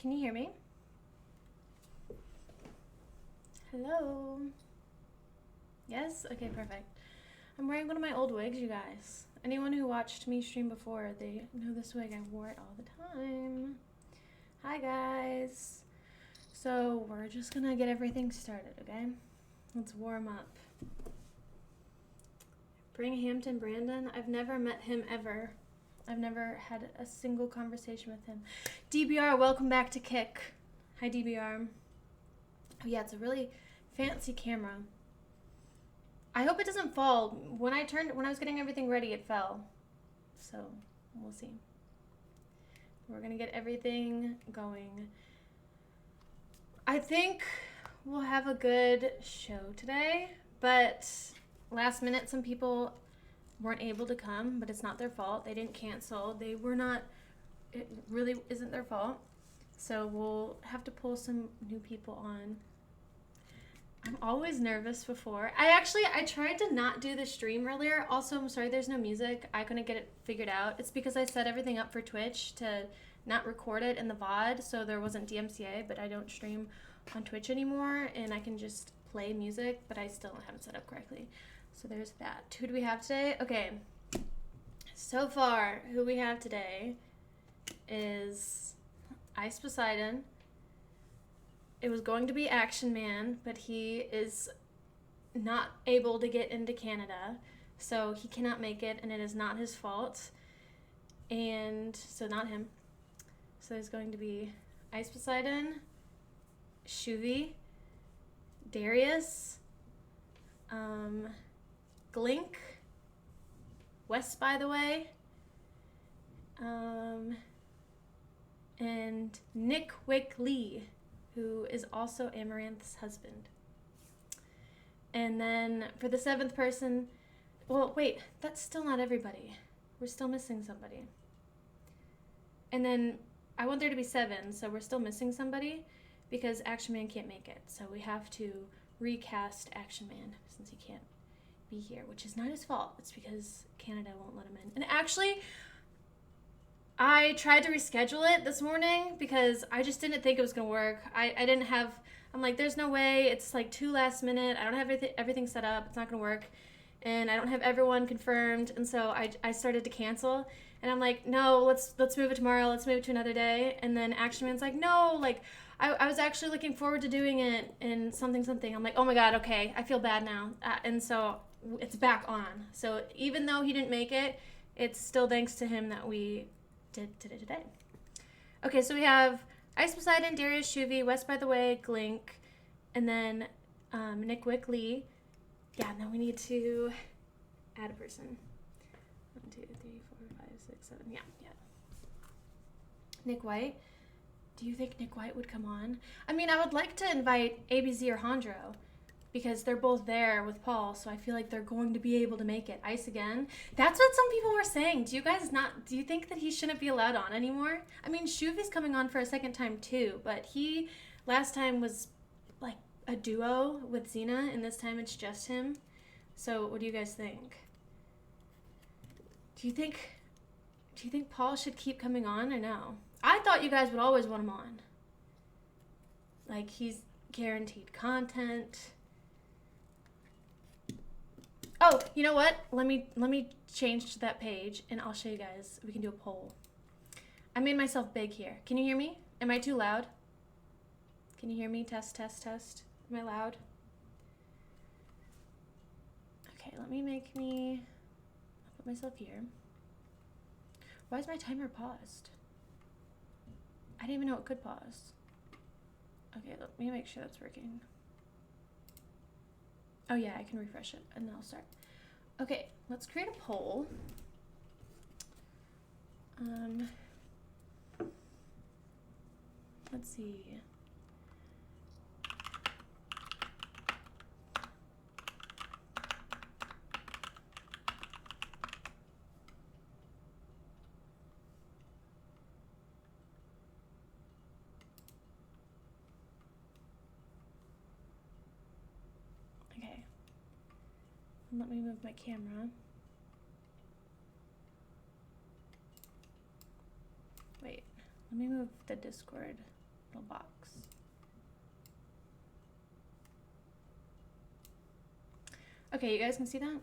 Can you hear me? Hello? Yes? Okay, perfect. I'm wearing one of my old wigs, you guys. Anyone who watched me stream before, they know this wig. I wore it all the time. Hi, guys. So, we're just gonna get everything started, okay? Let's warm up. Bring Hampton Brandon. I've never met him ever. I've never had a single conversation with him. DBR, welcome back to Kick. Hi, DBR. Oh, yeah, it's a really fancy camera. I hope it doesn't fall. When I was getting everything ready, it fell. So, we'll see. We're gonna get everything going. I think we'll have a good show today, but last minute some people weren't able to come, but it's not their fault. They didn't cancel. They were not, it really isn't their fault. So we'll have to pull some new people on. I'm always nervous before. I tried to not do the stream earlier. Also, I'm sorry there's no music. I couldn't get it figured out. It's because I set everything up for Twitch to not record it in the VOD, so there wasn't DMCA, but I don't stream on Twitch anymore, and I can just play music, but I still don't have it set up correctly. So there's that. Who do we have today? Okay. So far, who we have today is IcePoseidon. It was going to be Action Man, but he is not able to get into Canada, so he cannot make it, and it is not his fault. And so not him. So there's going to be IcePoseidon, Shoovy, Darius, Glink, West, by the way, and NickWickLee, who is also Amouranth's husband. And then for the 7th person, well, wait, that's still not everybody. We're still missing somebody. And then I want there to be 7, so we're still missing somebody because Action Man can't make it. So we have to recast Action Man since he can't be here, which is not his fault. It's because Canada won't let him in. And actually, I tried to reschedule it this morning because I just didn't think it was gonna work. I'm like, there's no way. It's like too last minute. I don't have everything set up. It's not gonna work. And I don't have everyone confirmed. And so I started to cancel. And I'm like, no, let's move it tomorrow. Let's move it to another day. And then Action Man's like, no, like, I was actually looking forward to doing it in something. I'm like, oh my God, okay, I feel bad now. And so it's back on. So even though he didn't make it, it's still thanks to him that we did it today. Okay, so we have IcePoseidon, Darius, Shoovy, West by the Way, Glink, and then NickWickLee. Yeah, and then we need to add a person. 1, 2, 3, 4, 5, 6, 7. Yeah. Nick White. Do you think Nick White would come on? I mean, I would like to invite ABZ or Hondro because they're both there with Paul, so I feel like they're going to be able to make it. Ice again. That's what some people were saying. Do you think that he shouldn't be allowed on anymore? I mean, Shoovy's coming on for a second time too, but he last time was like a duo with Xena, and this time it's just him. So what do you guys think? Do you think Paul should keep coming on or no? I thought you guys would always want him on. Like, he's guaranteed content. Oh, you know what? Let me change to that page and I'll show you guys. We can do a poll. I made myself big here. Can you hear me? Am I too loud? Can you hear me? Test, test, test. Am I loud? Okay, I'll put myself here. Why is my timer paused? I didn't even know it could pause. Okay, let me make sure that's working. Oh yeah, I can refresh it and then I'll start. Okay, let's create a poll. Let's see. Okay. And let me move my camera. Wait, let me move the Discord little box. Okay, you guys can see that?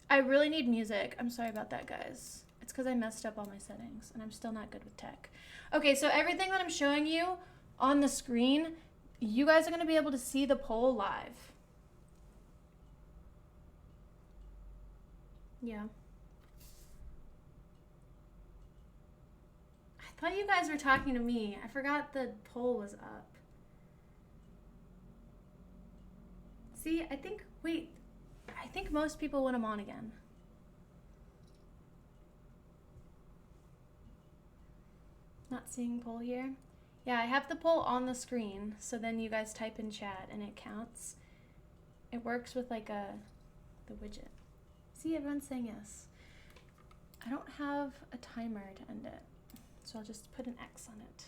I really need music. I'm sorry about that, guys. It's because I messed up all my settings, and I'm still not good with tech. Okay, so everything that I'm showing you on the screen, you guys are going to be able to see the poll live. Yeah. I thought you guys were talking to me. I forgot the poll was up. See, I think, wait, I think most people want them on again. Not seeing poll here. Yeah, I have the poll on the screen, so then you guys type in chat and it counts. It works with like the widget. See, everyone's saying yes. I don't have a timer to end it, so I'll just put an X on it.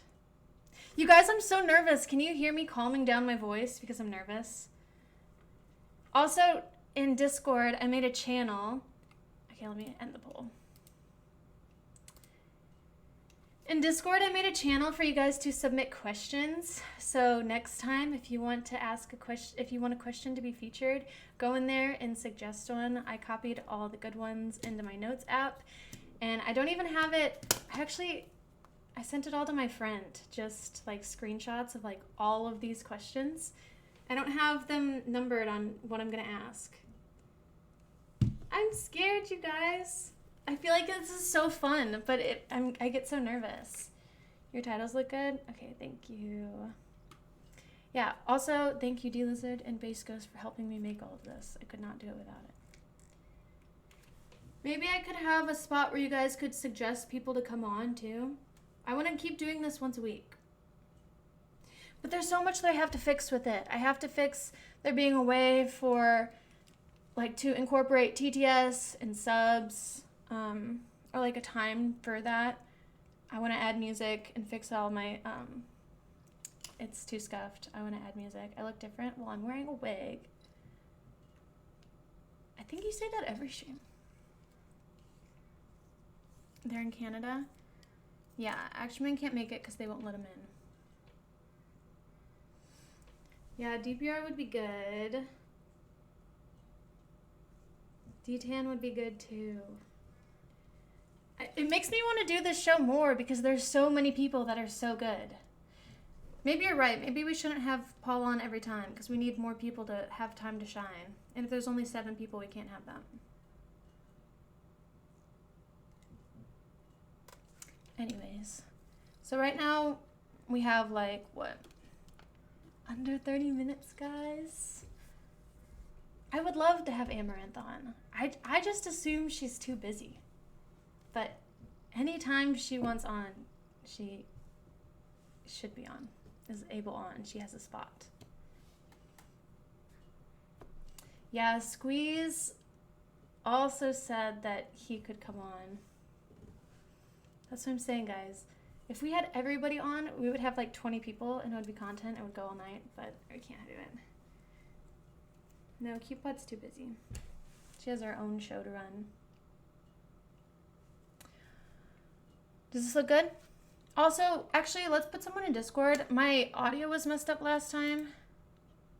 You guys, I'm so nervous. Can you hear me calming down my voice because I'm nervous? Also, in Discord, I made a channel. Okay, let me end the poll. In Discord, I made a channel for you guys to submit questions. So next time, if you want to ask a question, if you want a question to be featured, go in there and suggest one. I copied all the good ones into my notes app, and I don't even have it. I sent it all to my friend, just like screenshots of like all of these questions. I don't have them numbered on what I'm gonna ask. I'm scared, you guys. I feel like this is so fun, but I get so nervous. Your titles look good? Okay, thank you. Yeah, also, thank you, D-Lizard and Base Ghost, for helping me make all of this. I could not do it without it. Maybe I could have a spot where you guys could suggest people to come on, too. I want to keep doing this once a week. But there's so much that I have to fix with it. I have to fix there being a way for, like, to incorporate TTS and subs, or like a time for that. I want to add music and fix all my, it's too scuffed. I want to add music. I look different. Well, I'm wearing a wig. I think you say that every stream. They're in Canada? Yeah, Actionman can't make it because they won't let him in. Yeah, DPR would be good. D-Tan would be good too. It makes me want to do this show more because there's so many people that are so good. Maybe you're right. Maybe we shouldn't have Paul on every time because we need more people to have time to shine. And if there's only 7 people, we can't have them. Anyways, so right now we have like, what? Under 30 minutes, guys. I would love to have Amouranth on. I just assume she's too busy. But anytime she wants on, she should be on, is able on. She has a spot. Yeah, Squeeze also said that he could come on. That's what I'm saying, guys. If we had everybody on, we would have like 20 people and it would be content. It would go all night, but we can't do it. No, Cupid's too busy. She has her own show to run. Does this look good? Also, actually, let's put someone in Discord. My audio was messed up last time.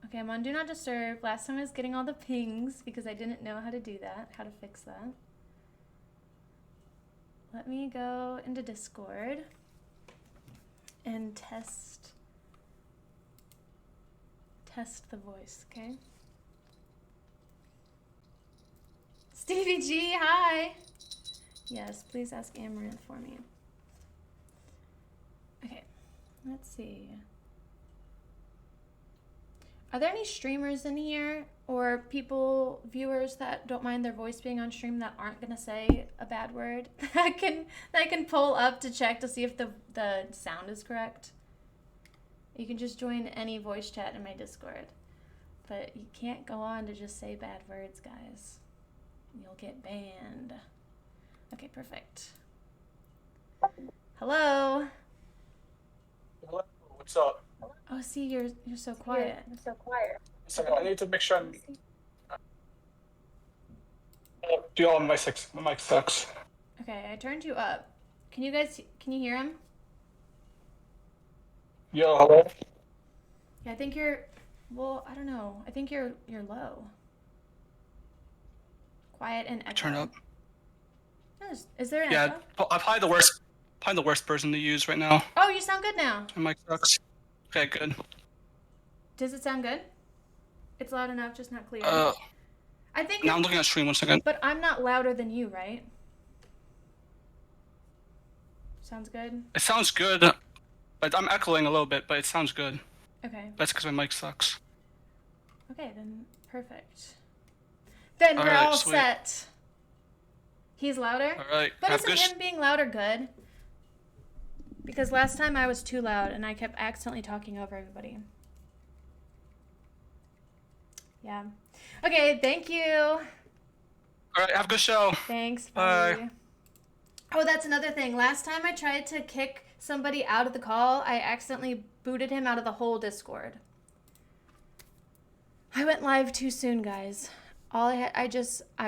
Okay, I'm on Do Not Disturb. Last time I was getting all the pings because I didn't know how to do that, how to fix that. Let me go into Discord and test the voice, okay? Stevie G, hi! Yes, please ask Amouranth for me. Okay, let's see. Are there any streamers in here or people, viewers that don't mind their voice being on stream that aren't gonna say a bad word that I can pull up to check to see if the sound is correct? You can just join any voice chat in my Discord, but you can't go on to just say bad words, guys. You'll get banned. Okay, perfect. Hello. Hello, what's up? Oh, see, you're so quiet. So I need to make sure I'm... Do all my mic sucks. Okay, I turned you up. Can you hear him? Yo, hello? Yeah, I think you're, well, I don't know. I think you're low. Quiet and echo. Turn up. Oh, is there an Yeah, echo? I'm probably the worst person to use right now. Oh, you sound good now. My mic sucks. Okay, good. Does it sound good? It's loud enough, just not clear. I think. Now I'm looking at stream 1 second. But I'm not louder than you, right? Sounds good? It sounds good, but I'm echoing a little bit, but it sounds good. Okay. That's because my mic sucks. Okay, then perfect. Then we're all sweet. set. He's louder? Alright. But isn't him being louder good? Because last time I was too loud and I kept accidentally talking over everybody. Yeah. Okay, thank you. Alright, have a good show. Thanks. Bye. Oh, that's another thing. Last time I tried to kick somebody out of the call, I accidentally booted him out of the whole Discord. I went live too soon, guys. I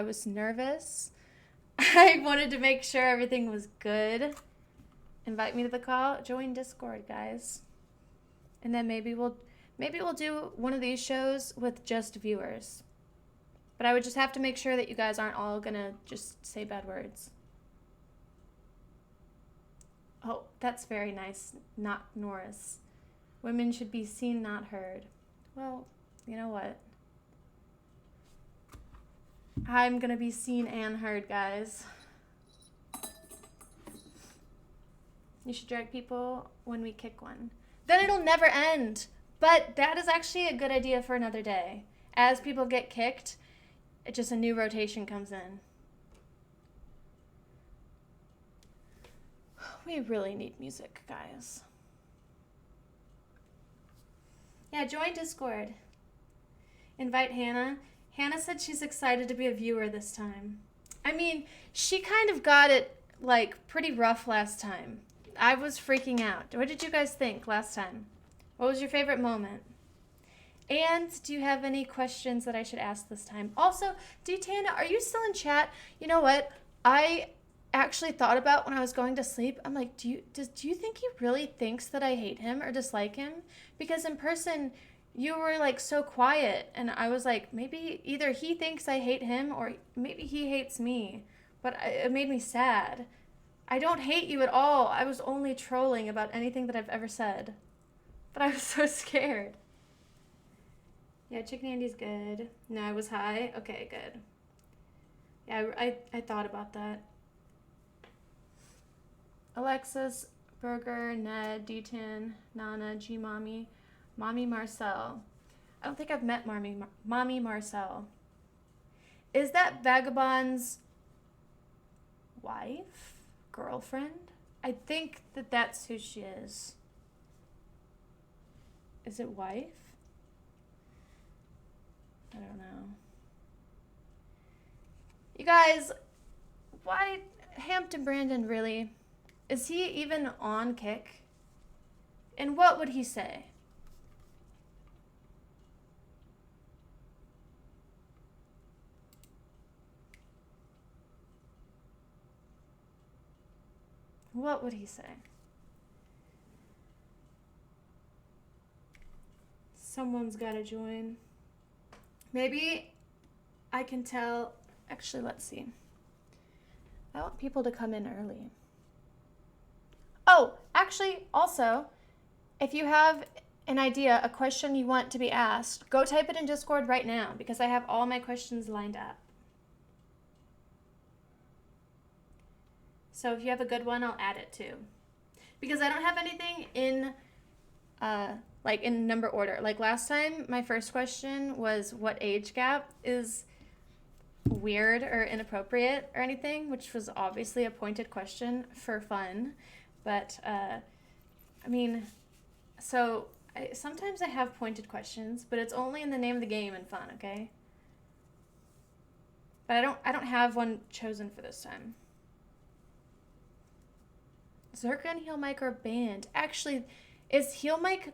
was nervous. I wanted to make sure everything was good. Invite me to the call. Join Discord, guys. And then maybe we'll do one of these shows with just viewers. But I would just have to make sure that you guys aren't all gonna just say bad words. Oh, that's very nice. Not Norris. Women should be seen, not heard. Well, you know what? I'm gonna be seen and heard, guys. You should drag people when we kick one. Then it'll never end. But that is actually a good idea for another day. As people get kicked, just a new rotation comes in. We really need music, guys. Yeah, join Discord. Invite Hannah. Hannah said she's excited to be a viewer this time. I mean, she kind of got it, like, pretty rough last time. I was freaking out. What did you guys think last time? What was your favorite moment? And do you have any questions that I should ask this time? Also, D-Tana, are you still in chat? You know what? I actually thought about when I was going to sleep. I'm like, do you think he really thinks that I hate him or dislike him? Because in person, you were like so quiet, and I was like, maybe either he thinks I hate him or maybe he hates me. But it made me sad. I don't hate you at all. I was only trolling about anything that I've ever said. But I was so scared. Yeah, Chicken Andy's good. No, I was high. Okay, good. Yeah, I thought about that. Alexis, Burger, Ned, D10, Nana, G-Mommy, Mommy Marcel. I don't think I've met Mommy Marcel. Is that Vagabond's wife? Girlfriend? I think that that's who she is. Is it wife? I don't know. You guys, why Hampton Brandon really? Is he even on Kick? And what would he say? What would he say? Someone's gotta join. Maybe I can tell. Actually, let's see. I want people to come in early. Oh, actually, also, if you have an idea, a question you want to be asked, go type it in Discord right now because I have all my questions lined up. So if you have a good one, I'll add it too. Because I don't have anything in, like in number order. Like last time, my first question was what age gap is weird or inappropriate or anything, which was obviously a pointed question for fun. But, I mean, so sometimes I have pointed questions, but it's only in the name of the game and fun, okay? But I don't have one chosen for this time. Zerka and Heel Mike are banned. Actually, is Heel Mike...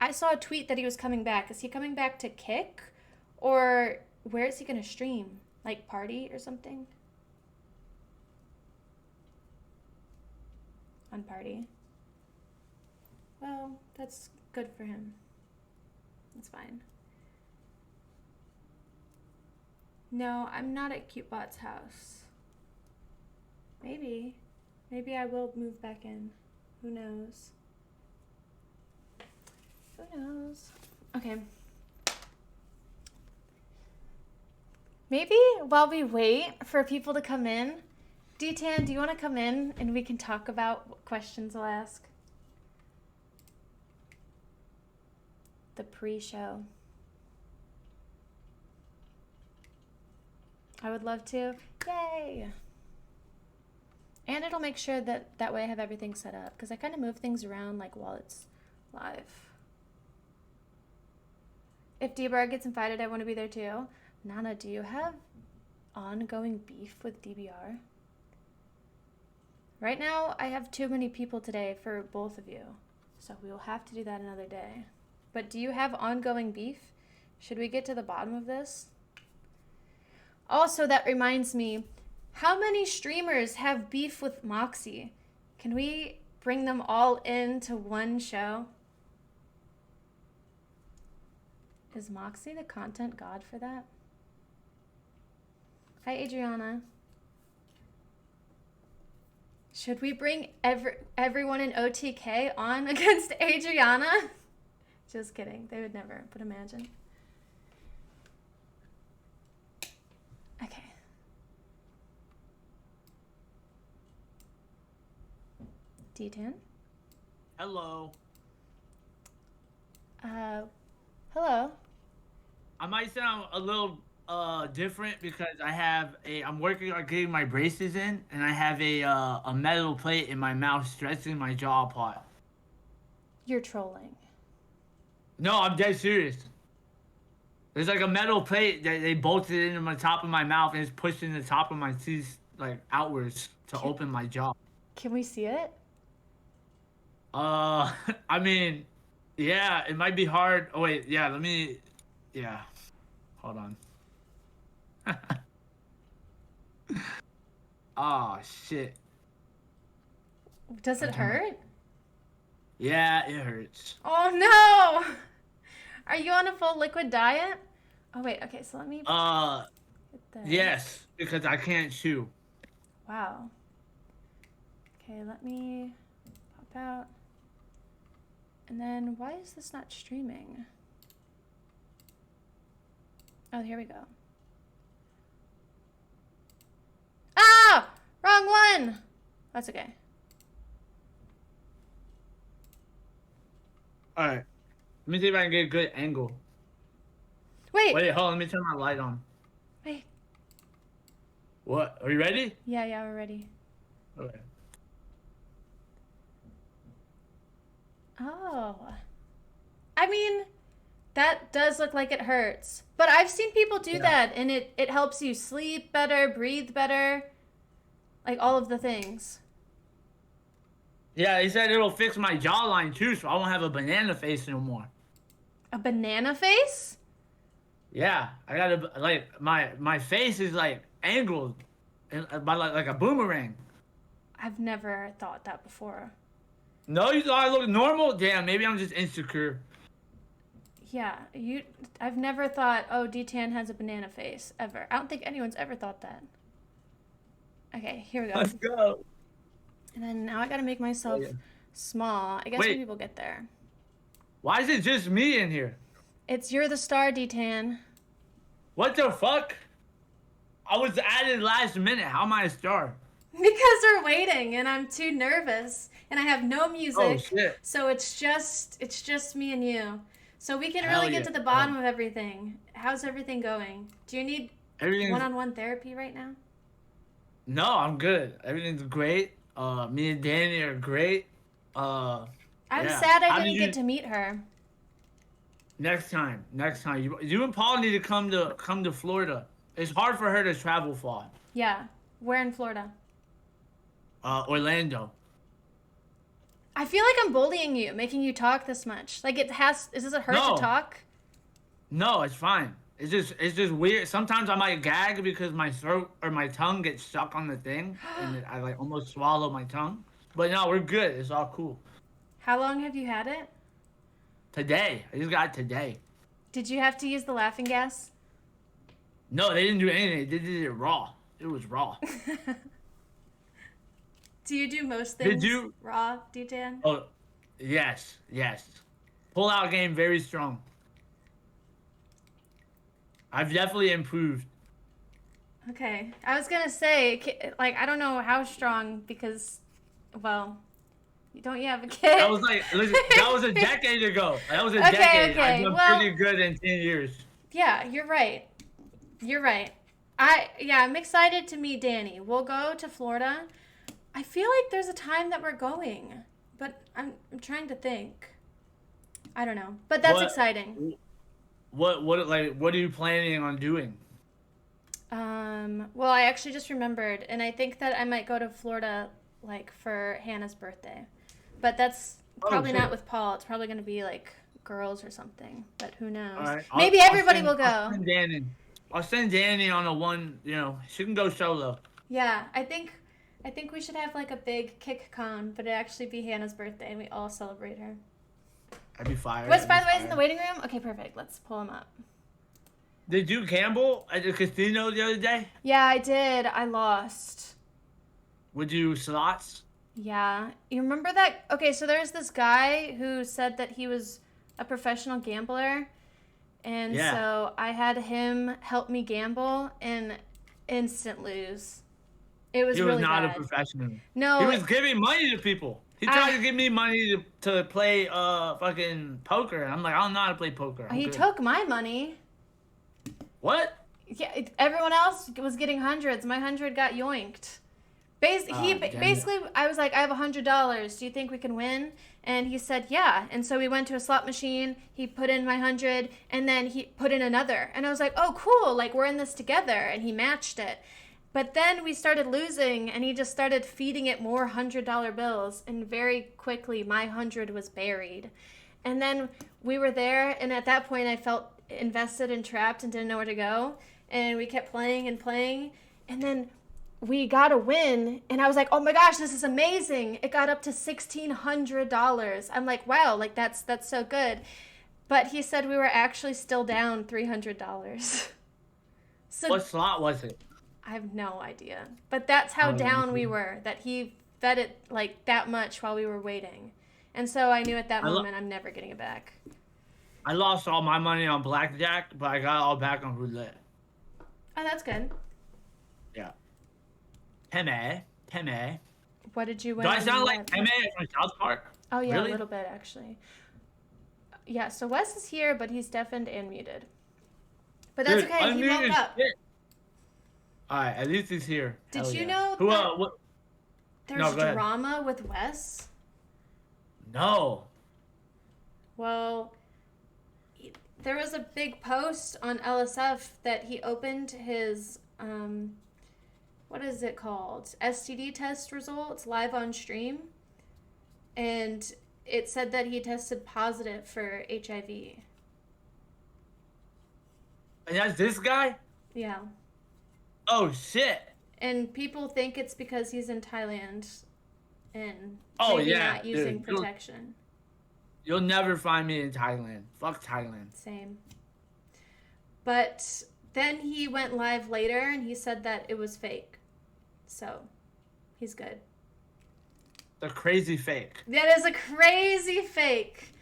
I saw a tweet that he was coming back. Is he coming back to Kick? Or where is he going to stream? Like party or something? On party. Well, that's good for him. That's fine. No, I'm not at CuteBot's house. Maybe. Maybe I will move back in. Who knows? Who knows? Okay. Maybe while we wait for people to come in, D-Tan, do you want to come in and we can talk about what questions I'll ask? The pre-show. I would love to. Yay! And it'll make sure that way I have everything set up, because I kind of move things around like while it's live. If D-Bar gets invited, I want to be there too. Nana, do you have ongoing beef with DBR? Right now, I have too many people today for both of you, so we will have to do that another day. But do you have ongoing beef? Should we get to the bottom of this? Also, that reminds me, how many streamers have beef with Moxie? Can we bring them all into one show? Is Moxie the content god for that? Hi, Adriana. Should we bring everyone in OTK on against Adriana? Just kidding. They would never, but imagine. Okay. D10? Hello. Hello. I might sound a little different because I'm working on getting my braces in, and I have a metal plate in my mouth stretching my jaw apart. You're trolling. No, I'm dead serious. There's like a metal plate that they bolted into the top of my mouth, and it's pushing the top of my teeth like outwards to open my jaw. Can we see it? I mean, yeah, it might be hard. Oh wait, yeah, hold on. Oh shit. Does it hurt? Yeah, it hurts. Oh no! Are you on a full liquid diet? Oh wait, okay, so let me get the... Yes, because I can't chew. Wow. Okay, let me pop out. And then why is this not streaming? Oh, here we go. Ah! Wrong one! That's okay. Alright. Let me see if I can get a good angle. Wait! Wait, hold on, let me turn my light on. Wait. What? Are you ready? Yeah, we're ready. Okay. Oh. I mean, that does look like it hurts. But I've seen people do that, and it helps you sleep better, breathe better. Like, all of the things. Yeah, he said it'll fix my jawline too, so I won't have a banana face no more. A banana face? Yeah, I gotta, like, my face is, like, angled by, like a boomerang. I've never thought that before. No, you thought I looked normal? Damn, maybe I'm just insecure. Yeah, I've never thought, oh, D-Tan has a banana face, ever. I don't think anyone's ever thought that. Okay, here we go. Let's go. And then now I gotta make myself small. I guess when people get there. Why is it just me in here? You're the star, D-Tan. What the fuck? I was added last minute. How am I a star? Because we're waiting, and I'm too nervous, and I have no music. Oh shit! So it's just me and you. So we can Hell really yeah. get to the bottom of everything. How's everything going? Do you need one-on-one therapy right now? No, I'm good. Everything's great. Me and Danny are great. I'm sad I didn't get to meet her. Next time. You and Paul need to come to Florida. It's hard for her to travel far. Yeah. Where in Florida? Orlando. I feel like I'm bullying you, making you talk this much. Like does it hurt to talk? No, it's fine. It's just weird. Sometimes I might gag because my throat or my tongue gets stuck on the thing, and I like almost swallow my tongue. But no, we're good. It's all cool. How long have you had it? Today, I just got it today. Did you have to use the laughing gas? No, they didn't do anything. They did it raw. It was raw. Do you do most things Did you? raw, D-Dan? Oh, yes. Pull out game very strong. I've definitely improved. Okay. I was going to say, like, I don't know how strong because, well, don't you have a kid? That was like, listen, that was a decade ago. That was a decade. Okay. I've done Well, pretty good in 10 years. Yeah, you're right. I'm excited to meet Danny. We'll go to Florida. I feel like there's a time that we're going, but I'm trying to think. I don't know, but that's exciting. What are you planning on doing? Well, I actually just remembered, and I think that I might go to Florida, like, for Hannah's birthday. But that's probably not with Paul. It's probably going to be, like, girls or something, but who knows? All right, Maybe everybody will go. I'll send Danny on a one, she can go solo. Yeah, I think we should have, like, a big kick con, but it actually be Hannah's birthday, and we all celebrate her. I'd be fired. Wes, by the way, is in the waiting room? Okay, perfect. Let's pull him up. Did you gamble at the casino the other day? Yeah, I did. I lost. Would you slots? Yeah. You remember that? Okay, so there's this guy who said that he was a professional gambler. And so I had him help me gamble and instant lose. It was really bad. He was not a professional. No. He was giving money to people. He tried to give me money to play fucking poker. I'm like, I don't know how to play poker. He took my money. What? Yeah, everyone else was getting hundreds. My 100 got yoinked. Basically, I was like, I have $100. Do you think we can win? And he said, yeah. And so we went to a slot machine. He put in my 100, and then he put in another. And I was like, oh, cool. Like, we're in this together. And he matched it. But then we started losing, and he just started feeding it more $100 bills. And very quickly, my 100 was buried. And then we were there, and at that point, I felt invested and trapped and didn't know where to go. And we kept playing and playing. And then we got a win, and I was like, oh my gosh, this is amazing. It got up to $1,600. I'm like, wow, like that's so good. But he said we were actually still down $300. So what slot was it? I have no idea. But that's how down we were, that he fed it like that much while we were waiting. And so I knew at that moment I'm never getting it back. I lost all my money on blackjack, but I got it all back on roulette. Oh, that's good. Yeah. Kimmee. What did you win? Do I sound like Kimmee from South Park? Oh, yeah, really? A little bit, actually. Yeah, so Wes is here, but he's deafened and muted. But that's okay, he woke up. Alright, at least he's here. Did you know that there's drama with Wes? No. Well, there was a big post on LSF that he opened his, what is it called? STD test results live on stream. And it said that he tested positive for HIV. And that's this guy? Yeah. Oh, shit. And people think it's because he's in Thailand and not using protection. You'll never find me in Thailand. Fuck Thailand. Same. But then he went live later and he said that it was fake. So, he's good. The crazy fake. That is a crazy fake.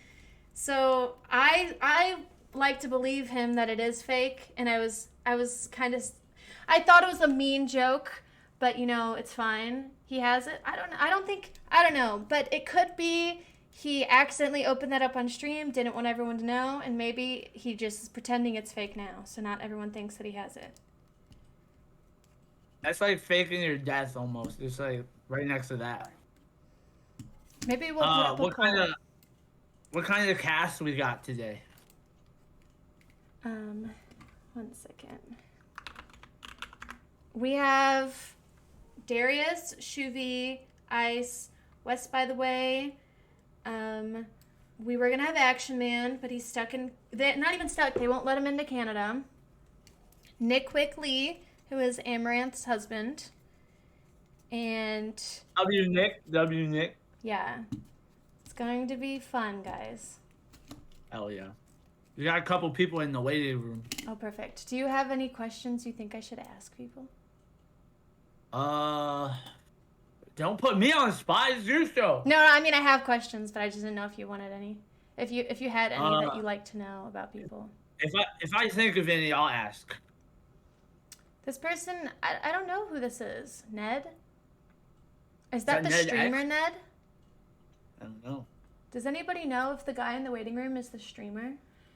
So, I like to believe him that it is fake, and I was kind of, I thought it was a mean joke, but it's fine. He has it. I don't know, but it could be he accidentally opened that up on stream, didn't want everyone to know, and maybe he just is pretending it's fake now, so not everyone thinks that he has it. That's like faking your death almost. It's like right next to that. Maybe we'll put up a poll. What kind of cast we got today? 1 second. We have Darius, Shoovy, Ice, West by the way. We were gonna have Action Man, but he's stuck in. Not even stuck. They won't let him into Canada. NickWickLee, who is Amouranth's husband. And W Nick. yeah, it's going to be fun, guys. Hell yeah. We got a couple people in the waiting room. Oh, perfect. Do you have any questions you think I should ask people? Don't put me on the spot. It's your show. No, I mean I have questions, but I just didn't know if you wanted any. If you had any that you like to know about people. If I think of any, I'll ask. This person, I don't know who this is. Ned? Is that the NedX? streamer Ned? I don't know. Does anybody know if the guy in the waiting room is the streamer?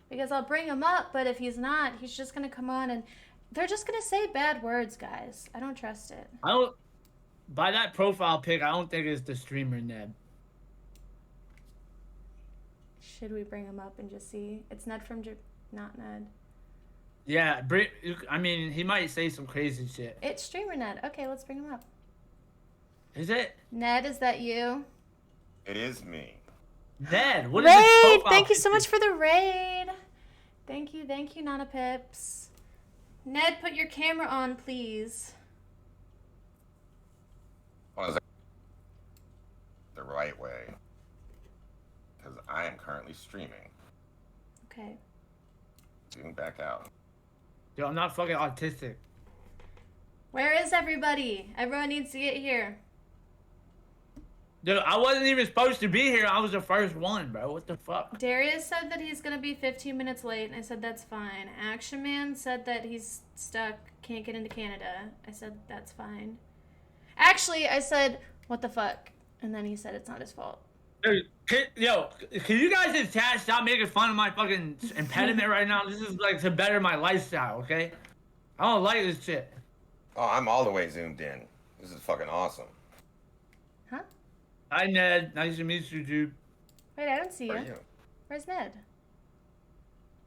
Because I'll bring him up, but if he's not, he's just gonna come on and they're just gonna say bad words, guys. I don't trust it. I don't. By that profile pic, I don't think it's the streamer Ned. Should we bring him up and just see? It's Ned from not Ned. Yeah, I mean, he might say some crazy shit. It's streamer Ned. Okay, let's bring him up. Is it? Ned, is that you? It is me. Ned, what is this Raid! profile Thank you so picture? much for the raid. Thank you, Nana Pips. Ned, put your camera on, please. Well, is it the right way? Because I am currently streaming. Okay. Zooming back out. Yo, I'm not fucking autistic. Where is everybody? Everyone needs to get here. Dude, I wasn't even supposed to be here. I was the first one, bro. What the fuck? Darius said that he's gonna be 15 minutes late, and I said that's fine. Action Man said that he's stuck, can't get into Canada. I said that's fine. Actually, I said, what the fuck? And then he said it's not his fault. Dude, can you guys in chat stop making fun of my fucking impediment right now? This is like to better my lifestyle, okay? I don't like this shit. Oh, I'm all the way zoomed in. This is fucking awesome. Huh? Hi, Ned. Nice to meet you, dude. Wait, I don't see How you. are you? Where's Ned?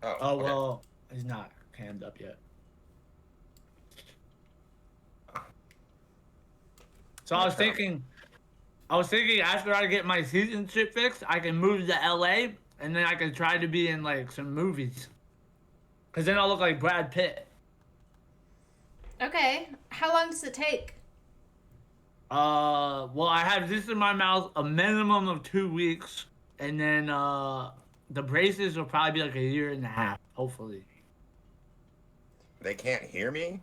Oh, Oh, okay. well, he's not cammed up yet. So I was thinking after I get my citizenship fixed, I can move to LA and then I can try to be in like some movies. Cause then I'll look like Brad Pitt. Okay. How long does it take? Well, I have this in my mouth a minimum of 2 weeks, and then the braces will probably be like a year and a half, hopefully. They can't hear me?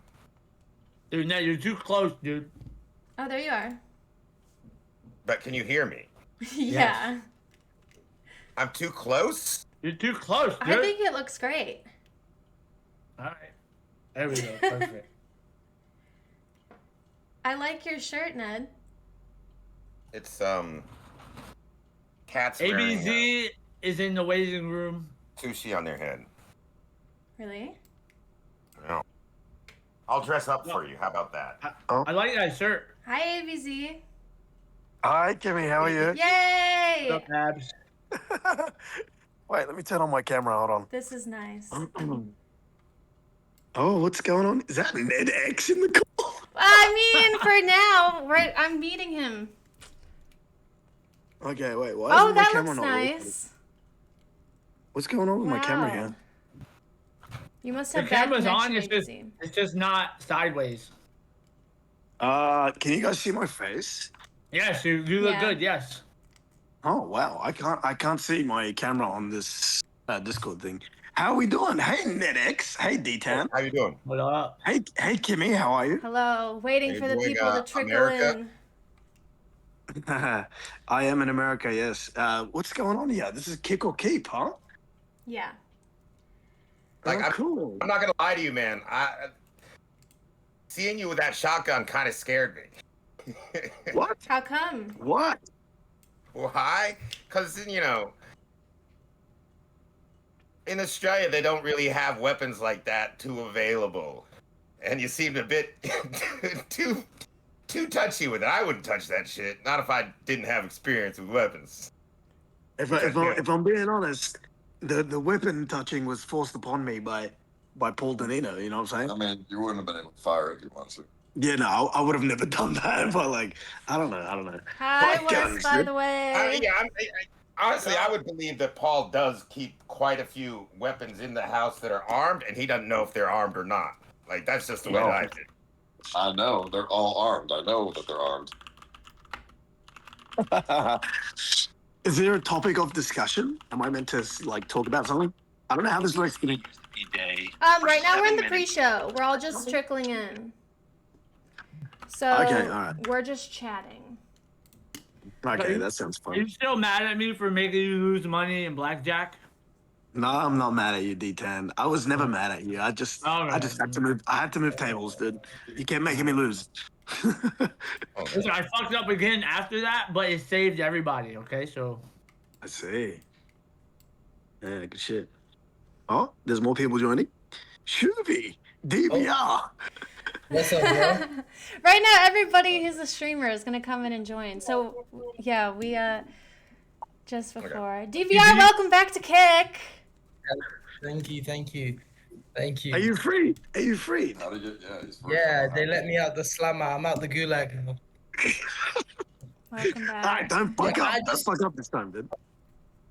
Dude, Ned, you're too close, dude. Oh, there you are. But can you hear me? Yeah. I'm too close? You're too close, dude. I think it looks great. All right, there we go, perfect. I like your shirt, Ned. It's, cats wearing ABZ is in the waiting room. sushi on their head. Really? No. I'll dress up for you. How about that? I like that shirt. Hi, ABZ. Hi, Kimmee. How are you? Yay! What's up, Abs? Wait, let me turn on my camera. Hold on. This is nice. Oh, what's going on? Is that NedX in the call? I mean, for now, right? I'm meeting him. Okay, wait. Why Oh, isn't my that camera looks not working? nice. What's going on with my camera Wow. here? You must The have bad camera's on. connection, It's just not sideways. Can you guys see my face? Yes, you look Yeah. good. Yes. Oh wow, I can't see my camera on this Discord thing. How are we doing? Hey NedX. Hey D10. How you doing? What up? Hey Kimmee, how are you? Hello. Waiting Are you for the doing, people to trickle America? in. I am in America, yes. What's going on here? This is kick or keep, huh? Yeah. Like, Oh, cool. I'm not gonna lie to you, man. Seeing you with that shotgun kind of scared me. What? How come? What? Why? Because, you know, in Australia, they don't really have weapons like that too available. And you seemed a bit too touchy with it. I wouldn't touch that shit. Not if I didn't have experience with weapons. If I'm being honest, the weapon touching was forced upon me by Paul Danino, you know what I'm saying? I mean, you wouldn't have been able to fire it if you wanted to. Yeah, no, I would have never done that, but like, I don't know. Hi, My Wes, guns, by dude. the way. Honestly, I would believe that Paul does keep quite a few weapons in the house that are armed, and he doesn't know if they're armed or not. Like that's just the way No. that I think. I know they're all armed. I know that they're armed. Is there a topic of discussion? Am I meant to like talk about something? I don't know how this works. Right now we're in the pre-show. We're all just trickling in. So Okay, all right. we're just chatting. Okay, that sounds Are you fun. still mad at me for making you lose money in blackjack? No, I'm not mad at you, D10. I was never mad at you. I just Alright. had to move. I had to move tables, dude. You kept making me lose. Listen, I fucked up again after that, but it saved everybody. Okay, so I see. Yeah, good shit. Oh, there's more people joining. Shoovy, DBR. What's up, bro? Right now, everybody who's a streamer is gonna come in and join. So yeah, we just before DVR, welcome back to Kick. Thank you. Are you free? Are you free? How did you? Yeah. He's free. Yeah, they let me out the slammer. I'm out the gulag now. Welcome back. All right, don't fuck Yeah, up. I Don't just- fuck up this time, dude.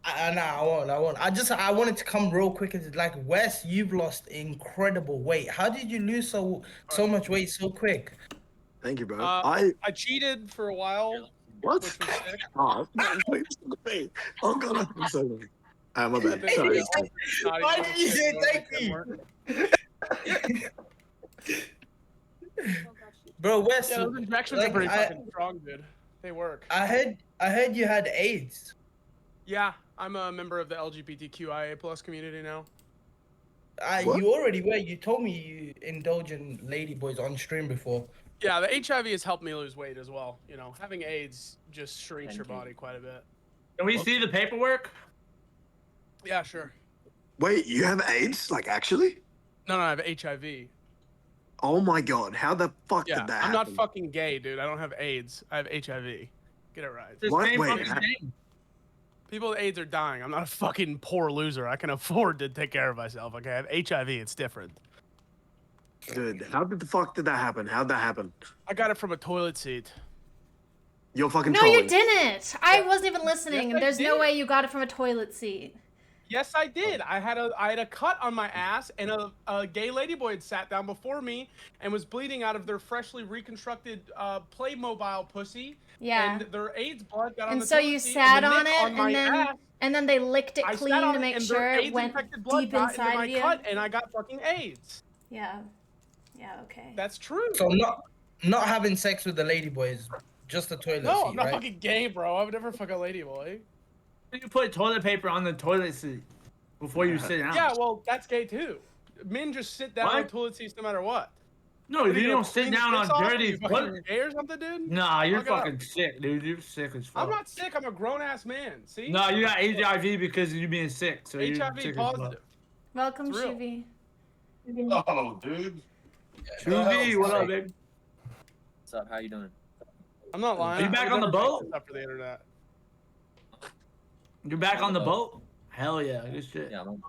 I won't. I wanted to come real quick and like, Wes, you've lost incredible weight. How did you lose so much weight so quick? Thank you, bro. I cheated for a while, What? which was sick. Oh, wait, wait. Oh god, I'm so sorry. My bad. Hey, Sorry. Not Why even did you say sick, thank you? Bro, Wes, Yeah, those injections like, are pretty I- fucking strong, dude. They work. I heard you had AIDS. Yeah, I'm a member of the LGBTQIA+ community now. What? You already were. You told me you indulge in ladyboys on stream before. Yeah, the HIV has helped me lose weight as well. You know, having AIDS just shrinks your body quite a bit. can we see the paperwork? Yeah, sure. Wait, you have AIDS? Like actually? No, I have HIV. Oh my god, how the fuck Yeah, did that I'm not happen? fucking gay, dude. I don't have AIDS. I have HIV. Get it right. The What? same Wait, fucking ha- thing. People with AIDS are dying. I'm not a fucking poor loser. I can afford to take care of myself. Okay, I have HIV. It's different. Dude, how did the fuck did that happen? How'd that happen? I got it from a toilet seat. You're fucking No, trolling. you didn't. I wasn't even listening, Yes, and I there's no did. way you got it from a toilet seat. Yes, I did. I had a cut on my ass, and a gay ladyboy had sat down before me and was bleeding out of their freshly reconstructed Playmobil pussy. Yeah. And their AIDS blood got on And the so toilet you seat, sat and the on nick it, my and then they licked it I clean sat on to it, make and sure their it went AIDS-infected blood deep got into inside my of you. cut, and I got fucking AIDS. Yeah. Yeah. Okay. That's true. So not having sex with the ladyboys, just a toilet No, seat, I'm not right? fucking gay, bro. I would never fuck a ladyboy. You put toilet paper on the toilet seat before you sit down. Yeah, well, that's gay too. Men just sit down on What? toilet seats no matter what. No, What are you gonna don't sit clean the down on dicks off? dirty. You fucking What? gay or something, dude? Nah, you're Fuck it up. fucking sick, dude. You're sick as fuck. I'm not sick. I'm a grown ass man. See? No, you got HIV because of you being sick. So you're sick HIV as positive. fuck. Welcome, It's real. Shoovy. Oh, dude. Shoovy, what up, baby? What's up? How you doing? I'm not lying. Are you back I would on the never make boat? this up for the internet. You're back on the boat? Hell yeah, good shit. Yeah, I'm on.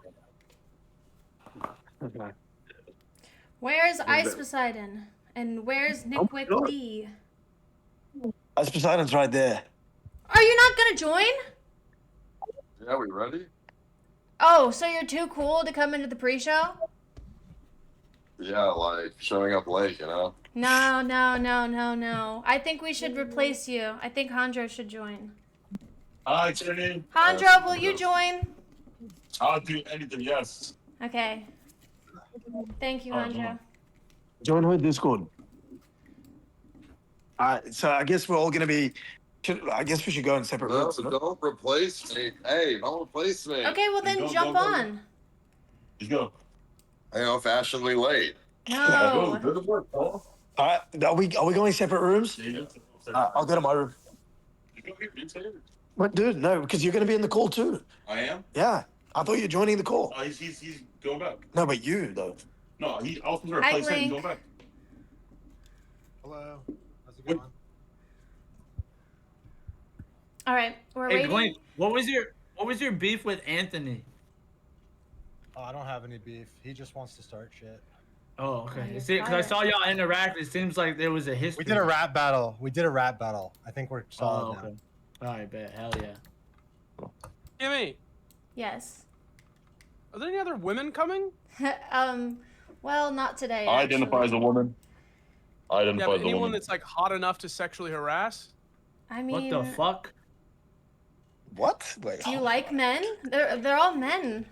Where's that? IcePoseidon? And where's NickWickLee? IcePoseidon's right there. Are you not gonna join? Yeah, we ready? Oh, so you're too cool to come into the pre-show? Yeah, like showing up late, you know. No. I think we should replace you. I think Hondro should join. Hi, Jenny. Hondro, will you join? I'll do anything, yes. Okay. Thank you, Hondro. Join her Discord. So I guess we're all gonna be. I guess we should go in separate No, rooms. No? don't replace me. Hey, don't replace me. Okay, well then Go, jump go, go. on. Let's go. Hey, I'm fashionably late. No. Good work, Paul. All right, are we going separate rooms? Yeah, I'll go to my room. You go here, you say it. What, dude? No, because you're gonna be in the call too. I am? Yeah, I thought you were joining the call. He's going back. No, but you though. No, I was going to Hi, replace him. He's Link. going back. Hello. How's it What- going? All right, we're Hey, waiting. Glink, what was your beef with Anthony? Oh, I don't have any beef. He just wants to start shit. Oh, okay. you're See, because I fired. saw y'all interact, it seems like there was a history. We did a rap battle. I think we're solid Oh, now. okay. All right, bet. Hell yeah. Kimmee, Yes. are there any other women coming? Well, not today. I identify as a actually. woman. I Yeah, identify but as a anyone woman. that's like hot enough to sexually harass. I What mean, the fuck? What? Wait. do you like men? They're all men.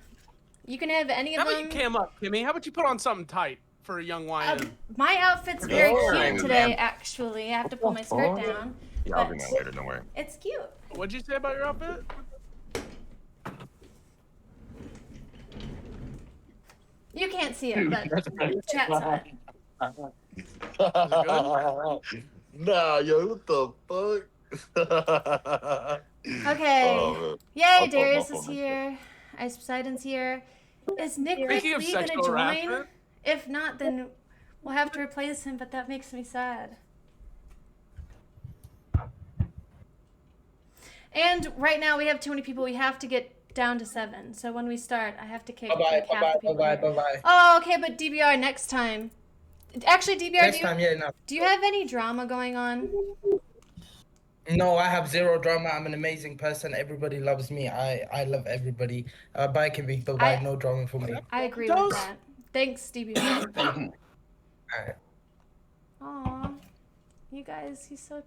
You can have any How of about you them. cam up, Kimmee? How about you put on something tight for a young YN? My outfit's very Oh, cute today. man. Actually, I have to pull my skirt down. Yeah, I'll But bring that later. Don't worry. it's cute. What'd you say about your outfit? You can't see it, but chat saw it. Nah, yo, what the fuck? Okay. Oh, Yay, I'll Darius pull is my here. IcePoseidon's here. Is Speaking of NickWickLee gonna sexual join? harassment. If not, then we'll have to replace him, but that makes me sad. And right now we have too many people. We have to get down to 7. So when we start, I have to kick Bye like half the people here. bye. Oh, okay, but DBR next time. Actually, DBR, Next time, yeah, no. do you have any drama going on? No, I have zero drama. I'm an amazing person. Everybody loves me. I love everybody. Bye, Kimmee. Bye. I- No drama for me. I agree with that. Thanks, DBR. Alright. Aw, you guys, he's so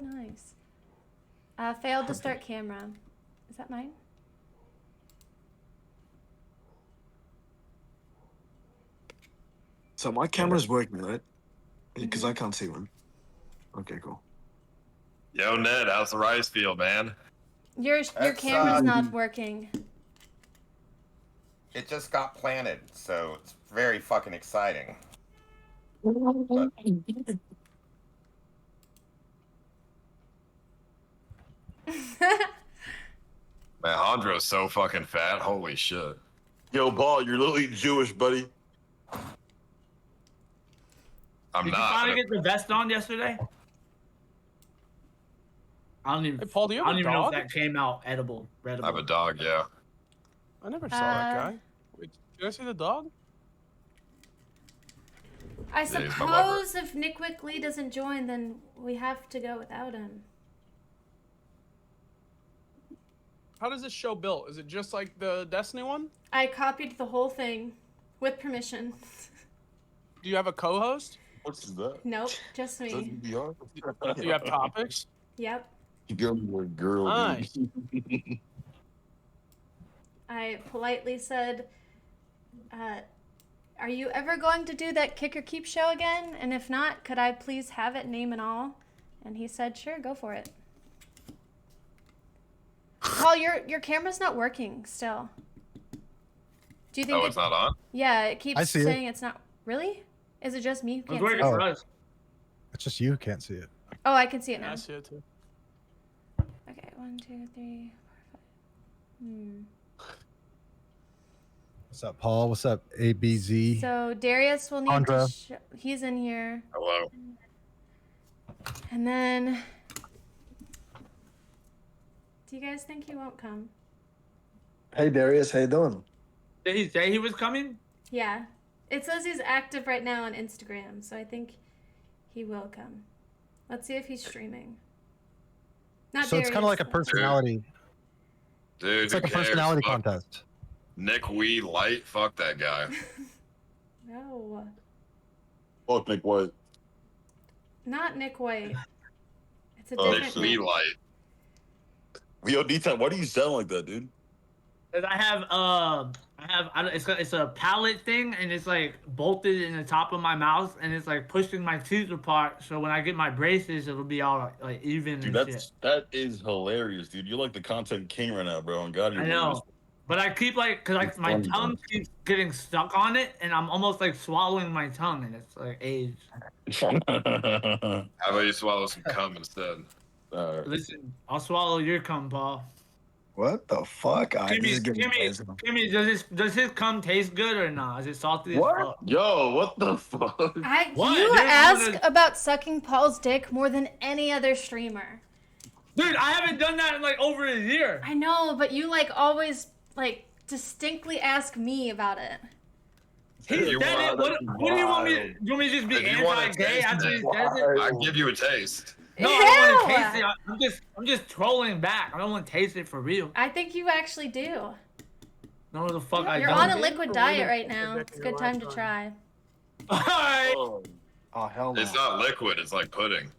nice. Failed to start camera. Is that mine? So my camera's working, right? Because I can't see one. Okay, cool. Yo, Ned, how's the rice field, man? Your That's, camera's not working. It just got planted, so it's very fucking exciting. Man, Andro's so fucking fat. Holy shit. Yo, Paul, you're literally Jewish, buddy. I'm Did you not. finally get the vest on yesterday? I don't even. Hey, Paul, do you I have don't a even know if dog? that came out edible. I have a Readable. dog, yeah. I never saw that guy. Wait, did I see the dog? I he's my lover. suppose if NickWickLee doesn't join, then we have to go without him. How does this show built? Is it just like the Destiny one? I copied the whole thing with permission. Do you have a co-host? What's that? Nope, just Is that me. VR? Do you have topics? Yep. Girl, Nice. dude. I politely said, are you ever going to do that Kick or Keep show again? And if not, could I please have it, name and all? And he said, sure, go for it. Paul, your camera's not working still. Do you think Oh, it's not on? Yeah, it I keeps see it. saying it's not. Really? Is it just me who It's can't see working it? for us. It's just you who can't see it. Oh, I can see it Yeah, now. I see it too. Okay, 1, 2, 3, 4, 5. What's up, Paul? What's up, ABZ? So Darius will need Andra. to. He's in here, Hello. and then. Do you guys think he won't come? Hey Darius, how you doing? Did he say he was coming? Yeah, it says he's active right now on Instagram, so I think he will come. Let's see if he's streaming. Not So it's kind of like a Darius, personality. Dude, It's who like a cares? personality Fuck contest. NickWickLee light. Fuck that guy. No, Fuck Nick White. not Nick White. It's a Oh, different NickWickLee name. light. Yo, D-Time, why do you sound like that, dude? 'Cause it's a pallet thing, and it's like bolted in the top of my mouth, and it's like pushing my teeth apart. So when I get my braces, it'll be all like even Dude, and shit. that is hilarious, dude. You're like the content king right now, bro. And God, you're I know, but I keep like, cause like It's my funny, tongue bro. keeps getting stuck on it, and I'm almost like swallowing my tongue, and it's like age. How about you swallow some cum instead? Listen, I'll swallow your cum, Paul. What the fuck? I just give me Kimmee, does his cum taste good or not? Is it salty as What? fuck? Yo, what the fuck? What? You Dude, ask about sucking Paul's dick more than any other streamer. Dude, I haven't done that in like over a year. I know, but you like always like distinctly ask me about it. He If you said it. want- What do you want me? Do you want me to just be If you want to anti-gay taste after he it, says it? I'll give you a taste. No, I don't want to Ew. taste it. I'm just trolling back. I don't want to taste it for real. I think you actually do. No, the fuck I You're don't. on a liquid diet right now. It's a good time to try. Alright. Oh hell no. It's not liquid. It's like pudding.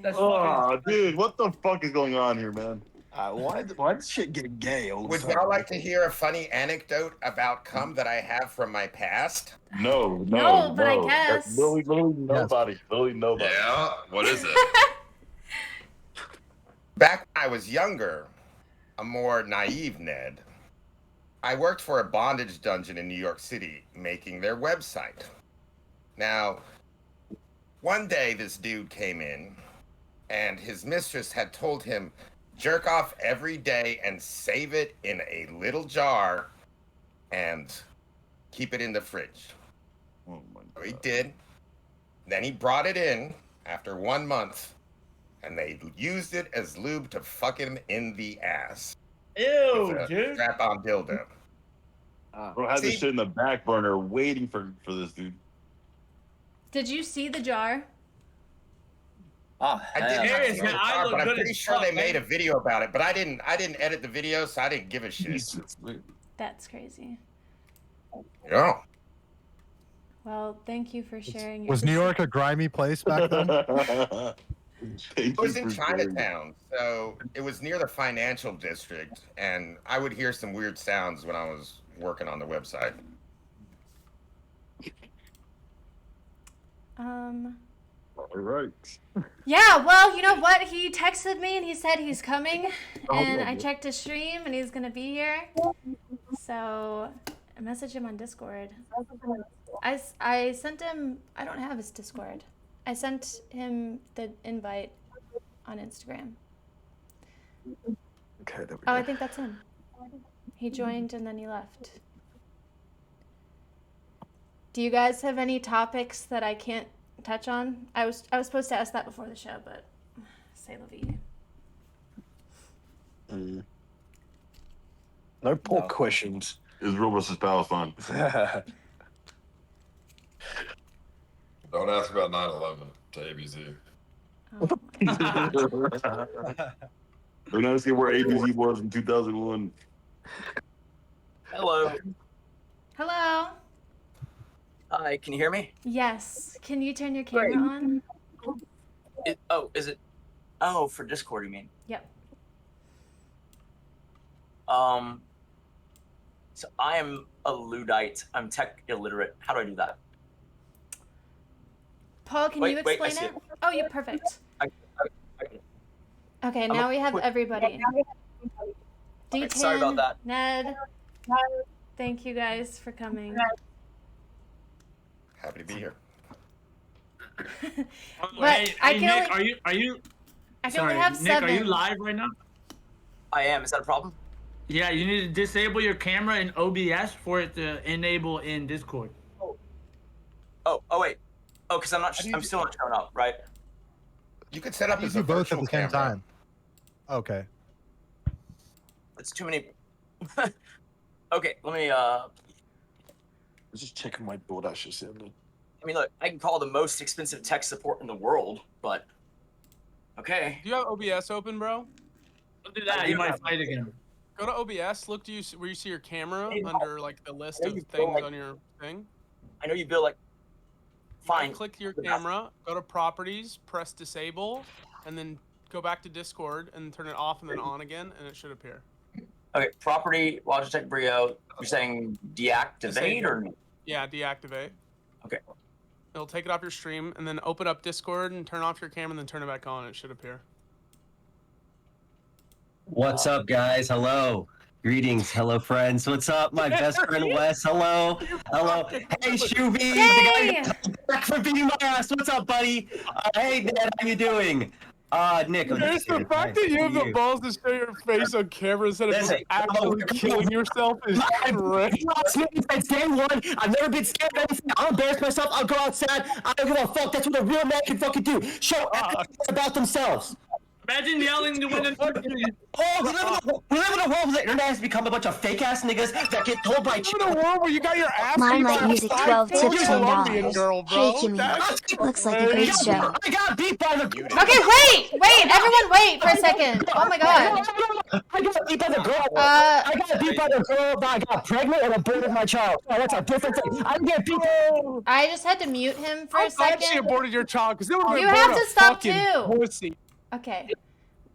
That's Oh, dude, what the fuck is going on here, man? Why does shit get gay all of a Would sudden? y'all like to hear a funny anecdote about cum that I have from my past? No, No, but I guess. That's literally nobody. Literally nobody. Yeah. What is it? Back when I was younger, a more naive Ned, I worked for a bondage dungeon in New York City making their website. Now, one day this dude came in and his mistress had told him, jerk off every day and save it in a little jar and keep it in the fridge. Oh my So he God. did. Then he brought it in after 1 month and they used it as lube to fuck him in the ass. Ew, With a dude. strap-on dildo. Bro, I had this See? shit in the back burner waiting for this dude. Did you see the jar? Oh, I did hell. not Darius, see man, the I jar, look but I'm good pretty as sure fuck, they made man. a video about it. But I didn't edit the video, so I didn't give a shit. Jesus. That's crazy. Yeah. Well, thank you for sharing. your Was New York a grimy place back then? It was in Chinatown, so it was near the financial district, and I would hear some weird sounds when I was working on the website. All right. Yeah, well, you know what? He texted me and he said he's coming, and I okay. checked his stream and he's gonna be here. So I messaged him on Discord. I sent him. I don't have his Discord. I sent him the invite on Instagram. Okay, there we Oh, go. I think that's him. He joined and then he left. Do you guys have any topics that I can't touch on? I was supposed to ask that before the show, but say la vie. No poor questions. Israel versus Palestine. Don't ask about 9/11 to ABZ. Oh. We're not seeing where ABZ was in 2001. Hello. Hello. Hi, can you hear me? Yes. Can you turn your camera on? Is it? Oh, for Discord, you mean? Yep. So I am a Luddite. I'm tech illiterate. How do I do that? Paul, can Wait, you wait, I explain see it? Oh, you're perfect. I- Okay, I'm now a we have quick- everybody. Okay, sorry about that. Ned. Thank you guys for coming. Happy to be here. But I can Nick, only- are you? I can Sorry, only have Nick, 7. are you live right now? I am. Is that a problem? Yeah, you need to disable your camera in OBS for it to enable in Discord. Oh, wait. Oh, because I'm still not showing up, right? You could set up You as do a both at virtual the same camera. time. Okay. It's too many. Okay, let me. Just checking my DoorDash assembly. I mean, look, I can call the most expensive tech support in the world, but okay. Do you have OBS open, bro? Don't do that. You might fight again. Go to OBS. Look, where you see your camera Hey, under like the list I know of you things feel like- on your thing. I know you build like. Fine. Click your camera. Go to properties. Press disable, and then go back to Discord and turn it off and then on again, and it should appear. Okay, property, Logitech Brio. You're saying deactivate or? Yeah, deactivate. Okay. It'll take it off your stream, and then open up Discord and turn off your camera, and then turn it back on. It should appear. What's up, guys? Hello. Greetings. Hello, friends. What's up? My best friend, Wes. Hello. Hello. Hey, Shoovy. Yay! Back for beating my ass. What's up, buddy? Hey, Ned. How you doing? Nick. I'm There's just the kidding. fact Nice that you to have meet the balls to show your face on camera instead of just Listen, actually killing yourself is crazy. It's day one. I've never been scared of anything. I'll embarrass myself. I'll go outside. I don't give a fuck. That's what a real man can fucking do. Show everything about themselves. Imagine yelling to win an argument. Oh, we live in a world where the internet has become a bunch of fake ass niggas that get told by You live in a world where you got your ass Mine beat Light by a Music 5'4" 12 tips Colombian $10. girl, bro. Hey, Kimmee. That's Looks like a great show. I got beat by the. Okay, wait, everyone, wait for a second. Oh my god. I got beat by the girl. I got beat by the girl that I got pregnant and aborted my child. Oh, that's a different thing. I get beat. I just had to mute him for a I'm glad she second. aborted your child because it would have You been have born a to stop fucking too. pussy. Okay.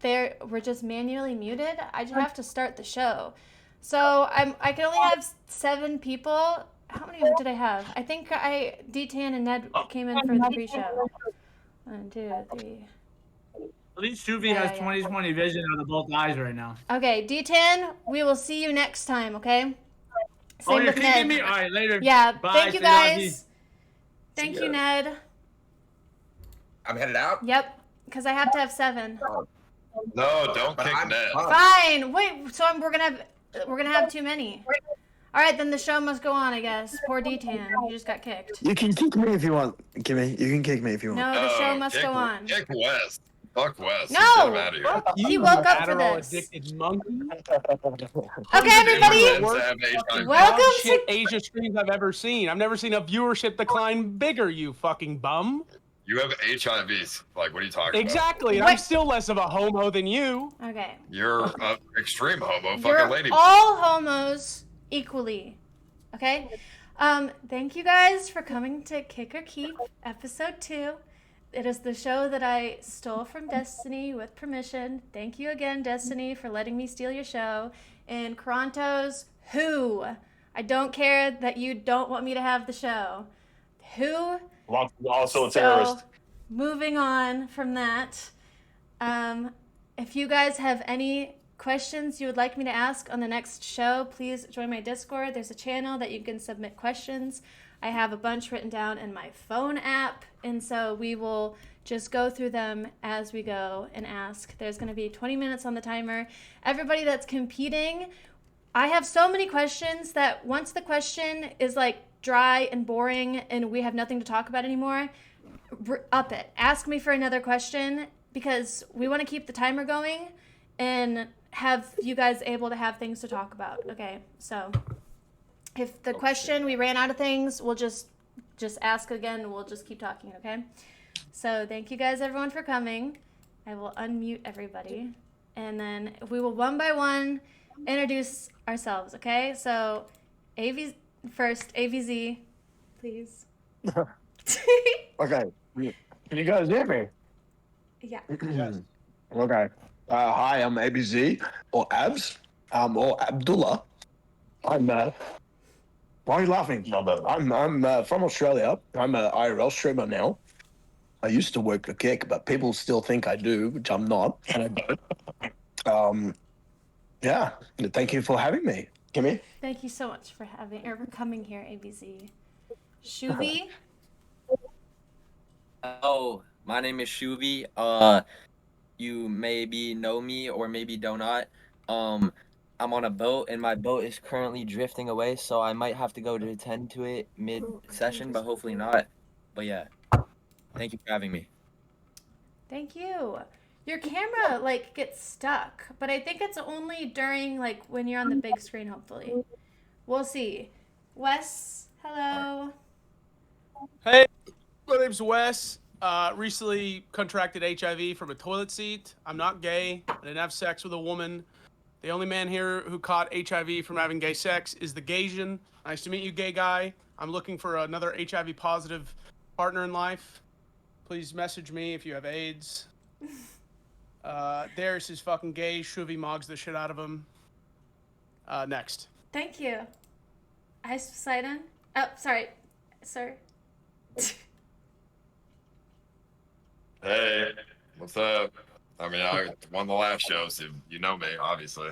We're just manually muted. I just have to start the show. So I can only have 7 people. How many did I have? I think D-Tan and Ned came in for the pre-show. 1, 2, 3. At least Shoovy has 20/20 vision out of both eyes right now. Okay, D-Tan, we will see you next time, okay? Oh, Same you're with kicking Ned. me? All right, later. Yeah, Bye, thank you stay lucky. guys. Thank you, Ned. I'm headed out. Yep, because I have to have 7. No, don't kick Ned. Fine. Wait. So we're gonna have too many. All right, then the show must go on, I guess. Poor D-Tan, he just got kicked. You can kick me if you want, Kimmee. You can kick me if you want. No, the show must go on. Kick West. Fuck West. No! Get him out of here. Fuck He you, woke up for Adderall this. addicted monkey. Okay, everybody. Welcome Dog to shit Asia streams I've ever seen. I've never seen a viewership decline bigger. You fucking bum. You have HIVs. Like, what are you talking Exactly. And What? I'm still less of a homo than you. Okay. about? You're an extreme homo. You're Fucking lady. all homos equally. Okay? Thank you guys for coming to Kick or Keep episode 2. It is the show that I stole from Destiny with permission. Thank you again, Destiny, for letting me steal your show. And Karantos, who? I don't care that you don't want me to have the show. Who? Also a terrorist. So, moving on from that, if you guys have any questions you would like me to ask on the next show, please join my Discord. There's a channel that you can submit questions. I have a bunch written down in my phone app, and so we will just go through them as we go and ask. There's going to be 20 minutes on the timer. Everybody that's competing, I have so many questions that once the question is like dry and boring and we have nothing to talk about anymore, up it. Ask me for another question because we want to keep the timer going and have you guys able to have things to talk about. Okay, so if the question we ran out of things, we'll just ask again and we'll just keep talking, okay? So thank you guys everyone for coming. I will unmute everybody and then we will one by one introduce ourselves, okay? So ABZ, please. Okay. Can you guys hear me? Yeah. Okay. Hi, I'm ABZ or Abs, or Abdullah. Why are you laughing? I'm from Australia. I'm an IRL streamer now. I used to work for Kick, but people still think I do, which I'm not, and I don't. Yeah. Thank you for having me. Kimmee? Thank you so much for coming here, ABZ. Shoovy? Oh, my name is Shoovy. You maybe know me or maybe do not. I'm on a boat and my boat is currently drifting away, so I might have to go to attend to it mid-session, but hopefully not. But yeah, thank you for having me. Thank you. Your camera like gets stuck, but I think it's only during like when you're on the big screen, hopefully. We'll see. Wes, hello. Hey, my name's Wes. Recently contracted HIV from a toilet seat. I'm not gay. I didn't have sex with a woman. The only man here who caught HIV from having gay sex is the Gaysian. Nice to meet you, gay guy. I'm looking for another HIV positive partner in life. Please message me if you have AIDS. Darius is fucking gay. Shoovy mogs the shit out of him. Next. Thank you. IcePoseidon? Oh, sorry. Sir. Hey, what's up? I mean, I won the last show, so you know me, obviously.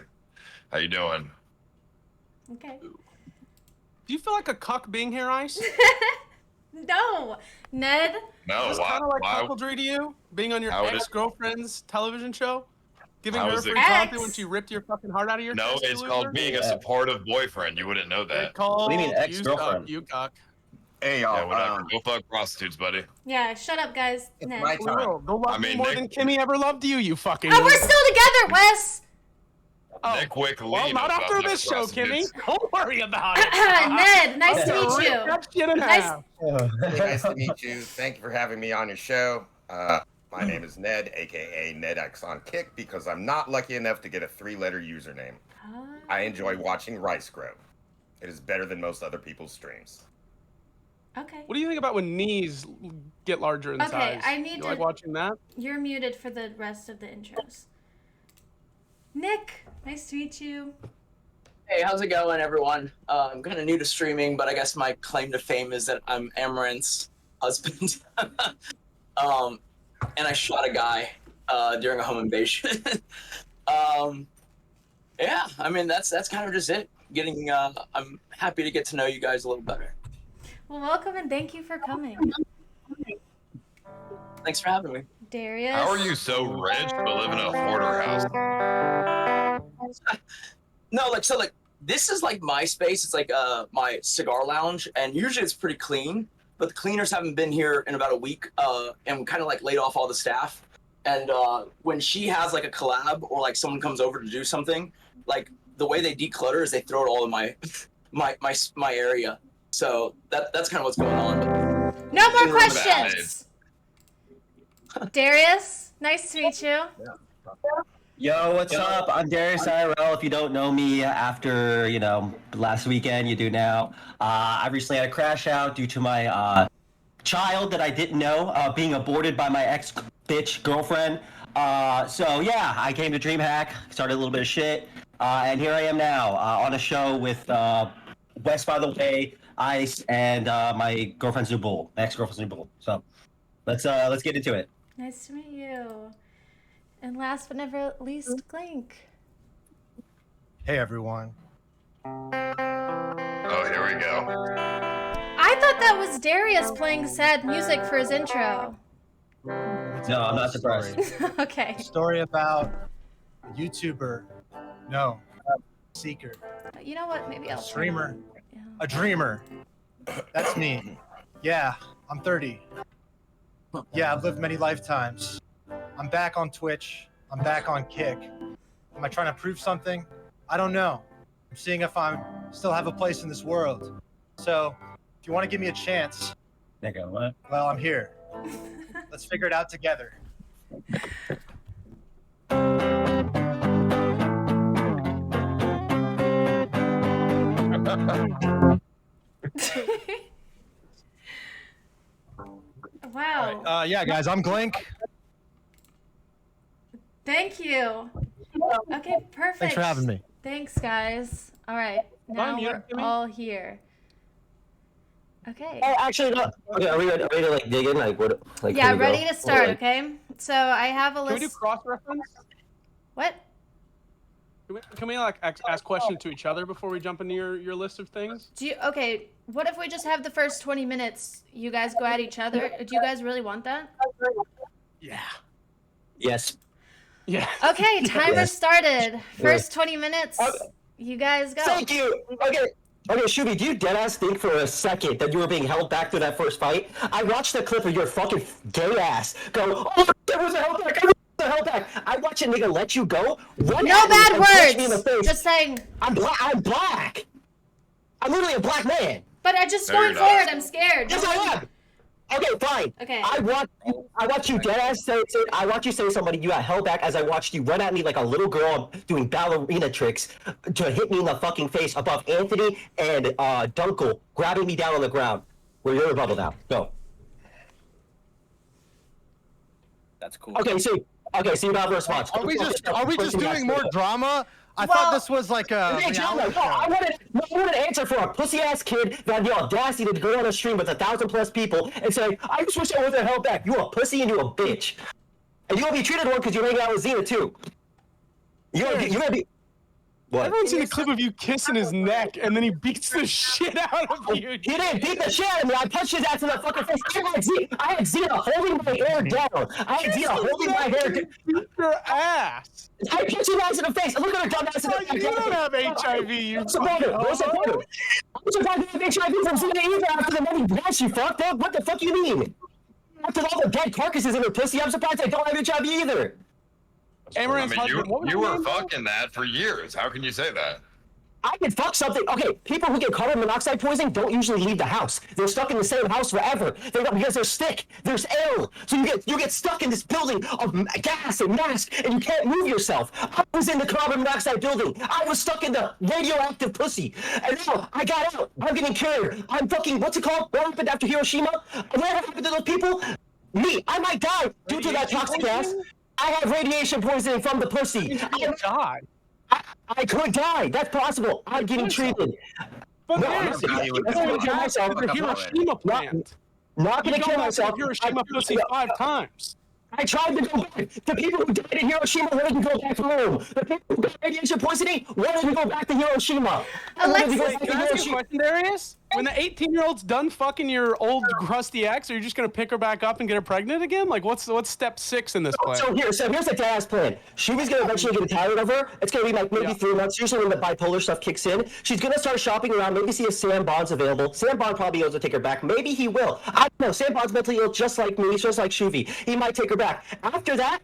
How you doing? Okay. Do you feel like a cuck being here, Ice? No. Ned? No, Is this why? kind of like why cuckoldry to you? Being on your How would it- ex-girlfriend's television show? Giving How her is it- free content when she ripped your fucking heart out of your no, chest, you it's loser? called being a supportive boyfriend. You wouldn't know that. Good call. What do you mean You ex-girlfriend? suck, you cuck. Hey, Yeah, y'all. whatever. Go fuck prostitutes, buddy. Yeah, shut up, guys. It's Ned. my For time. real, Go love I mean, me more Nick- than Kimmee ever loved you, you fucking. Oh, we're still together, Wes. Oh, NickWickLee well, not knows after about this show, prostitutes. Kimmee. Don't worry about it. Ned, nice to I'm gonna meet rip you. that shit in Nice- half. Really nice to meet you. Thank you for having me on your show. My name is Ned, aka NedX on Kick, because I'm not lucky enough to get a 3-letter username. I enjoy watching rice grow. It is better than most other people's streams. Okay. What do you think about when knees get larger in Okay, size? I need you to- like watching that? You're muted for the rest of the intros. Nick, nice to meet you. Hey, how's it going, everyone? I'm kind of new to streaming, but I guess my claim to fame is that I'm Amouranth's husband. And I shot a guy during a home invasion. Yeah, I mean that's kind of just it. I'm happy to get to know you guys a little better. Well, welcome and thank you for coming. Thanks for having me. Darius. How are you so rich but live in a hoarder house? No, like this is like my space. It's like my cigar lounge, and usually it's pretty clean. But the cleaners haven't been here in about a week, and kind of like laid off all the staff. And when she has like a collab or like someone comes over to do something, like the way they declutter is they throw it all in my my area. So that's kind of what's going on. No more questions. Darius, nice to meet you. Yo, what's up? I'm DariusIRL. If you don't know me after, last weekend, you do now. I recently had a crash out due to my child that I didn't know being aborted by my ex-bitch girlfriend. So yeah, I came to DreamHack, started a little bit of shit, and here I am now on a show with Wes, by the way, Ice, and my girlfriend's new bull, my ex-girlfriend's new bull. So let's get into it. Nice to meet you. And last but never least, Glink. Hey everyone. Oh, here we go. I thought that was Darius playing sad music for his intro. No, I'm not surprised. Okay. Story about a YouTuber. No. Seeker. You know what? Maybe I'll Streamer. Yeah. A dreamer. That's me. Yeah, I'm 30. Yeah, I've lived many lifetimes. I'm back on Twitch. I'm back on Kick. Am I trying to prove something? I don't know. I'm seeing if I still have a place in this world. So, if you want to give me a chance, Nigga, what? well, I'm here. Let's figure it out together. Wow. Yeah, guys, I'm Glink. Thank you. Okay, perfect. Thanks for having me. Thanks, guys. All right, now we're all here. Okay. Oh, actually, no. Okay, are we ready to like dig in? Like Yeah, can we go? ready to start. Or, like- Okay. So I have a Can we do list. cross-reference? What? Can we like ask questions to each other before we jump into your list of things? Do you? Okay. What if we just have the first 20 minutes? You guys go at each other. Do you guys really want that? Yeah. Yes. Yeah. Okay. Timer Yes. started. First 20 minutes. You guys go. Thank you. Okay, Shoovy, do you deadass think for a second that you were being held back through that first fight? I watched the clip of your fucking gay ass go, oh, there was a held back, I watched a nigga let you go, run No at me bad and punch me in the words. face. Just saying. I'm black. I'm literally a black man. But I just No, going you're not. forward. I'm scared. Yes, I am. Okay, fine. Okay. I watch you deadass say I watch you say to somebody you got held back as I watched you run at me like a little girl doing ballerina tricks to hit me in the fucking face above Anthony and Dunkel grabbing me down on the ground. We're your rebuttal now. Go. That's cool. Okay, so you have a response. Are we just doing more drama? I Well, thought this was like a Hey, John, reality no, I show. wanted an answer for a pussy ass kid that had the audacity to go on a stream with 1,000+ people and say, I just wish I wasn't held back. You a pussy and you a bitch. And you're gonna be treated one because you're hanging out with Xena too. You're gonna be What? Everyone's seen a clip of you kissing his neck, and then he beats the shit out of you. He didn't beat the shit out of me. I punched his ass in the fucking face. I had Zena holding my hair down. I had Zena holding my hair down. Beat your ass. I punched his ass in the face. Look at her dumb ass in the face. You don't have HIV. You I'm surprised I have HIV from Zena either after the many breasts you fucked up. What the fuck you mean? After all the dead carcasses in her pussy, I'm surprised I don't have HIV either. Amouranth's I mean, husband, what was you her were name? fucking that for years. How can you say that? I can fuck something. Okay, people who get carbon monoxide poisoning don't usually leave the house. They're stuck in the same house forever. Because they're sick. There's air. So you get stuck in this building of gas and mask, and you can't move yourself. I was in the carbon monoxide building. I was stuck in the radioactive pussy. And now I got out. I'm getting cured. I'm fucking, what's it called? What happened after Hiroshima? What happened to those people? Me. I might die due to that toxic gas. I have radiation poisoning from the pussy. I could die. That's possible. I'm getting treated. But no, I'm not gonna kill myself. The Hiroshima plant. Not gonna kill myself. Hiroshima pussy 5 times. I tried to go back. The people who died in Hiroshima wanted to go back home. The people who got radiation poisoning wanted to go back to Hiroshima. Can I ask you a question, Darius? When the 18-year-old's done fucking your old crusty ex, are you just gonna pick her back up and get her pregnant again? Like, what's step 6 in this plan? So here's the dad's plan. Shoovy's gonna eventually get tired of her. It's gonna be like maybe 3 months. Usually when the bipolar stuff kicks in, she's gonna start shopping around. Maybe see if Sam Bond's available. Sam Bond probably owes to take her back. Maybe he will. I don't know. Sam Bond's mentally ill, just like me, just like Shoovy. He might take her back. After that,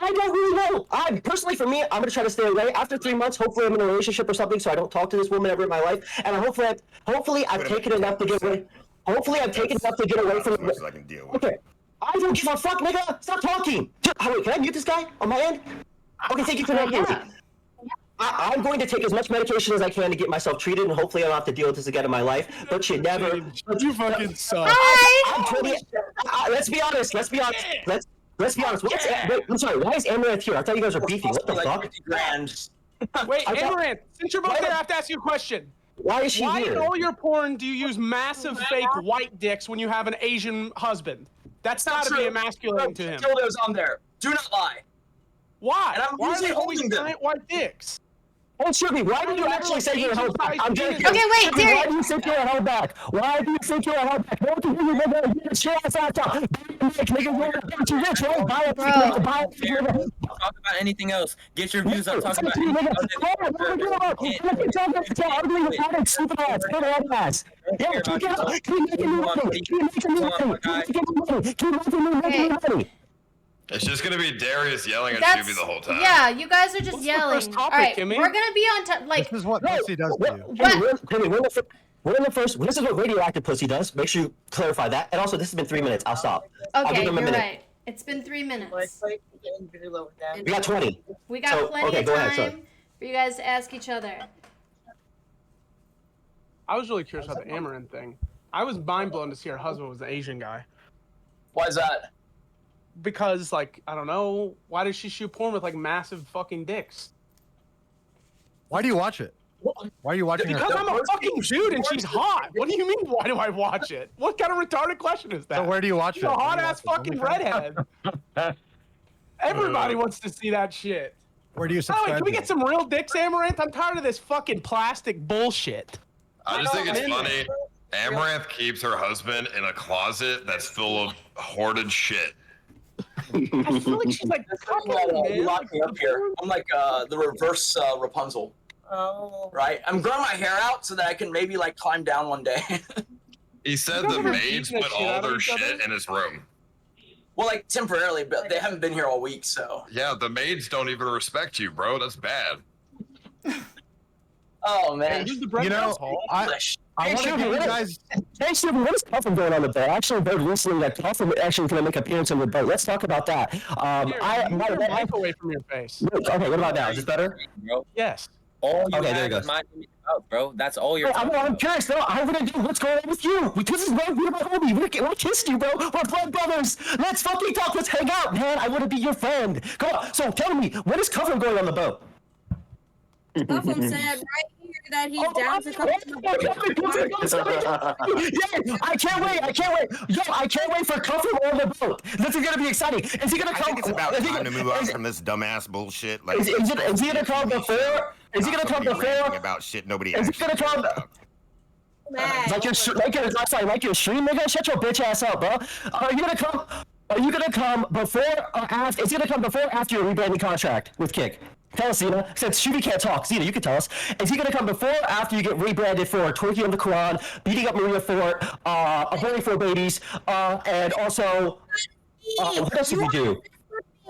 I don't really know. Personally, for me, I'm gonna try to stay away. After 3 months, hopefully I'm in a relationship or something, so I don't talk to this woman ever in my life. And hopefully I've taken enough to get away. Hopefully I've taken enough to get away from. I can deal with. Okay. I don't give a fuck, nigga. Stop talking. Wait, can I mute this guy on my end? Okay, thank you for that. I'm going to take as much medication as I can to get myself treated, and hopefully I don't have to deal with this again in my life. But you never. You fucking suck. I'm 20. Let's be honest. Let's be honest. Wait, I'm sorry. Why is Amouranth here? I thought you guys were beefing. What the fuck? Wait, Amouranth, since you're both there, I have to ask you a question. Why is she Why here? in all your porn do you use massive fake white dicks when you have an Asian husband? That's got to be emasculating to him. Dildos on there. Do not lie. Why? And I'm Why are usually they always holding them. giant white dicks? Oh, Shoovy, why did you actually say you're held back? I'm joking. Okay, wait, Shoovy, Darius. why do you think you're held back? Why do you think you're held back? What do you think you're going to get shit ass out of? Nigga, you're too rich, right? Buy a Talk about anything else. Get your views up. Talk about anything It's just gonna be Darius yelling at Shoovy the whole time. Yeah, you guys are just yelling. topic, All right, Kimmee? we're gonna be on like. This is what pussy does to you. We're in the first. This is what radioactive pussy does. Make sure you clarify that. And also, this has been 3 minutes. I'll stop. I'll Okay, give them a you're minute. right. It's been 3 minutes. We got 20. We got So, plenty okay, of go time ahead, sorry. for you guys to ask each other. I was really curious about the Amouranth thing. I was mind blown to see her husband was an Asian guy. Why is that? Because, like, I don't know, why does she shoot porn with like massive fucking dicks? Why do you watch it? Why are you watching Because her? I'm a fucking dude and she's hot. What do you mean? Why do I watch it? What kind of retarded question is that? So where do you watch She's it? a Where do you hot ass watch it? fucking redhead. Everybody wants to see that shit. Where do you By the way, subscribe can we to? get some real dicks, Amouranth? I'm tired of this fucking plastic bullshit. I just think it's funny. Amouranth keeps her husband in a closet that's full of hoarded shit. I feel like she's like, You locked me up here. I'm like the reverse Rapunzel. Oh. Right? I'm growing my hair out so that I can maybe like climb down one day. He said You guys the ever maids beaten the put shit all out of their each other? shit in his room. Well, like temporarily, but they haven't been here all week, so. Yeah, the maids don't even respect you, bro. That's bad. Oh man. Who's the bread You know, asshole? I Hey, want to Shoovy, give you what is- guys. Hey, Shoovy, what is Cuffem going on with that? I actually heard recently that Cuffem actually going to make an appearance on the boat. Let's talk about that. Here, move your mic away from your face. Okay, what about now? Is this better? bro. Yes. All you Okay, there have it goes. is my out, bro. That's all you're Hey, talking I'm about. curious though. I'm gonna do what's going on with you. This is my homie. I kissed you, bro. We're blood brothers. Let's fucking talk. Let's hang out, man. I want to be your friend. Come on. So tell me, what is Cuffem going on the boat? Cuffem said right that he's down to come to the Yeah, I can't wait. Yo, I can't wait for Cuffem on the boat. This is gonna be exciting. Is he gonna come? I think it's about time to move on from this dumbass bullshit. Like, is he gonna come before? Is he gonna come before? About shit nobody. Is he gonna come? Like your stream, nigga. Shut your bitch ass up, bro. Are you gonna come? Are you gonna come before or after? Is he gonna come before or after your rebranding contract with Kick? Tell us, Zena. Since Shoovy can't talk, Zena, you can tell us. Is he gonna come before or after you get rebranded for twerking on the Quran, beating up Maria Fort, aborting 4 babies, and also, what else did he do?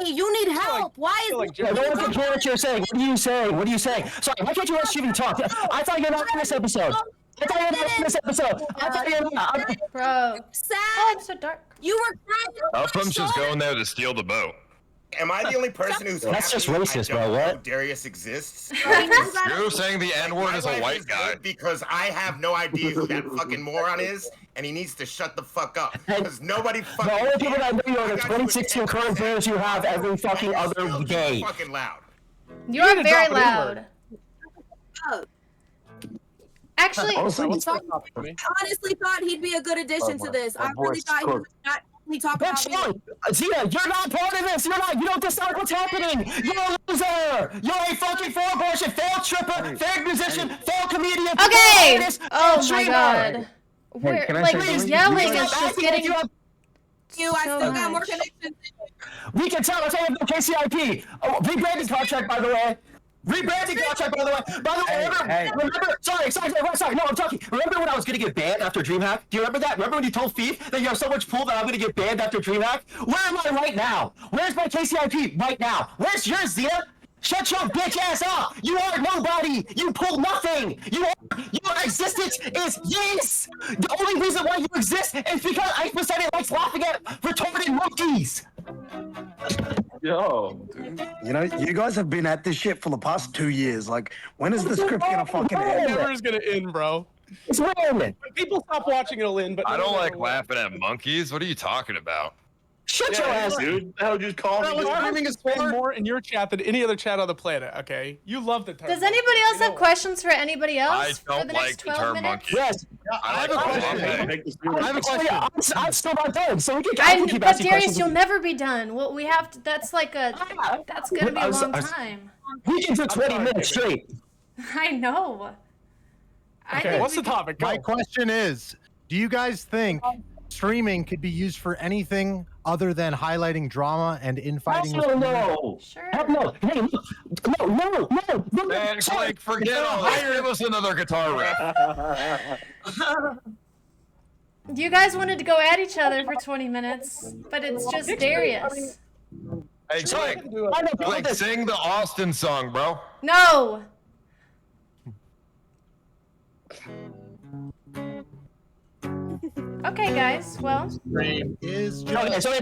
You need help. Why is no one can hear what you're saying. What are you saying? Sorry, why can't you let Shoovy talk? I thought you were not in this episode. Bro. Sad. Oh, I'm so dark. You were crying. Cuffem's just going there to steal the boat. Am I the only person who's That's just happy racist, I don't bro. know What? Darius exists? You're saying the N-word is a My life white guy. good because I have no idea who that fucking moron is, and he needs to shut the fuck up. Because nobody fucking. The only people that know you are the 2016 current players you have every fucking other day. Fucking loud. You're very loud. Actually, honestly thought he'd be a good addition to this. I really thought he would not only talk about me. Zia, you're not part of this. You don't decide what's happening. You're a loser. You're a fucking failed bullshit, failed stripper, failed musician, failed comedian. okay. Artist, Oh my streamer. god. We're like yelling is just getting. I still got more connections. We can tell. I'll tell you no KCIP. Rebranding contract, by the way. Rebranding contract, by the way. Remember? Sorry. No, I'm talking. Remember when I was gonna get banned after DreamHack? Do you remember that? Remember when you told Thief that you have so much pull that I'm gonna get banned after DreamHack? Where am I right now? Where's my KCIP right now? Where's yours, Zia? Shut your bitch ass up! You are nobody! You pull nothing! Your existence is yes! The only reason why you exist is because IcePoseidon likes laughing at retarded monkeys! Yo. You know, you guys have been at this shit for the past 2 years. Like, when is the script gonna fucking It end? never is gonna end, bro. It's when? When people stop watching, it'll end. But I don't like laughing at monkeys. What are you talking about? Shut your ass, dude. How just call me? Streaming is paying more in your chat than any other chat on the planet. Okay, you love the term. Does anybody else have questions for anybody else? I for don't the like next the 12 term minutes? monkey. Yes. I have a question. I'm still not done, so we can keep But asking Darius, questions. you'll never be done. Well, we have to. That's like a. That's gonna be a long time. We can do 20 minutes straight. I know. Okay, what's the topic? My question is, do you guys think streaming could be used for anything other than highlighting drama and infighting? No. Sure. No. Hey, no. Man, like, forget all that. Give us another guitar riff. You guys wanted to go at each other for 20 minutes, but it's just Darius. Hey, Click, sing the Austin song, bro. No. Okay, guys. Well. Is Okay, so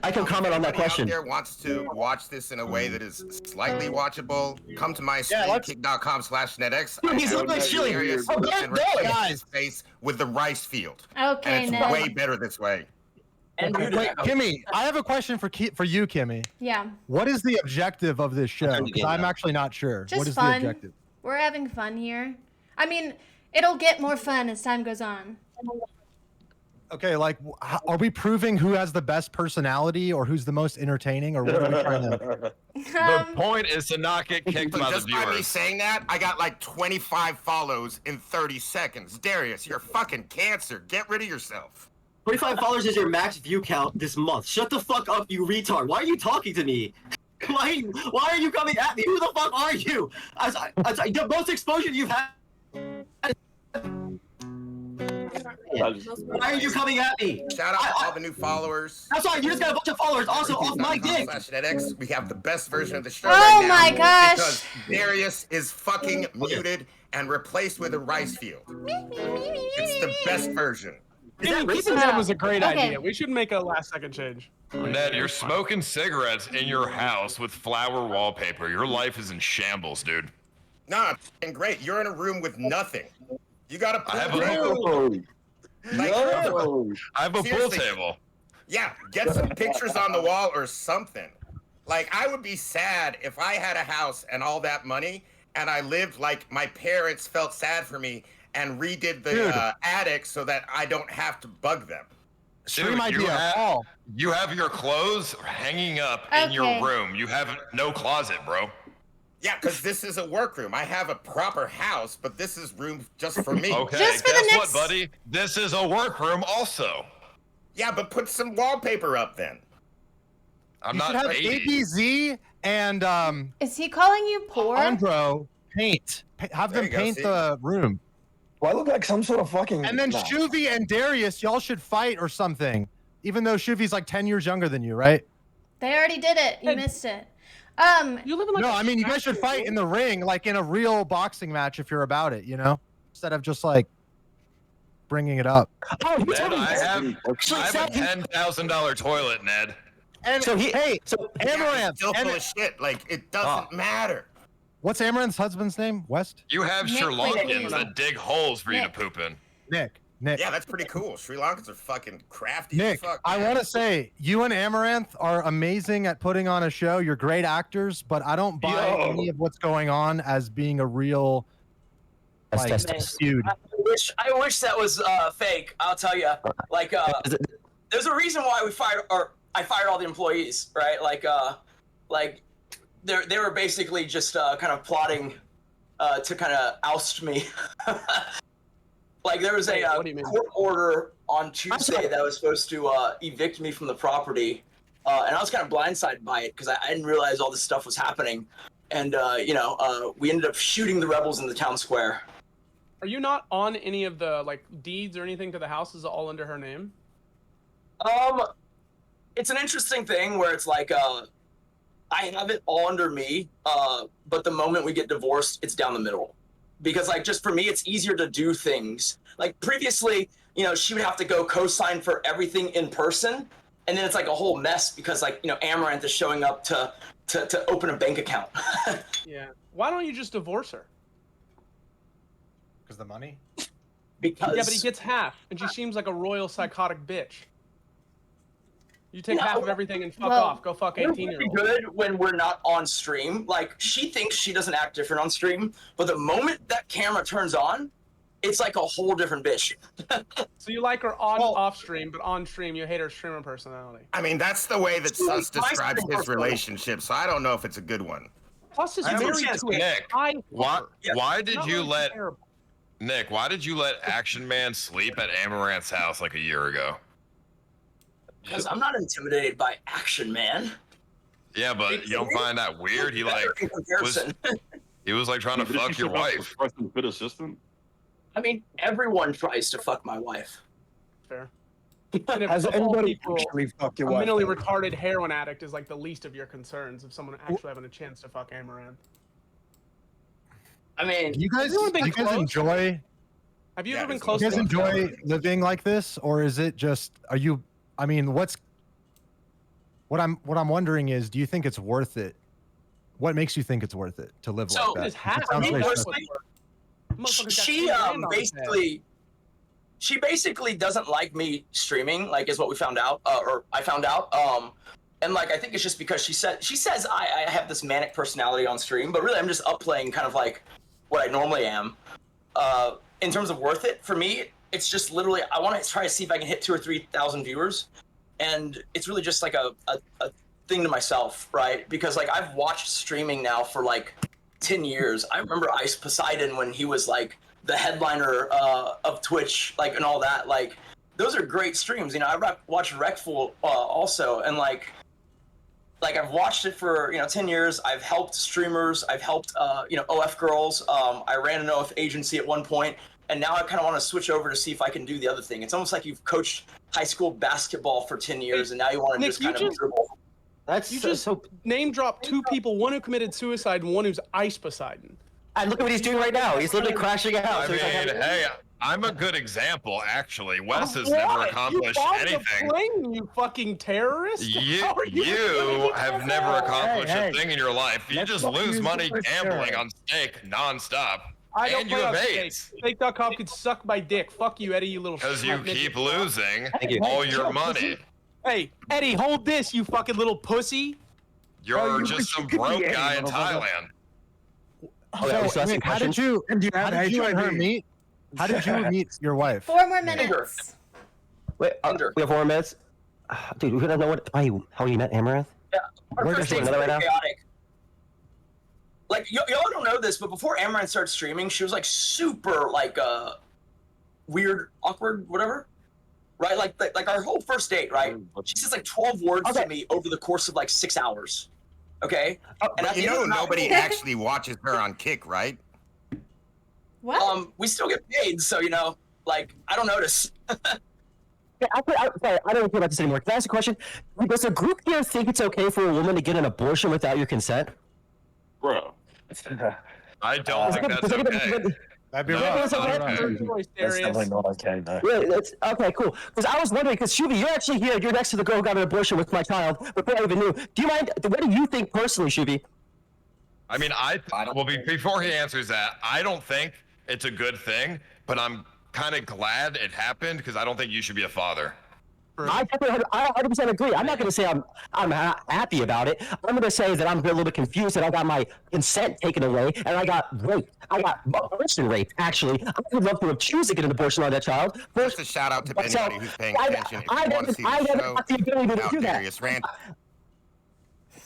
I can comment on that question. Out there wants to watch this in a way that is slightly watchable. Come to my stream, kick.com/NedX. Dude, he's literally chilling. And replace his face with the rice field. Okay, and it's Ned. way better this way. Wait, Kimmee, I have a question for you, Kimmee. Yeah. What is the objective of this show? Because I'm actually not sure. Just What is fun. the objective? We're having fun here. I mean, it'll get more fun as time goes on. Okay, like, are we proving who has the best personality or who's the most entertaining, or what are we trying to? The point is to not get kicked by the Just by me viewers. saying that, I got like 25 follows in 30 seconds. Darius, you're fucking cancer. Get rid of yourself. 25 followers is your max view count this month. Shut the fuck up, you retard. Why are you talking to me? Why are you coming at me? Who the fuck are you? The most exposure you've had. Why are you coming at me? Shout out to all the new followers. That's why you just got a bunch of followers. Also, off my dick. NedX, we have the best version of the show Oh right now. my gosh. Because Darius is fucking muted and replaced with a rice field. It's the best version. Keeping them was a great Okay. idea. We should make a last-second change. Ned, you're smoking cigarettes in your house with flower wallpaper. Your life is in shambles, dude. Nah, it's great. You're in a room with nothing. You got a I have pool. I have a pool Seriously. table. Yeah, get some pictures on the wall or something. Like, I would be sad if I had a house and all that money and I lived like my parents felt sad for me and redid the attic so that I don't have to bug them. Dude, you have your clothes hanging up in your room. You have no closet, bro. Yeah, because this is a workroom. I have a proper house, but this is room just for me. Okay, guess what, buddy? This is a workroom also. Yeah, but put some wallpaper up then. I'm you not should have 80. ABZ and Is he calling you poor? Andro paint. Have them paint the room. Do I look like some sort of fucking? And then Shoovy and Darius, y'all should fight or something. Even though Shoovy's like 10 years younger than you, right? They already did it. You missed it. You live in like no, I mean you guys should fight in the ring, like in a real boxing match, if you're about it, you know, instead of just like bringing it up. Oh, Ned, I have a $10,000 toilet, Ned. And So Amouranth, still full of shit. Like it doesn't matter. What's Amaranth's husband's name? West? You have Sri Lankans that dig holes for you to poop in. Nick. Yeah, that's pretty cool. Sri Lankans are fucking crafty. Nick, as fuck, I man. want to say you and Amouranth are amazing at putting on a show. You're great actors, but I don't buy any of what's going on as being a real like feud. I wish that was fake. I'll tell you. Like, there's a reason why I fired all the employees, right? Like, they were basically just kind of plotting to kind of oust me. Like there was a court order on Tuesday that was supposed to evict me from the property, and I was kind of blindsided by it because I didn't realize all this stuff was happening, and we ended up shooting the rebels in the town square. Are you not on any of the like deeds or anything to the house? Is it all under her name? It's an interesting thing where it's like I have it all under me, but the moment we get divorced, it's down the middle. Because like just for me, it's easier to do things. Like previously, she would have to go co-sign for everything in person, and then it's like a whole mess because like Amouranth is showing up to open a bank account. Yeah. Why don't you just divorce her? Because the money. Because yeah, but he gets half, and she seems like a royal psychotic bitch. You take half of everything and fuck off. Go fuck 18-year-olds. Good when we're not on stream. Like she thinks she doesn't act different on stream, but the moment that camera turns on, it's like a whole different bitch. So you like her off stream, but on stream you hate her streamer personality. I mean, that's the way that Sus describes his relationship, so I don't know if it's a good one. Plus, is married to Nick, why did you let Nick? Why did you let Action Man sleep at Amaranth's house like a year ago? Because I'm not intimidated by Action Man. Yeah, but you don't find that weird? He like was like trying to fuck your wife. Good assistant. I mean, everyone tries to fuck my wife. Fair. And if Has anybody people, actually fucked your a wife? mentally retarded heroin addict is like the least of your concerns if someone actually having a chance to fuck Amouranth. I mean, You guys enjoy? Have you ever been close? You guys to enjoy living like this, or is it just? Are you? I mean, what I'm wondering is, do you think it's worth it? What makes you think it's worth it to live like that? It sounds very stressful. She basically doesn't like me streaming, like is what we found out, or I found out. And like I think it's just because she says I have this manic personality on stream, but really I'm just upplaying kind of like what I normally am. In terms of worth it for me, it's just literally I want to try to see if I can hit 2,000 or 3,000 viewers, and it's really just like a thing to myself, right? Because like I've watched streaming now for like 10 years. I remember IcePoseidon when he was like the headliner of Twitch, like and all that. Like those are great streams. I watched Wreckful also, and like I've watched it for 10 years. I've helped streamers. I've helped OF girls. I ran an OF agency at one point. And now I kind of want to switch over to see if I can do the other thing. It's almost like you've coached high school basketball for 10 years, and now you want to just kind of dribble. You just name drop two people, one who committed suicide and one who's IcePoseidon. And look at what he's doing right now. He's literally crashing a house. I mean, hey, I'm a good example, actually. Wes has never accomplished anything. Plane, you fucking terrorist! You have never accomplished a thing in your life. You just lose money gambling on stake nonstop. And you have AIDS. Stake.com could suck my dick. Fuck you, Eddie, you little. Because you keep losing all your money. Hey, Eddie, hold this, you fucking little pussy. You're just some broke guy in Thailand. So, wait, how did you and her meet? How did you meet your wife? 4 more minutes. Wait, we have 4 minutes. Dude, we don't know how you met Amouranth. Yeah, our We're first just date's doing pretty another right now. chaotic. Like y'all don't know this, but before Amouranth started streaming, she was like super like weird, awkward, whatever. Right? Like our whole first date, right? She says like 12 words to me over the course of like 6 hours. Okay? But you know nobody actually watches her on Kick, right? What? We still get paid, so you know, like I don't notice. Sorry, I don't care about this anymore. Can I ask a question? Does the group here think it's okay for a woman to get an abortion without your consent? Bro. I don't think that's okay. That'd be No, wrong. it's not okay. That's definitely not okay, no. Yeah, okay, cool. Because I was wondering, because Shoovy, you're actually here. You're next to the girl who got an abortion with my child before I even knew. Do you mind? What do you think personally, Shoovy? I mean, before he answers that, I don't think it's a good thing, but I'm kind of glad it happened because I don't think you should be a father. I 100% agree. I'm not going to say I'm happy about it. I'm going to say that I'm a little bit confused that I got my consent taken away and I got raped. I got abortion raped, actually. I would love to have chosen to get an abortion on that child. Just a shout out to anybody who's paying attention. If you want to see the show, got the ability to do that. Darius rant.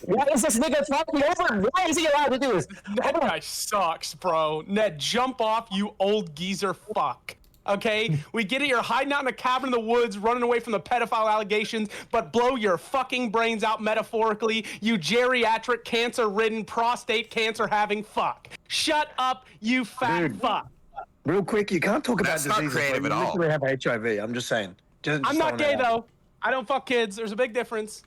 Why is this nigga talking over? Why is he allowed to do this? That guy sucks, bro. Ned, jump off, you old geezer fuck. Okay? We get it, you're hiding out in a cabin in the woods, running away from the pedophile allegations, but blow your fucking brains out metaphorically, you geriatric, cancer-ridden, prostate cancer-having fuck. Shut up, you fat fuck. Real quick, you can't talk about That's not diseases. creative You at all. literally have HIV. I'm just saying. I'm not gay, though. I don't fuck kids. There's a big difference.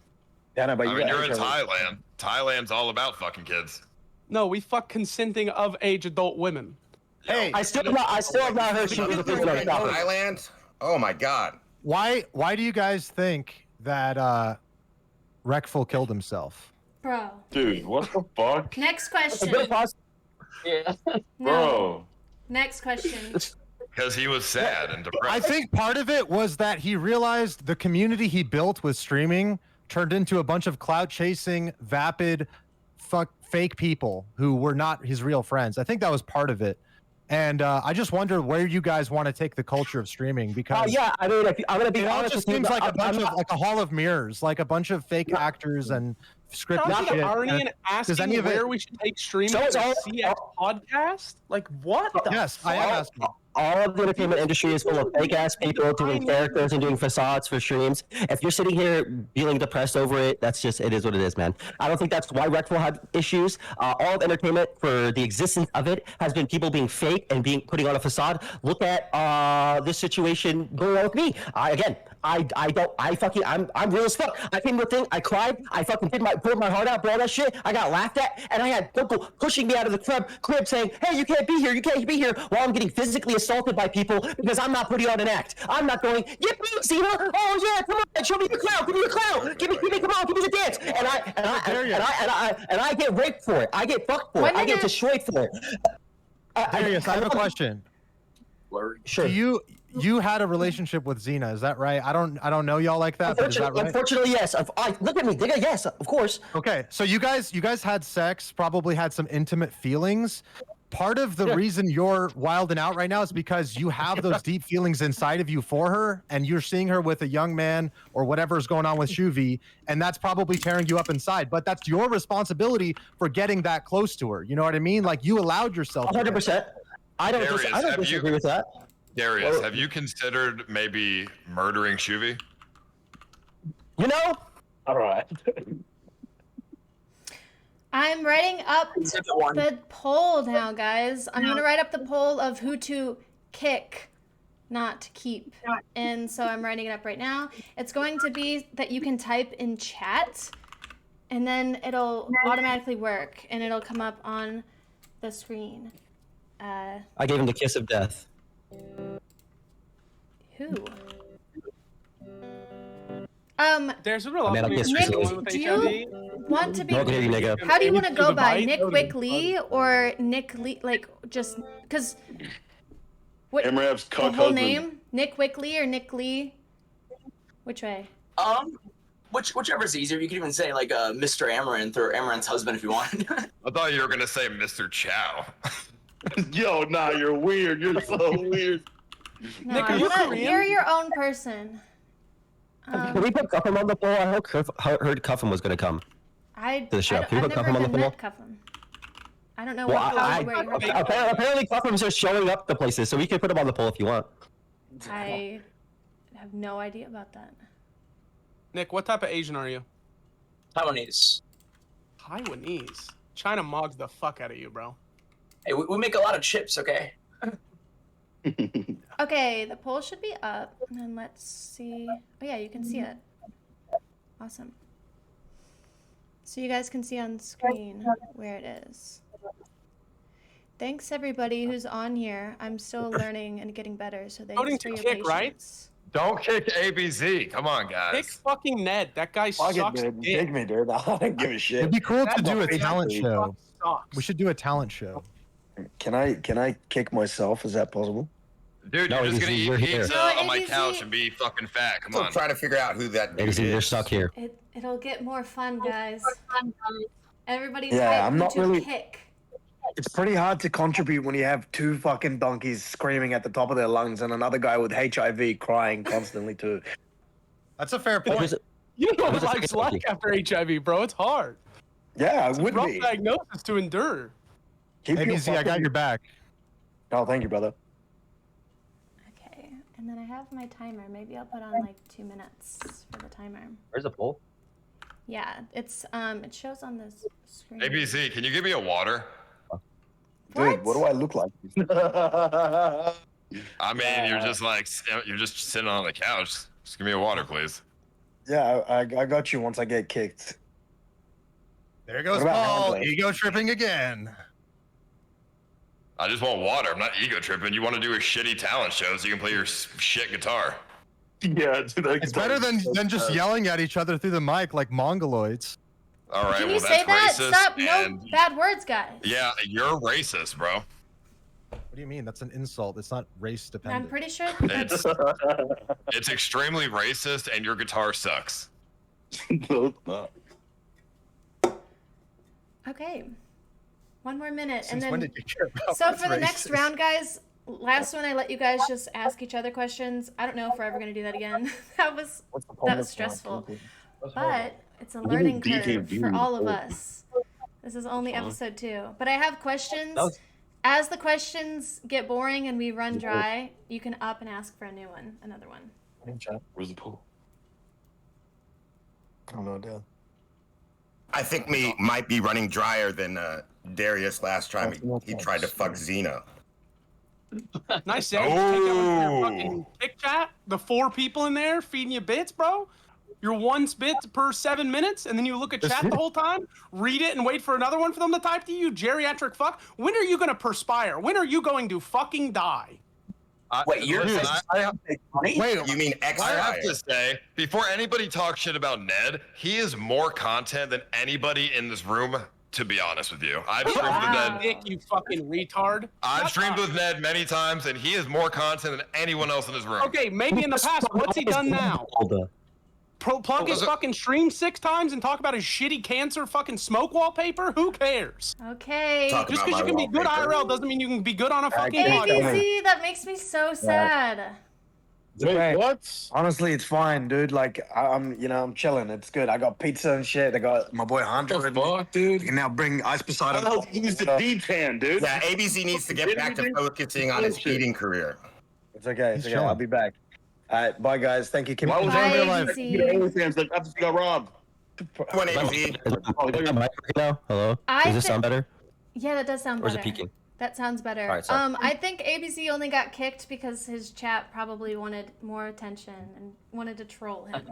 Yeah, no, but I mean, you're in HIV. Thailand. Thailand's all about fucking kids. No, we fuck consenting of age adult women. Hey, I still have not heard she was a physical topic. Thailand? Oh my god. why do you guys think that Rekful killed himself? Bro. Dude, what the fuck? Next question. Yeah. Bro. Next question. Because he was sad and depressed. I think part of it was that he realized the community he built with streaming turned into a bunch of clout chasing, vapid, fake people who were not his real friends. I think that was part of it. And I just wonder where you guys want to take the culture of streaming, because yeah, I mean, I'm gonna be honest. It just seems like a bunch of like a hall of mirrors, like a bunch of fake actors and scripted Not shit. the irony in asking where we should take streaming So it's to all- CX podcast? Like what? The Yes, I am asking. All of the entertainment industry is full of fake ass people doing characters and doing facades for streams. If you're sitting here feeling depressed over it, that's just, it is what it is, man. I don't think that's why Rekful had issues. All of entertainment for the existence of it has been people being fake and putting on a facade. Look at this situation going on with me. I'm real as fuck. I came to a thing, I cried, I fucking poured my heart out for all that shit. I got laughed at, and I had people pushing me out of the crib saying, hey, you can't be here, while I'm getting physically assaulted by people because I'm not putting on an act. I'm not going, get me, Zena, oh yeah, come on, show me your clown, give me your clown, give me, come on, give me the dance. And I get raped for it. I get fucked for it. I get destroyed for it. Darius, I have a question. Sure. You had a relationship with Xena, is that right? I don't know y'all like that, but is that right? Unfortunately, yes. Look at me, nigga. Yes, of course. Okay, so you guys had sex, probably had some intimate feelings. Part of the reason you're wilding out right now is because you have those deep feelings inside of you for her, and you're seeing her with a young man or whatever's going on with Shoovy, and that's probably tearing you up inside. But that's your responsibility for getting that close to her. You know what I mean? Like, you allowed yourself. 100%. I don't disagree with that. Darius, have you considered maybe murdering Shoovy? You know? All right. I'm writing up the poll now, guys. I'm going to write up the poll of who to kick, not keep. And so I'm writing it up right now. It's going to be that you can type in chat, and then it'll automatically work, and it'll come up on the screen. I gave him the kiss of death. Who? There's a real Nick, do you want to be? How do you want to go by, NickWickLee or NickLee? Like, just because. What? Amouranth's the whole name? NickWickLee or NickLee? Which way? whichever's easier. You could even say like Mr. Amouranth or Amouranth's husband if you want. I thought you were gonna say Mr. Chow. Yo, nah, you're weird. You're so weird. No, Nick, are you Korean? you're your own person. Can we put Cuffem on the poll? I heard Cuffem was gonna come to the show. Can we I've put never Cuffem on the even poll? met Cuffem. I don't know Well, where you heard that. apparently Cuffem's just showing up to places, so we can put him on the poll if you want. I have no idea about that. Nick, what type of Asian are you? Taiwanese. Taiwanese. China mogs the fuck out of you, bro. Hey, we make a lot of chips, okay? Okay, the poll should be up, and then let's see. Oh yeah, you can see it. Awesome. So you guys can see on screen where it is. Thanks everybody who's on here. I'm still learning and getting better, so thanks Voting for to your kick, right? patience. Don't kick ABZ. Come on, Kick guys. fucking Ned. That guy Fuck it, sucks dude. dick. Kick me, dude. I don't give a shit. It'd be cool to That do a fucking talent guy show. sucks. We should do a talent show. Can I kick myself? Is that possible? Dude, No, you're just ABZ, gonna eat you're here. pizza No, on my ABZ. couch and be fucking fat. Come Still on. trying to figure out who that dude ABZ, you're is. stuck here. It'll get more fun, guys. Everybody Yeah, type I'm not to really- kick. It's pretty hard to contribute when you have two fucking donkeys screaming at the top of their lungs and another guy with HIV crying constantly too. That's a fair point. You know what Who's the life's second like after HIV, bro. It's hard. Yeah, it would Rough be. diagnosis to endure. Keep your ABZ, I got fucking- your back. Oh, thank you, brother. Okay, and then I have my timer. Maybe I'll put on like 2 minutes for the timer. Where's the poll? Yeah, it shows on this screen. ABZ, can you give me a water? Dude, what do I look like? I mean, you're just sitting on the couch. Just give me a water, please. Yeah, I got you once I get kicked. There goes What about Paul, handling? ego tripping again. I just want water. I'm not ego tripping. You want to do a shitty talent show so you can play your shit guitar. Yeah, dude. It's better than just yelling at each other through the mic like mongoloids. All right, Can well you that's say that? racist. Stop! No and bad words, guys. yeah, you're racist, bro. What do you mean? That's an insult. It's not race dependent. I'm pretty sure. It's it's extremely racist, and your guitar sucks. No, it's not. Okay. One more minute, Since and when then. did you care about So what's for the next racist? round, guys, last one I let you guys just ask each other questions. I don't know if we're ever gonna do that again. that was stressful, but it's a learning curve for all of us. This is only episode 2, but I have questions. As the questions get boring and we run dry, you can up and ask for a new one, another one. Where's the pool? I don't know, dude. I think me might be running drier than Darius last time he tried to fuck Xena. Nice save. Take that one for your Oh. fucking kick chat. The 4 people in there feeding you bits, bro. You're 1 bit per 7 minutes, and then you look at chat the whole time, read it, and wait for another one for them to type to you. Geriatric fuck. When are you gonna perspire? When are you going to fucking die? Wait, you're Listen, Wait, You mean I have X-Fire? to say, before anybody talks shit about Ned, he is more content than anybody in this room. To be honest with you, I've streamed with Ned. Nick, you fucking retard. I've Shut streamed up. with Ned many times, and he is more content than anyone else in this room. Okay, maybe in the past. What's he done now? Plug his fucking stream 6 times and talk about his shitty cancer fucking smoke wallpaper? Who cares? Okay. Talk Just about because you my can be good wallpaper. IRL doesn't mean you can be good on a fucking Okay. podcast. ABC, that makes me so sad. Wait, what? Honestly, it's fine, dude. Like, I'm chilling. It's good. I got pizza and shit. I got my boy Hunter. What the with me. fuck, dude? You can now bring How IcePoseidon. the hell did you use the D-tan, dude? Yeah, ABZ needs to get back to focusing on his eating career. It's okay. It's He's okay. I'll chilling. be back. All right, bye, guys. Thank you, Kimmee. Why was Bye, everybody alive? ABC. You know, OnlyFans, like, after she got robbed? Come on, ABZ. Now? Hello? I Does this thi- sound better? Yeah, that does sound Or is better. it peaking? That sounds better. Alright, sorry. I think ABC only got kicked because his chat probably wanted more attention and wanted to troll him.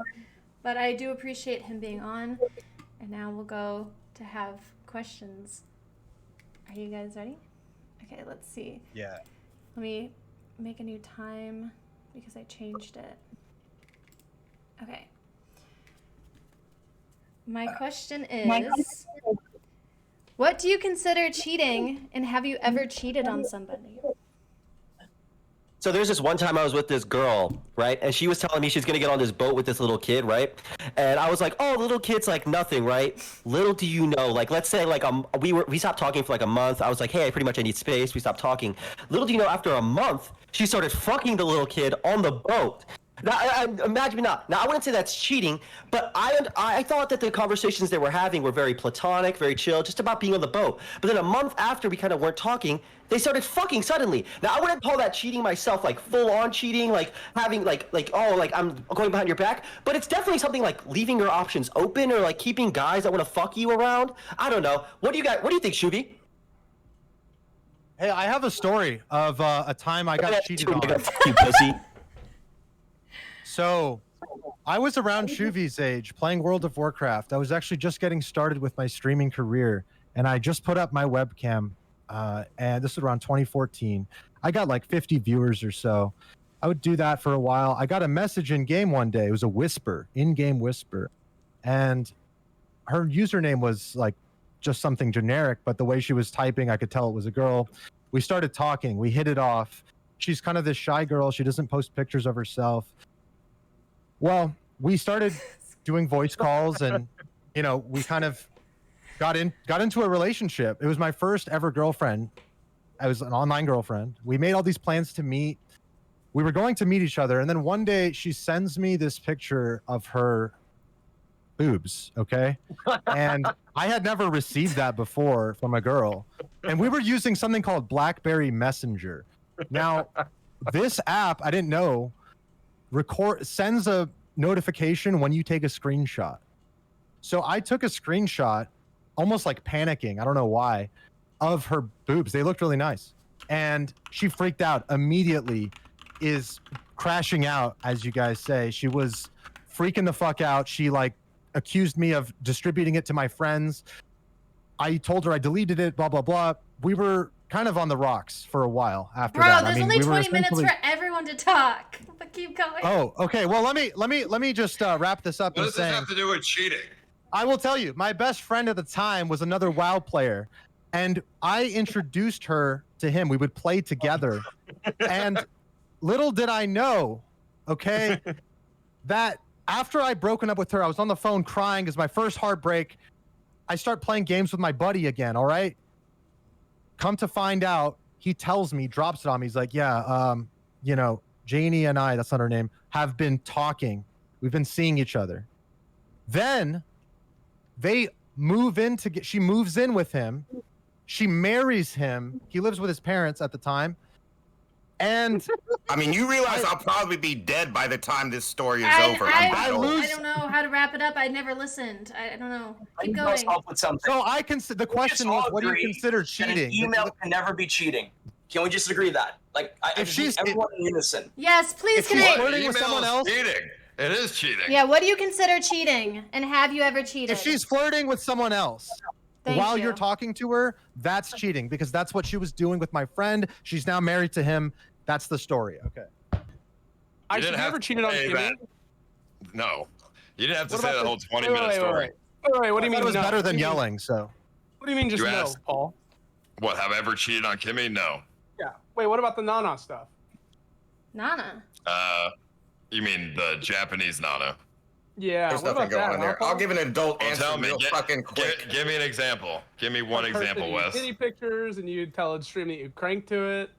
But I do appreciate him being on. And now we'll go to have questions. Are you guys ready? Okay, let's see. Yeah. Let me make a new time because I changed it. Okay. My question is, what do you consider cheating, and have you ever cheated on somebody? So there's this one time I was with this girl, right? And she was telling me she's gonna get on this boat with this little kid, right? And I was like, oh, little kid's like nothing, right? Little do you know, like let's say like we stopped talking for like a month. I was like, hey, I need space. We stopped talking. Little do you know, after a month, she started fucking the little kid on the boat. Now, imagine me not. Now, I wouldn't say that's cheating, but I thought that the conversations they were having were very platonic, very chill, just about being on the boat. But then a month after we kind of weren't talking, they started fucking suddenly. Now, I wouldn't call that cheating myself, like full-on cheating, like having like I'm going behind your back. But it's definitely something like leaving your options open or like keeping guys that want to fuck you around. I don't know. What do you think, Shoovy? Hey, I have a story of a time I got cheated on. You pussy. So, I was around Shoovy's age playing World of Warcraft. I was actually just getting started with my streaming career, and I just put up my webcam, and this was around 2014. I got like 50 viewers or so. I would do that for a while. I got a message in game one day. It was a whisper, in-game whisper, and her username was like just something generic, but the way she was typing, I could tell it was a girl. We started talking. We hit it off. She's kind of this shy girl. She doesn't post pictures of herself. Well, we started doing voice calls, and we kind of got into a relationship. It was my first ever girlfriend. I was an online girlfriend. We made all these plans to meet. We were going to meet each other, and then one day she sends me this picture of her boobs, okay? And I had never received that before from a girl. And we were using something called BlackBerry Messenger. Now, this app, I didn't know, sends a notification when you take a screenshot. So I took a screenshot, almost like panicking, I don't know why, of her boobs. They looked really nice. And she freaked out immediately, is crashing out, as you guys say. She was freaking the fuck out. She like accused me of distributing it to my friends. I told her I deleted it, blah, blah, blah. We were kind of on the rocks for a while after that. Bro, there's only 20 minutes for everyone to talk. But keep going. Oh, okay. Well, let me just wrap this up. What does this have to do with cheating? I will tell you, my best friend at the time was another WoW player, and I introduced her to him. We would play together, and little did I know, okay, that after I broken up with her, I was on the phone crying as my first heartbreak. I start playing games with my buddy again, all right? Come to find out, he tells me, drops it on me. He's like, yeah, Janie and I, that's not her name, have been talking. We've been seeing each other. Then they move in she moves in with him. She marries him. He lives with his parents at the time. And I mean, you realize I'll probably be dead by the time this story is over. I don't know how to wrap it up. I never listened. I don't know. Keep going. So the question was, what do you consider cheating? An email can never be cheating. Can we just agree that? Like, if she's everyone in unison. Yes, please. If she's flirting with someone else, cheating. It is cheating. Yeah. What do you consider cheating? And have you ever cheated? If she's flirting with someone else while you're talking to her, that's cheating, because that's what she was doing with my friend. She's now married to him. That's the story. Okay. I should never cheated on Kimmee. No, you didn't have to say the whole 20-minute story. Wait, what do you mean? It was better than yelling. So. What do you mean just no, Paul? What? Have I ever cheated on Kimmee? No. Yeah. Wait, what about the Nana stuff? Nana. You mean the Japanese Nana? Yeah. There's nothing going on there. I'll give an adult answer real fucking quick. Give me an example. Give me one example, Wes. Titty pictures, and you'd tell a stream that you cranked to it.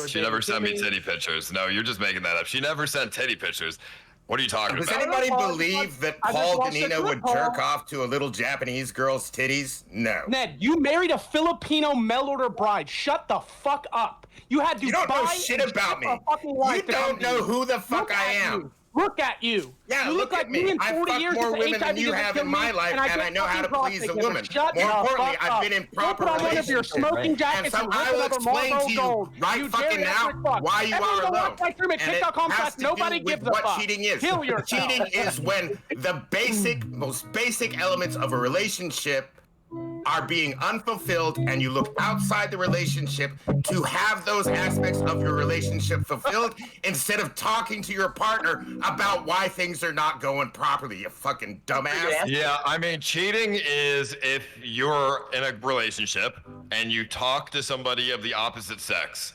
She never sent me titty pictures. No, you're just making that up. She never sent titty pictures. What are you talking about? Does anybody believe that Paul Danino would jerk off to a little Japanese girl's titties? No. Ned, you married a Filipino mail-order bride. Shut the fuck up. You had to You don't know shit about me. You don't know who the fuck I am. Look at you. Yeah, you look at me. I've fucked more women than you have in my life, and I know how to please a woman. More importantly, I've been in proper relationships. And so I will explain to you right fucking now why you are alone. And it has to do with what cheating is. Cheating is when the most basic elements of a relationship are being unfulfilled, and you look outside the relationship to have those aspects of your relationship fulfilled instead of talking to your partner about why things are not going properly, you fucking dumbass. Yeah, I mean, cheating is if you're in a relationship and you talk to somebody of the opposite sex.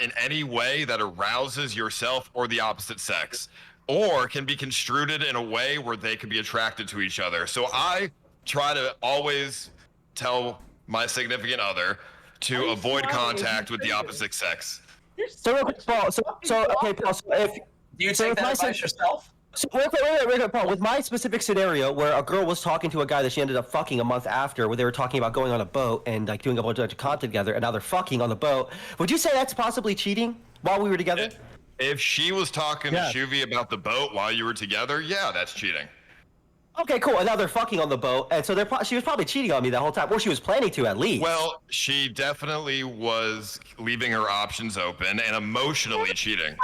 in any way that arouses yourself or the opposite sex, or can be construed in a way where they can be attracted to each other. So I try to always tell my significant other to avoid contact with the opposite sex. So real quick, Paul. So okay, Paul. So if Do you take that advice yourself? So wait, Paul. With my specific scenario, where a girl was talking to a guy that she ended up fucking a month after, where they were talking about going on a boat and like doing a bunch of content together, and now they're fucking on the boat. Would you say that's possibly cheating while we were together? If she was talking to Shoovy about the boat while you were together, yeah, that's cheating. Okay, cool. And now they're fucking on the boat, and so she was probably cheating on me that whole time, or she was planning to at least. Well, she definitely was leaving her options open and emotionally cheating.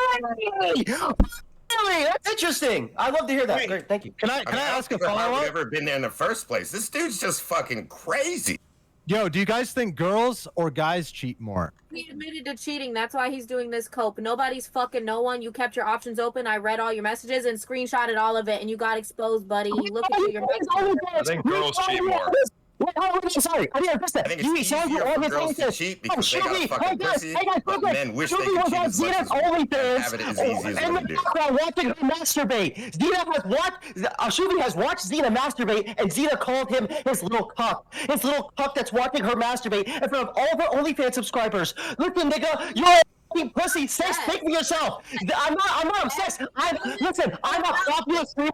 Really? That's interesting. I'd love to hear that. Great, thank you. Can I ask a follow-up? I would ever been there in the first place. This dude's just fucking crazy. Yo, do you guys think girls or guys cheat more? He admitted to cheating. That's why he's doing this cope. Nobody's fucking no one. You kept your options open. I read all your messages and screenshotted all of it, and you got exposed, buddy. You look at your messages. I think girls cheat more. Sorry, I didn't understand. I think it's easier for girls to cheat because they got a fucking pussy, but men wish they could cheat as much as have it as easy as women do. Watching her masturbate. Shoovy has watched Xena masturbate, and Xena called him his little cuck. His little cuck that's watching her masturbate in front of all of her OnlyFans subscribers. Listen, nigga, you're a pussy. Speak for yourself. I'm not obsessed. I'm a popular streamer.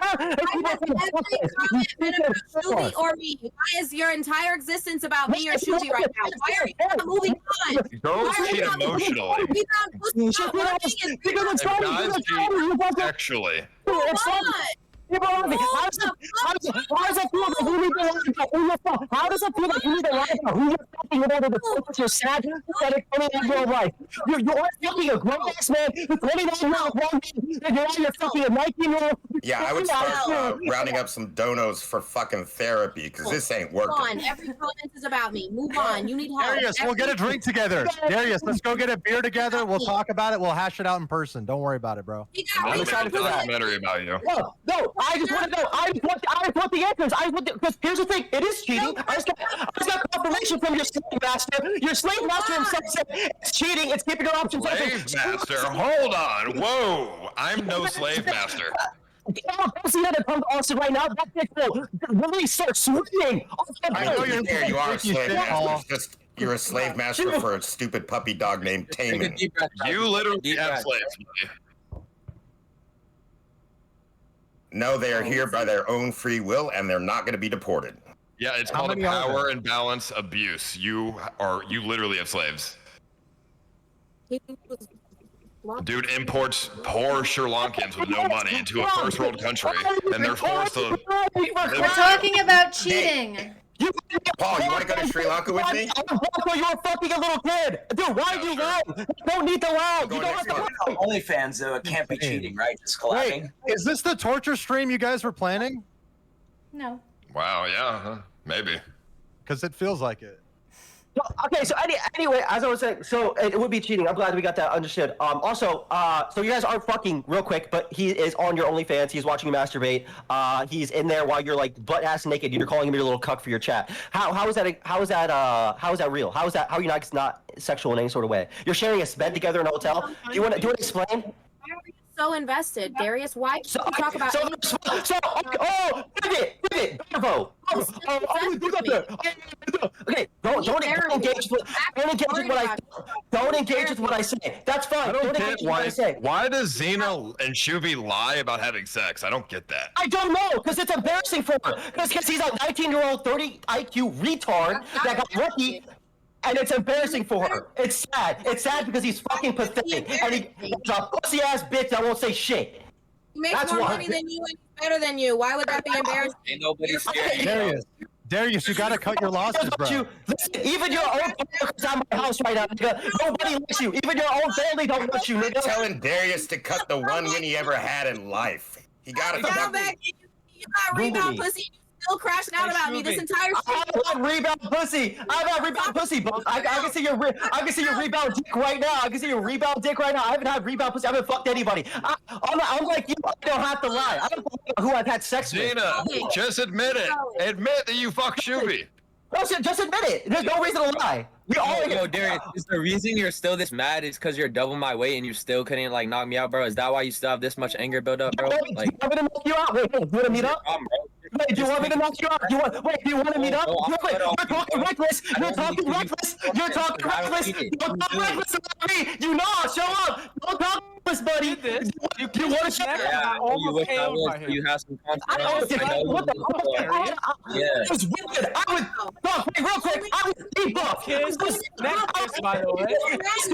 Shoovy or me? Why is your entire existence about me or Shoovy right now? Why are you not moving on? Girls cheat emotionally. Guys cheat sexually. How does it feel that you need to lie about who you're fucking? How does it feel that you need to lie about who you're fucking in order to focus your sad, pathetic 29-year-old life? You're fucking a grown-ass man, a 29-year-old grown man, and you're fucking a 19-year-old. Yeah, I would start rounding up some donos for fucking therapy, because this ain't working. Come on, every comment is about me. Move on. You need help. Darius, we'll get a drink together. Darius, let's go get a beer together. We'll talk about it. We'll hash it out in person. Don't worry about it, bro. I'm excited for a documentary about you. No, I just want to know. I just want the answers. Because here's the thing. It is cheating. I just got confirmation from your slave master. Your slave master himself said it's cheating. It's keeping your options open. Slave master? Hold on. Whoa. I'm no slave master. Don't see that come to Austin right now. That bitch will really start swinging. I know you're there. You are a slave master. It's just you're a slave master for a stupid puppy dog named Taman. You literally have slaves. No, they are here by their own free will, and they're not going to be deported. Yeah, it's called a power and balance abuse. You literally have slaves. Dude imports poor Sri Lankans with no money into a first world country, and they're forced to. We're talking about cheating. Paul, you want to go to Sri Lanka with me? You're fucking a little kid. Dude, why are you lying? You don't need to lie. You don't have to lie. OnlyFans can't be cheating, right? Just collabing. Wait, is this the torture stream you guys were planning? No. Wow, yeah, maybe. Because it feels like it. Okay, so anyway, as I was saying, so it would be cheating. I'm glad we got that understood. Also, so you guys aren't fucking real quick, but he is on your OnlyFans. He's watching you masturbate. He's in there while you're like butt ass naked. You're calling him your little cuck for your chat. How is that real? How are you not sexual in any sort of way? You're sharing a bed together in a hotel. Do you want to explain? Why are you so invested, Darius? Why do you talk about? Pivot, Bravo. Okay, don't engage with what I say. That's fine. Don't engage with what I say. Why does Xena and Shoovy lie about having sex? I don't get that. I don't know, because it's embarrassing for her. Because he's a 19-year-old, 30 IQ retard that got lucky. And it's embarrassing for her. It's sad. It's sad because he's fucking pathetic. And he's a pussy-ass bitch that won't say shit. He makes more money than you and he's better than you. Why would that be embarrassing? Ain't nobody scared. Darius, you gotta cut your losses, bro. Listen, even your own family on my house right now, nigga. Nobody likes you. Even your own family don't want you, nigga. Telling Darius to cut the one win he ever had in life. He got it. You got rebound pussy. Still crashing out about me this entire shit. I'm rebound pussy. But I can see your rebound dick right now. I can see your rebound dick right now. I haven't had rebound pussy. I haven't fucked anybody. I'm like you. I don't have to lie. I don't know who I've had sex with. Xena, just admit it. Admit that you fucked Shoovy. Just admit it. There's no reason to lie. Yo, Darius, is the reason you're still this mad is because you're double my weight and you still couldn't like knock me out, bro? Is that why you still have this much anger built up, bro? Like, I'm gonna knock you out. Wait, you want to meet up? Wait, do you want me to knock you out? Do you want to meet up? You're talking reckless. You're talking reckless. You're talking reckless. Don't talk reckless about me. You know I'll show up. Don't talk reckless, buddy. You want to show up? yeah, you wish I would. You have some confidence. What the? Yeah. It was weird. I was. Fuck, wait, real quick. I was deep buff. Kids, next, by the way.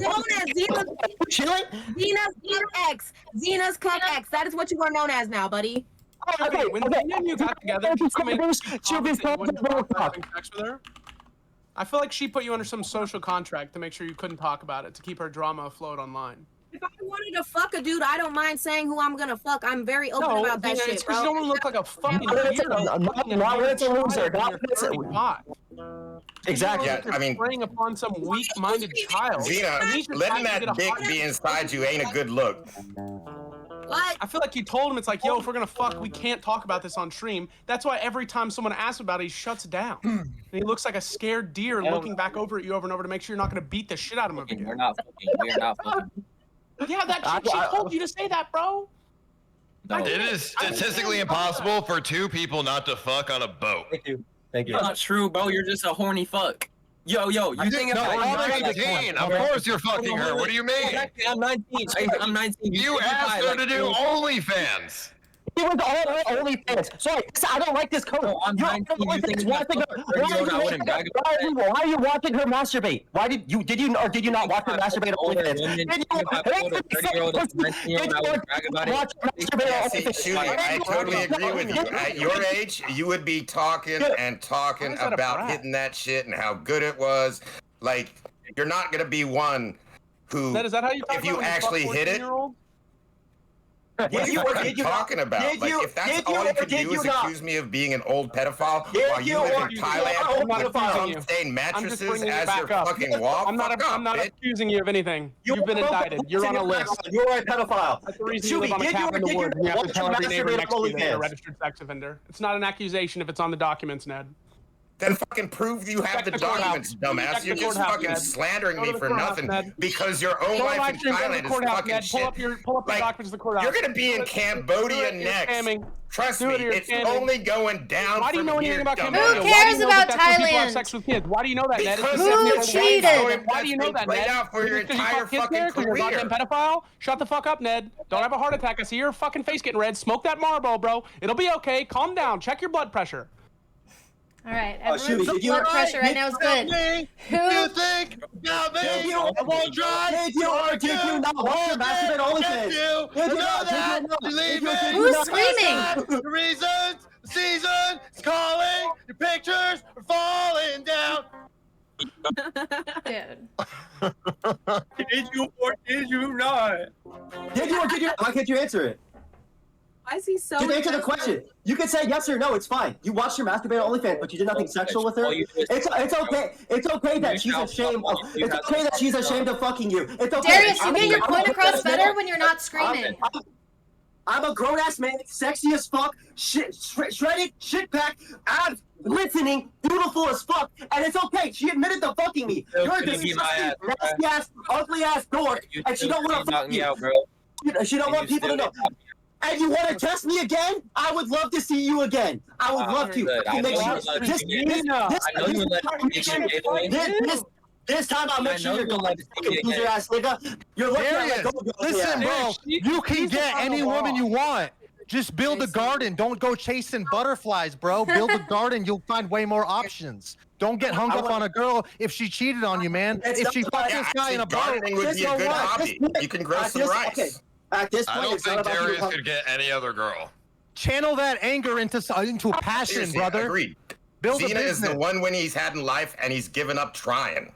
Known as Chilling? Xena's X. Xena's Cook X. That is what you are known as now, buddy. Okay, when me and you got together, having sex with her, I feel like she put you under some social contract to make sure you couldn't talk about it, to keep her drama afloat online. If I wanted to fuck a dude, I don't mind saying who I'm gonna fuck. I'm very open about that shit, it's because bro. you don't look like a fucking Not when it's a loser. Exactly. Yeah, I mean, preying upon some weak-minded child. Xena, letting that dick be inside you ain't a good look. What? I feel like you told him, it's like, yo, if we're gonna fuck, we can't talk about this on stream. That's why every time someone asks about it, he shuts down. And he looks like a scared deer looking back over at you over and over to make sure you're not gonna beat the shit out of him again. We're not fucking. We're not fucking. Yeah, that she told you to say that, bro. It is statistically impossible for two people not to fuck on a boat. Thank you. Thank you. That's not true, bro. You're just a horny fuck. Yo, you think I'm 19? Of course you're fucking her. What do you mean? I'm 19. I'm 19. You asked her to do OnlyFans. It was all OnlyFans. Sorry, I don't like this code. No, I'm 19. You think why are you watching her masturbate? Why did you not watch her masturbate on OnlyFans? Shoovy, I totally agree with you. At your age, you would be talking and talking about hitting that shit and how good it was. Like, you're not gonna be one who, if you actually hit it. What are you talking about? Like, if that's all you can do is accuse me of being an old pedophile while you live in Thailand with cum-stained mattresses as your fucking wall? I'm not accusing you of anything. You've been indicted. You're on a list. You're a pedophile. That's the reason you live on a cabin in the woods. You have to tell every neighbor next to you that you're a registered sex offender. It's not an accusation if it's on the documents, Ned. Then fucking prove you have the documents, dumbass. You're just fucking slandering me for nothing because your own life in Thailand is fucking shit. Pull up the documents of the courthouse. You're gonna be in Cambodia next. Trust me, it's only going down. Why do you know anything about Cambodia? Who cares about Thailand? Sex with kids? Why do you know that, Ned? Who cheated? Why do you know that, Ned? Out for your entire fucking career. You're a goddamn pedophile? Shut the fuck up, Ned. Don't have a heart attack. I see your fucking face getting red. Smoke that Marlboro, bro. It'll be okay. Calm down. Check your blood pressure. All right, everyone's blood pressure right now is good. Who you think about me? I won't try. Did you not watch your masturbate OnlyFans? Who's screaming? The reasons, the season is calling. Your pictures are falling down. Dude. Did you or did you not? Did you or did you? Why can't you answer it? Why is he so? Just answer the question. You can say yes or no. It's fine. You watched your masturbate OnlyFans, but you did nothing sexual with her. It's okay. It's okay that she's ashamed. It's okay that she's ashamed of fucking you. It's okay. Darius, you get your point across better when you're not screaming. I'm a grown ass man, sexy as fuck, shredded, shit packed, abs glistening, beautiful as fuck, and it's okay. She admitted to fucking me. You're a disgusting, nasty ass, ugly ass dork, and she don't want to fuck you. She don't want people to know. And you want to test me again? I would love to see you again. I would love to. This time I'll make sure you're going to fucking loser ass nigga. You're looking at like, listen, bro. You can get any woman you want. Just build a garden. Don't go chasing butterflies, bro. Build a garden. You'll find way more options. Don't get hung up on a girl if she cheated on you, man. If she fucked this guy in a boat, gardening would be a good hobby. You can grow some rice. At this point, I don't think Darius could get any other girl. Channel that anger into a passion, seriously, brother. Agreed. Build Xena a business. is the one when he's had in life, and he's given up trying.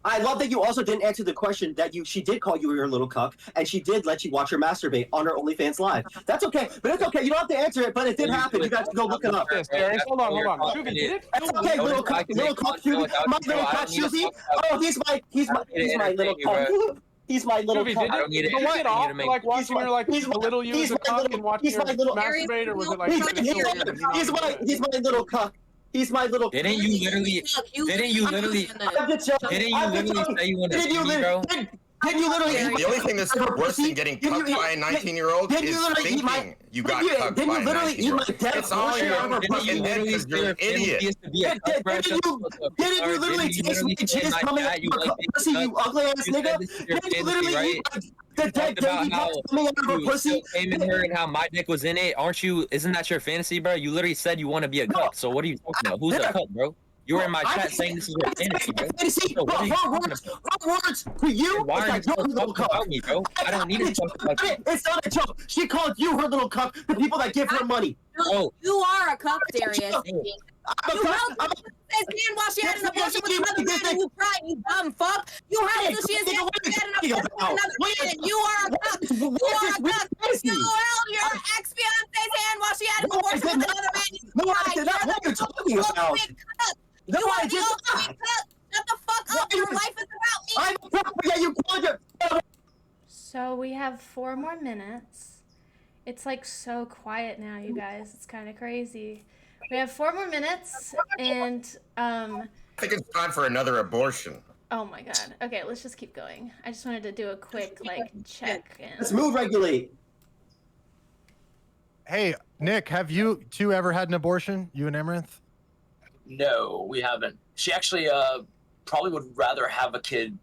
I love that you also didn't answer the question that she did call you your little cuck, and she did let you watch her masturbate on her OnlyFans live. That's okay, but it's okay. You don't have to answer it, but it did happen. You got to go look it up. Darius, hold on. Shoovy, did it? That's okay, little cuck, Shoovy. My little cuck, Shoovy. Oh, he's my little cuck. He's my little cuck. I don't need it. Did you get off for like watching her like a little you as a cuck and watching her masturbate, or was it like he's my little cuck. He's my little. Didn't you literally? Didn't you literally say you wanted to see me, bro? Didn't you literally? The only thing that's worse than getting cucked by a 19-year-old is thinking you got cucked by a 19-year-old. It's all your fucking head because you're an idiot. Didn't you literally taste my jizz coming out of your pussy, you ugly ass nigga? Didn't you literally eat the dead baby coming out of her pussy? Came in her and how my dick was in it. Aren't you? Isn't that your fantasy, bro? You literally said you want to be a cuck. So what are you talking about? Who's a cuck, bro? You were in my chat saying this is your fantasy, bro. Wrong words for you. Why are you talking about me, bro? I don't need to talk about you. It's not a joke. She called you her little cuck. The people that give her money. Oh. You are a cuck, Darius. You helped his hand while she had an abortion with another man and you cried, you dumb fuck. You helped her, she had an abortion with another man. You are a cuck. You are a cuck. You held your ex-fiance's hand while she had an abortion with another man. You cried. You're the ultimate cuck. You are the ultimate cuck. Shut the fuck up. Your life is about me. So we have 4 more minutes. It's like so quiet now, you guys. It's kind of crazy. We have 4 more minutes, and I think it's time for another abortion. oh my god. Okay, let's just keep going. I just wanted to do a quick check. Let's move regulate. Hey, Nick, have you two ever had an abortion? You and Amouranth? No, we haven't. She actually probably would rather have a kid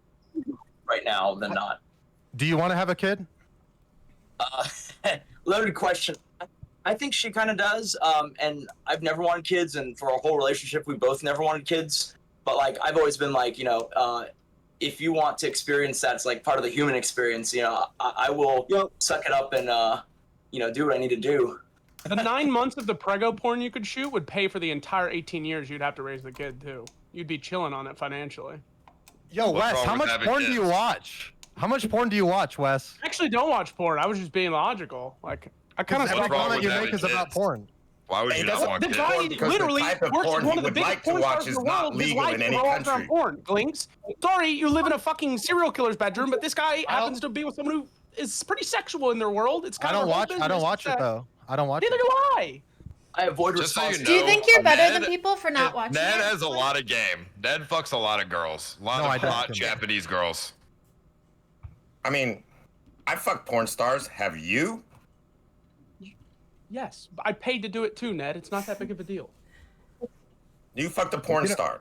right now than not. Do you want to have a kid? Loaded question. I think she kind of does. And I've never wanted kids, and for our whole relationship, we both never wanted kids. But like, I've always been like, if you want to experience that, it's like part of the human experience. I will suck it up and do what I need to do. The 9 months of the prego porn you could shoot would pay for the entire 18 years you'd have to raise the kid too. You'd be chilling on it financially. Yo, Wes, how much porn do you watch? How much porn do you watch, Wes? I actually don't watch porn. I was just being logical. Like, I kind of every comment you make is about porn. Why would you not want the kids? guy literally the type of works porn with one he of the would biggest like to porn watch stars in is the not world. His legal life in any revolves around country. porn. Glinks. Sorry, you live in a fucking serial killer's bedroom, but this guy happens to be with someone who is pretty sexual in their world. It's kind of I don't watch it though. I don't watch it. Neither do I. I avoid Just so you responsibility. know, Do you think you're better Ned- than people for not watching Ned it? has a lot of game. Ned fucks a lot of girls. A lot No, I of don't. hot Japanese girls. I mean, I fuck porn stars. Have you? Yes, I paid to do it too, Ned. It's not that big of a deal. You fucked a porn star.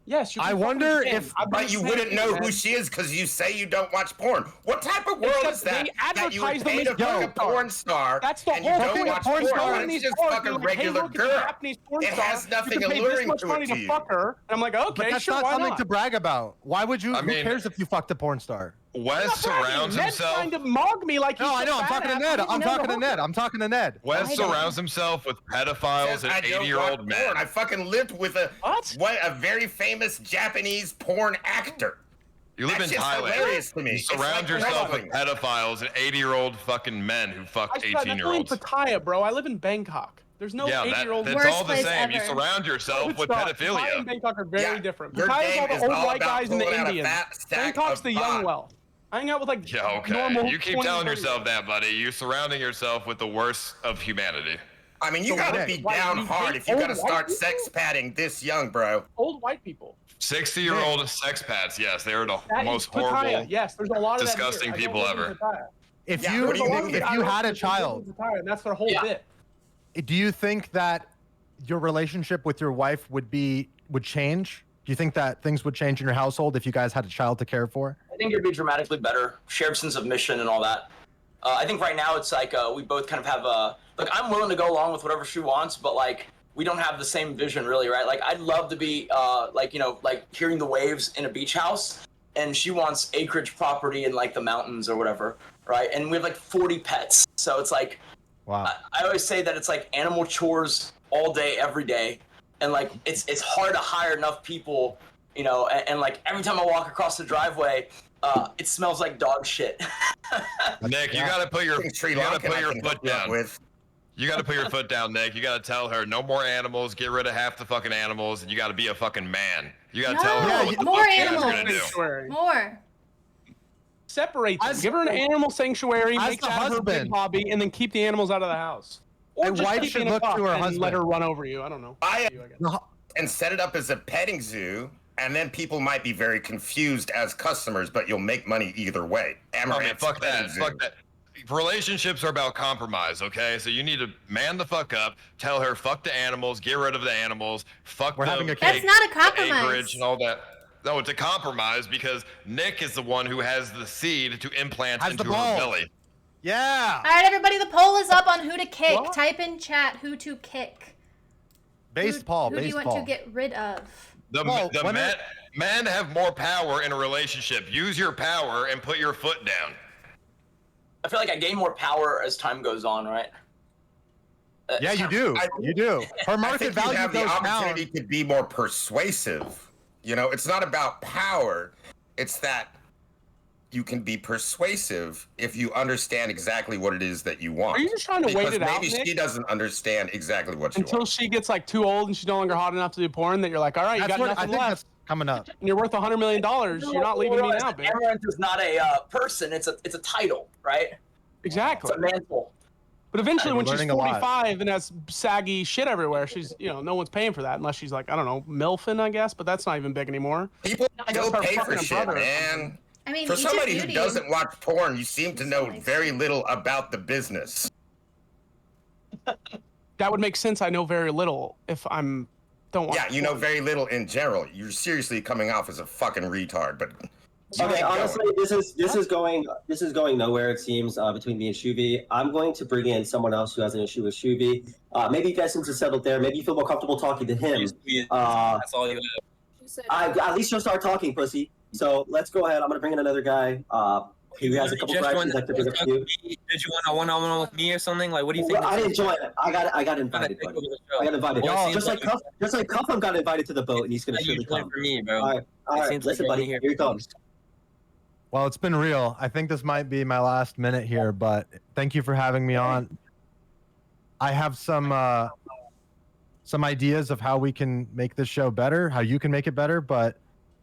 Yes, you I can wonder fucking if- I've But been you saying wouldn't it, know Ned. who she is because you say you don't watch porn. What type of world Except is that? they That you would advertise them pay as to fuck a porn porn star That's the and you whole don't thing. watch Porn porn. star Why in don't you these just porn, fuck a you're like, hey, regular look at the girl? Japanese porn It star. has nothing you can pay alluring this much to money it to to you. fuck her. And I'm like, okay, But that's sure, not why something not? to brag about. Why would you? I mean- who cares if you fucked a porn star? Wes surrounds Ned's himself. trying to mog me like he's No, I some know. I'm talking to badass. Ned. He's I'm never talking to hooked Ned. I'm talking to Ned. Wes surrounds himself with pedophiles Says and I don't watch 80-year-old men. porn. I fucking lived with a very famous Japanese porn actor. You live That's in just Thailand. hilarious to me. You It's surround like yourself wrestling. with pedophiles and 80-year-old fucking men who fuck That's only in 18-year-olds. Pattaya, bro. I live in Bangkok. There's no Yeah, 8-year-old. that's all the same. You surround yourself with Pattaya and pedophilia. Bangkok are very different. your Pattaya's game all the is old all white about guys and the pulling out a Indians. fat stack Bangkok's of the young bond. well. I hang out with like Yeah, okay. normal. You keep 20, telling 30 yourself that, buddy. You're surrounding yourself with the worst of humanity. I mean, you So gotta what? be Why, down you hard hate if you old gotta white start people? sex padding this young, bro. Old white people. 60-year-old sex pats. Yes, they're the That is most Pattaya. horrible, Yes, there's a lot of disgusting that here. people I don't live ever. in Pattaya. If Yeah, you what do you if mean? you had a child, Pattaya, and that's their whole bit. do you think that your relationship with your wife would change? Do you think that things would change in your household if you guys had a child to care for? I think it'd be dramatically better. Shared sense of mission and all that. I think right now it's like we both kind of have like I'm willing to go along with whatever she wants, but like we don't have the same vision really, right? Like I'd love to be like hearing the waves in a beach house, and she wants acreage property in like the mountains or whatever, right? And we have like 40 pets, so it's like wow. I always say that it's like animal chores all day, every day, and like it's hard to hire enough people, and like every time I walk across the driveway, it smells like dog shit. Nick, you gotta put your Sri Lankan I can foot hook you up down. with. You gotta put your foot down, Nick. You gotta tell her no more animals. Get rid of half the fucking animals, and you gotta be a fucking man. You gotta tell her what the more fuck you guys are animals. gonna do. Sanctuary. More. Separate them. As- Give her an animal sanctuary, as make the that her big husband- hobby, and then keep the animals out of the house. Or A just wife keep should in a look cup to her and husband. let her run over you. I don't know. And set it up as a petting zoo, and then people might be very confused as customers, but you'll make money either way. Amaranth's fuck petting that. zoo. Fuck that. Relationships are about compromise, okay? So you need to man the fuck up, tell her fuck the animals, get rid of the animals, fuck We're the having a That's cake, not a the compromise. acreage and all that. No, it's a compromise because Nick is the one who has the seed to implant Has the into her ball. belly. Yeah. All right, everybody, the poll is up on who to kick. Type in chat who to kick. Baseball. Who do you want to get rid of? The men have more power in a relationship. Use your power and put your foot down. I feel like I gain more power as time goes on, right? Yeah, you do. You do. Her I market think you value have the goes opportunity down. to be more persuasive. You know, it's not about power. It's that you can be persuasive if you understand exactly what it is that you want. Are you just trying to wait Because it out, maybe Nick? she doesn't understand exactly what she Until wants. she gets like too old and she's no longer hot enough to do porn, that you're like, all right, you That's got what I nothing think left, that's coming up. and you're worth $100 million. You're not leaving me now, bitch. Amaranth is not a person. It's a title, right? Exactly. It's a mantle. But eventually, We're when she's learning a lot. 45 and has saggy shit everywhere, she's, no one's paying for that unless she's like, I don't know, MILFing, I guess, but that's not even big anymore. People I guess still her pay for fucking shit, brother or man. I mean, For each somebody is who beauty. doesn't watch porn, you seem to know very little about the business. That would make sense. I know very little if don't watch. Yeah, you know very little in general. You're seriously coming off as a fucking retard, but Okay, honestly, this is going nowhere. It seems between me and Shoovy. I'm going to bring in someone else who has an issue with Shoovy. Maybe you guys since it's settled there. Maybe you feel more comfortable talking to him. That's all you have. At least you'll start talking, pussy. So let's go ahead. I'm gonna bring in another guy. He has a couple questions that could bring up to you. Did you want a one-on-one with me or something? Like, what do you think? Well, I didn't join it. I got invited, buddy. I got invited. Well, Just like Cuffem got invited to the boat, and he's gonna surely come. For me, bro. All right. seems like Listen, you're buddy. only here Here he comes. Well, it's been real. I think this might be my last minute here, but thank you for having me on. I have some ideas of how we can make this show better, how you can make it better, but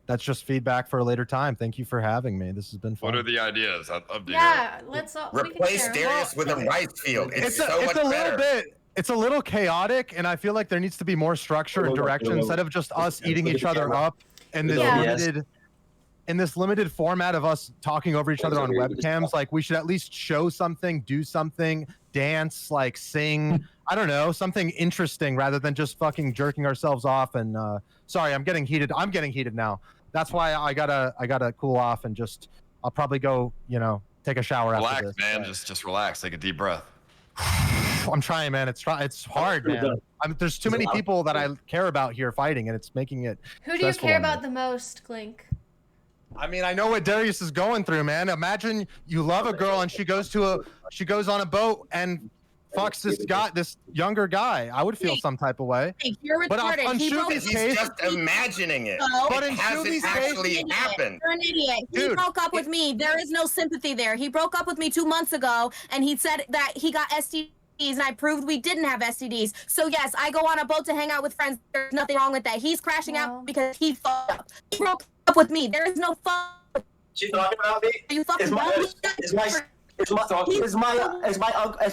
that's just feedback for a later time. Thank you for having me. This has been fun. What are the ideas? I'd love to hear. Yeah, let's all replace Darius with a rice field. It's so much better. It's a little chaotic, and I feel like there needs to be more structure and direction instead of just us eating each other up in this limited format of us talking over each other on webcams. Like, we should at least show something, do something, dance, like sing. I don't know, something interesting rather than just fucking jerking ourselves off. And sorry, I'm getting heated. I'm getting heated now. That's why I gotta cool off and just I'll probably go, take a shower Relax, after this. man. Just relax. Take a deep breath. I'm trying, man. It's hard, man. There's too many people that I care about here fighting, and it's making it. Who do you care about the most, Glink? I mean, I know what Darius is going through, man. Imagine you love a girl and she goes on a boat and fucks this younger guy. I would feel some type of way. You're But retarded. on He's Shoovie's case, just imagining it. But It in hasn't Shoovie's actually case, happened. You're an idiot. He Dude. broke up with me. There is no sympathy there. He broke up with me 2 months ago, and he said that he got STDs, and I proved we didn't have STDs. So yes, I go on a boat to hang out with friends. There's nothing wrong with that. He's crashing out because he fucked up. He broke up with me. There is no fuck. She's talking about me. Are you fucking Is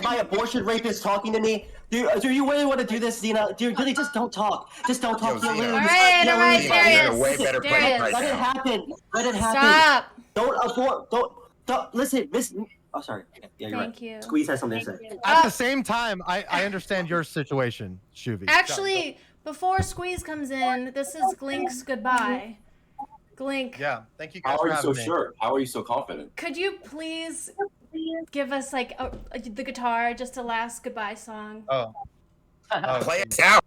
my abortion rapist talking to me? Do you really want to do this, Zena? Really, just don't talk. Just don't talk. You'll lose. All right, Darius. Darius. Let it happen. Let it happen. Stop. Don't abort. Don't listen. Oh, sorry. Yeah, you're Thank right. you. Squeeze has something to say. At the same time, I understand your situation, Shoovy. Actually, before Squeeze comes in, this is Glink's goodbye. Glink. Yeah, thank you guys How for are you having so me. sure? How are you so confident? Could you please give us like the guitar, just a last goodbye song? Oh. Play it out.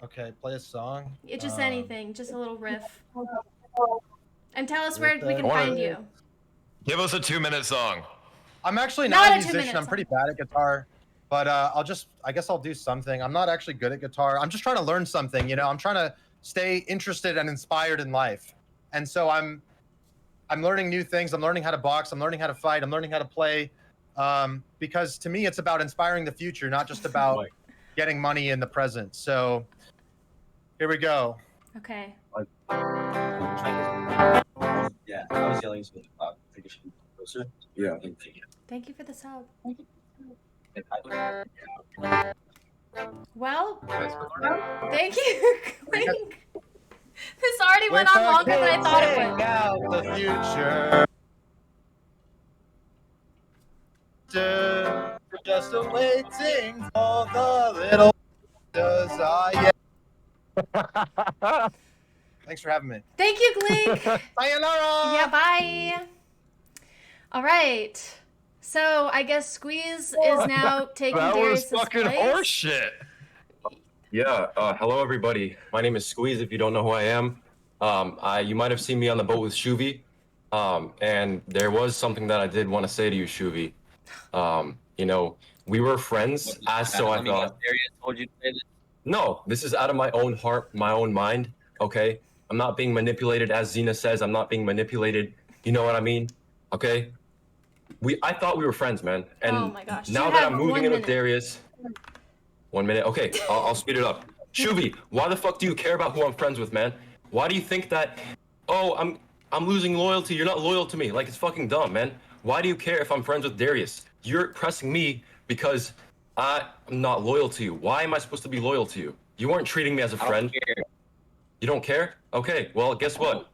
Okay, play a song. Just anything, just a little riff. And tell us where we can Or- find you. Give us a 2-minute song. I'm actually Not not a a musician. 2-minute I'm pretty bad at guitar, but I guess I'll do something. I'm not actually good at guitar. I'm just trying to learn something. I'm trying to stay interested and inspired in life, and so I'm learning new things. I'm learning how to box. I'm learning how to fight. I'm learning how to play, because to me it's about inspiring the future, not just about getting money in the present. So here we go. Okay. Yeah, I was yelling so take a closer. Yeah. Thank you for the sub. Well, thank you, Clink. This already went on longer than I thought it would. Out the future. Just waiting for the little desire. Thanks for having me. Thank you, Clink. Sayonara. Yeah, bye. All right. So I guess Squeeze is now taking That was Darius's fucking place. horseshit. Yeah, hello everybody. My name is Squeeze. If you don't know who I am, you might have seen me on the boat with Shoovy, and there was something that I did want to say to you, Shoovy. You know, we were friends, I thought. Darius told you to say this? No, this is out of my own heart, my own mind. Okay, I'm not being manipulated, as Xena says. I'm not being manipulated. You know what I mean? Okay. I thought we were friends, man. And Oh my gosh. now You that have I'm moving 1 in with minute. Darius. 1 minute. Okay, I'll speed it up. Shoovy, why the fuck do you care about who I'm friends with, man? Why do you think that? Oh, I'm losing loyalty. You're not loyal to me. Like, it's fucking dumb, man. Why do you care if I'm friends with Darius? You're pressing me because I'm not loyal to you. Why am I supposed to be loyal to you? You weren't treating me as a friend. You don't care? Okay. Well, guess what?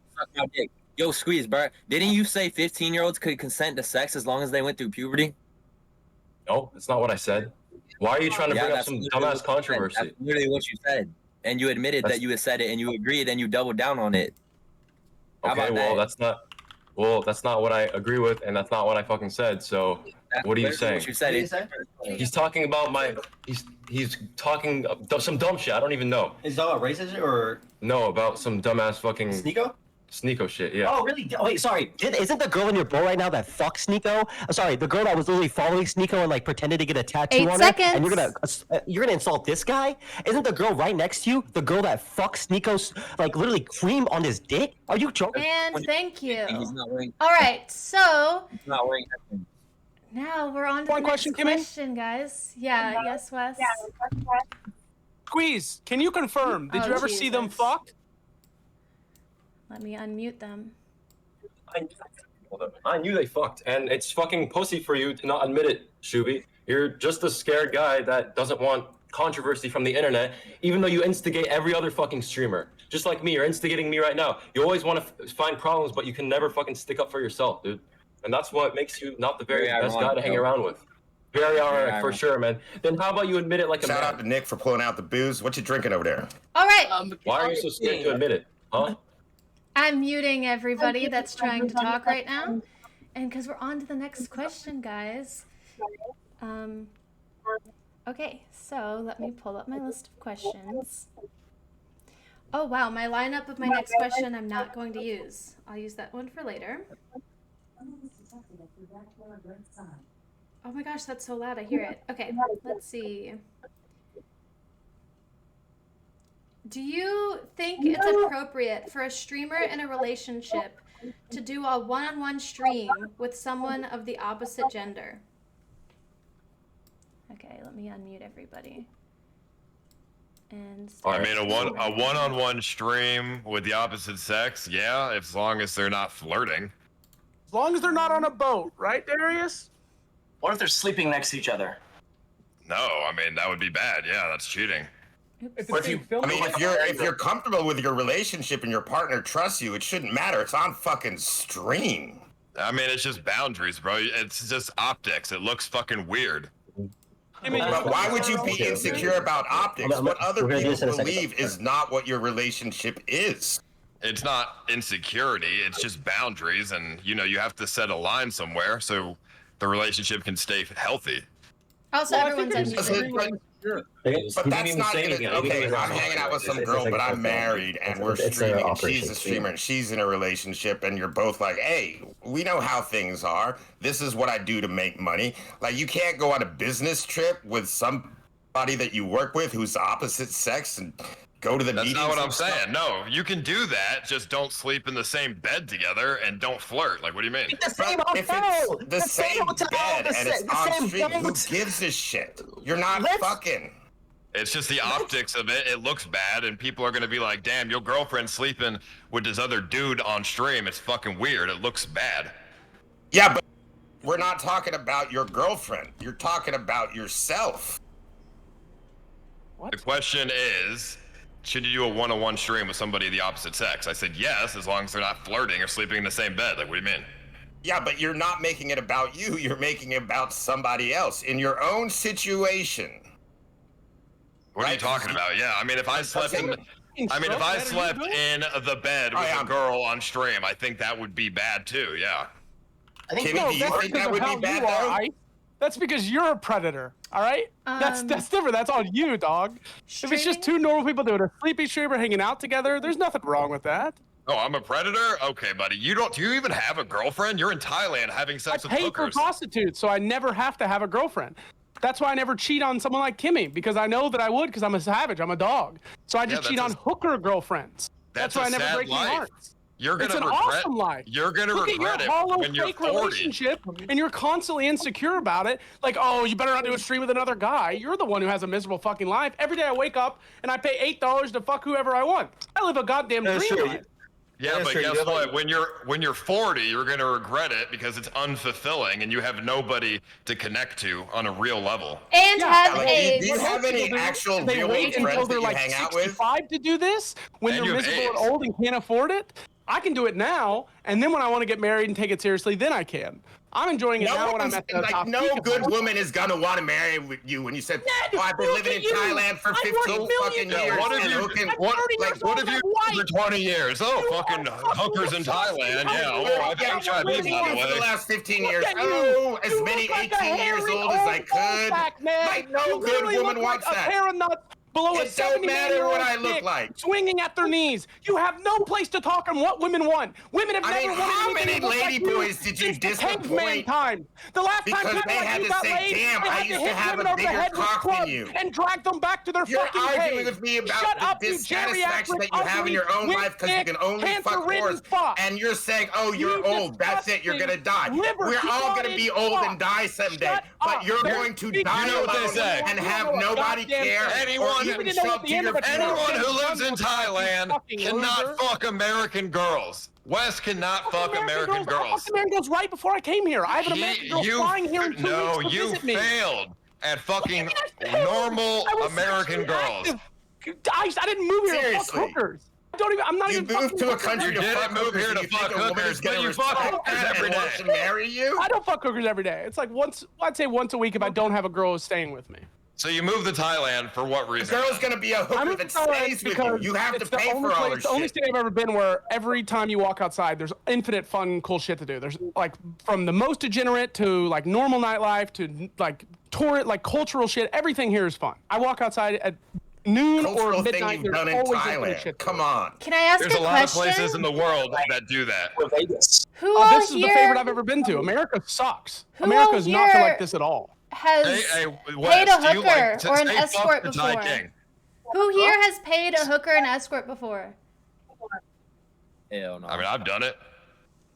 Yo, Squeeze, bro. Didn't you say 15-year-olds could consent to sex as long as they went through puberty? No, that's not what I said. Why are you trying to bring up that's some literally what dumbass you said. controversy? That's literally what you said. And you admitted that you had said it, and you agreed, and you doubled down on it. How Okay, about well, that? that's not what I agree with, and that's not what I fucking said. So, what are you saying? What you said. He's talking about he's talking some dumb shit. I don't even know. Is that about racism or No, about some dumbass fucking Sneeko shit. Yeah. Oh, really? Oh, wait, sorry. Isn't the girl in your bowl right now that fucks Sneeko? Sorry, the girl that was literally following Sneeko and like pretended to get a tattoo 8 on seconds. her, and you're gonna insult this guy? Isn't the girl right next to you the girl that fucks Sneeko's like literally cream on his dick? Are you joking? And thank you. He's not wearing. All right. So He's not wearing headphones. now we're on to One the next question, Kimmee? question, guys. Yeah. Yes, Wes. Squeeze, can you confirm? Did Oh, you ever see them Jesus. fuck? Let me unmute them. I knew they fucked, and it's fucking pussy for you to not admit it, Shoovy. You're just a scared guy that doesn't want controversy from the internet, even though you instigate every other fucking streamer. Just like me, you're instigating me right now. You always want to find problems, but you can never fucking stick up for yourself, dude. And that's what makes you not the very best guy to hang around with. Very ironic, for sure, man. Then how about you admit it like a man? Shout out to Nick for pulling out the booze. What you drinking over there? All right. Why are you so scared to admit it, huh? I'm muting everybody that's trying to talk right now. And because we're on to the next question, guys. Okay, so let me pull up my list of questions. Oh, wow, my lineup of my next question I'm not going to use. I'll use that one for later. Oh my gosh, that's so loud, I hear it. Okay, let's see. Do you think it's appropriate for a streamer in a relationship to do a one-on-one stream with someone of the opposite gender? Okay, let me unmute everybody. And I mean, a one-on-one stream with the opposite sex, yeah, as long as they're not flirting. As long as they're not on a boat, right, Darius? What if they're sleeping next to each other? No, I mean that would be bad. Yeah, that's cheating. What if you? I mean, if you're comfortable with your relationship and your partner trusts you, it shouldn't matter. It's on fucking stream. I mean, it's just boundaries, bro. It's just optics. It looks fucking weird. But why would you be insecure about optics? What other we're gonna do people this in a second. believe is not what your relationship is. It's not insecurity. It's just boundaries, and you know you have to set a line somewhere so the relationship can stay healthy. Also, everyone's unmuted. But that's not gonna, okay, I'm hanging out with some girl, but I'm married and we're streaming and she's a streamer and she's in a relationship and you're both like, hey, we know how things are. This is what I do to make money. Like, you can't go on a business trip with somebody that you work with who's opposite sex and go to the meetings. That's not what I'm and stuff. saying. No, you can do that. Just don't sleep in the same bed together and don't flirt. Like, what do you mean? The same But if hotel. it's the same hotel, bed the and it's the on same stream, who boat. gives a shit? You're not fucking. It's just the optics of it. It looks bad, and people are gonna be like, "Damn, your girlfriend's sleeping with this other dude on stream. It's fucking weird. It looks bad." Yeah, but we're not talking about your girlfriend. You're talking about yourself. What? The question is, should you do a one-on-one stream with somebody of the opposite sex? I said yes, as long as they're not flirting or sleeping in the same bed. Like, what do you mean? Yeah, but you're not making it about you. You're making it about somebody else in your own situation. What are you talking about? Yeah, I mean, if I slept in, if I slept in the bed with a girl on stream, I think that would be bad too. Yeah. I think Kimmee, do you think that would be bad though? That's because you're a predator, all right? That's different. That's on you, dog. If it's just two normal people doing a sleepy stream or hanging out together, there's nothing wrong with that. Oh, I'm a predator? Okay, buddy. Do you even have a girlfriend? You're in Thailand having sex with I pay hookers. for prostitutes, so I never have to have a girlfriend. That's why I never cheat on someone like Kimmee, because I know that I would, because I'm a savage, I'm a dog. So I just cheat on hooker girlfriends. That's why I never break my heart. You're gonna it's an regret, awesome life. You're gonna Look regret at your hollow, it when you're fake 40. relationship, and you're constantly insecure about it. Like, oh, you better not do a stream with another guy. You're the one who has a miserable fucking life. Every day I wake up and I pay $8 to fuck whoever I want. I live a goddamn dream life. Yeah, but guess what? When you're 40, you're gonna regret it because it's unfulfilling and you have nobody to connect to on a real level. And have Do AIDS. you have any actual They real wait friends until that they're you like hang out with? 65 to do this when And they're you have miserable AIDS. and old and can't afford it. I can do it now, and then when I want to get married and take it seriously, then I can. I'm enjoying it now when I'm at the top. No good woman is gonna want to marry with you when you said, "Oh, I've been living in Thailand for 15 fucking years." What have and you? hooking- What have you done for 20 years? Oh, fucking hookers in Thailand. Yeah. Oh, I've Yeah, HIV, by the for the way. last 15 years. Look at you. Oh, as You many look like a 18 years hairy old as I old could. back, man. Like, no You good literally woman look wants like that. A pair of nuts below a It don't matter what I look dick, like. swinging at their knees. You have no place to talk on what women want. Women have I never mean, wanted how anything many that looked lady like boys did you since the caveman disappoint? time. The last time Because people they like had you to got say, laid, "Damn, they I had used hit to have women a over the bigger head with cock than clubs you." and drag them back to their You're fucking arguing cave. with me about Shut up, the you dissatisfaction geriatric, that you have in your own ugly, life because you can only fuck cancer-ridden whores, fuck. and you're saying, "Oh, you're You old. That's it. You're gonna die." liver We're all gonna be clotted old fuck. and die someday, Shut but up. you're They're going to speaking- die You know what they alone say. and You have know what nobody goddamn care thing. Anyone- or You even didn't know show at up the to end your of a funeral. Anyone who Fucking lives in Thailand fucking cannot loser. fuck American girls. Wes cannot fuck American I girls. fucked American girls right before I came here. I have an American girl flying here in 2 No, weeks to you visit me. failed at fucking What do you mean I failed? normal I was American sexually girls. active. I didn't move here to fuck Seriously. hookers. I'm not You even moved fucking to a fucking country You to didn't fuck move hookers. here Do to you think fuck a woman hookers, is gonna but you fuck respect hookers that every and want day. to marry you? I don't fuck hookers every day. It's like I'd say once a week if I don't have a girl who's staying with me. So you moved to Thailand for what The reason? girl's gonna be a I'm hooker in that Thailand stays with you. because You have to it's the pay only for all place- her the only shit. state I've ever been where every time you walk outside, there's infinite fun, cool shit to do. There's like from the most degenerate to like normal nightlife to like cultural shit. Everything here is fun. I walk outside at noon or Cultural thing midnight. you've There's done in always infinite Thailand. shit. Come on. Can I ask There's a a lot of question? places in the world that do that. Vegas. Who all This is the here favorite I've ever been to. America sucks. Who America all is not here like this at all. has Hey, Wes, paid a do you hooker like to or an say fuck escort the Thai before? King? Who here has paid a hooker and escort before? Hell no. I mean, I've done it.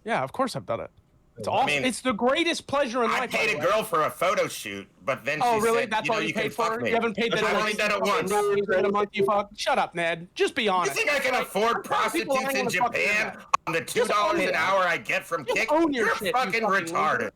Yeah, of course I've done it. It's awesome. mean, It's the greatest pleasure in I life. paid by a the way. girl for a photo shoot, but then Oh, she really? said, That's you know, all you you can paid fuck for? me. You haven't paid that I've only done it once. in a month you fuck? Shut up, Ned. Just be You honest. think I can afford People aren't prostitutes in gonna fuck Japan you. on the Just $2 own an it. hour I get from Just Kick? own your You're shit, you fucking fucking retarded. loser.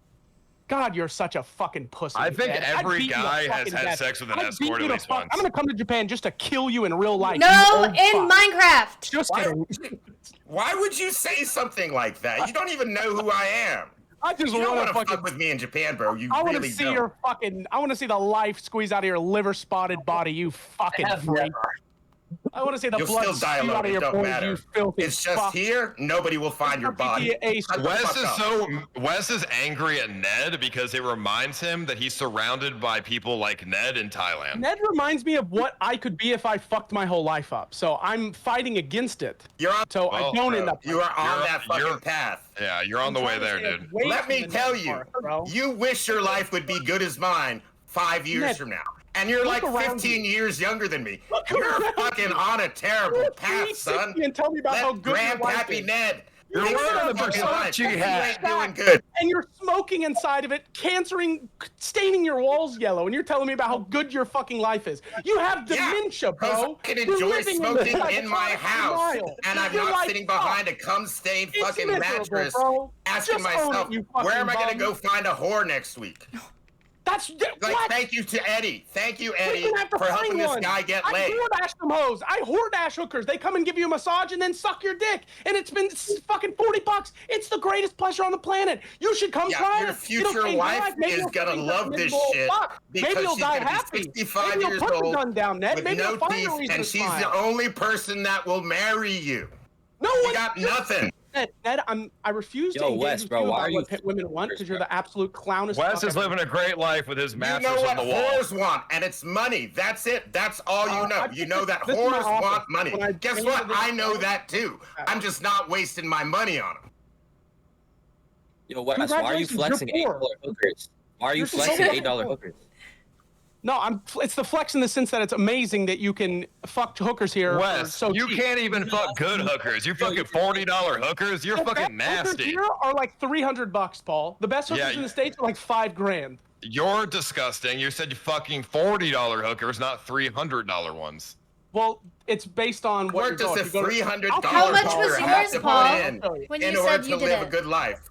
God, you're such a fucking pussy. I think Ned. I'd every beat you to guy has fucking had death. sex with an I'd escort beat at you to least fuck. once. I'm gonna come to Japan just to kill you in real life. you No, old in fuck. Minecraft. Just Why kidding. Why would you say something like that? You don't even know who I am. I just You don't want want to to fucking. fuck with me in Japan, bro. You I want to really see don't. your fucking. I want to see the life squeeze out of your liver spotted body. You fucking freak. I want to see the You'll blood still die spew alone. out of It your don't bones. matter. You filthy It's just fuck. here. Nobody will find your body. Shut the Wes fuck is up. Wes is angry at Ned because it reminds him that he's surrounded by people like Ned in Thailand. Ned reminds me of what I could be if I fucked my whole life up. So I'm fighting against it. You're on. So I Well, don't bro, end up. You are on You're- that fucking you're- path. Yeah, you're on the way there, dude. Let me tell you, you wish your life would be good as mine 5 years Ned, from now. And you're like look around 15 years younger than me. Look You're around fucking on a terrible path, son. And tell me about how Let good your life Grandpappy is. Ned You're wearing the Versace hat. Doing good. And you're smoking inside of it, staining your walls yellow, and you're telling me about how good your fucking life is. You have dementia, bro. I can You're enjoy living smoking the in my house, and I'm not sitting behind a cum-stained fucking mattress, asking myself, where am I gonna go find a whore next week? That's like, thank you to Eddie. Thank you, Eddie, for helping this guy get laid. I DoorDash them hoes. I DoorDash hookers. They come and give you a massage and then suck your dick. And it's been fucking $40. It's the greatest pleasure on the planet. You should come try it. Your future wife is gonna love this shit because she's gonna be 65 years old with no teeth, and she's the only person that will marry you. No one. You got nothing. Ned, I refuse to engage Wes, with bro, you why about are you what women want because you're the absolute clownest. Wes is living a great life with his mattress on the wall. You know what whores want, and it's money. That's it. That's all you know. You know that whores want money. Guess what? I know that too. I'm just not wasting my money on them. Yo, Wes, why are you flexing $8 hookers? Why are you flexing $8 hookers? No, it's the flex in the sense that it's amazing that you can fuck hookers here. Wes, so you can't even fuck good hookers. You're fucking $40 hookers. You're fucking nasty. Hookers here are like $300, Paul. The best hookers in the States are like $5,000. You're disgusting. You said you fucking $40 hookers, not $300 ones. Well, it's based on what does a $300 How much was yours, Paul, when you said you did live a good life?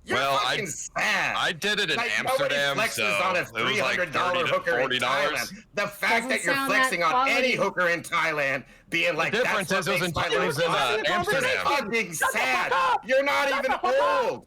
You're fucking sad. I did it in like, Amsterdam, nobody flexes on a $300 hooker in Thailand. The fact that you're flexing on any hooker in Thailand, being like, the difference is it was in Amsterdam. Fucking sad. You're not even old.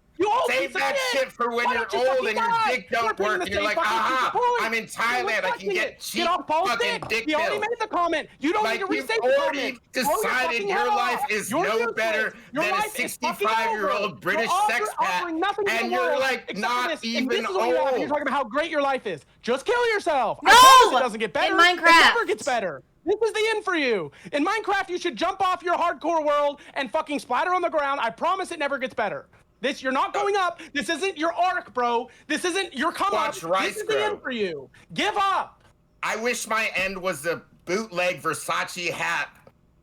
Save that shit for when you're old and your dick don't work and you're like, aha, I'm in Thailand, I can get cheap fucking dick pills. You already made the comment. You don't need to restate the comment. You've already decided your life is no better than a 65-year-old British sex cat, and you're like not even old. You're talking about how great your life is. Just kill yourself. No! It doesn't get better. In Minecraft. It never gets better. This is the end for you. In Minecraft, you should jump off your hardcore world and fucking splatter on the ground. I promise it never gets better. You're not going up. This isn't your arc, bro. This isn't your come up. This is the end for you. Give up. I wish my end was a bootleg Versace hat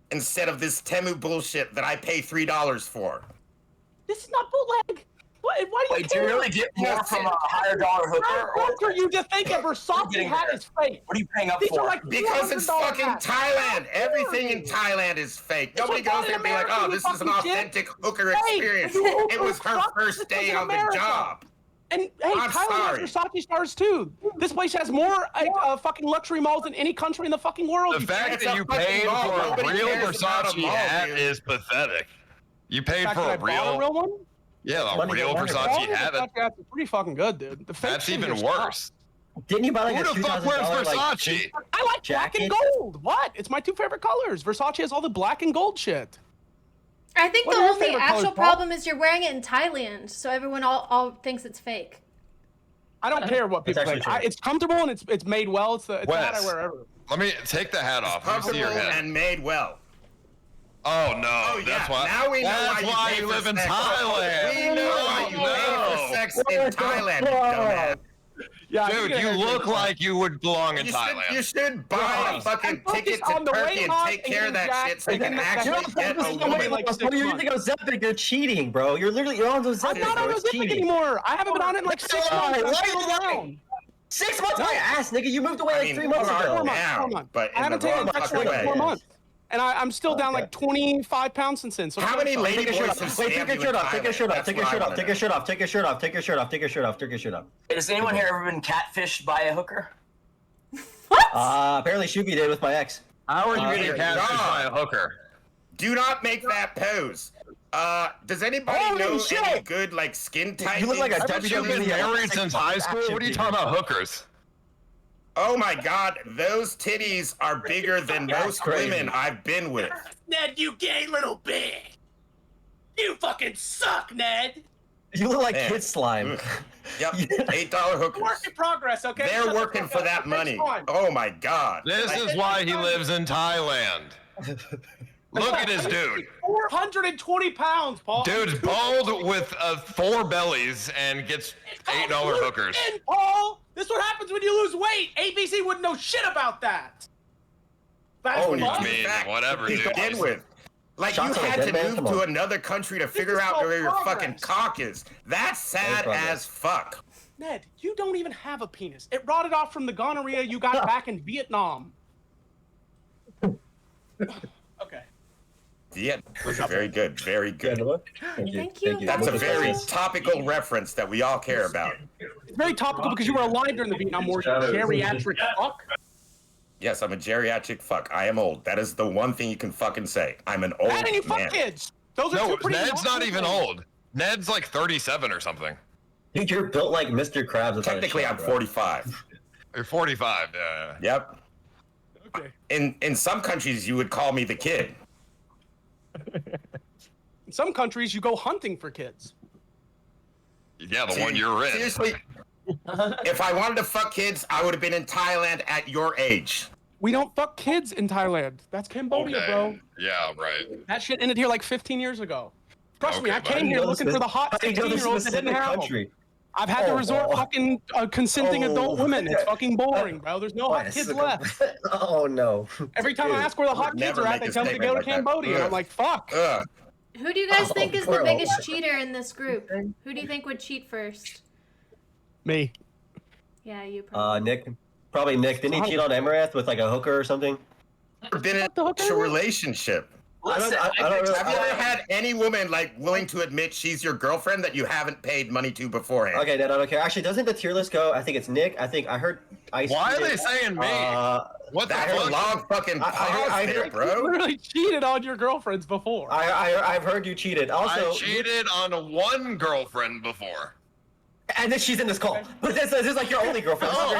instead of this Temu bullshit that I pay $3 for. This is not bootleg. Why do you do you really get more from a higher dollar hooker? Or you just think a Versace hat is fake? What are you paying up for? Like because it's fucking Thailand. Everything in Thailand is fake. Nobody goes there and be like, oh, this is an authentic hooker experience. It was her first day on the job. And hey, Thailand has Versace stars too. This place has more fucking luxury malls than any country in the fucking world. The fact that you paid for a real Versace hat is pathetic. You paid for a real one? Yeah, the real Versace hat. That's pretty fucking good, dude. That's even worse. Didn't you buy like Who the fuck wears Versace? I like black and gold. What? It's my two favorite colors. Versace has all the black and gold shit. I think the only actual problem is you're wearing it in Thailand, so everyone all thinks it's fake. I don't care what people think. It's comfortable and it's made well. It's the hat I wear ever. Let me take the hat off. Let me see your head. And made well. Oh no, that's why. Now we know why you live in Thailand. We know why you pay for sex in Thailand, dumbass. Yeah, dude, you look like you would belong in Thailand. You should buy a fucking ticket to Turkey and take care of that shit so you can actually get a woman. What do you think of Ozempic? You're cheating, bro. You're on Ozempic. I'm not on Ozempic anymore. I haven't been on it in like 6 months. 6 months? My ass, nigga. You moved away like 3 months ago. 4 months. I haven't taken it for like 4 months. And I'm still down like 25 pounds since then. So how many lady boys have Wait, take your shirt off. Take your shirt off. Take your shirt off. Take your shirt off. Take your shirt off. Take your shirt off. Take your shirt off. Take your shirt off. Has anyone here ever been catfished by a hooker? What? Apparently Shoovy did with my ex. How are you getting catfished by a hooker? Do not make that pose. Does anybody know any good like skin type? You look like a You've been married since high school. What are you talking about, hookers? Oh my God, those titties are bigger than most women I've been with. Ned, you gay little bitch. You fucking suck, Ned. You look like kid slime. Yep, $8 hookers. Work in progress, okay? They're working for that money. Oh my God. This is why he lives in Thailand. Look at his dude. 420 pounds, Paul. Dude's bald with 4 bellies and gets $8 hookers. Paul, this is what happens when you lose weight. ABZ wouldn't know shit about that. That's whatever, dude. Begin with. Like Shots you on a had dead to man? move Come to on. another country to This figure is out called where your fucking progress. cock is. That's sad progress. as fuck. Ned, you don't even have a penis. It rotted off from the gonorrhea you got back in Vietnam. Okay. Yeah, very good, very good. Thank you. That's a guys. very topical reference that we all care about. It's very topical because you were alive during the Vietnam War, you geriatric fuck. Yes, I'm a geriatric fuck. I am old. That is the one thing you can fucking say. I'm an old And you fuck man. kids. Those are No, two pretty Ned's not even things. old. Ned's like 37 or something. Dude, you're built like Mr. Krabs. without a Technically, shell, I'm bro. 45. You're 45, yeah. Yep. Okay. In some countries, you would call me the kid. In some countries, you go hunting for kids. Yeah, the one you're in. Seriously, if I wanted to fuck kids, I would have been in Thailand at your age. We don't fuck kids in Thailand. That's Cambodia, bro. Yeah, right. That shit ended here like 15 years ago. Trust me, I Okay, came buddy. here looking for the hot How do you know this 16-year-olds that didn't specific have them. country? I've had to resort fucking consenting adult women. It's okay. fucking boring, bro. There's no hot Wes, kids look left. Oh no. Every time I Dude. ask where the I would hot kids never are at, make they a tell me to statement go to like that. Cambodia. And I'm Ugh. like, fuck. Ugh. Who do you guys think is the poor biggest old- cheater in this group? Who do you think would cheat first? Me. Yeah, you probably. Nick. Probably Nick. Didn't he cheat on Amouranth with like a hooker or something? Never been in a relationship. I don't really, Have you ever had any woman like willing to admit she's your girlfriend that you haven't paid money to beforehand? Okay, then I don't care. Actually, doesn't the tier list go? I think it's Nick. I think I heard Ice. Why are they saying me? What the That's a fuck? long fucking pause there, You bro. literally cheated on your girlfriends before. I've heard you cheated. Also, I cheated on one girlfriend before. and then she's in this call. But this is like your only girlfriend. This is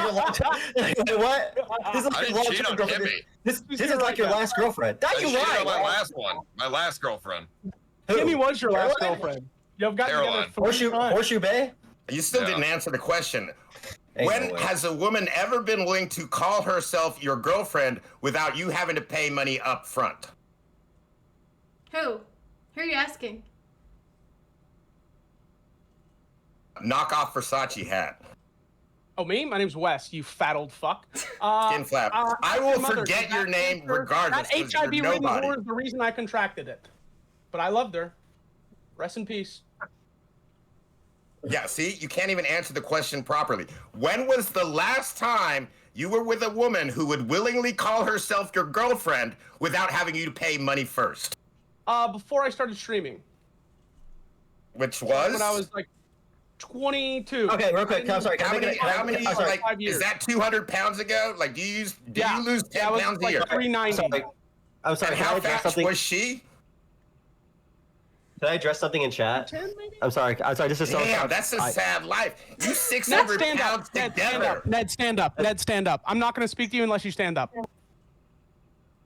like your long what? This is I like your didn't long-term cheat on girlfriend. Kimmee. This is like your last girlfriend. That I you cheated on my lied. last one. My last girlfriend. Kimmee was your last Caroline? girlfriend. You've got together Caroline. 3 times. Horseshoe Bay? You still Yeah. didn't answer the question. Ain't When no way. has a woman ever been willing to call herself your girlfriend without you having to pay money up front? Who? Who are you asking? Knock off Versace hat. Oh, me? My name's Wes, you fat old fuck. Skin flap. I will forget your name regardless. That 'cause you're HIV-ridden nobody. whore is the reason I contracted it. But I loved her. Rest in peace. Yeah, see, you can't even answer the question properly. When was the last time you were with a woman who would willingly call herself your girlfriend without having you to pay money first? Before I started streaming. Which was? When I was like 22. Okay, real quick. I'm sorry. How many, I'm sorry. like, 5 years. is that 200 pounds ago? Like, do you lose 10 that was pounds a like year? 390. I'm sorry. And Can I how address fat something? was she? Can I address something in chat? I'm sorry. This is so. Damn, that's a sad life. You Ned, 600 stand pounds up. Ned, stand together. up. Ned, stand up. Ned, stand up. I'm not going to speak to you unless you stand up.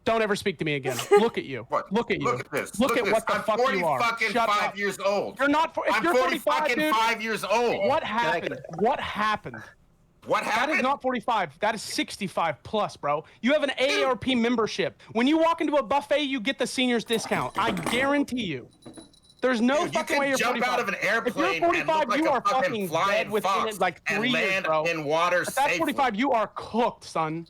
Don't ever speak to me again. Look at you. What? Look at you. Look at this. Look at this. what the I'm fuck 40 you are. fucking Shut 5 up. years old. You're not. If I'm you're 40 45, fucking dude, 5 years old. What happened? What happened? What That happened? is not 45. That is 65 plus, bro. You have an AARP membership. When you walk into a buffet, you get the seniors discount. I guarantee you. There's no Dude, you fucking way can you're jump 45. out of an If you're airplane 45, and look like you a are fucking fucking flying dead within fox like and 3 years, land bro. in water If that's safely. 45, you are cooked, son.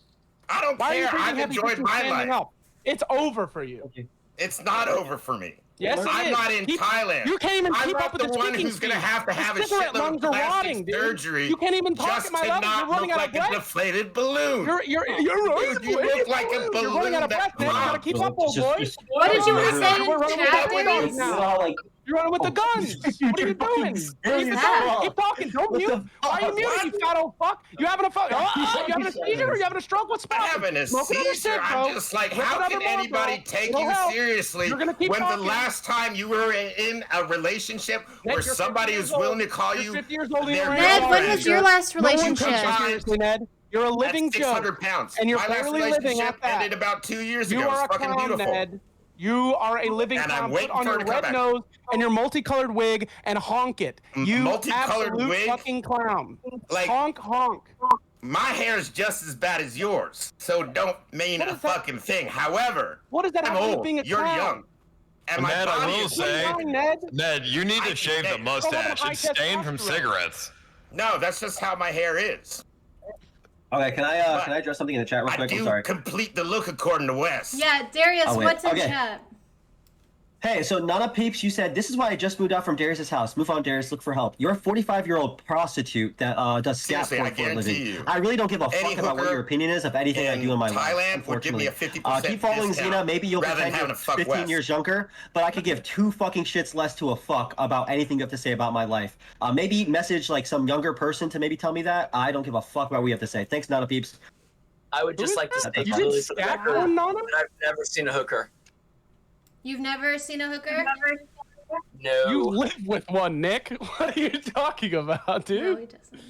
I don't Why are you care. drinking I've heavy enjoyed juice my standing life. up? It's over for you. It's not over for me. Yes, it I'm is. not in Thailand. You can't even I'm keep not up with the one speaking who's gonna speed. have to have The a cigarette shitload of lungs are plastic rotting, dude. surgery You can't even talk just at my to level. not You're running look out of like a breath. deflated balloon. You're Dude, you look like a balloon You're running out of breath, man. You gotta keep up, old boy. What did you want to say We're running in with chat, the dogs Darius? now. You're running with the guns. What are you doing? Keep talking. Don't mute. Why are you muting, you fat old fuck? You having a fuck? You having a seizure? Or you having a stroke? What's I'm wrong? having a Smoke another seizure. cig, bro. I'm just like, Smoke how another can bong, anybody bro. take It'll you help. seriously You're gonna keep when talking. the last time you were in a relationship Ned, where you're somebody 50 is years willing to old. call You're you 50 years old and their you're Ned, when girlfriend? was your last No one takes relationship? you seriously, Ned. You're a living That's joke. 600 pounds. And you're My last barely living relationship at that. ended about 2 years You ago. are a It's fucking clown, beautiful. Ned. You are a living And I'm clown. Put waiting on for her your to come red back. nose and your multicolored wig and honk it. You Multicolored absolute wig? fucking clown. Like- honk, honk. My hair is just as bad as yours, so don't mean What a is that? fucking thing. However, What does that I'm have to do with old. being a You're clown? young. And my Ned, I body will is... say, Fine, Ned. Ned, you need to shave the Ned, mustache. high It's stained from testosterone. cigarettes. No, that's just how my hair is. Okay, can I address something in the chat real I quick? I'm do sorry. complete the look according to Wes. Yeah, Darius, Oh, wait. what's in Okay. chat? Hey, so Nana Peeps, you said, this is why I just moved out from Darius's house. Move on, Darius, look for help. You're a 45-year-old prostitute that does scat Seriously, I porn for a living. guarantee you. I really don't give a Any fuck about what hooker your opinion is of anything I do in my life. Thailand would give me a 50% keep following discount Xena. Maybe you'll rather than pretend having you're to fuck 15 West. years younger, but I could give 2 fucking shits less to a fuck about anything you have to say about my life. Maybe message like some younger person to maybe tell me that. I don't give a fuck about what you have to say. Thanks, Nana Peeps. I would just like to say You clearly did for the scat record porn, Nana? that I've never seen a hooker. You've never seen a hooker? No. You live with one, Nick. What are you talking about, dude? No, he doesn't.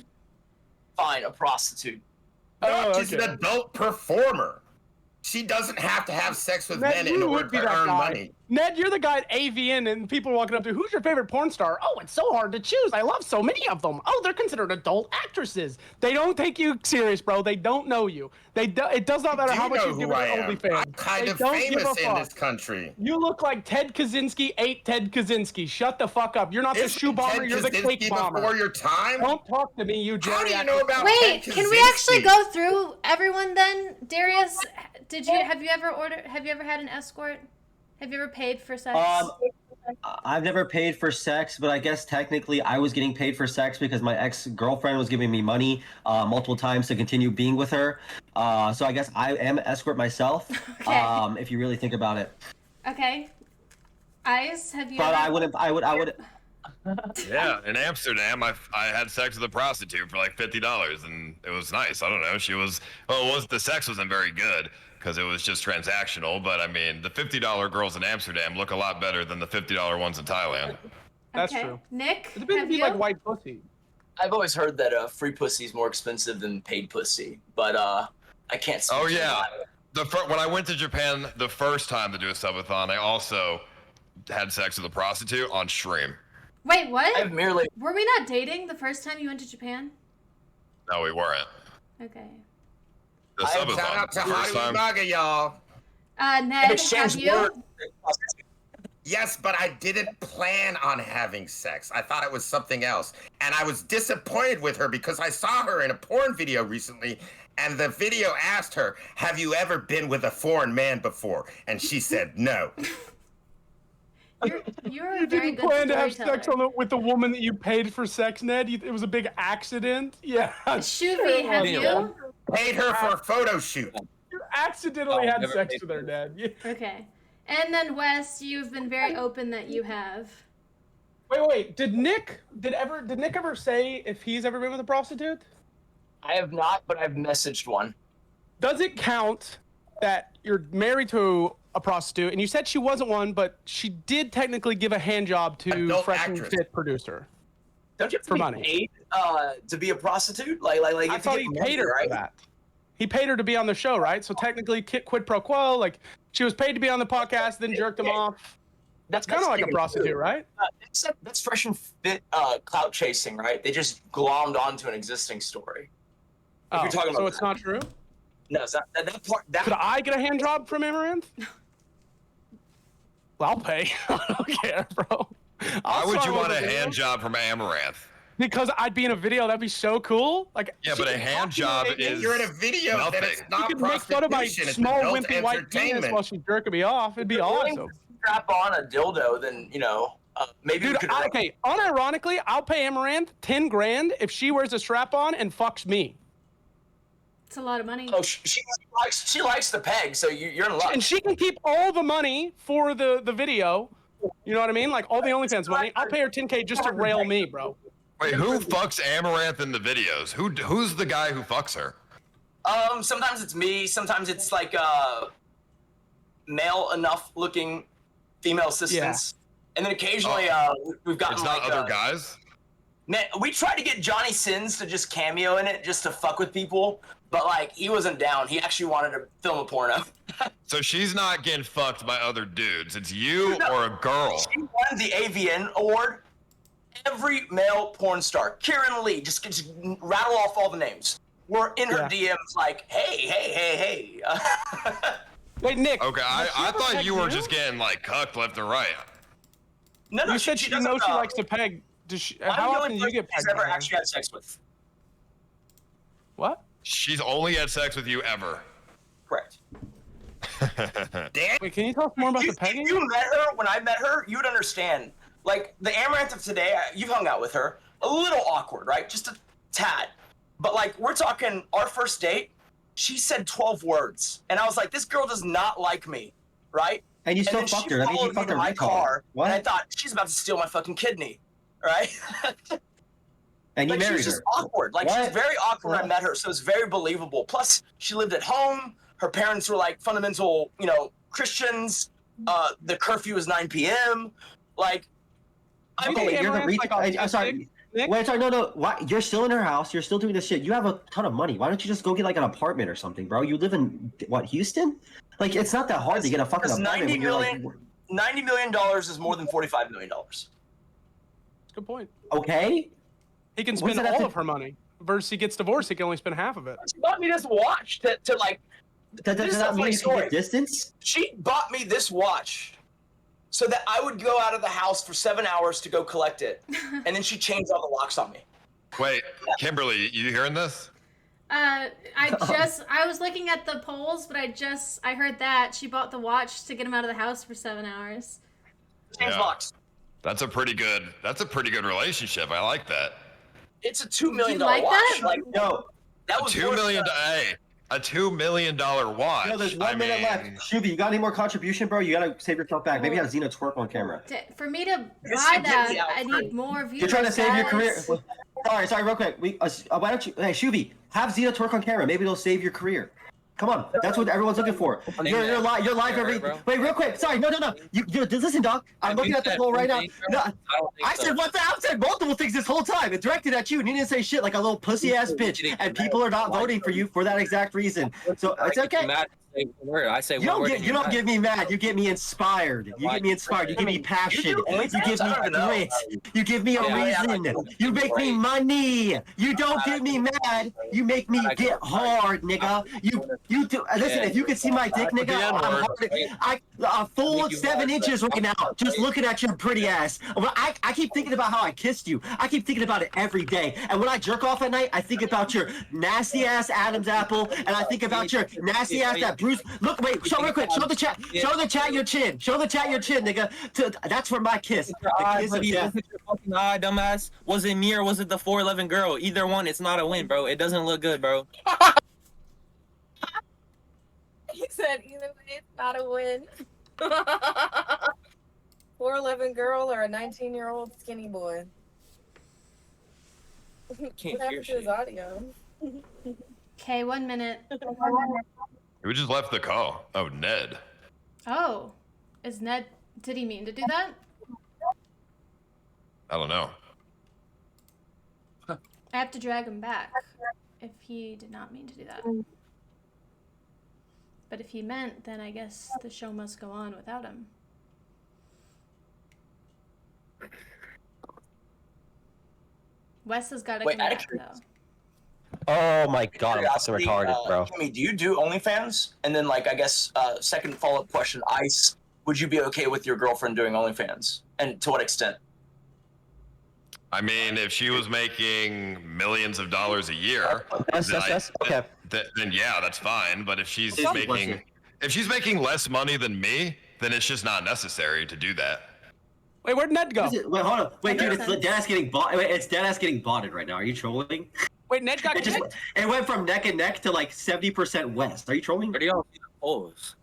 Fine, a prostitute. No, she's an adult performer. She doesn't have to have sex with men in order to earn money. Ned, you're the guy at AVN, and people are walking up to, who's your favorite porn star? Oh, it's so hard to choose. I love so many of them. Oh, they're considered adult actresses. They don't take you serious, bro. They don't know you. It does not matter how much you give them OnlyFans. I'm kind of don't give famous a in fuck. this country. You look like Ted Kaczynski ate Ted Kaczynski. Shut the fuck up. You're not the shoe bomber. Ted You're the cake Kaczynski bomber. before your time? Don't talk to me, you How do you geriatric- know about Wait, Ted can we Kaczynski? actually go through everyone then? Darius, have you ever had an escort? Have you ever paid for sex? I've never paid for sex, but I guess technically I was getting paid for sex because my ex-girlfriend was giving me money multiple times to continue being with her. So I guess I am an escort myself, if you really think about it. Okay. Ice, have you But ever... I would. Yeah, in Amsterdam, I had sex with a prostitute for like $50, and it was nice. I don't know. The sex wasn't very good because it was just transactional. But I mean, the $50 girls in Amsterdam look a lot better than the $50 ones in Thailand. That's Okay. true. Nick, It's been to have be you? like white pussy. I've always heard that free pussy is more expensive than paid pussy, but I can't. speak Oh to yeah, that. when I went to Japan the first time to do a subathon, I also had sex with a prostitute on stream. Wait, what? I've merely. Were we not dating the first time you went to Japan? No, we weren't. Okay. The Shout subathon. out to the first Hollywood time. Maga, y'all. Ned, have you? Yes, but I didn't plan on having sex. I thought it was something else. And I was disappointed with her because I saw her in a porn video recently, and the video asked her, have you ever been with a foreign man before? And she said no. You're a You very didn't good plan to have storyteller. sex with the woman that you paid for sex, Ned? It was a big accident? Yeah. Shoovy, have you? Paid her for a photo shoot. You accidentally Oh, had never sex paid with her, Ned. Yeah. Okay. And then Wes, you've been very open that you have. Wait. Did Nick ever say if he's ever been with a prostitute? I have not, but I've messaged one. Does it count that you're married to a prostitute, and you said she wasn't one, but she did technically give a hand job to Adult Fresh and actress. Fit producer? Don't you have to For be money. paid to be a prostitute? Like I thought he paid her for that. He paid her to be on the show, right? So technically, quid pro quo. Like she was paid to be on the podcast, then jerked him off. That's kind of like a prostitute, right? That's Fresh and Fit clout chasing, right? They just glommed onto an existing story. If Oh, you're talking so about it's not true? No, it's not, that part. That Could I get a hand job from Amouranth? Well, I'll pay. I don't care, bro. Why would you want a hand job from Amaranth? Because I'd be in a video. That'd be so cool. Like, Yeah, but a hand job is You're in a video nothing. that it's you not could make fun of my prostitution. It's small, adult wimpy white penis entertainment. while she's jerking me off. It'd be awesome. strap on a dildo, then maybe we Dude, could. okay, unironically, I'll pay Amouranth 10 grand if she wears a strap on and fucks me. It's a lot of money. Oh, she likes the peg, so you're in luck. And she can keep all the money for the video. You know what I mean? Like all the OnlyFans money. I'll pay her 10K just to rail me, bro. Wait, who fucks Amaranth in the videos? Who's the guy who fucks her? Sometimes it's me. Sometimes it's like male enough looking female assistants, and then occasionally we've gotten It's not like other guys. Man, we tried to get Johnny Sins to just cameo in it just to fuck with people, but like he wasn't down. He actually wanted to film a porno. So she's not getting fucked by other dudes. It's you or a girl. She won the AVN award. Every male porn star, Kieran Lee, just rattle off all the names. We're in her DMs like, hey. Wait, Nick. Okay, I thought you were just getting like cucked left and right. No, You said she knows she likes to peg. Does she, how often do you get she's pegged? ever by her? actually had sex with? What? She's only had sex with you ever. Correct. Damn. Wait, can you talk more about the pegging? If you met her when I met her, you'd understand. Like the Amouranth of today, you've hung out with her. A little awkward, right? Just a tad. But like we're talking our first date, she said 12 words, and I was like, this girl does not like me, right? And you still then fucked she her. That means you followed me fucked to her my retard. car, What? and I thought she's about to steal my fucking kidney, right? And you Like, she married was just her. awkward. Like, she's very awkward when I met her, so it's very believable. Plus, she lived at home. Her parents were, like, fundamental, you know, Christians. The curfew was 9 p.m. Like, I Okay, mean, you're the retard. I'm sorry. Wait, sorry, no. Why? You're still in her house. You're still doing this shit. You have a ton of money. Why don't you just go get, like, an apartment or something, bro? You live in, what, Houston? Like, it's not that hard to get a fucking apartment when you're, like... $90 million is more than $45 million. Good point. Okay. He can What does spend that have all to- of her money. Versus he gets divorced, he can only spend half of it. She bought me this watch to like. Does this is that a mean funny you can story. get distance? She bought me this watch so that I would go out of the house for 7 hours to go collect it, and then she changed all the locks on me. Wait, Kimberly, you hearing this? I was looking at the polls, but I heard that she bought the watch to get him out of the house for 7 hours. Change locks. That's a pretty good relationship. I like that. It's a $2 million You like watch. that? Like, No. that was $2 worth million. the- Hey, a $2 million watch. Yo, there's 1 minute left. Shoovy, you got any more contribution, bro? You gotta save yourself back. Maybe have Xena twerk on camera. For me to Yes, buy you did that, the I outfit. need more viewers. You're trying to save your career. guys. Sorry, real quick. Why don't you, hey, Shoovy, have Xena twerk on camera. Maybe it'll save your career. Come on, that's what everyone's looking for. You're live every. Wait, real quick. Sorry, no. You listen, Doc. I'm looking at the poll right now. No, I said what the? I've said multiple things this whole time. It's directed at you, and you didn't say shit like a little pussy ass bitch. And people are not voting for you for that exact reason. So it's okay. I say You don't get me mad. You get me inspired. You get me inspired. You give me passion. You give me grit. You give me a reason. You make me money. You don't get me mad. You make me get hard, nigga. You do. Listen, if you could see my dick, nigga, I'm hard. A full 7 inches right now. Just looking at your pretty ass. I keep thinking about how I kissed you. I keep thinking about it every day. And when I jerk off at night, I think about your nasty ass Adam's apple, and I think about your nasty ass that Bruce. Look, wait, show real quick. Show the chat. Show the chat your chin. Show the chat your chin, nigga. That's for my kiss. The kiss of death. Look at your fucking eye, dumbass. Was it me or was it the 4'11" girl? Either one, it's not a win, bro. It doesn't look good, bro. He said either way, it's not a win. 4'11" girl or a 19-year-old skinny boy. Can't What hear happened to his shit. audio? Okay, 1 minute. We just left the call. Oh, Ned. Oh, is Ned? Did he mean to do that? I don't know. I have to drag him back if he did not mean to do that. But if he meant, then I guess the show must go on without him. Wes has got to Wait, come out of back curiosity. though. Oh my god, I'm fucking Curiosity, retarded, bro. Kimmee, do you do OnlyFans? And then, like, I guess, second follow-up question, Ice, would you be okay with your girlfriend doing OnlyFans? And to what extent? I mean, if she was making millions of dollars a year, Okay. then yeah, that's fine. But if she's Bless making less money than me, then it's just not necessary to do that. Wait, where'd Ned go? Wait, hold on. Wait, That dude, makes it's deadass getting bought. Wait, it's deadass getting botted right now. Are you trolling? Wait, Ned got kicked? It went from neck and neck to like 70% west. Are you trolling? Where do y'all see the polls?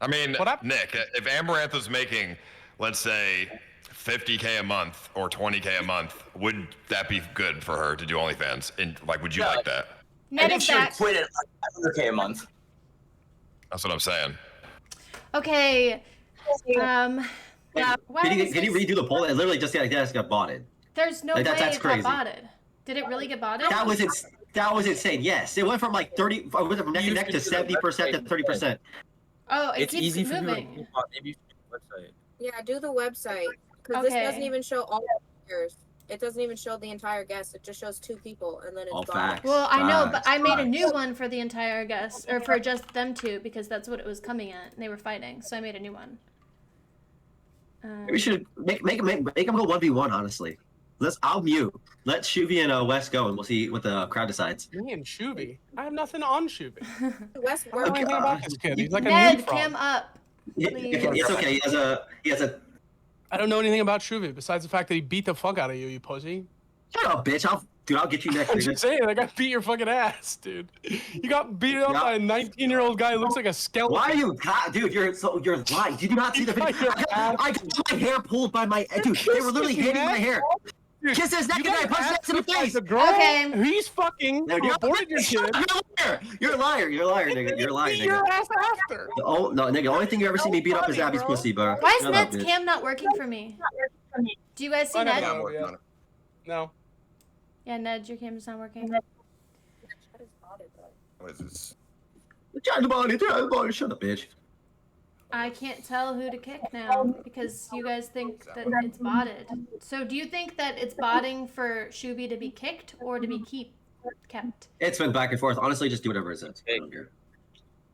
I mean, Nick, if Amouranth was making, let's say, $50K a month or $20K a month, would that be good for her to do OnlyFans? And like, would you like that? I Ned think is she would back. quit at like $100K a month. That's what I'm saying. Okay. Why Did is he this- redo the poll? It literally just got botted. There's no Like, way that's it crazy. got botted. Did it really get botted? That was insane. Yes, it went from like 30, it went from neck and neck to 70% to 30%. Oh, it It's keeps easy for you moving. to maybe you should do a website. Yeah, do the website. Because this Okay. doesn't even show all the players. It doesn't even show the entire guest. It just shows 2 people, and then it's All gone. facts. Well, I know, but Facts, I made a new facts. one for the entire guest, or for just them two, because that's what it was coming at. They were fighting, so I made a new one. We should make them go 1v1, honestly. I'll mute. Let Shoovy and Wes go, and we'll see what the crowd decides. Me and Shoovy. I have nothing on Shoovy. Wes, I don't know anything about this kid. He's like a Ned, new frog. cam up. It's okay. He has a. I don't know anything about Shoovy besides the fact that he beat the fuck out of you, you pussy. Shut up, bitch. I'll get you next. I'm just saying, I got beat your fucking ass, dude. You got beat up by a 19-year-old guy who looks like a skeleton. Why are you, dude? You're lying. Did you not see the video? I got my hair pulled by my dude. They were literally hitting my hair. Kiss his neck and I punched him in the face. Okay. He's fucking aborted your kid. You're a liar. You're a liar, nigga. You're a liar, nigga. Your ass after. Oh no, nigga. The only thing you ever see me beat up is Abby's pussy, bro. Why is Shut up, Ned's bitch. cam not working for me? Do you guys see Ned? No. Yeah, Ned, your cam's not working. What is this? Shut up, bitch. I can't tell who to kick now because you guys think that it's botted. So do you think that it's botting for Shoovy to be kicked or to be kept? It's been back and forth. Honestly, just do whatever it says. I don't care.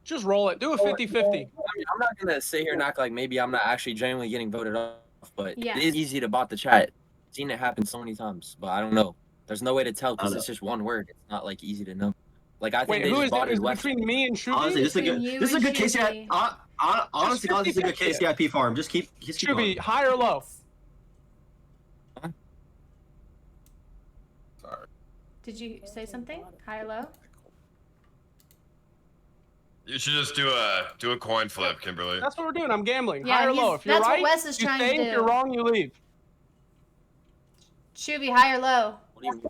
Just roll it. Do a 50-50. I mean, I'm not gonna sit here and act like maybe I'm not actually genuinely getting voted off, but Yeah. it is easy to bot the chat. I've seen it happen so many times, but I don't know. There's no way to tell because it's just one word. It's not like easy to know. Like I think Wait, they who just is botted it? West. Between me and Shoovy? Honestly, this is a good case. Honestly, this is a good 50-50. KCIP farm. Just keep Shoovy, going. high or low? Sorry. Did you say something? High or low? You should just do a coin flip, Kimberly. That's what we're doing. I'm gambling. Yeah, high or low. If you're that's what right, Wes is you trying to stay. do. If you're wrong, you leave. Shoovy, high or low? What do you mean?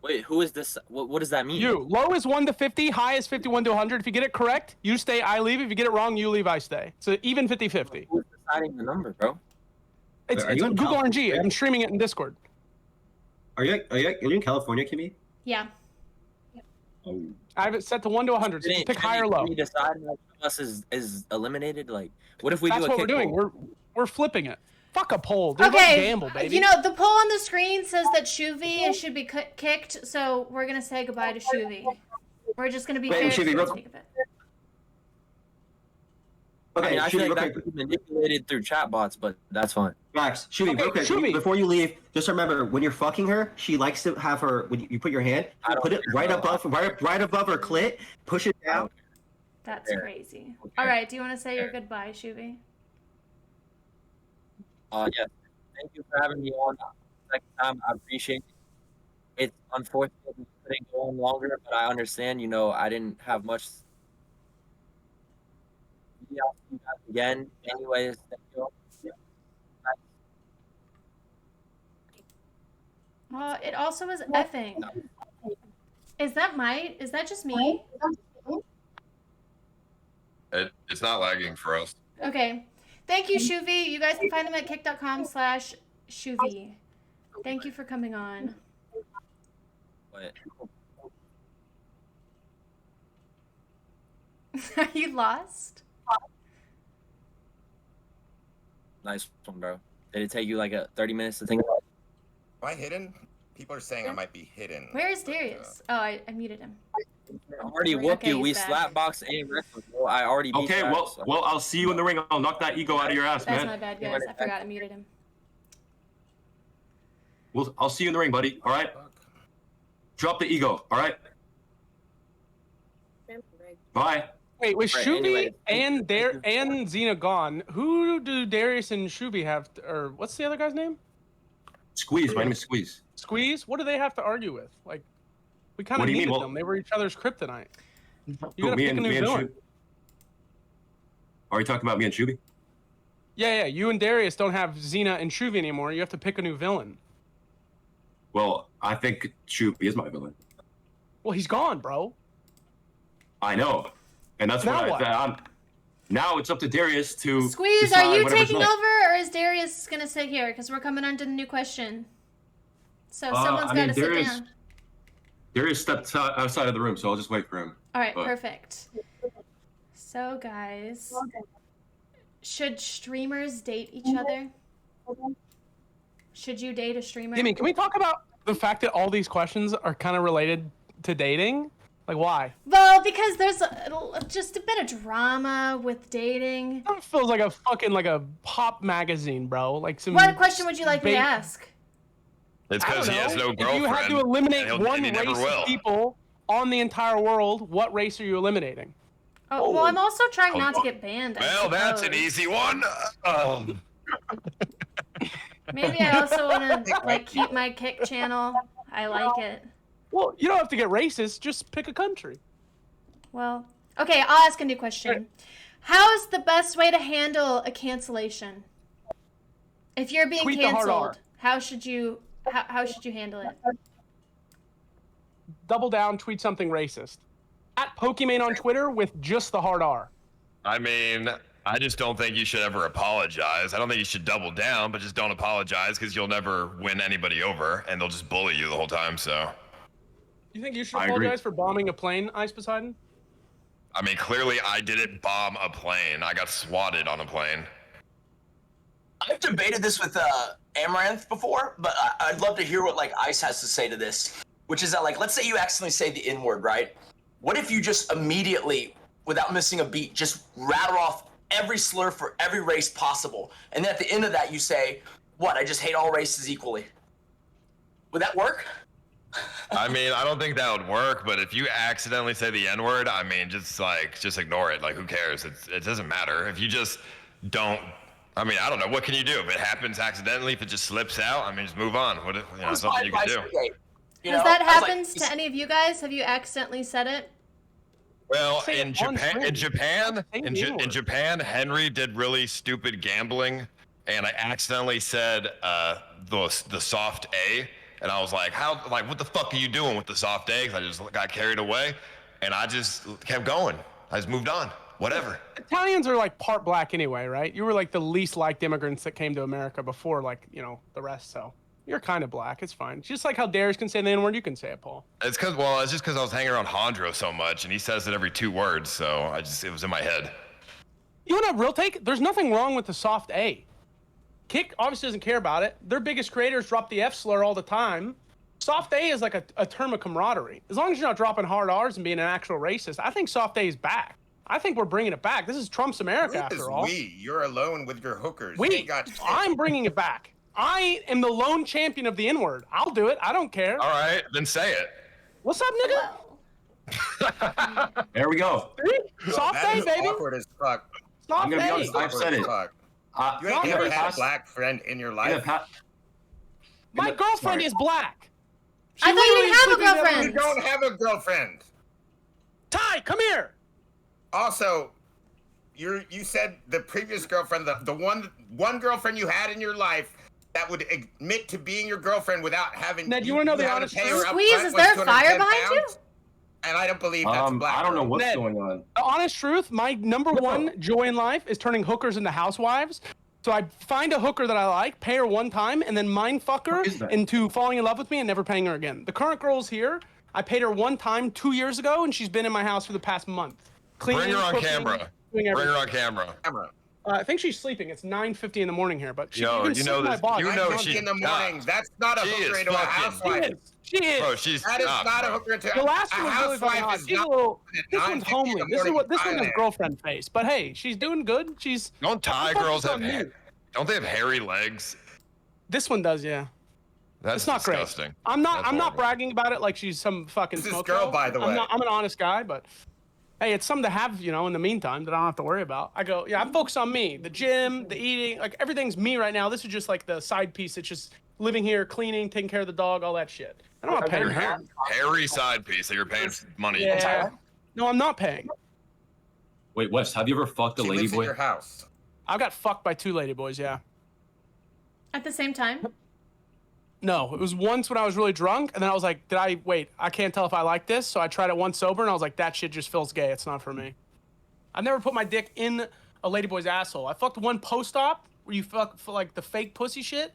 Wait, who is this? What does that mean? You. Low is 1 to 50. High is 51 to 100. If you get it correct, you stay, I leave. If you get it wrong, you leave, I stay. So even 50-50. Who's deciding the number, bro? It's Are you in Google California? RNG. I'm streaming it in Discord. Are you in California, Kimmee? Yeah. Oh. I have it set to 1 to 100. So you pick high or low. Can we decide if us is eliminated? Like, what if we That's do a what we're kick doing. poll? We're flipping it. Fuck a poll. Dude, let's Okay, gamble, baby. you know, the poll on the screen says that Shoovy should be kicked, so we're going to say goodbye to Shoovy. We're just going to be Wait, fair Shoovy, to real- speak of it. I Okay, mean, I feel Shoovy, like real that quick. could be manipulated through chatbots, but that's fine. Max, Shoovy, Okay, real quick. Shoovy. Before you leave, just remember when you're fucking her, she likes to have her. When you put your hand, I don't put it care, right bro. right above her clit. Push it down. That's Fair. crazy. Okay. All right, do you want to say your Fair. goodbye, Shoovy? Yeah. Thank you for having me on. Second time, I appreciate it. It's unfortunate we couldn't go on longer, but I understand. You know, I didn't have much. Maybe I'll see you guys again. Anyways, thank you. It also is effing. Is that just me? It's not lagging for us. Okay. Thank you, Shoovy. You guys can find him at kick.com/Shoovy. Thank you for coming on. But Are you lost? nice one, bro. Did it take you like 30 minutes to think about it? Am I hidden? People are saying I might be hidden. Where is Darius? Oh, I muted him. I already whooped Okay, you. We he's back. slapboxed and wrestled, bro. I already beat Okay, your well, ass, so- well, I'll see you in the ring. I'll knock that ego out of your ass, That's man. my bad, guys. I forgot I muted him. I'll see you in the ring, buddy. All right. Drop the ego. All right. Bye. Wait, with Right, Shoovy anyway. and Xena gone, who do Darius and Shoovy have, or what's the other guy's name? Squeeze. My name is Squeeze. Squeeze? What do they have to argue with? Like, we kind What of do you mean? needed Well- them. They were each other's kryptonite. You Who, gotta me pick and a new me and villain. Shoovy. Are you talking about me and Shoovy? Yeah, you and Darius don't have Xena and Shoovy anymore. You have to pick a new villain. Well, I think Shoovy is my villain. Well, he's gone, bro. I know, and that's Now what what? now it's up to Darius to Squeeze, decide are you whatever's taking next. over, or is Darius gonna sit here? Because we're coming on to the new question. So someone's I got mean, to sit Darius- down. Darius stepped outside of the room, so I'll just wait for him. All right, but- perfect. So, guys, should streamers date each other? Should you date a streamer? Gimme, can we talk about the fact that all these questions are kind of related to dating? Like, why? Well, because there's just a bit of drama with dating. It feels like a fucking, like a pop magazine, bro. Like some. What question would you like me to bait- ask? It's because he has no girlfriend. If you had to eliminate one and he never race will. of people on the entire world, what race are you eliminating? Oh, well, I'm also trying not to get banned. I Well, that's an suppose. easy one. Maybe I also want to like keep my kick channel. I like it. Well, you don't have to get racist. Just pick a country. Well, okay. I'll ask a new question. How is the best way to handle a cancellation? If you're being Tweet the hard R. canceled, how should you handle it? Double down. Tweet something racist. At Pokimane on Twitter with just the hard R. I mean, I just don't think you should ever apologize. I don't think you should double down, but just don't apologize because you'll never win anybody over, and they'll just bully you the whole time. So. You think you should I agree. apologize for bombing a plane, IcePoseidon? I mean, clearly I didn't bomb a plane. I got swatted on a plane. I've debated this with Amouranth before, but I'd love to hear what like Ice has to say to this. Which is that like, let's say you accidentally say the N-word, right? What if you just immediately, without missing a beat, just rattle off every slur for every race possible, and then at the end of that you say, "What? I just hate all races equally." Would that work? I mean, I don't think that would work, but if you accidentally say the N-word, I mean, just ignore it. Like, who cares? It doesn't matter. If you just don't, I mean, I don't know. What can you do? If it happens accidentally, if it just slips out, I mean, just move on. It's something you can do. Has that happened to any of you guys? Have you accidentally said it? Well, in Japan, Henry did really stupid gambling, and I accidentally said the soft A, and I was like, what the fuck are you doing with the soft A? 'Cause I just got carried away, and I just kept going. I just moved on. Whatever. Italians are like part black anyway, right? You were like the least liked immigrants that came to America before, like, you know, the rest. So you're kind of black. It's fine. Just like how Darius can say the N-word, you can say it, Paul. It's just because I was hanging around Hondro so much, and he says it every 2 words, so it was in my head. You want a real take? There's nothing wrong with the soft A. Kick obviously doesn't care about it. Their biggest creators drop the F slur all the time. Soft A is like a term of camaraderie. As long as you're not dropping hard R's and being an actual racist, I think soft A is back. I think we're bringing it back. This is Trump's America, after all. You're alone with your hookers. I'm bringing it back. I am the lone champion of the N-word. I'll do it. I don't care. All right, then say it. What's up, nigga? There we go. Soft A, baby. Awkward as fuck. Soft I'm gonna be A. honest. I've said it. You ain't never had a black friend in your life. My girlfriend is black. I thought you didn't have a girlfriend. You don't have a girlfriend. Ty, come here. Also, you said the previous girlfriend, the one girlfriend you had in your life that would admit to being your girlfriend without having. Ned, you want to know the honest truth? Squeeze, is there fire behind you? And I don't believe that's a black I don't know what's Ned, going on. The honest truth, my number one joy in life is turning hookers into housewives. So I find a hooker that I like, pay her one time, and then mind fuck her into falling in love with me and never paying her again. The current girl's here. I paid her one time 2 years ago, and she's been in my house for the past month. Cleaning, Bring her on cooking, camera. doing Bring her everything. on camera. I think she's sleeping. It's 9:50 in the morning here, but she Yo, can you see know my this- boss. you know in the morning. That's not a She hooker is into a fucking- housewife. She is. Bro, she's That is not, not a bro. hooker into The last a one was really fucking housewife. hot. Is She's a not little. at This one's 9:50 in homely. the This is morning what this one has Thailand. girlfriend face. But hey, she's doing good. She's. Don't Thai Focus girls have on me. don't they have hairy legs? This one does, yeah. That's It's not disgusting. great. I'm not That's not horrible. bragging about it like she's some fucking This is smoke girl, show. by the way. I'm an honest guy, but hey, it's something to have, you know, in the meantime that I don't have to worry about. I go, yeah, I'm focused on me. The gym, the eating, like everything's me right now. This is just like the side piece. It's just living here, cleaning, taking care of the dog, all that shit. I don't want to pay Your her. hairy side piece that you're paying money. Yeah. No, I'm not paying. Wait, Wes, have you ever fucked a She lady lives in boy? your house. I got fucked by 2 ladyboys, yeah. At the same time? No, it was once when I was really drunk, and then I was like, I can't tell if I like this, so I tried it once sober, and I was like, that shit just feels gay, it's not for me. I've never put my dick in a ladyboy's asshole. I fucked one post-op, where you fuck for like the fake pussy shit.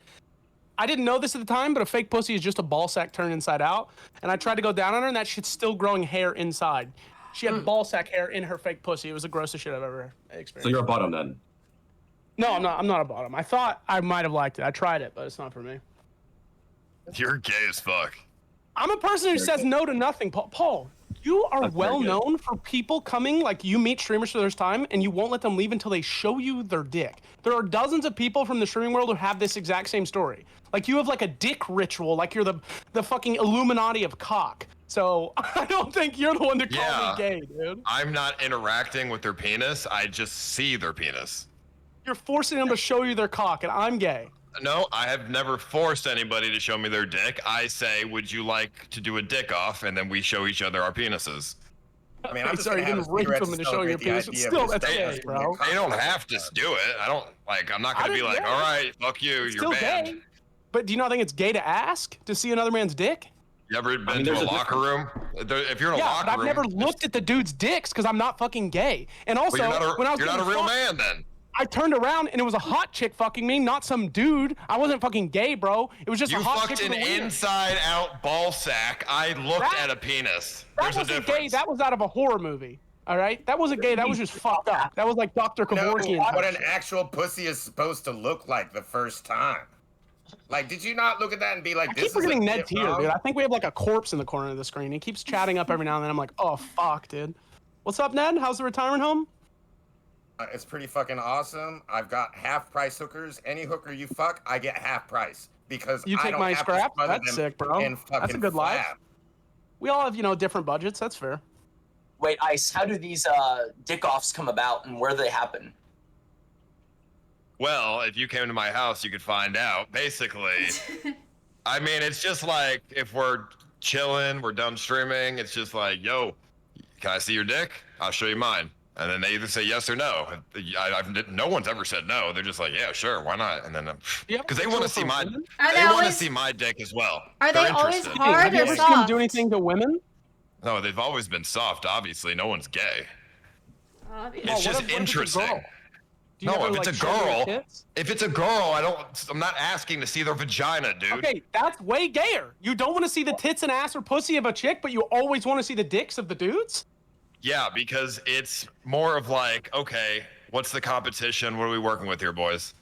I didn't know this at the time, but a fake pussy is just a ball sack turned inside out, and I tried to go down on her, and that shit's still growing hair inside. She had ball sack hair in her fake pussy. It was the grossest shit I've ever experienced. So you're a bottom then? No, I'm not a bottom. I thought I might have liked it. I tried it, but it's not for me. You're gay as fuck. I'm a person who says no to nothing. Paul, You are That's very well good. known for people coming, like you meet streamers for the first time and you won't let them leave until they show you their dick. There are dozens of people from the streaming world who have this exact same story. Like you have like a dick ritual, like you're the fucking Illuminati of cock. So I don't think you're the one to call me gay, dude. I'm not interacting with their penis. I just see their penis. You're forcing them to show you their cock, and I'm gay. No, I have never forced anybody to show me their dick. I say, would you like to do a dick off? And then we show each other our penises. I mean, I'm just sorry, gonna you have didn't rape cigarettes them to into showing your celebrate the penis. idea of Still, this that's dance gay, being bro. They don't have to do it. I don't I'm not gonna be like, all right, fuck you, It's you're still banned. gay. But do you not think it's gay to ask to see another man's dick? You ever been to there's a a locker room? If you're in a Yeah, locker but I've room, never looked at the dude's dicks because I'm not fucking gay. And also, well, when I was you're not a getting real fucked, man then. I turned around and it was a hot chick fucking me, not some dude. I wasn't fucking gay, bro. It was just You a hot fucked chick an with a wiener. inside-out ball sack. I looked That- at a penis. That There's a wasn't difference. gay. That was out of a horror movie. All right, that wasn't gay. That was just fucked up. That was like Dr. No, Kevorkian. what an actual pussy is supposed to look like the first time. Like, did you not look at that and be like, I this keep is forgetting legit Ned's here, wrong? dude. I think we have like a corpse in the corner of the screen. He keeps chatting up every now and then. I'm like, oh fuck, dude. What's up, Ned? How's the retirement home? It's pretty fucking awesome. I've got half price hookers. Any hooker you fuck, I get half price because You I take don't my have scrap? to smother That's them sick, bro. in fucking That's a good life. flab. We all have, different budgets. That's fair. Wait, Ice, how do these dick offs come about and where do they happen? Well, if you came to my house, you could find out. Basically, I mean, it's just like if we're chilling, we're done streaming. It's just like, yo, can I see your dick? I'll show you mine. And then they either say yes or no. No one's ever said no. They're just like, yeah, sure, why not? And then, because they want to see my, Are they they want to always- see my dick as well. Are they They're always interested. hard Have you or ever seen him soft? do anything to women? No, they've always been soft. Obviously, no one's gay. Obviously. It's just interesting. Do you No, ever, if it's like, a show your girl, tits? if it's a girl, I'm not asking to see their vagina, dude. Okay, that's way gayer. You don't want to see the tits and ass or pussy of a chick, but you always want to see the dicks of the dudes? Yeah, because it's more of like, okay, what's the competition? What are we working with here, boys?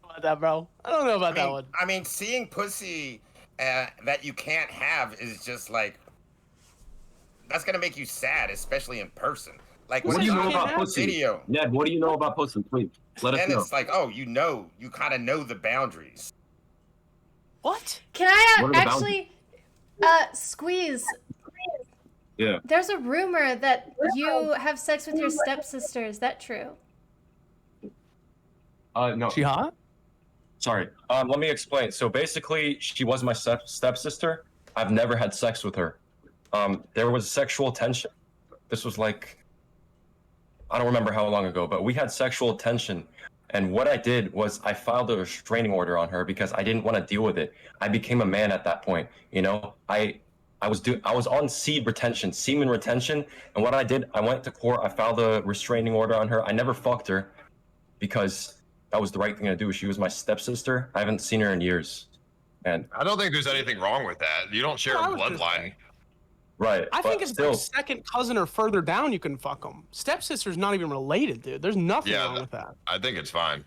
About that, bro. I don't know about that one. I mean, seeing pussy that you can't have is just like, that's gonna make you sad, especially in person. Like, What when do you it's know on about a pussy? video, Ned, what do you know about pussy? Please, let us then know. it's like, oh, you kind of know the boundaries. What? Can I What are the actually, Squeeze? Yeah. There's a rumor that you have sex with your stepsister. Is that true? No. She hot? Sorry. Let me explain. So basically, she was my stepsister. I've never had sex with her. There was sexual tension. This was like, I don't remember how long ago, but we had sexual tension. And what I did was I filed a restraining order on her because I didn't want to deal with it. I became a man at that point. I was on semen retention. And what I did, I went to court. I filed a restraining order on her. I never fucked her because that was the right thing to do. She was my stepsister. I haven't seen her in years. And I don't think there's anything wrong with that. You don't share a bloodline. right. I but think it's still, like second cousin or further down you can fuck them. Stepsister's not even related, dude. There's nothing wrong with that. I think it's fine.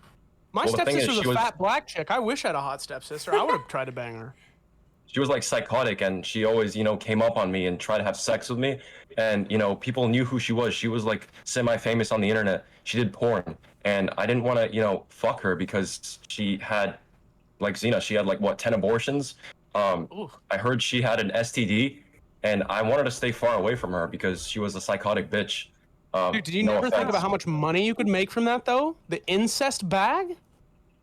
My Well, the thing is, stepsister's she a was- fat black chick. I wish I had a hot stepsister. I would have tried to bang her. she was like psychotic, and she always, came up on me and tried to have sex with me. And, people knew who she was. She was like semi-famous on the internet. She did porn. And I didn't want to, fuck her because she had, like Xena, she had like, 10 abortions. I heard she had an STD, and I wanted to stay far away from her because she was a psychotic bitch. Dude, did you no never think offense. about how much money you could make from that, though? The incest bag?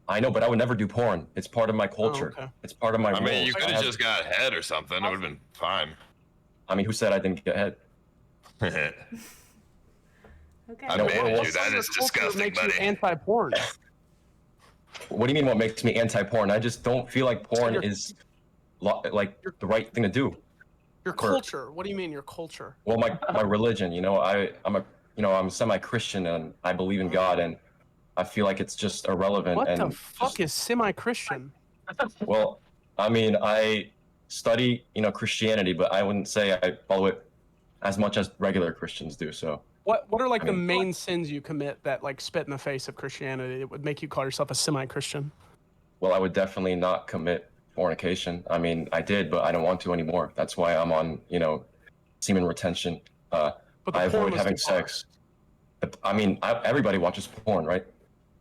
I know, but I would never do porn. It's part of my culture. okay. It's part of my I mean, you rules. could have just got head or something. It would have been fine. I mean, who said I didn't get head? Okay. I No, manage well, you. That is disgusting, makes you buddy. anti-porn. What do you mean what makes me anti-porn? I just don't feel like porn is like the right thing to do. Your For- culture. What do you mean your culture? Well, my religion, I'm semi-Christian and I believe in God, and I feel like it's just irrelevant. What and the fuck is semi-Christian? Well, I mean, I study, Christianity, but I wouldn't say I follow it as much as regular Christians do. So What are like I the mean- main sins you commit that like spit in the face of Christianity that would make you call yourself a semi-Christian? well, I would definitely not commit fornication. I mean, I did, but I don't want to anymore. That's why I'm on, you know, semen retention. I avoid having sex. But, I mean, everybody watches porn, right?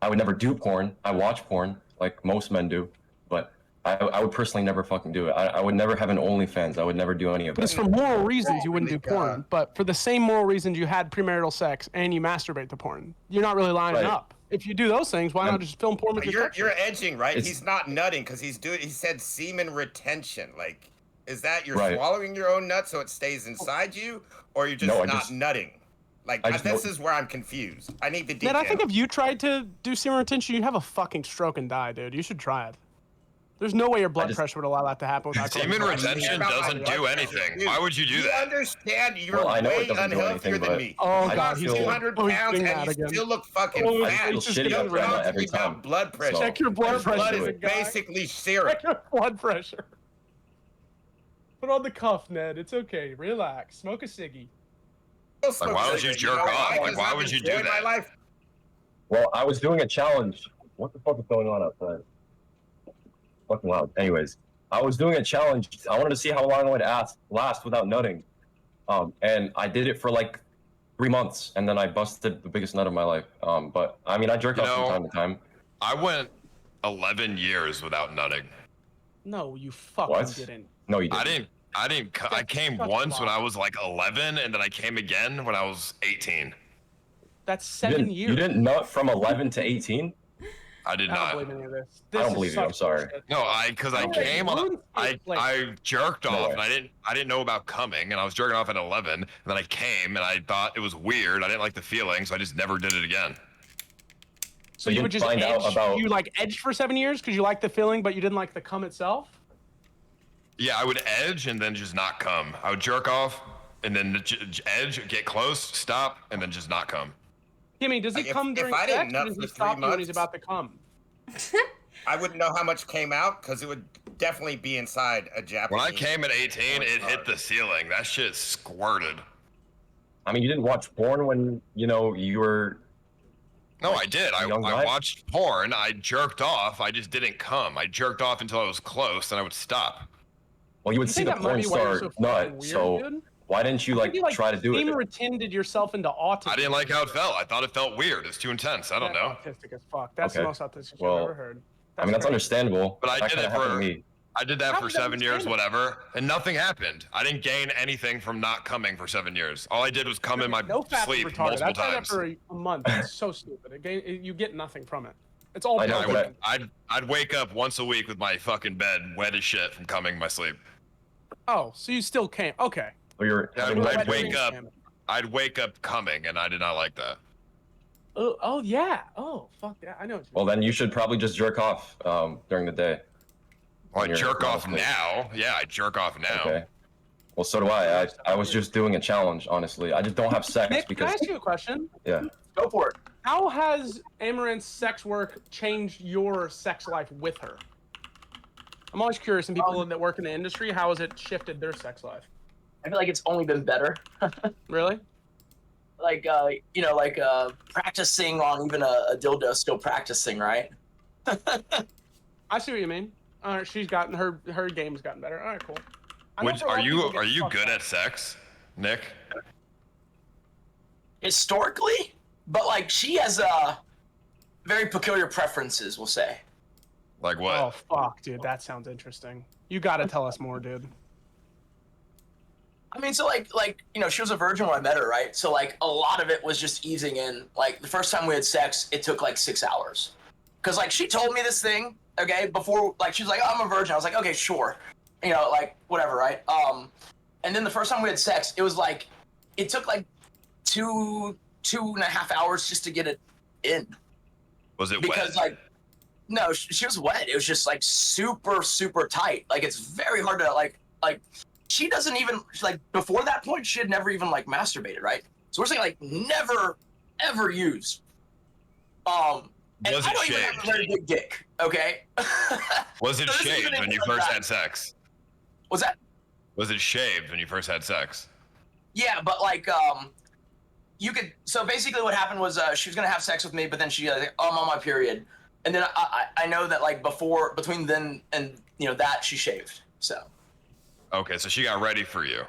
I would never do porn. I watch porn like most men do, but I would personally never fucking do it. I would never have an OnlyFans. I would never do any of that. It's for moral reasons you wouldn't do porn, but for the same moral reasons you had premarital sex and you masturbate to porn, you're not really lining up. If you do those things, why not just film porn with your You're edging, right? He's not nutting because he said semen retention. Like, is that you're swallowing your own nut so it stays inside you, or you're just nutting? Like, this is where I'm confused. I need the details. Man, I think if you tried to do semen retention, you'd have a fucking stroke and die, dude. You should try it. There's no way your blood pressure would allow that to happen without semen retention doesn't do anything. Why would you do that? You understand you're way unhealthier than me. Oh god, he's 200 pounds and you still look fucking fat. I feel shitty about that every time. Blood pressure. Check your blood pressure. Blood is basically syrup. Check your blood pressure. Put on the cuff, Ned. It's okay. Relax. Smoke a ciggy. Like, why would you jerk off? Like, why would you do that? Well, I was doing a challenge. What the fuck is going on outside? Fucking loud. Anyways, I was doing a challenge. I wanted to see how long it would last without nutting. And I did it for like 3 months, and then I busted the biggest nut of my life. But I mean, I jerk off from time to time. I went 11 years without nutting. No, you fucking didn't. No, you didn't. I came once when I was like 11, and then I came again when I was 18. That's 7 years. You didn't nut from 11 to 18? I did not. I don't believe any of this. I don't believe you. I'm sorry. No, because I came on. I jerked off, and I didn't know about coming, and I was jerking off at 11, and then I came, and I thought it was weird. I didn't like the feeling, so I just never did it again. So you would just edge, you like edged for 7 years because you liked the feeling, but you didn't like the cum itself? Yeah, I would edge and then just not come. I would jerk off and then edge, get close, stop, and then just not come. Kimmee, does he come during sex, or does he stop you when he's about to come? I wouldn't know how much came out because it would definitely be inside a Japanese. When I came at 18, it hit the ceiling. That shit squirted. I mean, you didn't watch porn when, you know, you were... No, I did. I watched porn. I jerked off. I just didn't come. I jerked off until I was close, and I would stop. Well, you would see the porn star nut, so why didn't you, like try to do it? You retended yourself into autism. I didn't like how it felt. I thought it felt weird. It's too intense. I don't know. Autistic as fuck. That's the most autistic I've ever heard. I mean, that's understandable. But I did that for 7 years, whatever, and nothing happened. I didn't gain anything from not coming for sleep years. All I did was come in my sleep multiple times. I tried that for a month. It's so stupid. You get nothing from it. It's all. I'd wake up once a week with my fucking bed wet as shit from coming in my sleep. Oh, so you still came? Okay. I'd wake up coming, and I did not like that. Oh yeah. Oh fuck yeah. I know. Well, then you should probably just jerk off during the day. Well, I jerk off now. Yeah, I jerk off now. Okay. Well, so do I. I was just doing a challenge, honestly. I just don't have sex Nick, because. Can I ask you a question? Yeah. Go for it. How has Amouranth's sex work changed your sex life with her? I'm always curious, and people that work in the industry, how has it shifted their sex life? I feel like it's only been better. Really? Like, practicing on even a dildo, still practicing, right? I see what you mean. All right, she's gotten her game's gotten better. All right, cool. Are you good at sex, Nick? Historically, but like she has very peculiar preferences, we'll say. Like what? Oh fuck, dude, that sounds interesting. You gotta tell us more, dude. I mean, so like she was a virgin when I met her, right? So like a lot of it was just easing in. Like the first time we had sex, it took like 6 hours, cause like she told me this thing, okay, before like she was like, oh, I'm a virgin. I was like, okay, sure, like whatever, right? And then the first time we had sex, it was like, it took like 2.5 hours just to get it in. Was it because wet? Like. No, she was wet. It was just like super, super tight. Like it's very hard to like she doesn't even like before that point she had never even like masturbated, right? So we're saying like never ever used. And I don't even have a very big dick, okay? Was it shaved when you first had sex? What's that? Was it shaved when you first had sex? Yeah, but like you could. So basically, what happened was she was gonna have sex with me, but then she like, oh, I'm on my period. And then I know that like between then and that she shaved. So. Okay, so she got ready for you.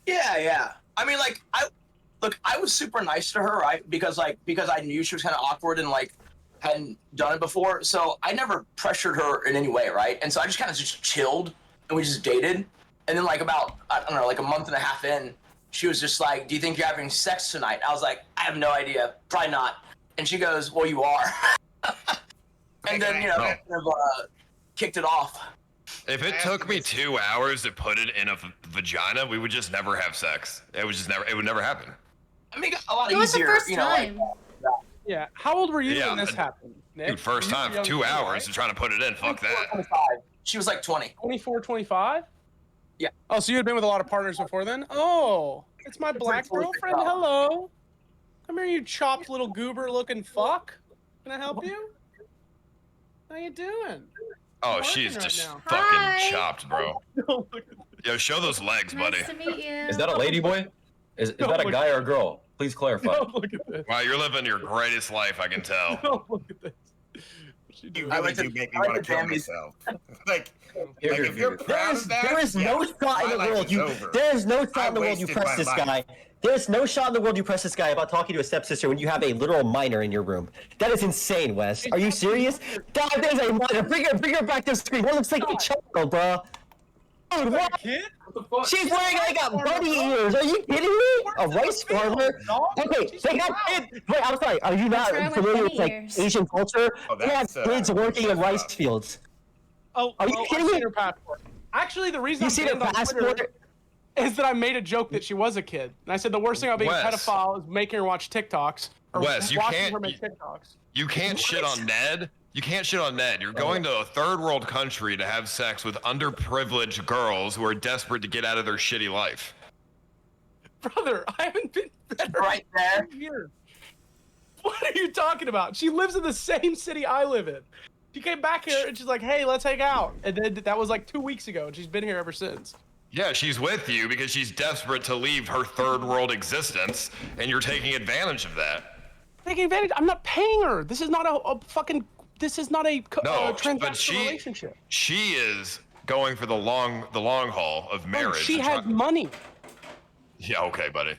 Yeah. I mean, like, I was super nice to her, right? Because I knew she was kind of awkward and like hadn't done it before, so I never pressured her in any way, right? And so I just kind of just chilled and we just dated. And then like about, I don't know, like a month and a half in, she was just like, "Do you think you're having sex tonight?" I was like, "I have no idea, probably not." And she goes, "Well, you are." And then kind of kicked it off. If it took me 2 hours to put it in a vagina, we would just never have sex. It would never happen. I mean, a lot It was easier, the first time. Yeah. How old were you when this happened, Nick? Dude, first You were time, young 2 too, hours right? to trying to put it in. Fuck that. 25. She was like 20. 24, 25? Yeah. Oh, so you had been with a lot of partners before then? Oh, it's my black girlfriend. Hello. Come here, you chopped little goober-looking fuck. Can I help you? How you doing? Oh, Working she's right just now. fucking Hi. chopped, bro. Yo, show those legs, buddy. Nice to meet you. Is that a lady boy? Is that a guy or a girl? Please clarify. Don't look at this. Wow, you're living your greatest life, I can tell. Don't look at this. You really do make me want to kill myself. like if you're proud of that, There is no shot in the world there is no shot in the world you press this guy. There's no shot in the world you press this guy about talking to a stepsister when you have a literal minor in your room. That is insane, Wes. Are you serious? God, there's a minor. Bring her back to the screen. That looks like a child, bro. Dude, what? She's wearing like a bunny ears. Are you kidding me? A rice farmer? Okay, they got kids. Wait, I'm sorry. Are you not familiar with like Asian culture? They have kids working in rice fields. Oh, are you kidding I've me? seen her passport. Actually, the reason You I'm see the banned on Twitter passport? is that I made a joke that she was a kid, and I said the worst thing about being a Wes. pedophile is making her watch TikToks or Wes, you watching can't- her make TikToks. You can't shit on Ned. You can't shit on Ned. You're going to a third world country to have sex with underprivileged girls who are desperate to get out of their shitty life. Brother, I haven't been better right there. Years. What are you talking about? She lives in the same city I live in. She came back here and she's like, "Hey, let's hang out." And then that was like 2 weeks ago, and she's been here ever since. Yeah, she's with you because she's desperate to leave her third world existence, and you're taking advantage of that. Taking advantage? I'm not paying her. This is not a fucking. This is not a No, transactional but relationship. she is going for the long haul of marriage. She and has money. Yeah, okay, buddy.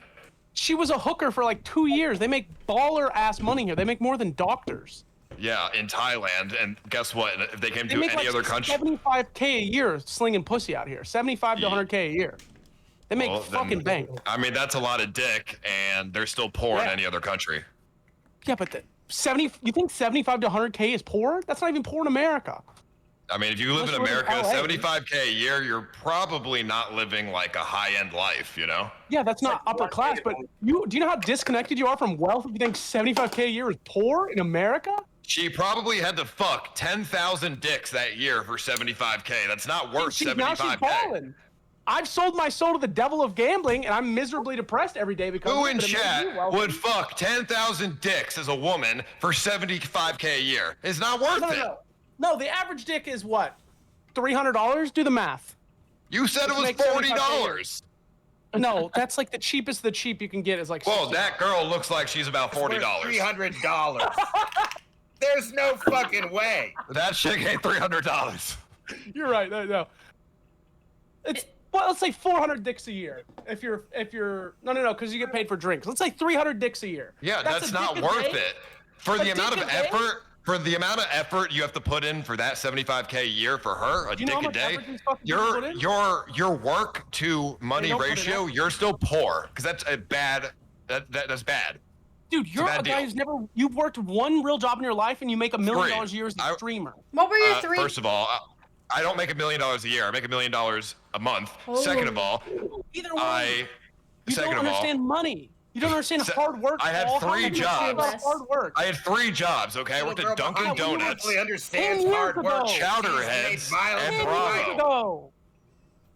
She was a hooker for like 2 years. They make baller ass money here. They make more than doctors. Yeah, in Thailand, and guess what? If they came They to make any like other country, 75K a year slinging pussy out here. 75 to 100K a year. They make well, fucking then- bank. I mean, that's a lot of dick, and they're still poor in Yeah. any other country. Yeah, but you think 75 to 100K is poor? That's not even poor in America. I mean, if you live in Unless you live in America, LA. 75K a year, you're probably not living like a high-end life, you know? Yeah, that's not upper class, but do you know how disconnected you are from wealth if you think 75K a year is poor in America? She probably had to fuck 10,000 dicks that year for 75K. That's not worth Now she's 75K. balling. I've sold my soul to the devil of gambling, and I'm miserably depressed every day because Who of it, in but it makes me chat wealthy. would fuck 10,000 dicks as a woman for 75K a year? It's not worth it. No, the average dick is what? $300? Do the math. You said it Let's was make 75K a year. $40. No, that's like the cheapest the cheap you can get is like Well, $60. that girl looks like she's about $40. $300. There's no fucking way. That chick ain't $300. You're right. No. It's well, let's say 400 dicks a year. If you're no, because you get paid for drinks. Let's say 300 dicks a year. Yeah, that's a not dick a worth day. it. For A the amount dick of a day? effort, you have to put in for that 75K a year for her, a Do you know how dick a much day. effort these fucking people put in? Your work to money don't put it ratio, in. you're still poor because that's a bad. That's bad. Dude, you're bad a guy deal. you've worked one real job in your life and you make $1 million a year as a streamer. What were your three? First of all, I don't make $1 million a year. I make $1 million a month. Second of all, Either way, you second don't of all, understand money. You don't understand hard work. I had Paul. How 3 much you understand jobs. about hard work. I had 3 jobs. Okay, I worked at Dunkin' Donuts, Understands 10 years hard work. ago. Chowderheads, and 10 years Bravo. ago.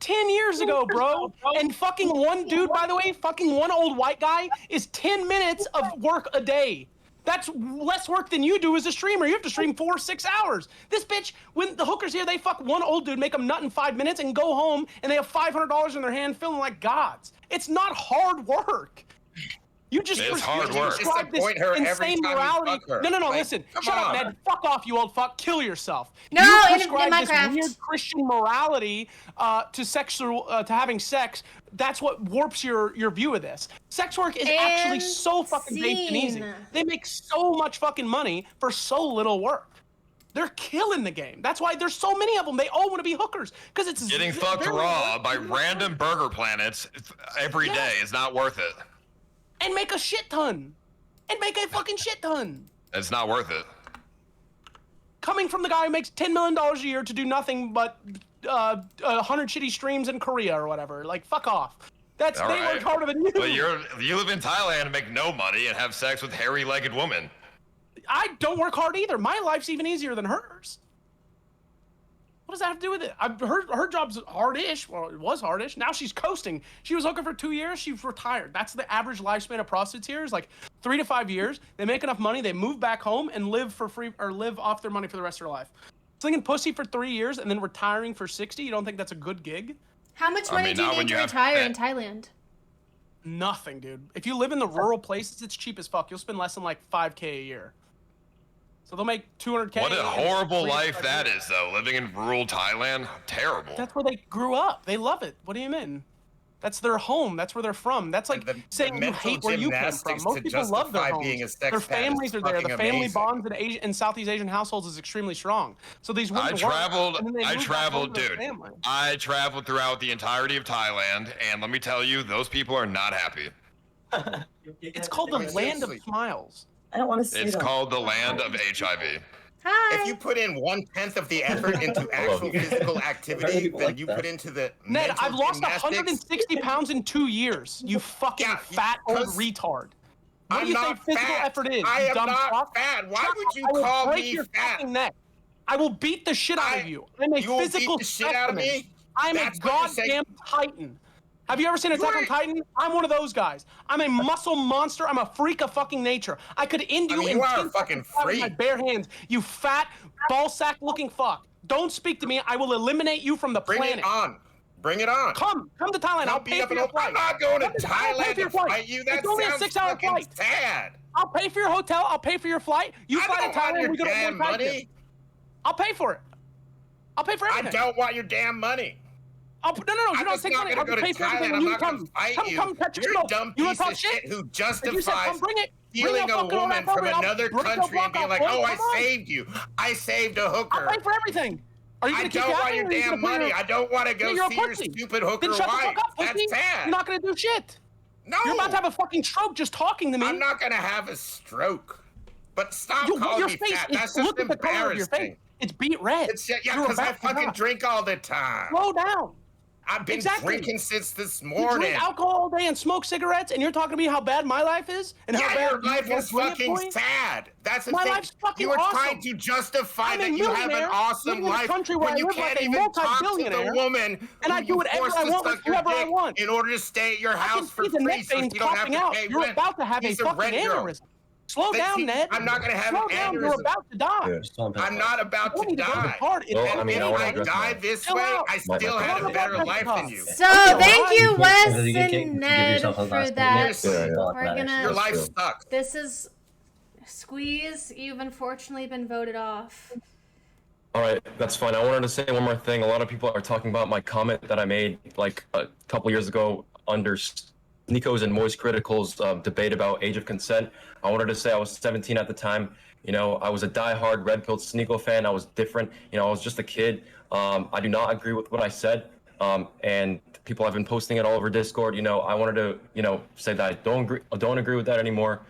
10 years ago, bro. And fucking one dude, by the way, fucking one old white guy is 10 minutes of work a day. That's less work than you do as a streamer. You have to stream 4 or 6 hours. This bitch, when the hookers here, they fuck one old dude, make them nut in 5 minutes, and go home, and they have $500 in their hand, feeling like gods. It's not hard work. You just It's hard work. prescribe this Disappoint her every insane time you morality. fuck her. No, Like, listen. come Shut up, on. Ned. Fuck off, you old fuck. Kill yourself. No, you in prescribe this Minecraft. weird Christian morality to having sex. That's what warps your view of this. Sex work is actually so fucking based and easy. Scene. They make so much fucking money for so little work. They're killing the game. That's why there's so many of them. They all want to be hookers because it's Getting fucked raw by random burger planets every day is not worth it. and make a shit ton. And make a fucking shit ton. It's not worth it. Coming from the guy who makes $10 million a year to do nothing but 100 shitty streams in Korea or whatever. Like, fuck off. They work harder than you. But you live in Thailand and make no money and have sex with hairy-legged women. I don't work hard either. My life's even easier than hers. What does that have to do with it? Her job's hard-ish. Well, it was hard-ish. Now she's coasting. She was hooking for 2 years. She's retired. That's the average lifespan of prostitutes here is like 3 to 5 years. They make enough money. They move back home and live for free or live off their money for the rest of their life. Slinging pussy for 3 years and then retiring for 60. You don't think that's a good gig? How much money do you need to retire in Thailand? Nothing, dude. If you live in the rural places, it's cheap as fuck. You'll spend less than like 5K a year. So they'll make 200K. What a horrible life that is, though. Living in rural Thailand, terrible. That's where they grew up. They love it. What do you mean? That's their home. That's where they're from. That's like saying you hate where you come from. Most people love their homes. Their families are there. The family bonds in Southeast Asian households is extremely strong. So these women I traveled, dude. I traveled throughout the entirety of Thailand, and let me tell you, those people are not happy. It's called the land of smiles. I don't want to see It's called the land of HIV. Hi. If you put in 1/10 of the effort into actual physical activity than you put into the Ned, mental I've lost gymnastics, 160 pounds in 2 years. You fucking fat old retard. What do you think physical effort is? I you am dumb not fuck? fat. Why would you I will call break me your fat? fucking neck. I will beat the shit out of you. I'm a You will beat physical the shit out of me? specimen. I'm That's a what you're saying? goddamn titan. Have you ever seen Attack on Titan? I'm one of those guys. I'm a muscle monster. I'm a freak of fucking nature. I could end you in you are a 10 fucking seconds with my freak. bare hands. You fat, ball sack looking fuck. Don't speak to me. I will eliminate you from the Bring planet. it on. Bring it on. Come to Thailand. I'll Don't beat pay up for an your old- flight. I'm not going to I'll pay for Thailand your to flight. fight you. That It's only a sounds 6-hour fucking flight. sad. I'll pay for your hotel. I'll pay for your flight. You I fly don't to want Thailand. your We go to damn one money. I'll pay for it. I'll pay for I everything. don't want your damn money. No, you I'm don't just take not money. gonna I'll go to pay for Thailand. everything. I'm You not come. gonna fight you. Come touch You're your a dumb You wanna piece talk of shit who If you said, justifies come bring it. stealing a woman from another country and being like, "Oh, I saved. saved you. I saved a hooker." I'll pay for everything. Are you I gonna keep don't want yapping, your or are you damn gonna put money. your- I don't want to go You're a see your pussy. stupid hooker Then shut the wife. fuck up, pussy. That's sad. You're not gonna do shit. No. You're about to have a fucking stroke just talking to me. I'm not gonna have a stroke. But stop Your calling me face fat. is, That's just look at the color of your face. embarrassing. It's beet red. Yeah, You're because I about to fucking die. drink all the time. Slow down. I've been drinking since this You morning. drink alcohol all day and smoke cigarettes, and you're talking to me how bad my life is, and how Yeah, bad your life is ReUp fucking boy? sad. That's the My thing. life's fucking You were awesome. trying to justify I'm a that you have an millionaire, awesome living in a life country where when I you live like can't a even talk to the multi-billionaire, woman and I who do you whatever forced I to want with suck your whoever I dick want. in order to stay at your I can house for see the free neck so you veins don't have popping to out. pay You're rent. about to have He's a fucking rent girl. aneurysm. Slow down, Ned. I'm not gonna have Slow an down. You're aneurysm. about to die. I'm not about You to need to go to die. hard. It's Well, I And mean, if I wanna I address die that. this Chill way, out. I still had a better life than you. So thank you, Wes You can't and give Ned, yourself a for last name. that. Yeah, We're Your gonna. life sucks. This is Squeeze. You've unfortunately been voted off. All right, that's fine. I wanted to say one more thing. A lot of people are talking about my comment that I made like a couple years ago under Nico's and Moist Critical's debate about age of consent. I wanted to say I was 17 at the time. You know, I was a diehard Red Pill Sneeko fan. I was different. You know, I was just a kid. I do not agree with what I said. And people have been posting it all over Discord. You know, I wanted to, you know, say that I don't agree with that anymore.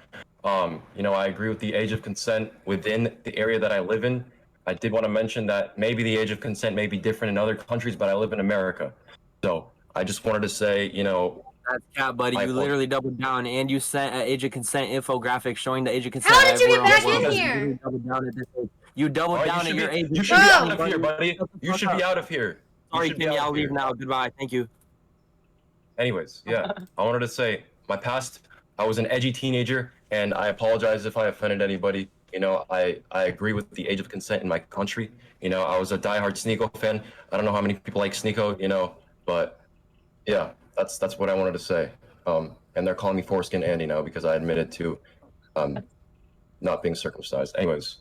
You know, I agree with the age of consent within the area that I live in. I did want to mention that maybe the age of consent may be different in other countries, but I live in America. So I just wanted to say, you know, That's cap, buddy. You literally doubled down, and you sent an age of consent infographic showing the age of consent. How did you get everywhere back on the in world. here? You doubled down at this age. You doubled down at your age. You should be out of here, buddy. You should be out of here. Sorry, Kimmee. I'll leave now. Goodbye. Thank you. Anyways, yeah, I wanted to say my past, I was an edgy teenager, and I apologize if I offended anybody. You know, I agree with the age of consent in my country. You know, I was a diehard Sneeko fan. I don't know how many people like Sneeko, you know, but yeah, that's what I wanted to say. and they're calling me foreskin Andy now because I admitted to not being circumcised. Anyways,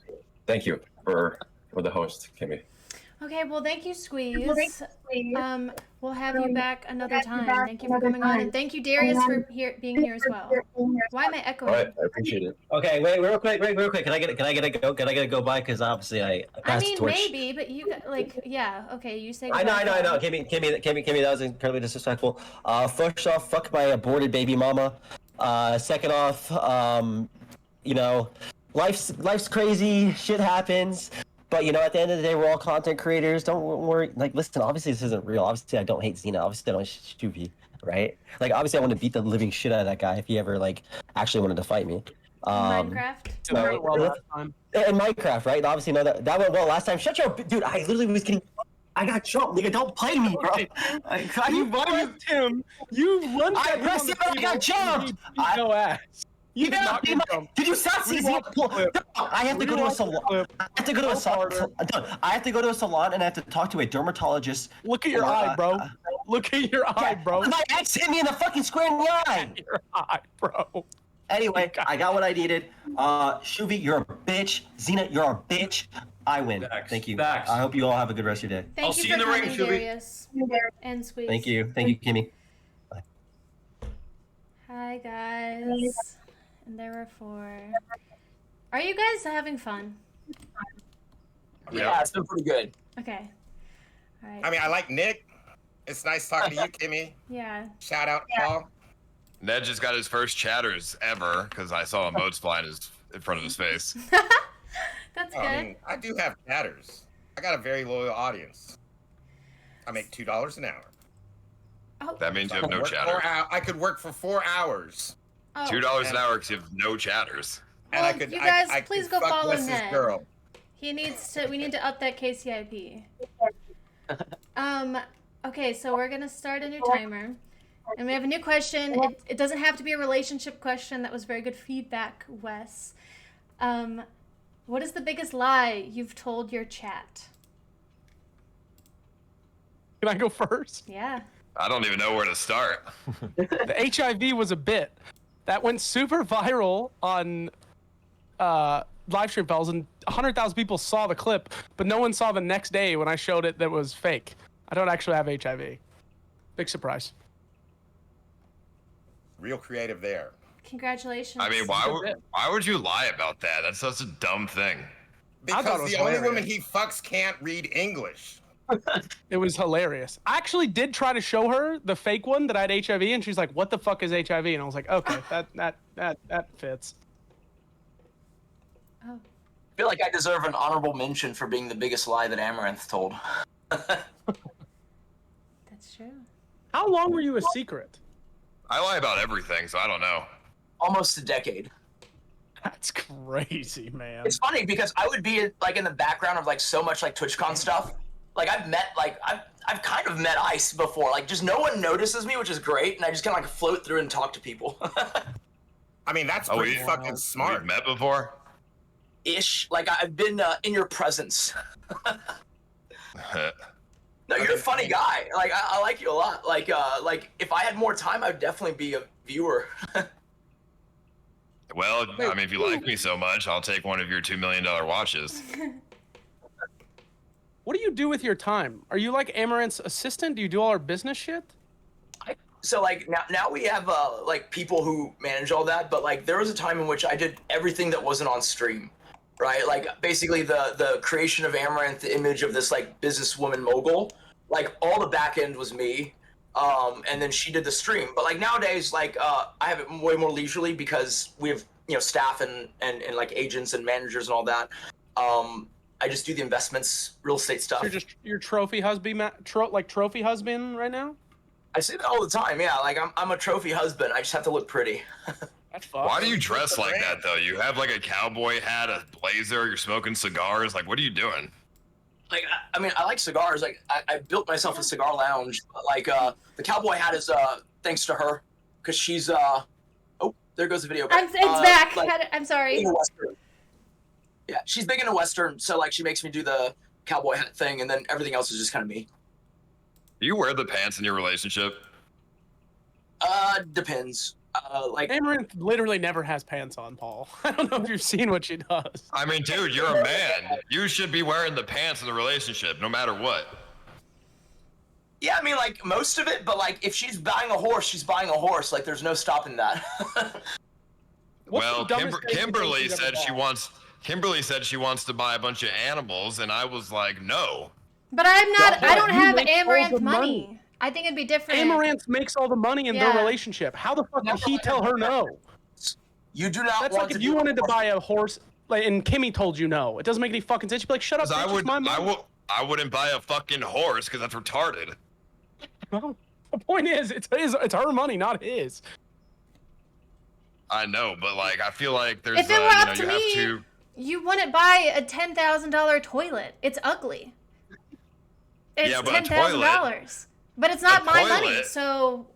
thank you for the host, Kimmee. Okay, well, thank you, Squeeze. We'll have you back another time. Thank you for coming on, and thank you, Darius, for being here as well. Why am I echoing? All right, I appreciate it. Okay, wait, real quick. Can I get a go by? Because obviously I passed the torch. Maybe, but you got, like, yeah, okay, you say. I know. Kimmee, that was incredibly disrespectful. First off, fuck my aborted baby mama. Second off, life's crazy, shit happens. But at the end of the day, we're all content creators. Don't worry. Like, listen, obviously this isn't real. Obviously I don't hate Cenat. Obviously I don't hate Shoovy, right? Like, obviously I want to beat the living shit out of that guy if he ever actually wanted to fight me. Minecraft. In Minecraft, right? Obviously, that went well last time. Shut your dude. I literally was getting. I got jumped, nigga. Don't play me, bro. You buzzed him. You lunged at him. I pressed him. I got jumped. No ass. Did you stop seeing? I have to go to a salon. I have to go to a salon. I have to go to a salon and I have to talk to a dermatologist. Look at your eye, bro. Look at your eye, bro. My ex hit me in the fucking square in the eye. Your eye, bro. Anyway, I got what I needed. Shoovy, you're a bitch. Cenat, you're a bitch. I win. Facts. Thank you. Facts. I hope you all have a good rest of your day. I'll see you in the ring, Darius. And Squeeze. Thank you, Kimmee. Bye. Hi, guys. And there were 4. Are you guys having fun? Yeah, it's been pretty good. Okay. All right. I mean, I like Nick. It's nice talking to you, Kimmee. Yeah. Shout out, Paul. Ned just got his first chatters ever because I saw emotes flying in front of his face. That's good. I mean, I do have chatters. I got a very loyal audience. I make $2 an hour. Oh. That means you have no chatters. I could work for 4 hours. Oh. $2 an hour because you have no chatters. Well, And I could, you guys, I please could go fuck follow Wes's Ned. girl. We need to up that KCIP. Okay, so we're gonna start a new timer. And we have a new question. It doesn't have to be a relationship question. That was very good feedback, Wes. What is the biggest lie you've told your chat? Can I go first? Yeah. I don't even know where to start. The HIV was a bit that went super viral on live stream fellas, and 100,000 people saw the clip, but no one saw the next day when I showed it that was fake. I don't actually have HIV. Big surprise. Real creative there. Congratulations. I mean, why would you lie about that? That's such a dumb thing. Because the only woman he fucks can't read English. It was hilarious. I actually did try to show her the fake one that I had HIV, and she's like, "What the fuck is HIV?" And I was like, "Okay, that fits." Oh. I feel like I deserve an honorable mention for being the biggest lie that Amouranth told. That's true. How long were you a secret? I lie about everything, so I don't know. Almost a decade. That's crazy, man. It's funny because I would be in the background of so much TwitchCon stuff. I've kind of met Ice before. Just no one notices me, which is great, and I just kind of float through and talk to people. I mean, that's pretty fucking smart. We've met before? Ish. I've been in your presence. No, you're a funny guy. I like you a lot. If I had more time, I'd definitely be a viewer. Well, I mean, if you like me so much, I'll take one of your $2 million watches. What do you do with your time? Are you Amaranth's assistant? Do you do all our business shit? So now we have people who manage all that, but there was a time in which I did everything that wasn't on stream, right? Basically the creation of Amouranth, the image of this businesswoman mogul, all the back end was me, and then she did the stream. But nowadays, I have it way more leisurely because we have staff and agents and managers and all that. I just do the investments, real estate stuff. So you're just your trophy husband, trophy husband right now? I say that all the time. Yeah, I'm a trophy husband. I just have to look pretty. That's Why do you dress like that though? You have a cowboy hat, a blazer. You're smoking cigars. What are you doing? I mean, I like cigars. I built myself a cigar lounge. The cowboy hat is thanks to her, because she's oh, there goes the video. It's back. I'm sorry. Yeah, she's big into Western, so she makes me do the cowboy hat thing, and then everything else is just kind of me. Do you wear the pants in your relationship? Depends. Like Amouranth literally never has pants on, Paul. I don't know if you've seen what she does. I mean, dude, you're a man. You should be wearing the pants in the relationship, no matter what. yeah, I mean like most of it, but like if she's buying a horse, she's buying a horse. Like there's no stopping that. Well, the dumbest thing you think Kimberly she's ever said she bought? wants. Kimberly said she wants to buy a bunch of animals, and I was like, no. But I'm not. I don't You have make all Amouranth the money. I think it'd be different. Amaranth makes all the money in Yeah. their relationship. How the fuck did he tell her no? You do not That's want like to if you do wanted to buy a horse, like, and Kimmee told you no. It doesn't make any fucking sense. You'd be like, shut up, bitch, it's my money. I wouldn't buy a fucking horse because that's retarded. Well, the point is, it's her money, not his. I know, but like, I feel like there's, If it were up to you me, have to. you wouldn't buy a $10,000 toilet. It's ugly. It's Yeah, but a $10,000. But it's not a my money, toilet- so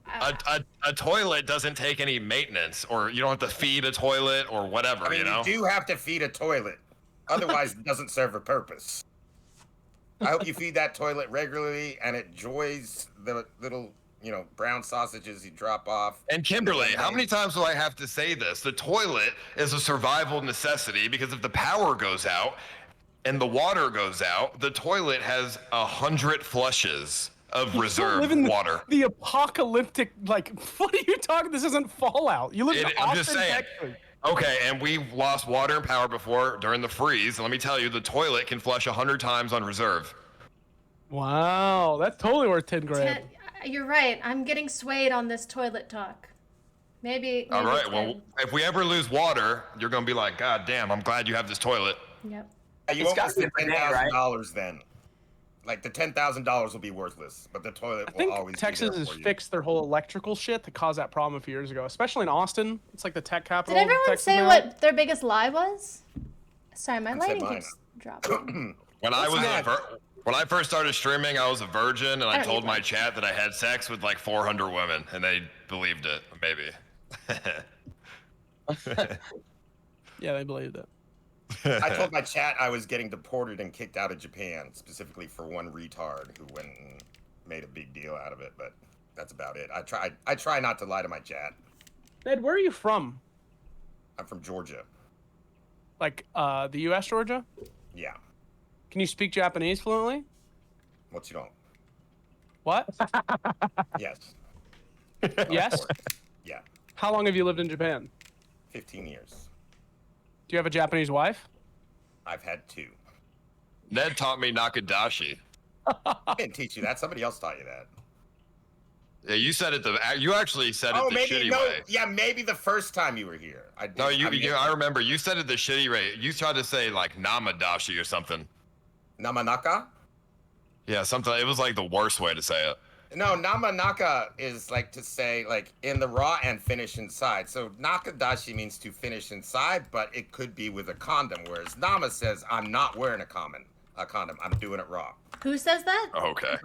A toilet doesn't take any maintenance, or you don't have to feed a toilet or whatever, I mean, you know? you do have to feed a toilet. Otherwise, it doesn't serve a purpose. I hope you feed that toilet regularly and it enjoys the little, brown sausages you drop off. And Kimberly, how many times will I have to say this? The toilet is a survival necessity because if the power goes out and the water goes out, the toilet has 100 flushes of You reserve live in water. The apocalyptic, like, what are you talking? This isn't Fallout. You live in Austin, I'm just saying. Texas. Okay, and we lost water and power before during the freeze. And let me tell you, the toilet can flush 100 times on reserve. Wow, that's totally worth 10 grand. you're right. I'm getting swayed on this toilet talk. Maybe All right, it's well, good. if we ever lose water, you're gonna be like, God damn, I'm glad you have this toilet. Yep. You won't get the $10,000 then. Like the $10,000 will be worthless, but the toilet I will think always Texas be there has for you. fixed their whole electrical shit that caused that problem a few years ago, especially in Austin. It's like the tech capital. Did everyone of Texas say now. what their biggest lie was? Sorry, my I said lighting mine. keeps dropping. When I was next? when I first started streaming, I was a virgin, and I don't told need my that. chat that I had sex with like 400 women, and they believed it. Maybe. Yeah, they believed it. I told my chat I was getting deported and kicked out of Japan, specifically for one retard who went and made a big deal out of it, but that's about it. I try not to lie to my chat. Ed, where are you from? I'm from Georgia. Like, the U.S. Georgia? Yeah. Can you speak Japanese fluently? What you don't? What? Yes. Yes? Yeah. How long have you lived in Japan? 15 years. Do you have a Japanese wife? I've had 2. Ned taught me Nakadashi. I didn't teach you that. Somebody else taught you that. Yeah, you said it you actually said it the maybe shitty no. way. Yeah, maybe the first time you were here. No, I remember you said it the shitty way. You tried to say like Namadashi or something. Namanaka? Yeah, something. It was like the worst way to say it. No, Namanaka is like to say like in the raw and finish inside. So Nakadashi means to finish inside, but it could be with a condom. Whereas Nama says I'm not wearing a condom. I'm doing it raw. Who says that? Okay.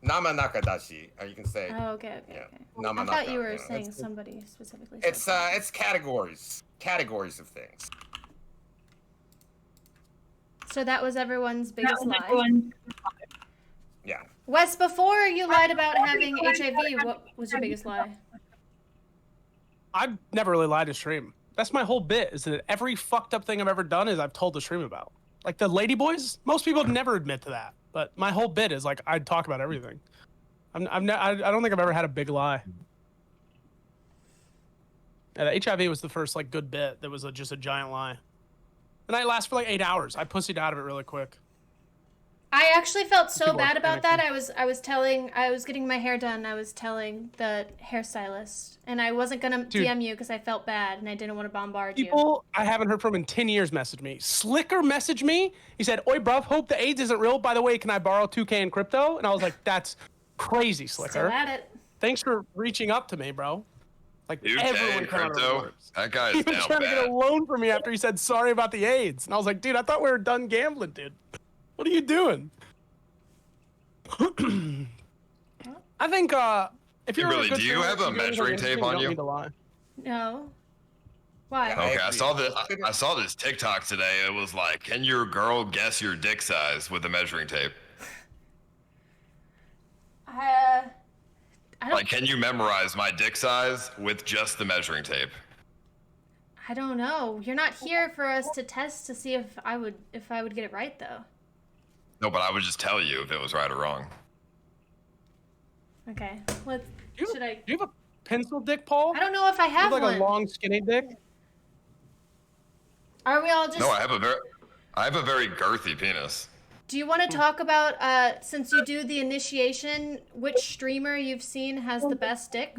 Nama Nakadashi, or you can say. Oh, okay. Yeah. I Namanaka, thought you were know, saying it's- somebody specifically. It's categories of things. So that was everyone's biggest lie. Yeah. Wes, before you lied about having HIV, what was your biggest lie? I've never really lied to stream. That's my whole bit, is that every fucked up thing I've ever done is I've told the stream about. Like the ladyboys, most people never admit to that. But my whole bit is like, I talk about everything. I don't think I've ever had a big lie. Yeah, the HIV was the first like good bit that was just a giant lie. And I last for like 8 hours. I pussied out of it really quick. I actually felt so People are bad about that. panicking. I was getting my hair done. I was telling the hairstylist, and I wasn't gonna Dude. DM you because I felt bad and I didn't want to bombard you. People I haven't heard from in 10 years messaged me. Slicker messaged me. He said, "Oi, bruv, hope the AIDS isn't real. By the way, can I borrow 2K in crypto?" And I was like, "That's crazy, Still Slicker. at it. Thanks for reaching up to me, bro." Like UK everyone and came out of crypto. rewards. That guy's He was down trying to get bad. a loan from me after he said sorry about the AIDS, and I was like, "Dude, I thought we were done gambling, dude. What are you doing?" I think if you're Kimberly, a good do you streamer, have a you're doing measuring something tape on interesting, you? don't need to lie. No. Why? Yeah. Okay, I saw this TikTok today. It was like, can your girl guess your dick size with a measuring tape? I Like, can you memorize my dick size with just the measuring tape? I don't know. You're not here for us to test to see if I would get it right though. No, but I would just tell you if it was right or wrong. Okay. Let's. Do you have a pencil dick, Paul? I don't know if I have you have like one. a long, skinny dick. Are we all just? No, I have a very girthy penis. Do you want to talk about since you do the initiation, which streamer you've seen has the best dick?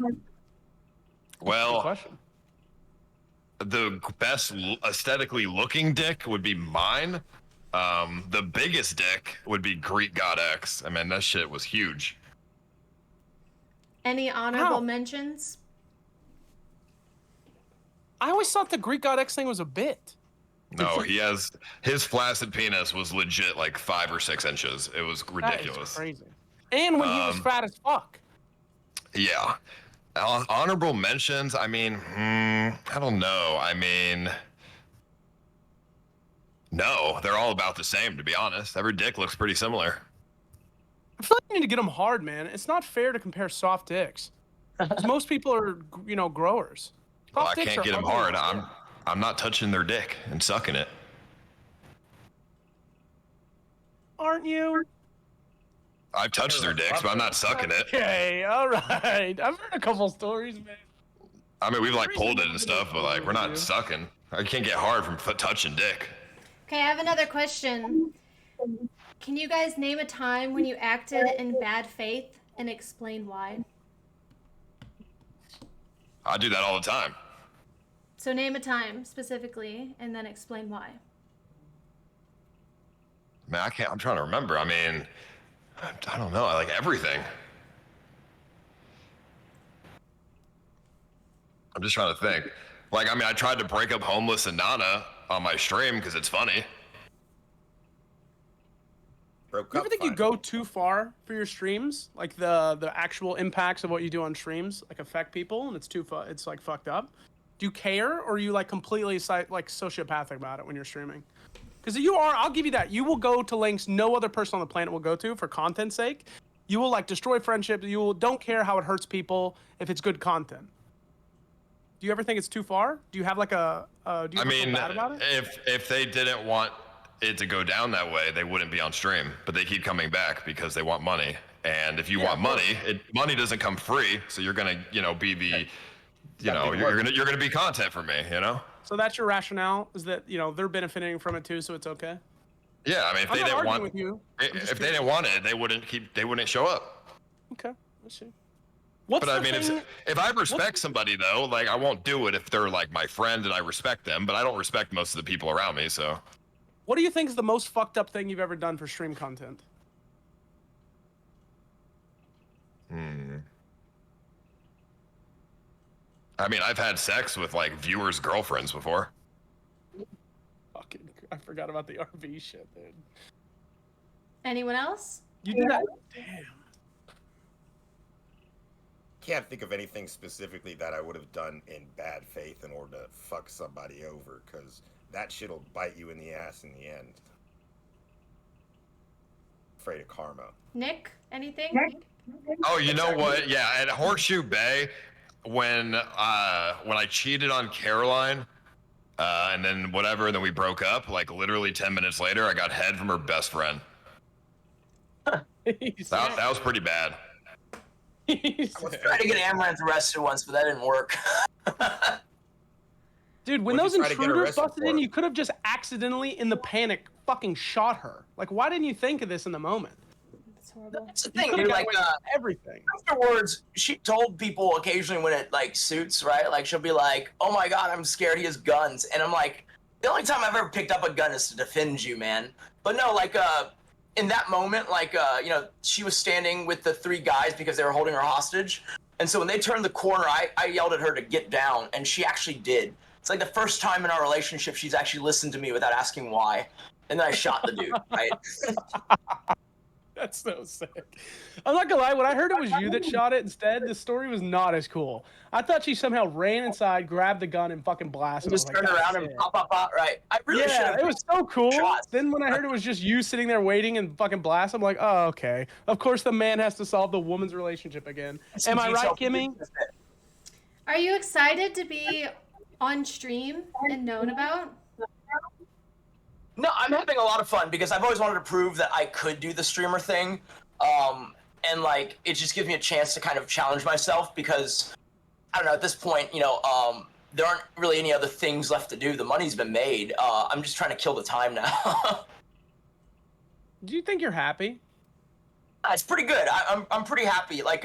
Well, the best aesthetically looking dick would be mine. The biggest dick would be Greek God X. I mean, that shit was huge. Any honorable mentions? I always thought the Greek God X thing was a bit. No, his flaccid penis was legit like 5 or 6 inches. It was ridiculous. That is crazy. And when he was fat as fuck. Yeah. Honorable mentions. I mean, I don't know. I mean, no, they're all about the same. To be honest, every dick looks pretty similar. I feel like you need to get them hard, man. It's not fair to compare soft dicks. 'Cause most people are, growers. Well, I can't get them hard. I'm not touching their dick and sucking it. Aren't you? I've touched their dicks, but I'm not sucking it. Okay, all right. I've heard a couple stories, man. I mean, we've like pulled it and stuff, but like we're not sucking. I can't get hard from touching dick. Okay, I have another question. Can you guys name a time when you acted in bad faith and explain why? I do that all the time. So name a time specifically and then explain why. Man, I'm trying to remember. I mean, I don't know. I like everything. I'm just trying to think. Like, I mean, I tried to break up Homeless and Nana on my stream because it's funny. You ever think you go too far for your streams? Like the actual impacts of what you do on streams like affect people and it's like fucked up? Do you care, or are you like completely like sociopathic about it when you're streaming? Because I'll give you that. You will go to lengths no other person on the planet will go to for content's sake. You will like destroy friendships. Don't care how it hurts people if it's good content. Do you ever think it's too far? Do you have like do you ever feel bad about it? if they didn't want it to go down that way, they wouldn't be on stream. But they keep coming back because they want money. And if you want money, money doesn't come free. So you're gonna, be the, you're gonna be content for me, So that's your rationale, is that they're benefiting from it too, so it's okay. Yeah, I mean, if they didn't want, if they didn't want it, they wouldn't show up. Okay, let's see. But I mean, if I respect somebody though, like I won't do it if they're like my friend and I respect them, but I don't respect most of the people around me. So, what do you think is the most fucked up thing you've ever done for stream content? I mean, I've had sex with like viewers' girlfriends before. Fucking, I forgot about the RV shit, dude. Anyone else? You did that? Damn. Can't think of anything specifically that I would have done in bad faith in order to fuck somebody over, because that shit'll bite you in the ass in the end. Afraid of karma. Nick, anything? Oh, you know what? Yeah, at Horseshoe Bay, when I cheated on Caroline, and then whatever, and then we broke up. Like literally 10 minutes later, I got head from her best friend. that was pretty bad. I was trying to get Amouranth arrested once, but that didn't work. Dude, when those intruders busted in, you could have just accidentally, in the panic, fucking shot her. Like, why didn't you think of this in the moment? That's horrible. That's the thing, dude. Like, everything. Afterwards, she told people occasionally when it like suits, right? Like, she'll be like, "Oh my god, I'm scared he has guns," and I'm like, the only time I've ever picked up a gun is to defend you, man. But no, like, in that moment, like, she was standing with the 3 guys because they were holding her hostage. And so when they turned the corner, I yelled at her to get down, and she actually did. It's like the first time in our relationship she's actually listened to me without asking why. And then I shot the dude, right? That's so sick. I'm not gonna lie, when I heard it was you that shot it instead, the story was not as cool. I thought she somehow ran inside, grabbed the gun, and fucking blasted. Just turn around and pop, right? I really should Yeah, have. it was so cool. Shots. Then when I heard it was just you sitting there waiting and fucking blast, I'm like, oh, okay. Of course the man has to solve the woman's relationship again. Am I right, Kimmee? Are you excited to be on stream and known about? No, I'm having a lot of fun because I've always wanted to prove that I could do the streamer thing. And like, it just gives me a chance to kind of challenge myself because, I don't know, at this point, you know, there aren't really any other things left to do. The money's been made. I'm just trying to kill the time now. Do you think you're happy? It's pretty good. I'm pretty happy. Like,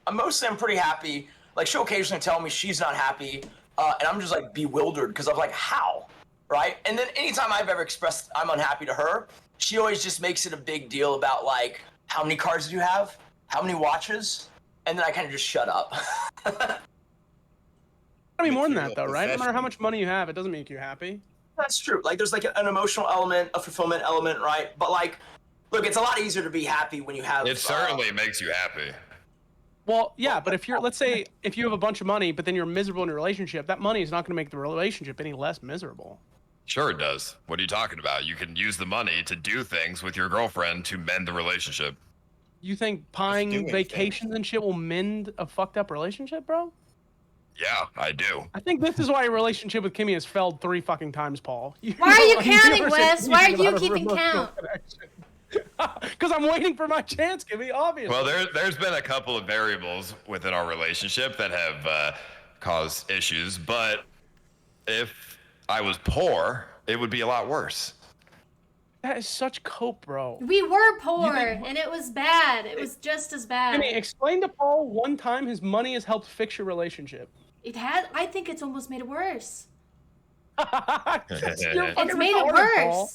I'm pretty happy. Like, she'll occasionally tell me she's not happy, and I'm just like bewildered because I'm like, how? Right? And then anytime I've ever expressed I'm unhappy to her, she always just makes it a big deal about like, how many cars do you have? How many watches? And then I kind of just shut up. Gotta be more than that though, right? No matter how much money you have, it doesn't make you happy. That's true. Like, there's like an emotional element, a fulfillment element, right? But like, look, it's a lot easier to be happy when you have. It certainly makes you happy. Well, yeah, but if you're, let's say, if you have a bunch of money, but then you're miserable in your relationship, that money is not going to make the relationship any less miserable. Sure it does. What are you talking about? You can use the money to do things with your girlfriend to mend the relationship. You think buying vacations and shit will mend a fucked up relationship, bro? Yeah, I do. I think this is why your relationship with Kimmee has failed 3 fucking times, Paul. Why are you counting, Wes? Why are you keeping count? Because I'm waiting for my chance, Kimmee, obviously. Well, there's been a couple of variables within our relationship that have caused issues, but if I was poor, it would be a lot worse. That is such cope, bro. We were poor, and it was bad. It was just as bad. Kimmee, explain to Paul one time his money has helped fix your relationship. It has. I think it's almost made it worse. It's made it worse. Paul.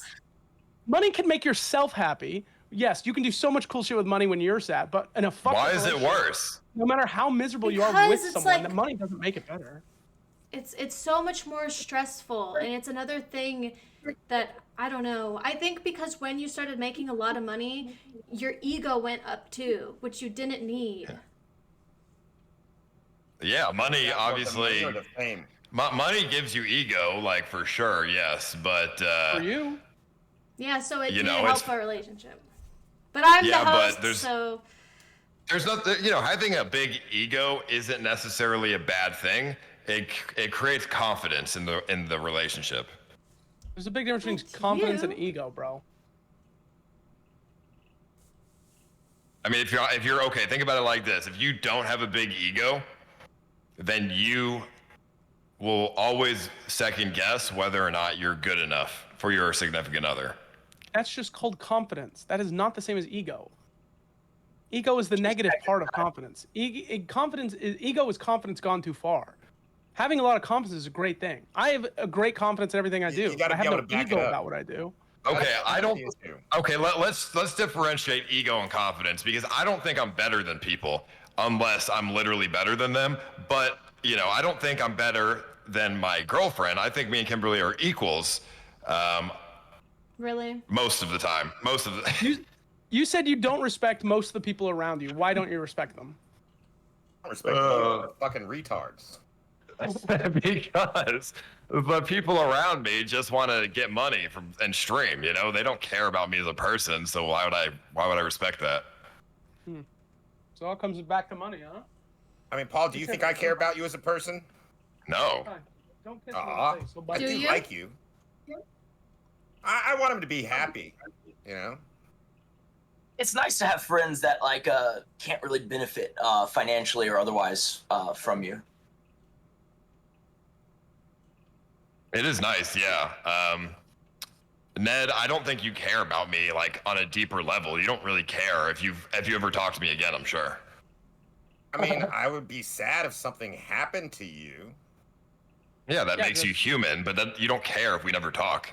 Money can make yourself happy. Yes, you can do so much cool shit with money when you're sad, but in a fucking Why is it worse? No matter how miserable you are with someone, the money doesn't make it better. It's so much more stressful, and it's another thing that I don't know. I think because when you started making a lot of money, your ego went up too, which you didn't need. Yeah, money obviously. Money gives you ego, like for sure, yes, but for you. Yeah, so it did know, help our relationship. But I'm the host, but so. There's not, having a big ego isn't necessarily a bad thing. It creates confidence in the relationship. There's a big difference between confidence and ego, bro. I mean, if you're okay, think about it like this: if you don't have a big ego, then you will always second guess whether or not you're good enough for your significant other. That's just called confidence. That is not the same as ego. Ego is the negative part of confidence. Ego is confidence gone too far. Having a lot of confidence is a great thing. I have a great confidence in everything I do. I have no ego about what I do. Okay, Okay, let's differentiate ego and confidence, because I don't think I'm better than people unless I'm literally better than them. But I don't think I'm better than my girlfriend. I think me and Kimberly are equals. Really? Most of the time. You said you don't respect most of the people around you. Why don't you respect them? I don't respect them. Fucking retards. Because the people around me just want to get money and stream. They don't care about me as a person. So why would I respect that? So it all comes back to money, huh? I mean, Paul, do you think I care about you as a person? No. Don't kiss me in the face. I do like you. I want him to be happy. It's nice to have friends that can't really benefit financially or otherwise from you. It is nice, yeah. Ned, I don't think you care about me on a deeper level. You don't really care if you ever talk to me again, I'm sure. I mean, I would be sad if something happened to you. Yeah, that makes you human, but you don't care if we never talk.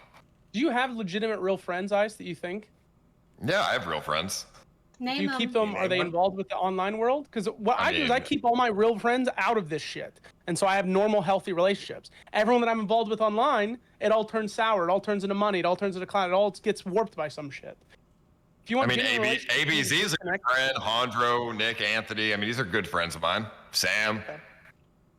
Do you have legitimate real friends, Ice, that you think? Yeah, I have real friends. Do you keep them? Are they involved with the online world? Because what I do is I keep all my real friends out of this shit, and so I have normal, healthy relationships. Everyone that I'm involved with online, it all turns sour. It all turns into money. It all turns into clown. It all gets warped by some shit. If you want I mean, genuine relationships, ABZ is a good connect. friend. Hondro, Nick, Anthony. I mean, these are good friends of mine. Sam. Okay.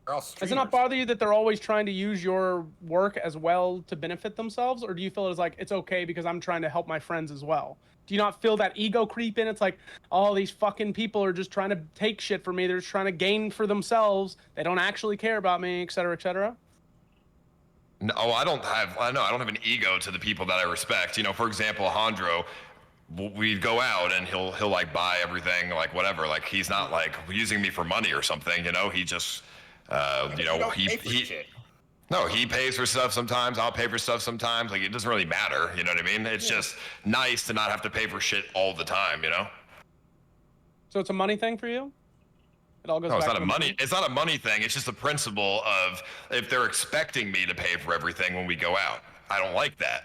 They're all Does it not streamers. bother you that they're always trying to use your work as well to benefit themselves, or do you feel it's like it's okay because I'm trying to help my friends as well? Do you not feel that ego creep in? It's like, oh, these fucking people are just trying to take shit from me. They're just trying to gain for themselves. They don't actually care about me, et cetera, et cetera. No, I don't have an ego to the people that I respect. You know, for example, Hondro, we'd go out and he'll like buy everything, like whatever. Like he's not like using me for money or something. You know, he just, you know, he pays for stuff sometimes. I'll pay for stuff sometimes. Like it doesn't really matter. You know what I mean? It's just nice to not have to pay for shit all the time. You know. So it's a money thing for you? It all goes No, it's back not to a the money. It's not a money thing. It's just the principle of if they're expecting me to pay for everything when we go out. I don't like that.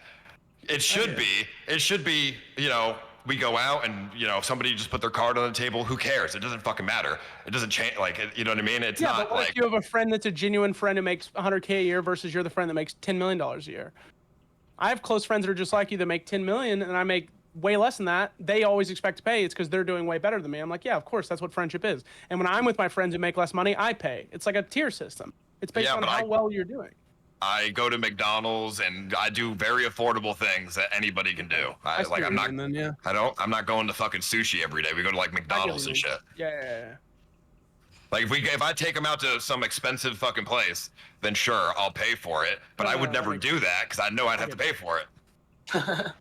It should be. It should be. You know, we go out and you know somebody just put their card on the table. Who cares? It doesn't fucking matter. It doesn't change. Like you know what I mean? It's yeah, not but what like if you have a friend that's a genuine friend who makes $100K a year versus you're the friend that makes $10 million a year? I have close friends that are just like you that make 10 million and I make way less than that. They always expect to pay. It's because they're doing way better than me. I'm like, yeah, of course, that's what friendship is. And when I'm with my friends who make less money, I pay. It's like a tier system. It's based on how well you're doing. I go to McDonald's and I do very affordable things that anybody can do. I'm not going to fucking sushi every day. We go to like McDonald's and shit. Yeah. Like if I take them out to some expensive fucking place, then sure, I'll pay for it. But I would never do that because I know I'd have to pay for it.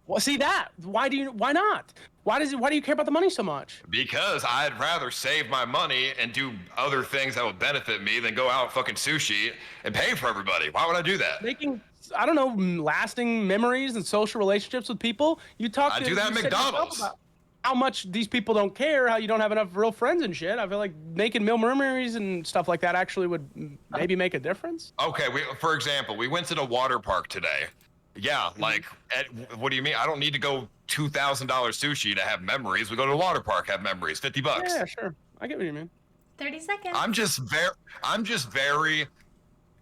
Well, see that? Why not? Why do you care about the money so much? Because I'd rather save my money and do other things that would benefit me than go out fucking sushi and pay for everybody. Why would I do that? Making, I don't know, lasting memories and social relationships with people. You talk to I do that at McDonald's. About how much these people don't care, how you don't have enough real friends and shit. I feel like making memories and stuff like that actually would maybe make a difference. Okay, for example, we went to the water park today. Yeah, like, what do you mean? I don't need to go $2,000 sushi to have memories. We go to the water park, have memories, $50. Yeah, sure. I get what you mean. 30 seconds. I'm just very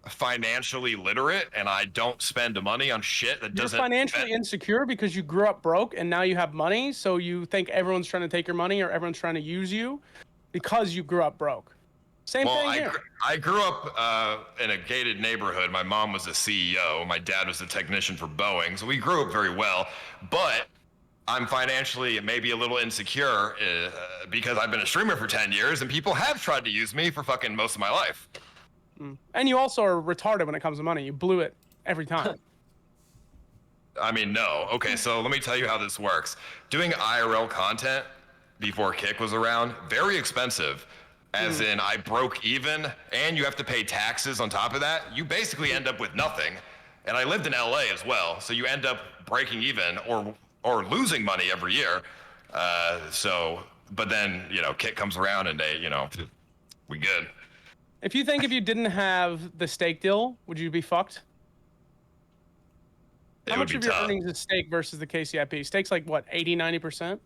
financially literate, and I don't spend money on shit that doesn't. You're financially insecure because you grew up broke and now you have money, so you think everyone's trying to take your money or everyone's trying to use you because you grew up broke. Same thing here. I grew up in a gated neighborhood. My mom was a CEO. My dad was a technician for Boeing. So we grew up very well. But I'm financially maybe a little insecure because I've been a streamer for 10 years and people have tried to use me for fucking most of my life. And you also are retarded when it comes to money. You blew it every time. I mean, no. Okay, so let me tell you how this works. Doing IRL content before Kick was around, very expensive. As in, I broke even, and you have to pay taxes on top of that. You basically end up with nothing. And I lived in LA as well, so you end up breaking even or losing money every year. But then, you know, Kick comes around and they, you know, we good. If you think if you didn't have the steak deal, would you be fucked? How much of your earnings is steak versus the KCIP? Steak's like what, 80, 90%?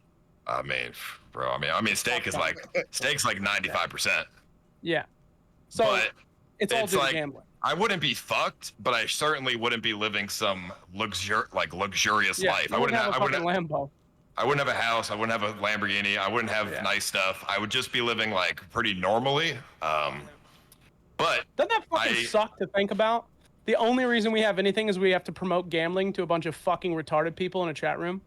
I mean, bro, I mean, steak's like 95%. Yeah. So but it's all due to like, gambling. I wouldn't be fucked, but I certainly wouldn't be living some luxurious life. I wouldn't have a Lambo. I wouldn't have a house. I wouldn't have a Lamborghini. I wouldn't have nice stuff. I would just be living like pretty normally. But doesn't that fucking suck to think about? The only reason we have anything is we have to promote gambling to a bunch of fucking retarded people in a chat room.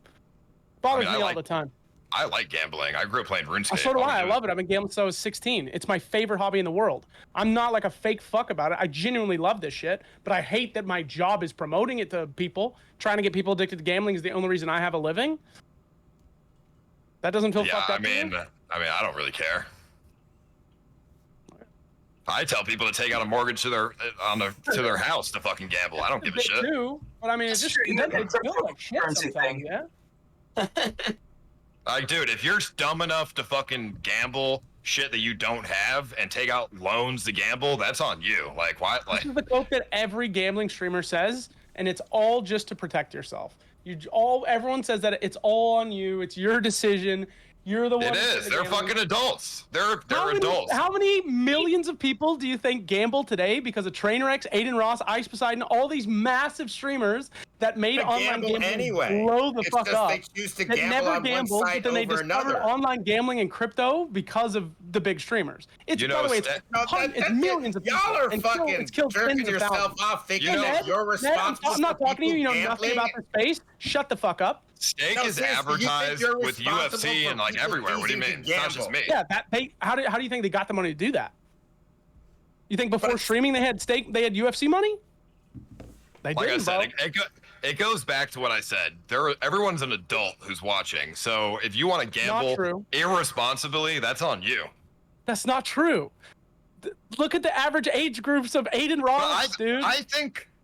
Bothers me all the time. I like gambling. I grew up playing RuneScape. So do I. I love it. I've been gambling since I was 16. It's my favorite hobby in the world. I'm not like a fake fuck about it. I genuinely love this shit, but I hate that my job is promoting it to people. Trying to get people addicted to gambling is the only reason I have a living. That doesn't feel fucked up. I mean, I don't really care. I tell people to take out a mortgage to their house to fucking gamble. I don't give a shit. Too, but I mean, it feels like shit sometimes, yeah? Like, dude, if you're dumb enough to fucking gamble shit that you don't have and take out loans to gamble, that's on you. Like, why? Like, this is the quote that every gambling streamer says, and it's all just to protect yourself. Everyone says that it's all on you. It's your decision. You're the one. It is. They're fucking adults. They're adults. How many millions of people do you think gamble today because of Trainwrecks, AdinRoss, IcePoseidon, all these massive streamers that made online gambling anyway. blow the It's fuck just up? they choose to that gamble never on gambled, one but site then they over discovered another. online gambling and crypto because of the big streamers. It's, You by know, the way, it's, it's millions of people. Y'all are and fucking it's killed jerking tens of yourself thousands. off thinking You know- that you're Ned, responsible I'm not for talking to you. You know people nothing gambling. about the space. Shut the fuck up. Steak No, is seriously, you think advertised you're with responsible UFC for and like people everywhere. What do you choosing mean? to It's not just me. Yeah, how do you think they got the money to do that? You think before streaming they had UFC money? They Like I didn't, said, bro. it goes back to what I said. Everyone's an adult who's watching. So if you want to gamble true. irresponsibly, that's on you. That's not true. Look at the average age groups of AdinRoss, dude.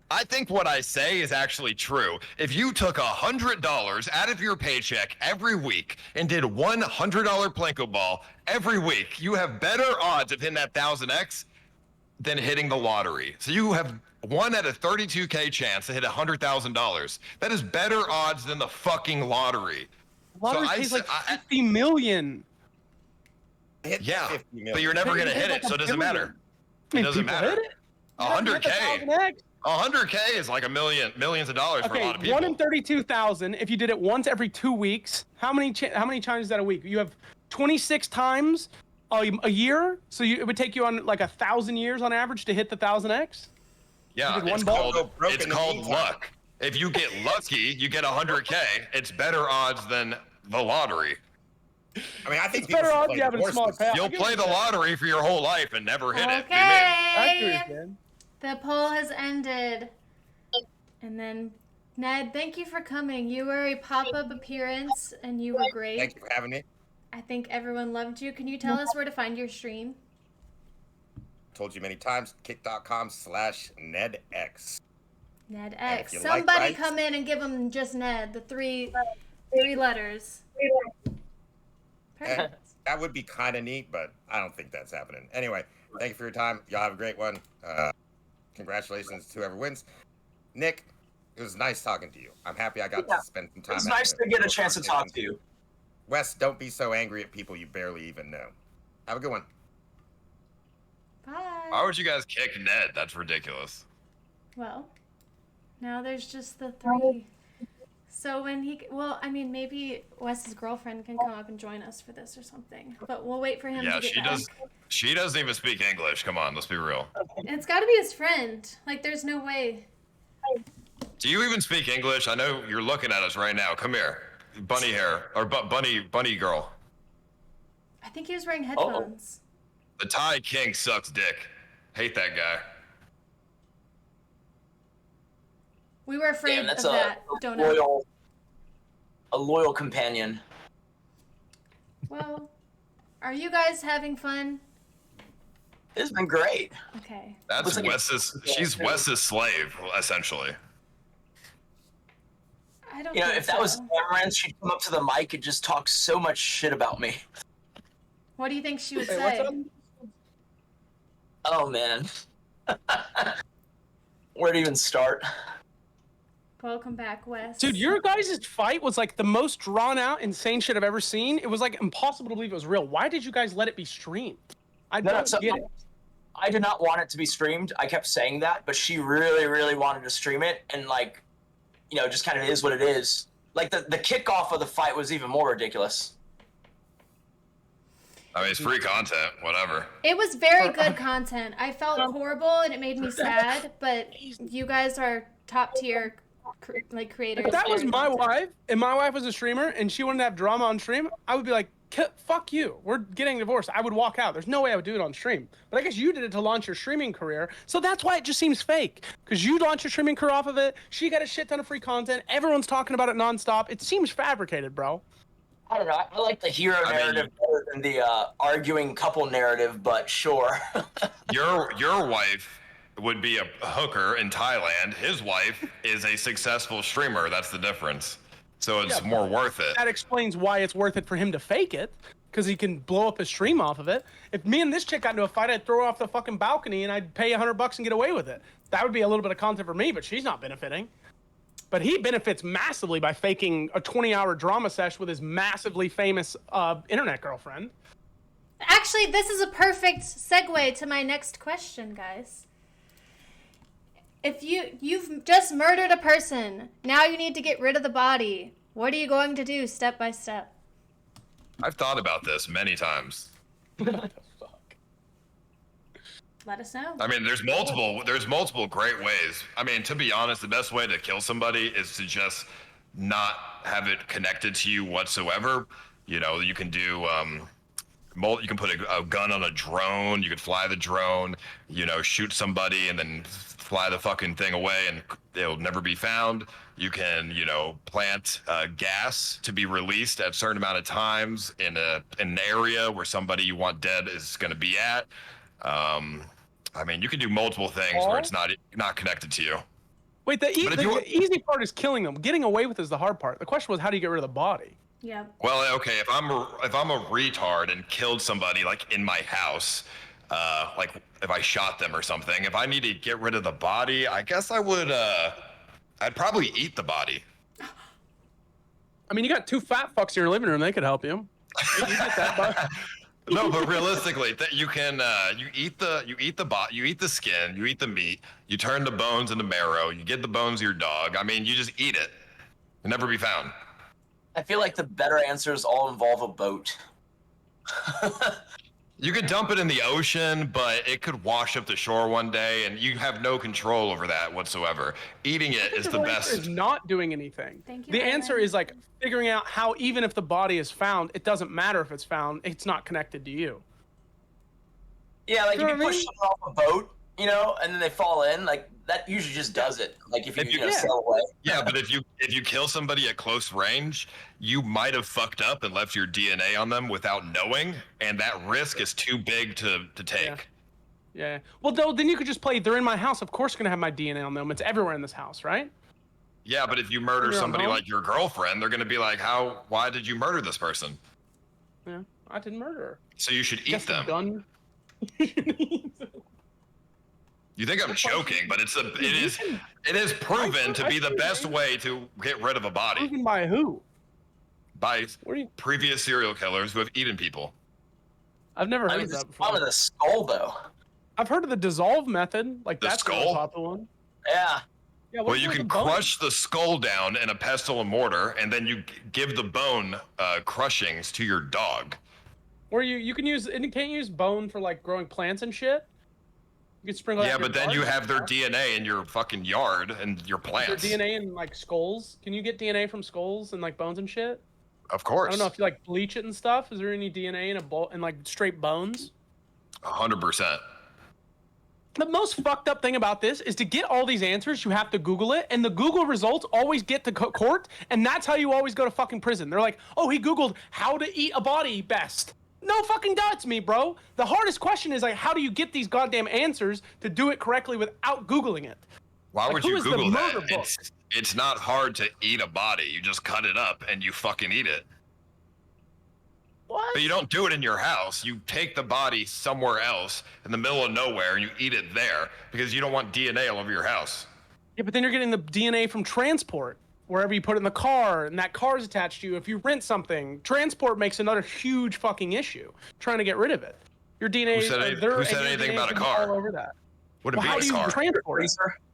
I think what I say is actually true. If you took $100 out of your paycheck every week and did one $100 Plinko ball every week, you have better odds of hitting that 1000x than hitting the lottery. So you have 1 out of 32K chance to hit $100,000. That is better odds than the fucking lottery. Lottery pays like 50 million. Yeah, 50 million. but you're never gonna hit it, so it doesn't matter. It doesn't matter. 100K. 100K is like millions of dollars for a lot of people. 1 in 32,000. If you did it once every 2 weeks, how many times is that a week? You have 26 times a year, so it would take you on like 1,000 years on average to hit the 1000x. Yeah, it's called luck. If you get lucky, you get 100K. It's better odds than the lottery. I mean, I think it's better odds you have a smaller payout. You'll play the lottery for your whole life and never hit it. Okay. The poll has ended. And then, Ned, thank you for coming. You were a pop-up appearance, and you were great. Thank you for having me. I think everyone loved you. Can you tell us where to find your stream? Told you many times, kick.com/NedX. NedX. you Somebody like rights- come in and give him just Ned, the three letters. Perfect. That would be kind of neat, but I don't think that's happening. Anyway, thank you for your time. Y'all have a great one. Congratulations to whoever wins. Nick, it was nice talking to you. I'm happy I got to spend some time. It's nice to get a chance to talk to you. Wes, don't be so angry at people you barely even know. Have a good one. Bye. Why would you guys kick Ned? That's ridiculous. Well, now there's just the three. So when maybe Wes's girlfriend can come up and join us for this or something. But we'll wait for him Yeah, to get she back. does. She doesn't even speak English. Come on, let's be real. It's got to be his friend. Like, there's no way. Do you even speak English? I know you're looking at us right now. Come here, bunny hair or bunny girl. I think he was wearing headphones. The Thai king sucks dick. Hate that guy. We were afraid Damn, that's of a that. Don't know. loyal companion. Well, are you guys having fun? It's been great. Okay. That's she's Wes's slave, essentially. I don't You know, think if that so. was Amouranth, she'd come up to the mic and just talk so much shit about me. What do you think she would Hey, say? what's up? Oh man. Where to even start? Welcome back, Wes. Dude, your guys' fight was like the most drawn out, insane shit I've ever seen. It was like impossible to believe it was real. Why did you guys let it be streamed? I don't get it. I did not want it to be streamed. I kept saying that, but she really, really wanted to stream it, and like, you know, just kind of is what it is. Like the kickoff of the fight was even more ridiculous. I mean, it's free content, whatever. It was very good content. I felt horrible and it made me sad, but you guys are top tier creators. If that was my wife, and my wife was a streamer, and she wanted to have drama on stream, I would be like, fuck you. We're getting divorced. I would walk out. There's no way I would do it on stream. But I guess you did it to launch your streaming career, so that's why it just seems fake. Because you launched your streaming career off of it. She got a shit ton of free content. Everyone's talking about it nonstop. It seems fabricated, bro. I don't know. I like the hero narrative better than the arguing couple narrative, but sure. Your wife would be a hooker in Thailand. His wife is a successful streamer. That's the difference. So it's more worth it. That explains why it's worth it for him to fake it, because he can blow up his stream off of it. If me and this chick got into a fight, I'd throw her off the fucking balcony and I'd pay $100 and get away with it. That would be a little bit of content for me, but she's not benefiting. But he benefits massively by faking a 20-hour drama sesh with his massively famous internet girlfriend. Actually, this is a perfect segue to my next question, guys. If you've just murdered a person, now you need to get rid of the body. What are you going to do step by step? I've thought about this many times. Let us know. I mean, there's multiple great ways. I mean, to be honest, the best way to kill somebody is to just not have it connected to you whatsoever. You know, you can do you can put a gun on a drone, you could fly the drone, you know, shoot somebody and then fly the fucking thing away and it'll never be found. You can, you know, plant gas to be released at a certain amount of times in an area where somebody you want dead is going to be at. I mean, you can do multiple things where it's not connected to you. Wait, the easy part is killing them. Getting away with is the hard part. The question was, how do you get rid of the body? Yeah. Well, okay, if I'm a retard and killed somebody like in my house, like if I shot them or something, if I need to get rid of the body, I guess I would I'd probably eat the body. I mean, you got 2 fat fucks in your living room, they could help you. No, but realistically, you can you eat the skin, you eat the meat, you turn the bones into marrow, you get the bones of your dog. I mean, you just eat it. It'll never be found. I feel like the better answers all involve a boat. You could dump it in the ocean, but it could wash up the shore one day, and you have no control over that whatsoever. Eating it is the best. Is not doing anything. Thank you, the Adin. answer is like figuring out how, even if the body is found, it doesn't matter if it's found. It's not connected to you. Yeah, like You know if you what I push mean? someone off a boat, you know, and then they fall in, like that usually just does it. Like if you sail away. Yeah, but if you kill somebody at close range, you might have fucked up and left your DNA on them without knowing, and that risk is too big to take. Yeah. Well, then you could just play, they're in my house, of course gonna have my DNA on them. It's everywhere in this house, right? Yeah, but if you murder somebody like your girlfriend, they're gonna be like, why did you murder this person? Yeah, I didn't murder her. So you should eat Just a them. gun. You think I'm joking, but it is proven to be the best way to get rid of a body. Proven by who? By previous serial killers who have eaten people. I've never heard of this that before. one of the skull though. I've heard of the dissolve method. Like The that's the skull? popular one. Yeah. Yeah. Well, you can crush the skull down in a pestle and mortar, and then you give the bone crushings to your dog. Or you can use, and you can't use bone for like growing plants and shit. You can sprinkle. Yeah, but then you have their DNA in your fucking yard and your plants. Their DNA in like skulls. Can you get DNA from skulls and like bones and shit? Of course. I don't know if you like bleach it and stuff. Is there any DNA in like straight bones? 100%. The most fucked up thing about this is to get all these answers, you have to Google it, and the Google results always get to court, and that's how you always go to fucking prison. They're like, oh, he Googled how to eat a body best. No fucking doubts me, bro. The hardest question is like, how do you get these goddamn answers to do it correctly without Googling it? Why Like, would who you is the Google that? murder book? It's not hard to eat a body. You just cut it up and you fucking eat it. What? But you don't do it in your house. You take the body somewhere else in the middle of nowhere and you eat it there because you don't want DNA all over your house. Yeah, but then you're getting the DNA from transport. Wherever you put it in the car, and that car is attached to you. If you rent something, transport makes another huge fucking issue. Trying to get rid of it. Your DNA. Who said anything about a car? All over that. Would it Well, how be do a you car? transport it?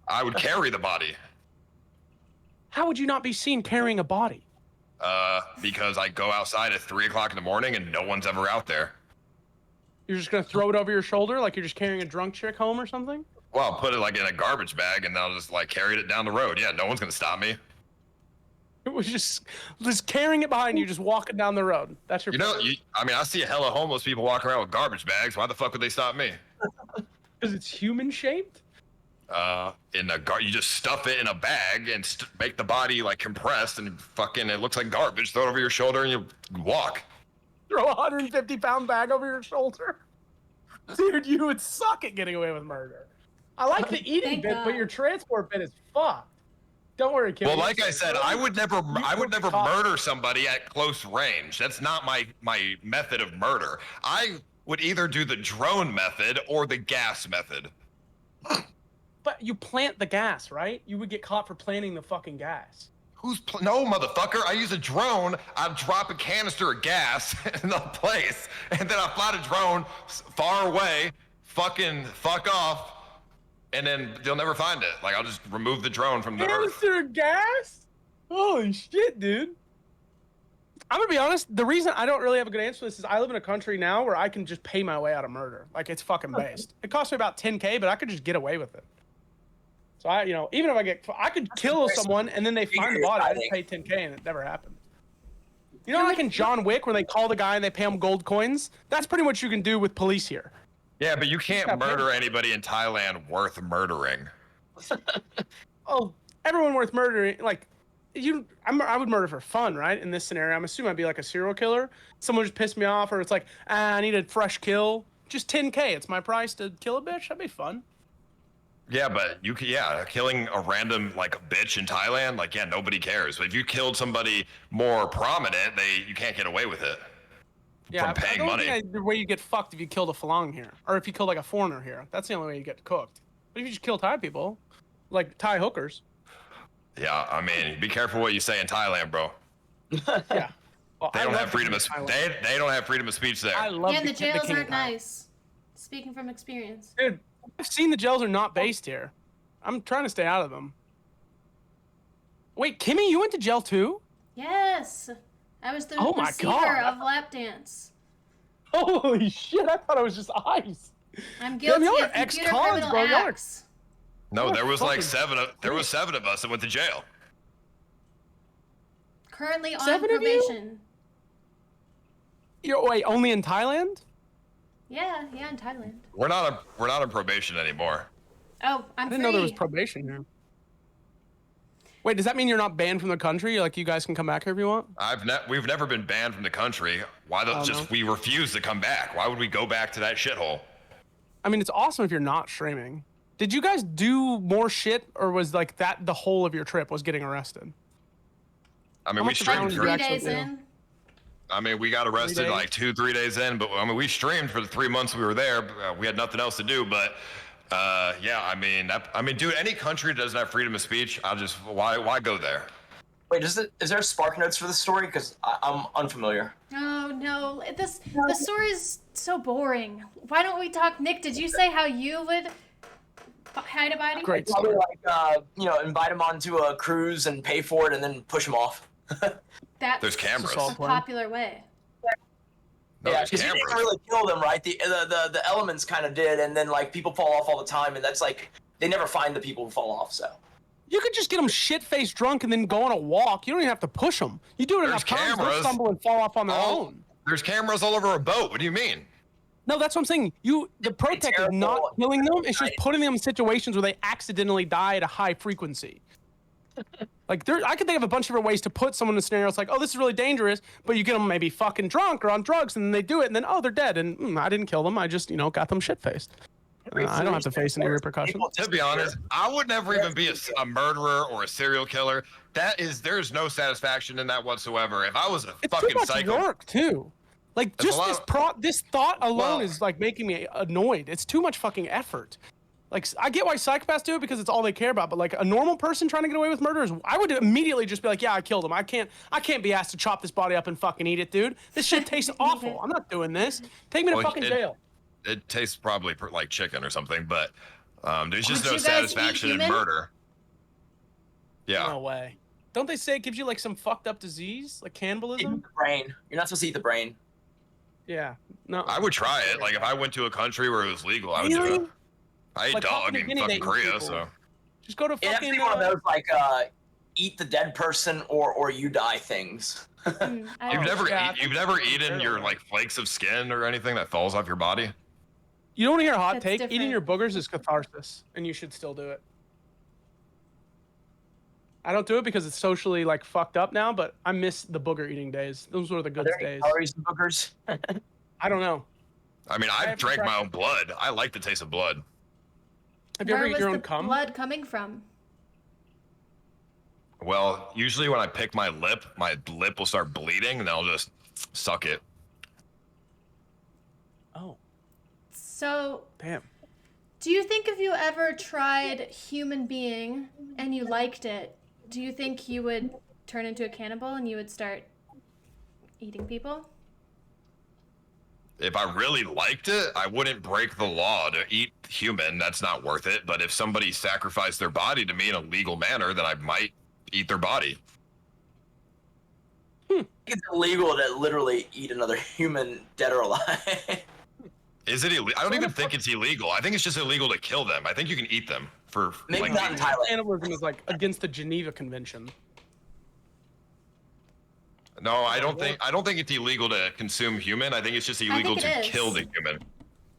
I would carry the body. How would you not be seen carrying a body? Because I go outside at 3 o'clock in the morning and no one's ever out there. You're just gonna throw it over your shoulder like you're just carrying a drunk chick home or something? Well, I'll put it like in a garbage bag and I'll just like carry it down the road. Yeah, no one's gonna stop me. It was just carrying it behind you, just walking down the road. That's your. I mean, I see a hella homeless people walking around with garbage bags. Why the fuck would they stop me? Because it's human shaped. You just stuff it in a bag and make the body like compressed and fucking it looks like garbage. Throw it over your shoulder and you walk. Throw a 150-pound bag over your shoulder. Dude, you would suck at getting away with murder. I like the eating bit, but your transport bit is fucked. Don't worry, kid. Well, like I said, I would never murder somebody at close range. That's not my method of murder. I would either do the drone method or the gas method. But you plant the gas, right? You would get caught for planting the fucking gas. No, motherfucker. I use a drone. I drop a canister of gas in the place, and then I fly the drone far away, fuck off, and then you'll never find it. Like, I'll just remove the drone from the earth. Canister of gas? Holy shit, dude. I'm gonna be honest, the reason I don't really have a good answer to this is I live in a country now where I can just pay my way out of murder. Like, it's fucking based. It costs me about 10K, but I could just get away with it. So even if I could kill someone and then they find the body, I just pay 10K and it never happened. You know, like in John Wick, where they call the guy and they pay him gold coins? That's pretty much what you can do with police here. Yeah, but you can't murder anybody in Thailand worth murdering. Oh, everyone worth murdering, like, I would murder for fun, right? In this scenario, I'm assuming I'd be like a serial killer. Someone just pissed me off, or it's like, I need a fresh kill. Just 10K, it's my price to kill a bitch. That'd be fun. Yeah, but killing a random like bitch in Thailand, like nobody cares. But if you killed somebody more prominent, you can't get away with it. Yeah, from paying money. The way you get fucked if you killed a Falang here, or if you killed like a foreigner here. That's the only way you get cooked. But if you just kill Thai people, like Thai hookers. Yeah, I mean, be careful what you say in Thailand, bro. Yeah. Well, they don't have freedom of they don't have freedom of speech there. I love and the jails aren't nice. Speaking from experience. Dude, I've seen the jails are not based here. I'm trying to stay out of them. Wait, Kimmee, you went to jail too? Yes. I was the receiver of lap dance. Holy shit, I thought it was just ice. I'm guilty of computer criminal acts. No, there was like seven of us that went to jail. Currently on probation. Wait, only in Thailand? Yeah, in Thailand. We're not on probation anymore. Oh, I didn't know there was probation here. Wait, does that mean you're not banned from the country? Like, you guys can come back here if you want? We've never been banned from the country. Why we refuse to come back? Why would we go back to that shithole? I mean, it's awesome if you're not streaming. Did you guys do more shit, or was like that the whole of your trip was getting arrested? I mean, we streamed for 3 days in. I mean, we got arrested like 2-3 days in, but I mean, we streamed for the 3 months we were there. We had nothing else to do, but yeah, I mean, dude, any country that doesn't have freedom of speech, why go there? Wait, is there spark notes for the story? Because I'm unfamiliar. Oh no, the story is so boring. Why don't we talk? Nick, did you say how you would hide a body? Great story. Like, invite him onto a cruise and pay for it, and then push him off. There's cameras. A popular way. No, yeah, because you didn't really kill them, right? The elements kind of did, and then like people fall off all the time, and that's like they never find the people who fall off. So you could just get them shit-faced drunk and then go on a walk. You don't even have to push them. You do it enough times, they'll stumble and fall off on their own. There's cameras all over a boat. What do you mean? No, that's what I'm saying. The protect is not killing them. It's just putting them in situations where they accidentally die at a high frequency. Like, I could think of a bunch of different ways to put someone in a scenario. It's like, oh, this is really dangerous, but you get them maybe fucking drunk or on drugs, and then they do it, and then, oh, they're dead, and I didn't kill them. I just, got them shit-faced. I don't have to face any repercussions. To be honest, I would never even be a murderer or a serial killer. There's no satisfaction in that whatsoever. If I was a fucking too much psycho, work too. Like, just this thought alone is like making me annoyed. It's too much fucking effort. Like, I get why psychopaths do it because it's all they care about, but like a normal person trying to get away with murder I would immediately just be like, yeah, I killed him. I can't be asked to chop this body up and fucking eat it, dude. This shit tastes awful. I'm not doing this. Take me to fucking jail. It tastes probably like chicken or something, but there's just no satisfaction in murder. Yeah. No way. Don't they say it gives you like some fucked up disease, like cannibalism? Eat the brain. You're not supposed to eat the brain. Yeah. No. I would try it. Like, if I went to a country where it was legal, I would do it. I ate dog in fucking Korea, so. Just go to fucking. It has to be one of those like eat the dead person or you die things. You've never eaten your like flakes of skin or anything that falls off your body? You don't want to hear a hot take? Eating your boogers is catharsis, and you should still do it. I don't do it because it's socially like fucked up now, but I miss the booger eating days. Those were the good days. Calories in boogers? I don't know. I mean, I've drank my own blood. I like the taste of blood. Have you ever eaten your own cum? Where was the blood coming from? Well, usually when I pick my lip will start bleeding, and I'll just suck it. Oh. So. Damn. Do you think if you ever tried human being and you liked it, do you think you would turn into a cannibal and you would start eating people? If I really liked it, I wouldn't break the law to eat human. That's not worth it. But if somebody sacrificed their body to me in a legal manner, then I might eat their body. It's illegal to literally eat another human, dead or alive. Is it illegal? I don't even think it's illegal. I think it's just illegal to kill them. I think you can eat them for Maybe like, not in Thailand. Cannibalism is like against the Geneva Convention. No, I don't think it's illegal to consume human. I think it's just illegal to kill the human.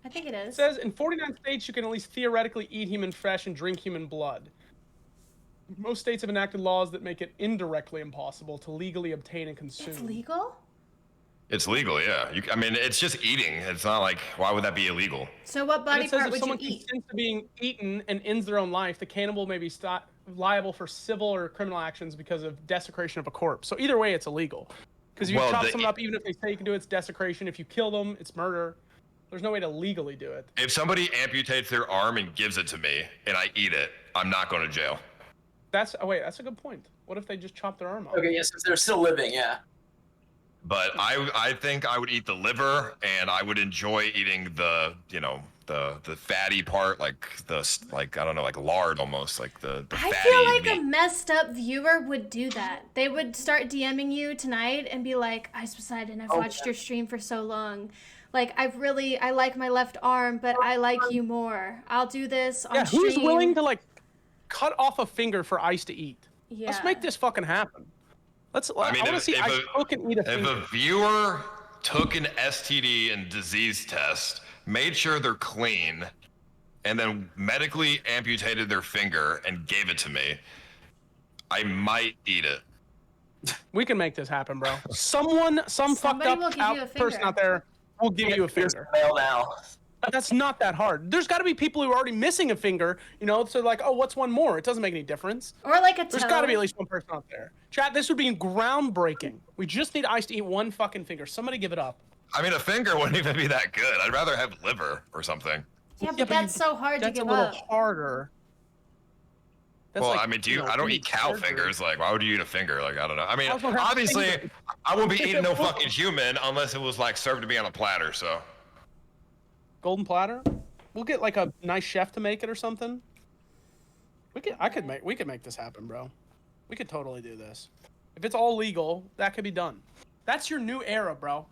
I think it It is. says in 49 states you can at least theoretically eat human flesh and drink human blood. Most states have enacted laws that make it indirectly impossible to legally obtain and consume. It's legal? It's legal, yeah. I mean, it's just eating. It's not like, why would that be illegal? So what And body it says part if would you someone eat? consents to being eaten and ends their own life, the cannibal may be liable for civil or criminal actions because of desecration of a corpse. So either way, it's illegal. Because you chop someone up, even if they say you can do it, it's desecration. If you kill them, it's murder. There's no way to legally do it. If somebody amputates their arm and gives it to me and I eat it, I'm not going to jail. That's a good point. What if they just chop their arm off? Okay, yes, if they're still living, yeah. But I think I would eat the liver, and I would enjoy eating the fatty part, like I don't know, like lard almost, like the I fatty feel like meat. a messed up viewer would do that. They would start DMing you tonight and be like, IcePoseidon, I've watched your stream for so long. Like, I like my left arm, but I like you more. I'll do this on stream. Who's willing to like cut off a finger for Ice to eat? Yeah. Let's make this fucking happen. I want to see if Ice cook and eat a if finger. a viewer took an STD and disease test, made sure they're clean, and then medically amputated their finger and gave it to me, I might eat it. We can make this happen, bro. Some Somebody will fucked give up you a person finger. out there will give you a finger. Now. That's not that hard. There's got to be people who are already missing a finger, so like, oh, what's one more? It doesn't make any difference. Or like a There's toe. got to be at least one person out there. Chat, this would be groundbreaking. We just need Ice to eat one fucking finger. Somebody give it up. I mean, a finger wouldn't even be that good. I'd rather have liver or something. Yeah, but that's so hard to That's give a little up. harder. That's Well, like, I mean, I don't eat cow surgery. fingers. Like, why would you eat a finger? Like, I don't know. I mean, I was wondering how obviously, fingers- I won't be eating no fucking human unless it was like served to me on a platter. So, Golden platter? We'll get like a nice chef to make it or something. We could make this happen, bro. We could totally do this. If it's all legal, that could be done. That's your new era, bro.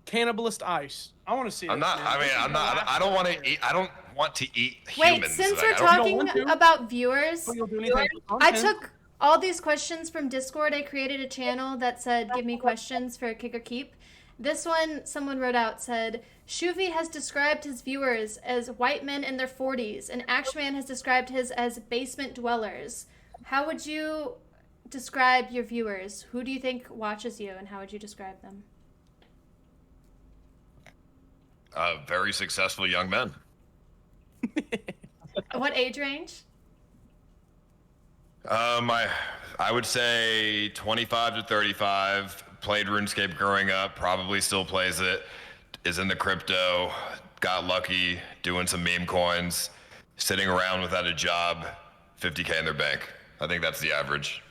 Cannibalist Ice. I want to see. I'm this, not. man. I mean, I'm not. I don't want to eat. I don't want to eat Wait, humans. since Like, we're I don't- talking about viewers, You'll do anything for I content. took all these questions from Discord. I created a channel that said, give me questions for Kick or Keep. This one, someone wrote out, said, Shoovy has described his viewers as white men in their 40s, and Ashman has described his as basement dwellers. How would you describe your viewers? Who do you think watches you, and how would you describe them? Very successful young men. What age range? I would say 25 to 35. Played RuneScape growing up. Probably still plays it. Is into crypto. Got lucky doing some meme coins. Sitting around without a job. 50K in their bank. I think that's the average.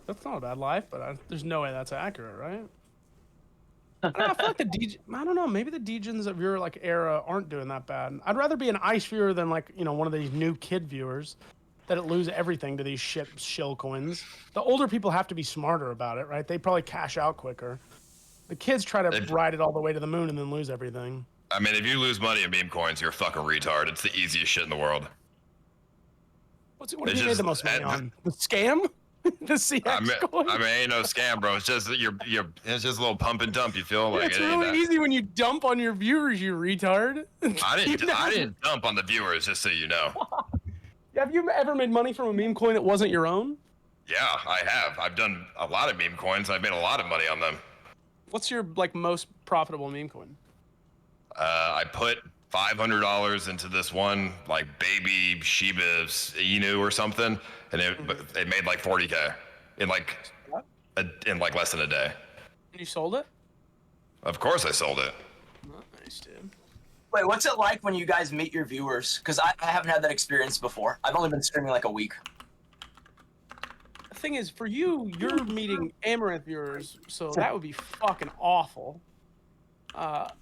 That's not a bad life, but there's no way that's accurate, right? I don't know, I feel like I don't know, maybe the degens of your like era aren't doing that bad. I'd rather be an Ice viewer than like, one of these new kid viewers that lose everything to these shill coins. The older people have to be smarter about it, right? They probably cash out quicker. The kids try to ride it all the way to the moon and then lose everything. I mean, if you lose money in meme coins, you're a fucking retard. It's the easiest shit in the world. What have you made the most money on? The scam? The CX coin? I mean, ain't no scam, bro. It's just that it's just a little pump and dump. You feel like It's it ain't really that. easy when you dump on your viewers, you retard. I didn't dump on the viewers, just so you know. Have you ever made money from a meme coin that wasn't your own? Yeah, I have. I've done a lot of meme coins. I've made a lot of money on them. What's your like most profitable meme coin? I put $500 into this one like baby Shiba Inu or something, and it made like 40K in like less than a day. And you sold it? Of course, I sold it. Nice, dude. Wait, what's it like when you guys meet your viewers? Because I haven't had that experience before. I've only been streaming like a week. The thing is, for you, you're meeting Amouranth viewers, so that would be fucking awful.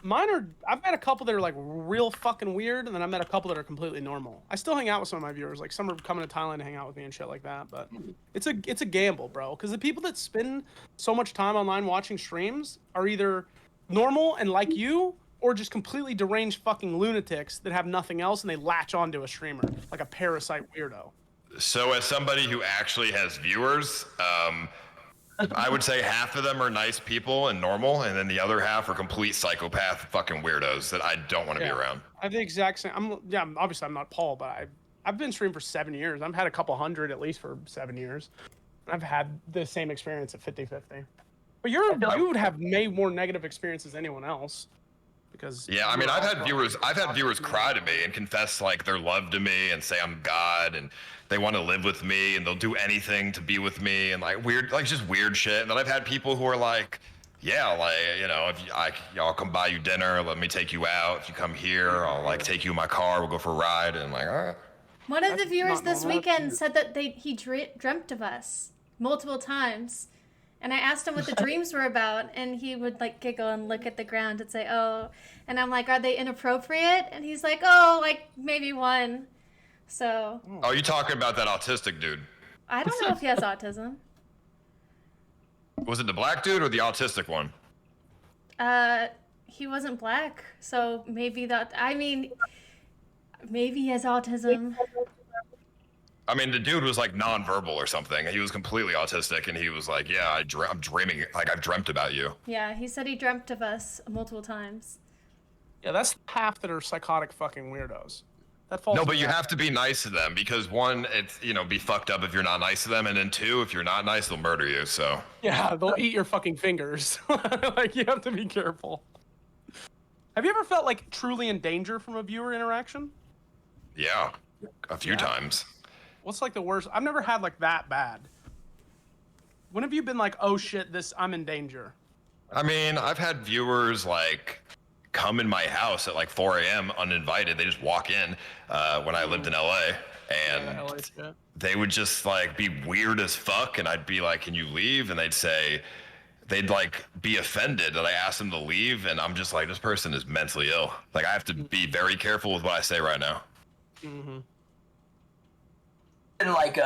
Mine are, I've met a couple that are like real fucking weird, and then I've met a couple that are completely normal. I still hang out with some of my viewers, like some are coming to Thailand to hang out with me and shit like that, but it's a gamble, bro, because the people that spend so much time online watching streams are either normal and like you, or just completely deranged fucking lunatics that have nothing else and they latch onto a streamer, like a parasite weirdo. So as somebody who actually has viewers, I would say half of them are nice people and normal, and then the other half are complete psychopath fucking weirdos that I don't want to be around. I have the exact same. Obviously I'm not Paul, but I've been streaming for 7 years. I've had a couple hundred at least for 7 years. I've had the same experience at 50-50. But you would have made more negative experiences than anyone else. Because yeah, I mean, I've had viewers cry to me and confess like their love to me and say I'm God and they want to live with me and they'll do anything to be with me and like weird, like just weird shit. And then I've had people who are like, yeah, like, you know, I'll come buy you dinner, let me take you out. If you come here, I'll like take you in my car, we'll go for a ride. And I'm like, all right. One of the viewers this weekend said that he dreamt of us multiple times. And I asked him what the dreams were about, and he would like giggle and look at the ground and say, oh. And I'm like, are they inappropriate? And he's like, oh, like maybe one. So. Oh, you talking about that autistic dude? I don't know if he has autism. Was it the black dude or the autistic one? He wasn't black, so maybe that, I mean, maybe he has autism. I mean, the dude was like nonverbal or something. He was completely autistic, and he was like, "Yeah, I'm dreaming. Like I've dreamt about you." Yeah, he said he dreamt of us multiple times. Yeah, that's half that are psychotic fucking weirdos. That falls. No, but you have to be nice to them because one, it's be fucked up if you're not nice to them, and then two, if you're not nice, they'll murder you. So. Yeah, they'll eat your fucking fingers. Like you have to be careful. Have you ever felt like truly in danger from a viewer interaction? Yeah, a few times. What's like the worst? I've never had like that bad. When have you been like, oh shit, I'm in danger? I mean, I've had viewers like come in my house at like 4 a.m. uninvited. They just walk in when I lived in LA, and they would just like be weird as fuck, and I'd be like, can you leave? And they'd like be offended that I asked them to leave, and I'm just like, this person is mentally ill. Like I have to be very careful with what I say right now. Mm-hmm. In like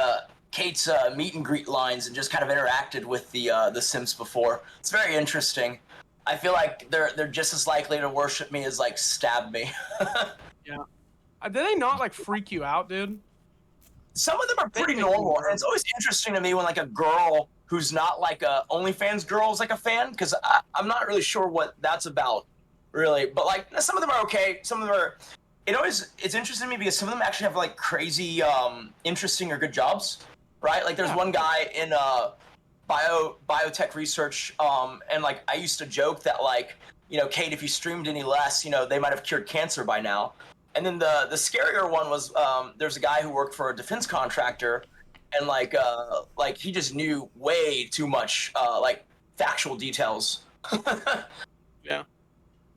Kate's meet and greet lines and just kind of interacted with the Sims before. It's very interesting. I feel like they're just as likely to worship me as like stab me. Yeah. Do they not like freak you out, dude? Some of them are pretty normal, and it's always interesting to me when like a girl who's not like a OnlyFans girl is like a fan, because I'm not really sure what that's about, really. But like some of them are okay. Some of them are. It's interesting to me because some of them actually have like crazy, interesting or good jobs, right? Like there's one guy in biotech research, and like I used to joke that like, Kate, if you streamed any less, they might have cured cancer by now. And then the scarier one was there's a guy who worked for a defense contractor, and like he just knew way too much like factual details. Yeah.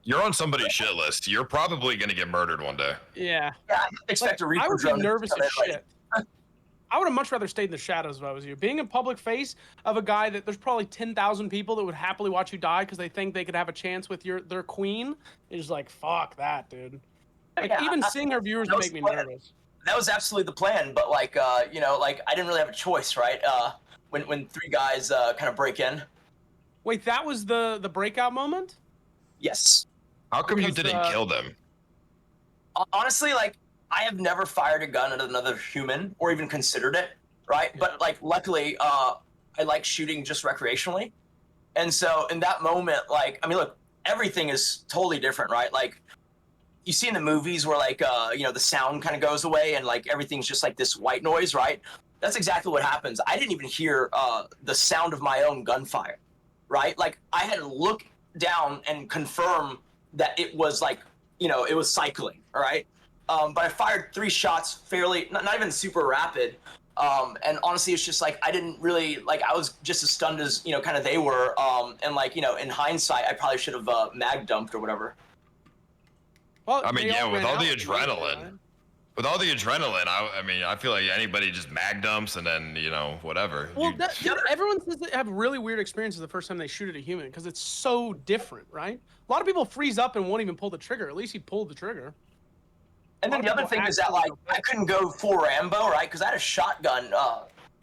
You're on somebody's shit list. You're probably gonna get murdered one day. Yeah. Yeah, I expect a Reaper I would be drone nervous to as come in, shit. I would have much rather stayed in the shadows if I was you. Being in public face of a guy that there's probably 10,000 people that would happily watch you die because they think they could have a chance with their queen is like, fuck that, dude. Like even seeing our viewers make me nervous. That was absolutely the plan, but like like I didn't really have a choice, right? When three guys kind of break in. Wait, that was the breakout moment? Yes. How come you didn't kill them? Honestly, like I have never fired a gun at another human or even considered it, right? Yeah. But like luckily, I like shooting just recreationally, and so in that moment, like I mean, look, everything is totally different, right? Like you see in the movies where like the sound kind of goes away and like everything's just like this white noise, right? That's exactly what happens. I didn't even hear the sound of my own gunfire, right? Like I had to look down and confirm that it was like, it was cycling, all right? But I fired 3 shots fairly, not even super rapid. And honestly, it's just like, I didn't really, like, I was just as stunned as, kind of they were. And like, in hindsight, I probably should have mag dumped or whatever. Well, I mean, they yeah, all with ran all the out, adrenaline. right? With all the adrenaline, I mean, I feel like anybody just mag dumps and then, you know, whatever. Well, everyone says they have really weird experiences the first time they shoot at a human because it's so different, right? A lot of people freeze up and won't even pull the trigger. At least he pulled the trigger. And then the other thing is that, like, I couldn't go full Rambo, right? Because I had a shotgun.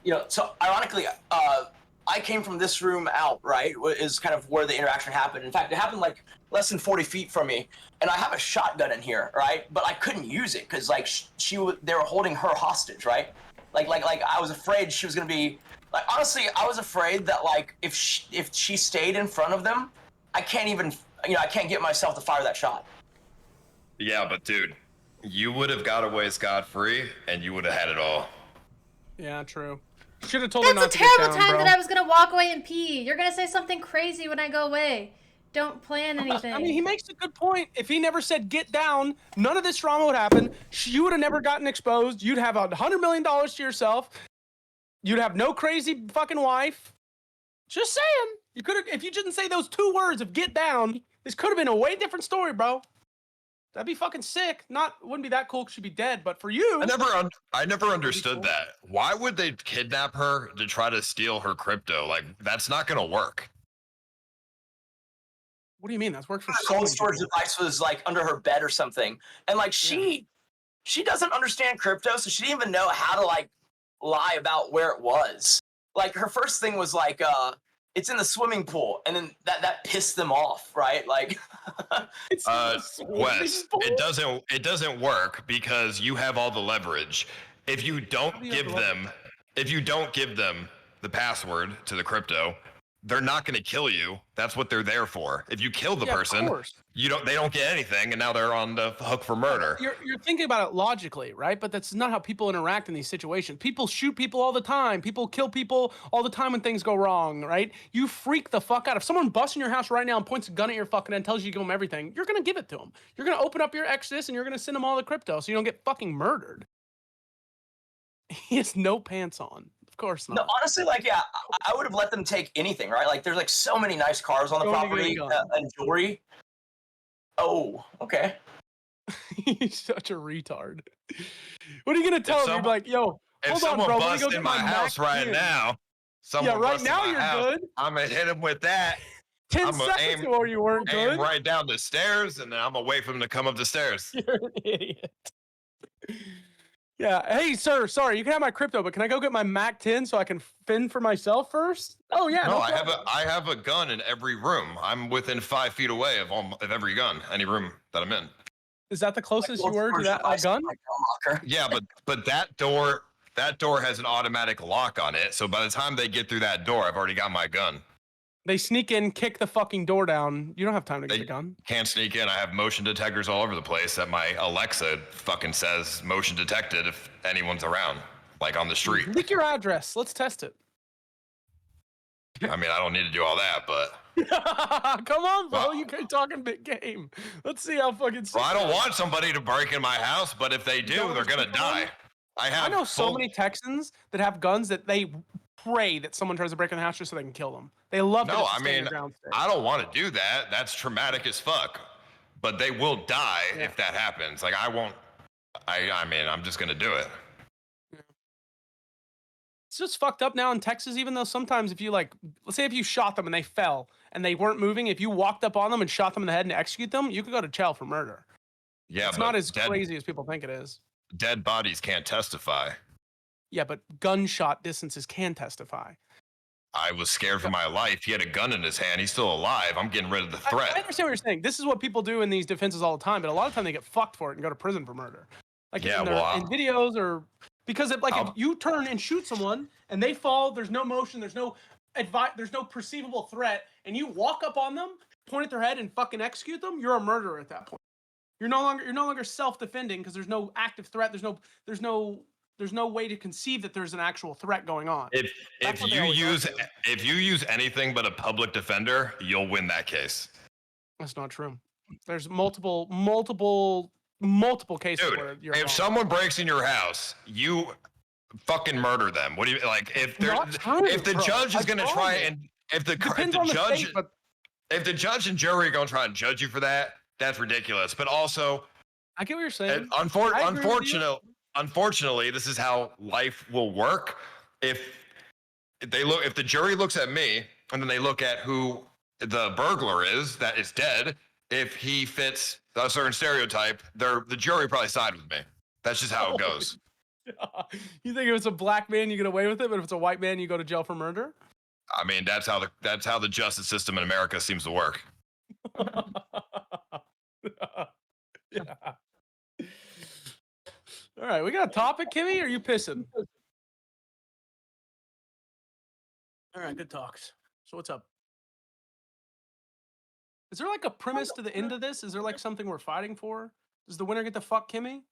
You know, so ironically, I came from this room out, right? Is kind of where the interaction happened. In fact, it happened like less than 40 feet from me, and I have a shotgun in here, right? But I couldn't use it because like they were holding her hostage, right? Like I was afraid she was gonna be like. Honestly, I was afraid that like if she stayed in front of them, I can't even, you know, I can't get myself to fire that shot. Yeah, but dude, you would have got away scot-free, and you would have had it all. Yeah, true. Should have told her That's not a to get terrible down, time bro. that I was gonna walk away and pee. You're gonna say something crazy when I go away. Don't plan anything. I mean, he makes a good point. If he never said get down, none of this drama would happen. You would have never gotten exposed. You'd have $100 million to yourself. You'd have no crazy fucking wife. Just saying. You could have, if you didn't say those 2 words of get down, this could have been a way different story, bro. That'd be fucking sick. Wouldn't be that cool 'cause she'd be dead, but for you. I never understood that. Why would they kidnap her to try to steal her crypto? Like, that's not gonna work. What do you mean? That's worked for The cold storage device was like under her bed or something, and like she doesn't understand crypto, so she didn't even know how to like lie about where it was. Like her first thing was like, it's in the swimming pool, and then that pissed them off, right? Like, Wes, it doesn't work because you have all the leverage. If you don't give them the password to the crypto, they're not going to kill you. That's what they're there for. If you kill the person, they don't get anything, and now they're on the hook for murder. You're thinking about it logically, right? But that's not how people interact in these situations. People shoot people all the time. People kill people all the time when things go wrong, right? You freak the fuck out. If someone busts in your house right now and points a gun at your fucking head and tells you to give them everything, you're going to give it to them. You're going to open up your Exodus and you're going to send them all the crypto so you don't get fucking murdered. He has no pants on. Of course not. No, honestly, like, yeah, I would have let them take anything, right? Like, there's like so many nice cars on the property and jewelry. Oh, okay. He's such a retard. What are you gonna tell him? You're like, yo, If hold on, someone bro. busts in my house right now, Yeah, right now you're good. I'm gonna hit him with that. 10 I'm gonna seconds ago you weren't aim good. right down the stairs, and then I'm gonna wait for him to come up the stairs. You're an idiot. Yeah. Hey, sir. Sorry, you can have my crypto, but can I go get my Mac 10 so I can fend for myself first? Oh yeah. No, problem. I have a gun in every room. I'm within 5 feet away of every gun, any room that I'm in. Is that the closest you were to that gun? Yeah, but that door has an automatic lock on it. So by the time they get through that door, I've already got my gun. They sneak in, kick the fucking door down. You don't have time to get the gun. Can't sneak in. I have motion detectors all over the place that my Alexa fucking says motion detected if anyone's around, like on the street. Leak your address. Let's test it. I mean, I don't need to do all that, but come on, bro. You keep talking big game. Let's see how fucking. Well, I don't want somebody to break in my house, but if they do, they're gonna die. I know so many Texans that have guns that they pray that someone tries to break in the house just so they can kill them. They love. No, I mean, I don't want to do that. That's traumatic as fuck. But they will die if that happens. Like I won't. I mean, I'm just gonna do it. It's just fucked up now in Texas, even though sometimes if you like, let's say if you shot them and they fell and they weren't moving, if you walked up on them and shot them in the head and execute them, you could go to jail for murder. Yeah, it's not as crazy as people think it is. Dead bodies can't testify. Yeah, but gunshot distances can testify. I was scared for my life. He had a gun in his hand. He's still alive. I'm getting rid of the threat. I understand what you're saying. This is what people do in these defenses all the time, but a lot of time they get fucked for it and go to prison for murder. Like in videos or because if you turn and shoot someone and they fall, there's no motion, there's no perceivable threat, and you walk up on them, point at their head, and fucking execute them, you're a murderer at that point. You're no longer self-defending because there's no active threat. There's no way to conceive that there's an actual threat going on. If you use anything but a public defender, you'll win that case. That's not true. There's multiple cases where you're wrong. Someone breaks in your house, you fucking murder them. What do you like? If the judge is gonna try and if the judge and jury are gonna try and judge you for that, that's ridiculous. But also, I get what you're saying. Unfortunately, this is how life will work. If the jury looks at me and then they look at who the burglar is that is dead, if he fits a certain stereotype, the jury probably side with me. That's just how it goes. You think if it's a black man, you get away with it, but if it's a white man, you go to jail for murder? I mean, that's how the justice system in America seems to work. Yeah. All right, we got a topic, Kimmee, or are you pissing? All right, good talks. So what's up? Is there like a premise to the end of this? Is there like something we're fighting for? Does the winner get to fuck Kimmee?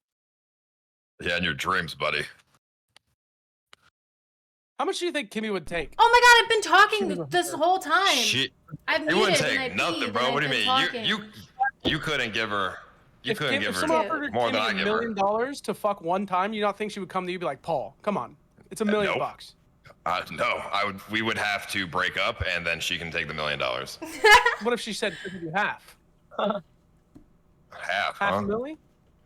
Yeah, in your dreams, buddy. How much do you think Kimmee would take? Oh my god, I've been talking this whole time. I've You wouldn't muted and I take nothing, peed bro. and What do I've you been mean? talking. You couldn't give her. You couldn't give If her someone offered her more than Kimmee I $1 give her. million to fuck one time, you don't think she would come to you and be like, Paul, come on. It's $1 million. Nope. No, we would have to break up, and then she can take the $1 million. What if she said she'll give you half? Half a milli?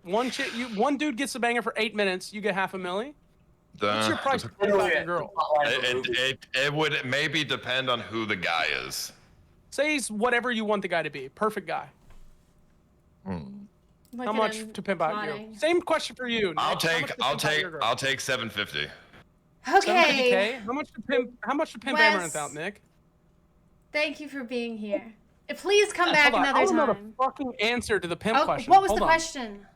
One dude gets a banger for 8 minutes, you get $500,000? What's your price to pay back your girl? It would maybe depend on who the guy is. Say he's whatever you want the guy to be. Perfect guy. How much to pimp out you? Same question for you. Nick. I'll take 750. Okay. 750K? How much to pimp Amouranth out, Nick? Thank you for being here. Please come back Hold on, another I don't know time. the fucking answer to the pimp question. What was Hold the on. question?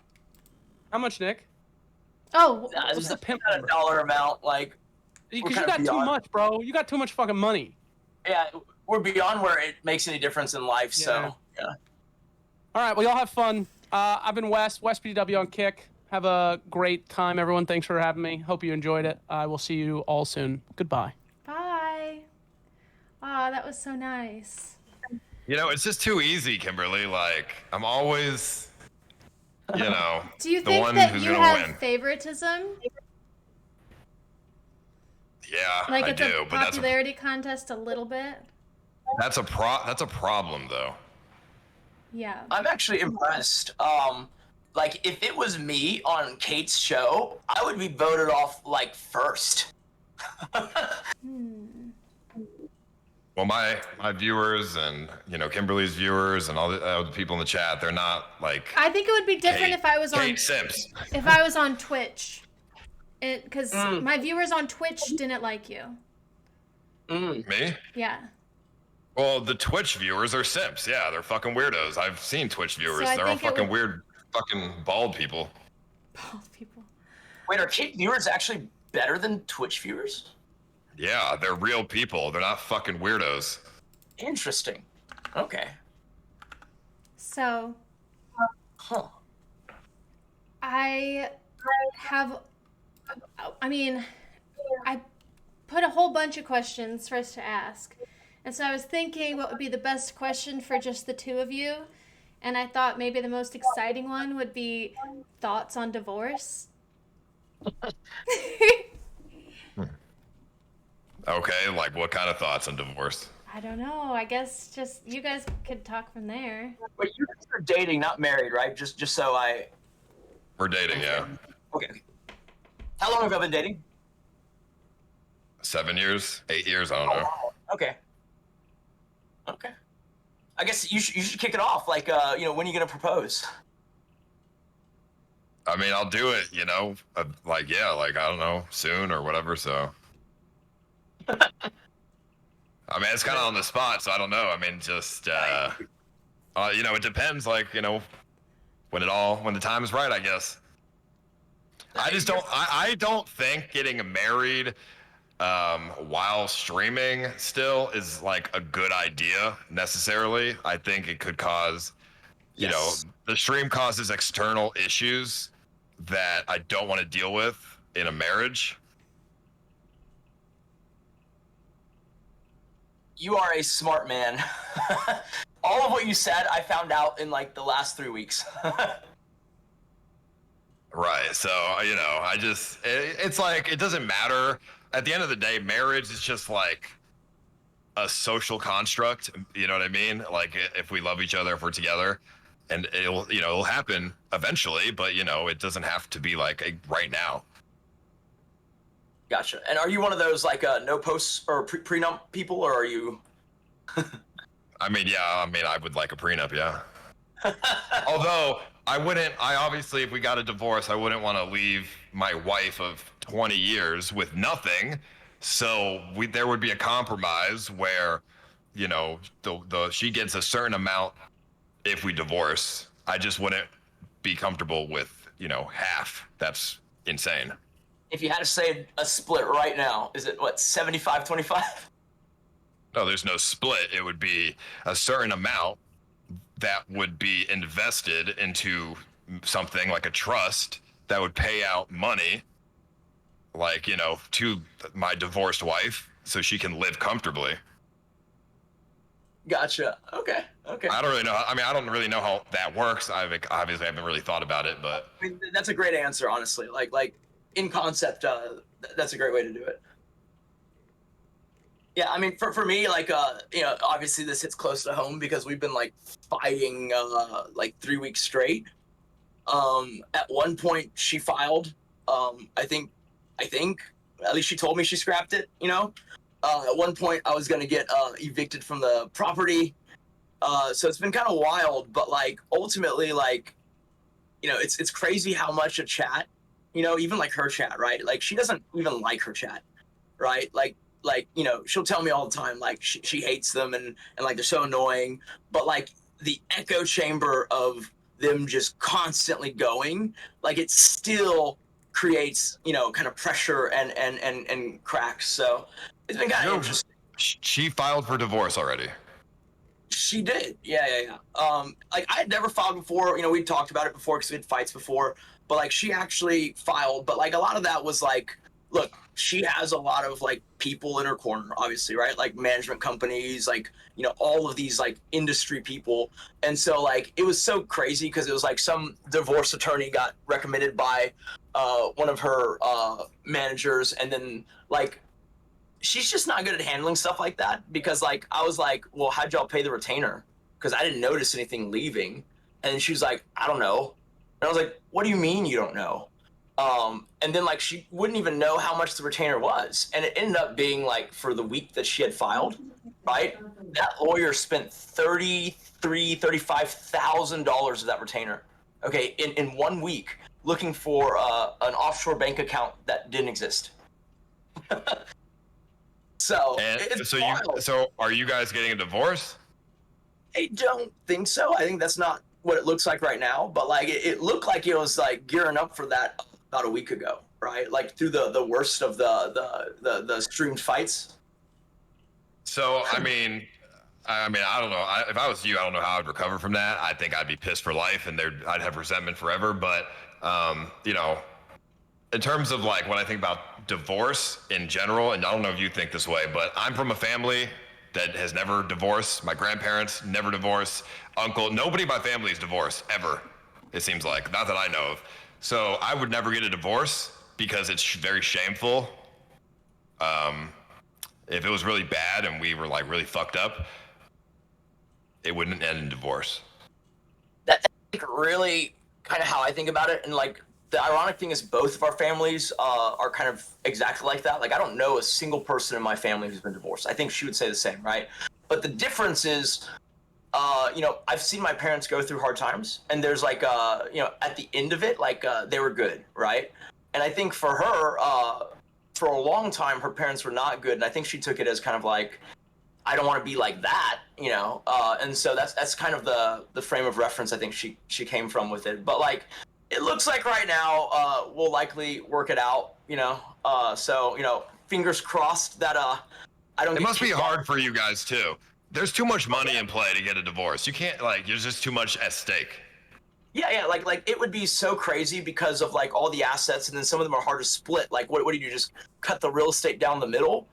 How much, Nick? Oh, what's the pimp a dollar amount? Like, because you got too much, bro. You got too much fucking money. Yeah, we're beyond where it makes any difference in life. So yeah. All right, well, y'all have fun. I've been Wes PDW on Kick. Have a great time, everyone. Thanks for having me. Hope you enjoyed it. I will see you all soon. Goodbye. Bye. Aw, that was so nice. You know, it's just too easy, Kimberly. Like, I'm always, you know, Do you the think one that who's you gonna have win. favoritism? Yeah, Like I it's do, a but popularity contest a little bit? that's a problem, though. Yeah. I'm actually impressed. Like if it was me on Kate's show, I would be voted off like first. Well, my viewers and, you know, Kimberly's viewers and all the people in the chat, they're not like I think it would be different if I was on Kate Sims. if I was on Twitch. Because my viewers on Twitch didn't like you. Me? Yeah. Well, the Twitch viewers are simps. Yeah, they're fucking weirdos. I've seen Twitch viewers. I They're all think it fucking would- weird, fucking bald people. Bald people. Wait, are Kate viewers actually better than Twitch viewers? Yeah, they're real people. They're not fucking weirdos. Interesting. Okay. So, I put a whole bunch of questions for us to ask. And so I was thinking what would be the best question for just the two of you. And I thought maybe the most exciting one would be thoughts on divorce. Okay, like what kind of thoughts on divorce? I don't know. I guess just you guys could talk from there. Wait, you guys are dating, not married, right? Just so I. We're dating, yeah. Okay. How long have you been dating? 7 years, 8 years, I don't know. Okay. Okay. I guess you should kick it off. Like, you know, when are you gonna propose? I mean, I'll do it, you know, like, yeah, like, I don't know, soon or whatever, so. I mean, it's kind of on the spot, so I don't know. I mean, just, you know, it depends, like, you know, when the time is right, I guess. I don't think getting married while streaming still is like a good idea necessarily. I think it could cause, you know, the stream causes external issues that I don't want to deal with in a marriage. You are a smart man. All of what you said, I found out in like the last 3 weeks. Right. So, you know, it's like, it doesn't matter. At the end of the day, marriage is just like a social construct. You know what I mean? Like, if we love each other, if we're together, and it'll happen eventually, but it doesn't have to be like right now. Gotcha. And are you one of those like no posts or prenup people, or are you? I mean, I would like a prenup, yeah. Although I obviously, if we got a divorce, I wouldn't want to leave my wife of 20 years with nothing. So there would be a compromise where, she gets a certain amount if we divorce. I just wouldn't be comfortable with, half. That's insane. If you had to say a split right now, is it what, 75-25? No, there's no split. It would be a certain amount that would be invested into something like a trust that would pay out money, like, to my divorced wife so she can live comfortably. Gotcha. Okay. I don't really know. I don't really know how that works. Obviously haven't really thought about it, but I mean, that's a great answer, honestly. Like in concept, that's a great way to do it. Yeah, I mean, for me, like, obviously this hits close to home because we've been like fighting like 3 weeks straight. At one point she filed. I think at least she told me she scrapped it. At one point I was gonna get evicted from the property. So it's been kind of wild, but like ultimately, like, it's crazy how much a chat, even like her chat, right? Like she doesn't even like her chat, right? Like she'll tell me all the time, like she hates them and like they're so annoying, but like the echo chamber of them just constantly going, like it still creates, kind of pressure and cracks. So it's been kind of interesting. She filed for divorce already. She did. Yeah. Like I had never filed before. We'd talked about it before because we had fights before, but like she actually filed. But like a lot of that was like, look, she has a lot of like people in her corner, obviously, right? Like management companies, like, all of these like industry people. And so like, it was so crazy because it was like some divorce attorney got recommended by one of her managers. And then like, she's just not good at handling stuff like that because like, I was like, well, how'd y'all pay the retainer? Because I didn't notice anything leaving. And she was like, I don't know. And I was like, what do you mean you don't know? And then like she wouldn't even know how much the retainer was, and it ended up being like for the week that she had filed, right? That lawyer spent $35,000 of that retainer, okay, in 1 week looking for an offshore bank account that didn't exist. So are you guys getting a divorce? I don't think so. I think that's not what it looks like right now, but like it looked like it was like gearing up for that about a week ago, right? Like through the worst of the streamed fights. So I mean, I don't know. If I was you, I don't know how I'd recover from that. I think I'd be pissed for life, and I'd have resentment forever. But in terms of like when I think about divorce in general, and I don't know if you think this way, but I'm from a family that has never divorced. My grandparents never divorced. Uncle, nobody in my family is divorced ever. It seems like, not that I know of. So I would never get a divorce because it's very shameful. If it was really bad and we were like really fucked up, it wouldn't end in divorce. That's like really kind of how I think about it. And like the ironic thing is both of our families are kind of exactly like that. Like I don't know a single person in my family who's been divorced. I think she would say the same, right? But the difference is, I've seen my parents go through hard times, and there's like, at the end of it, like they were good, right? And I think for her, for a long time, her parents were not good, and I think she took it as kind of like, I don't want to be like that, and so that's kind of the frame of reference I think she came from with it. But like, it looks like right now we'll likely work it out, so fingers crossed that I don't. It must be hard for you guys too. There's too much money in play to get a divorce. You can't there's just too much at stake. Yeah, like it would be so crazy because of like all the assets, and then some of them are hard to split. Like, what do you do? Just cut the real estate down the middle?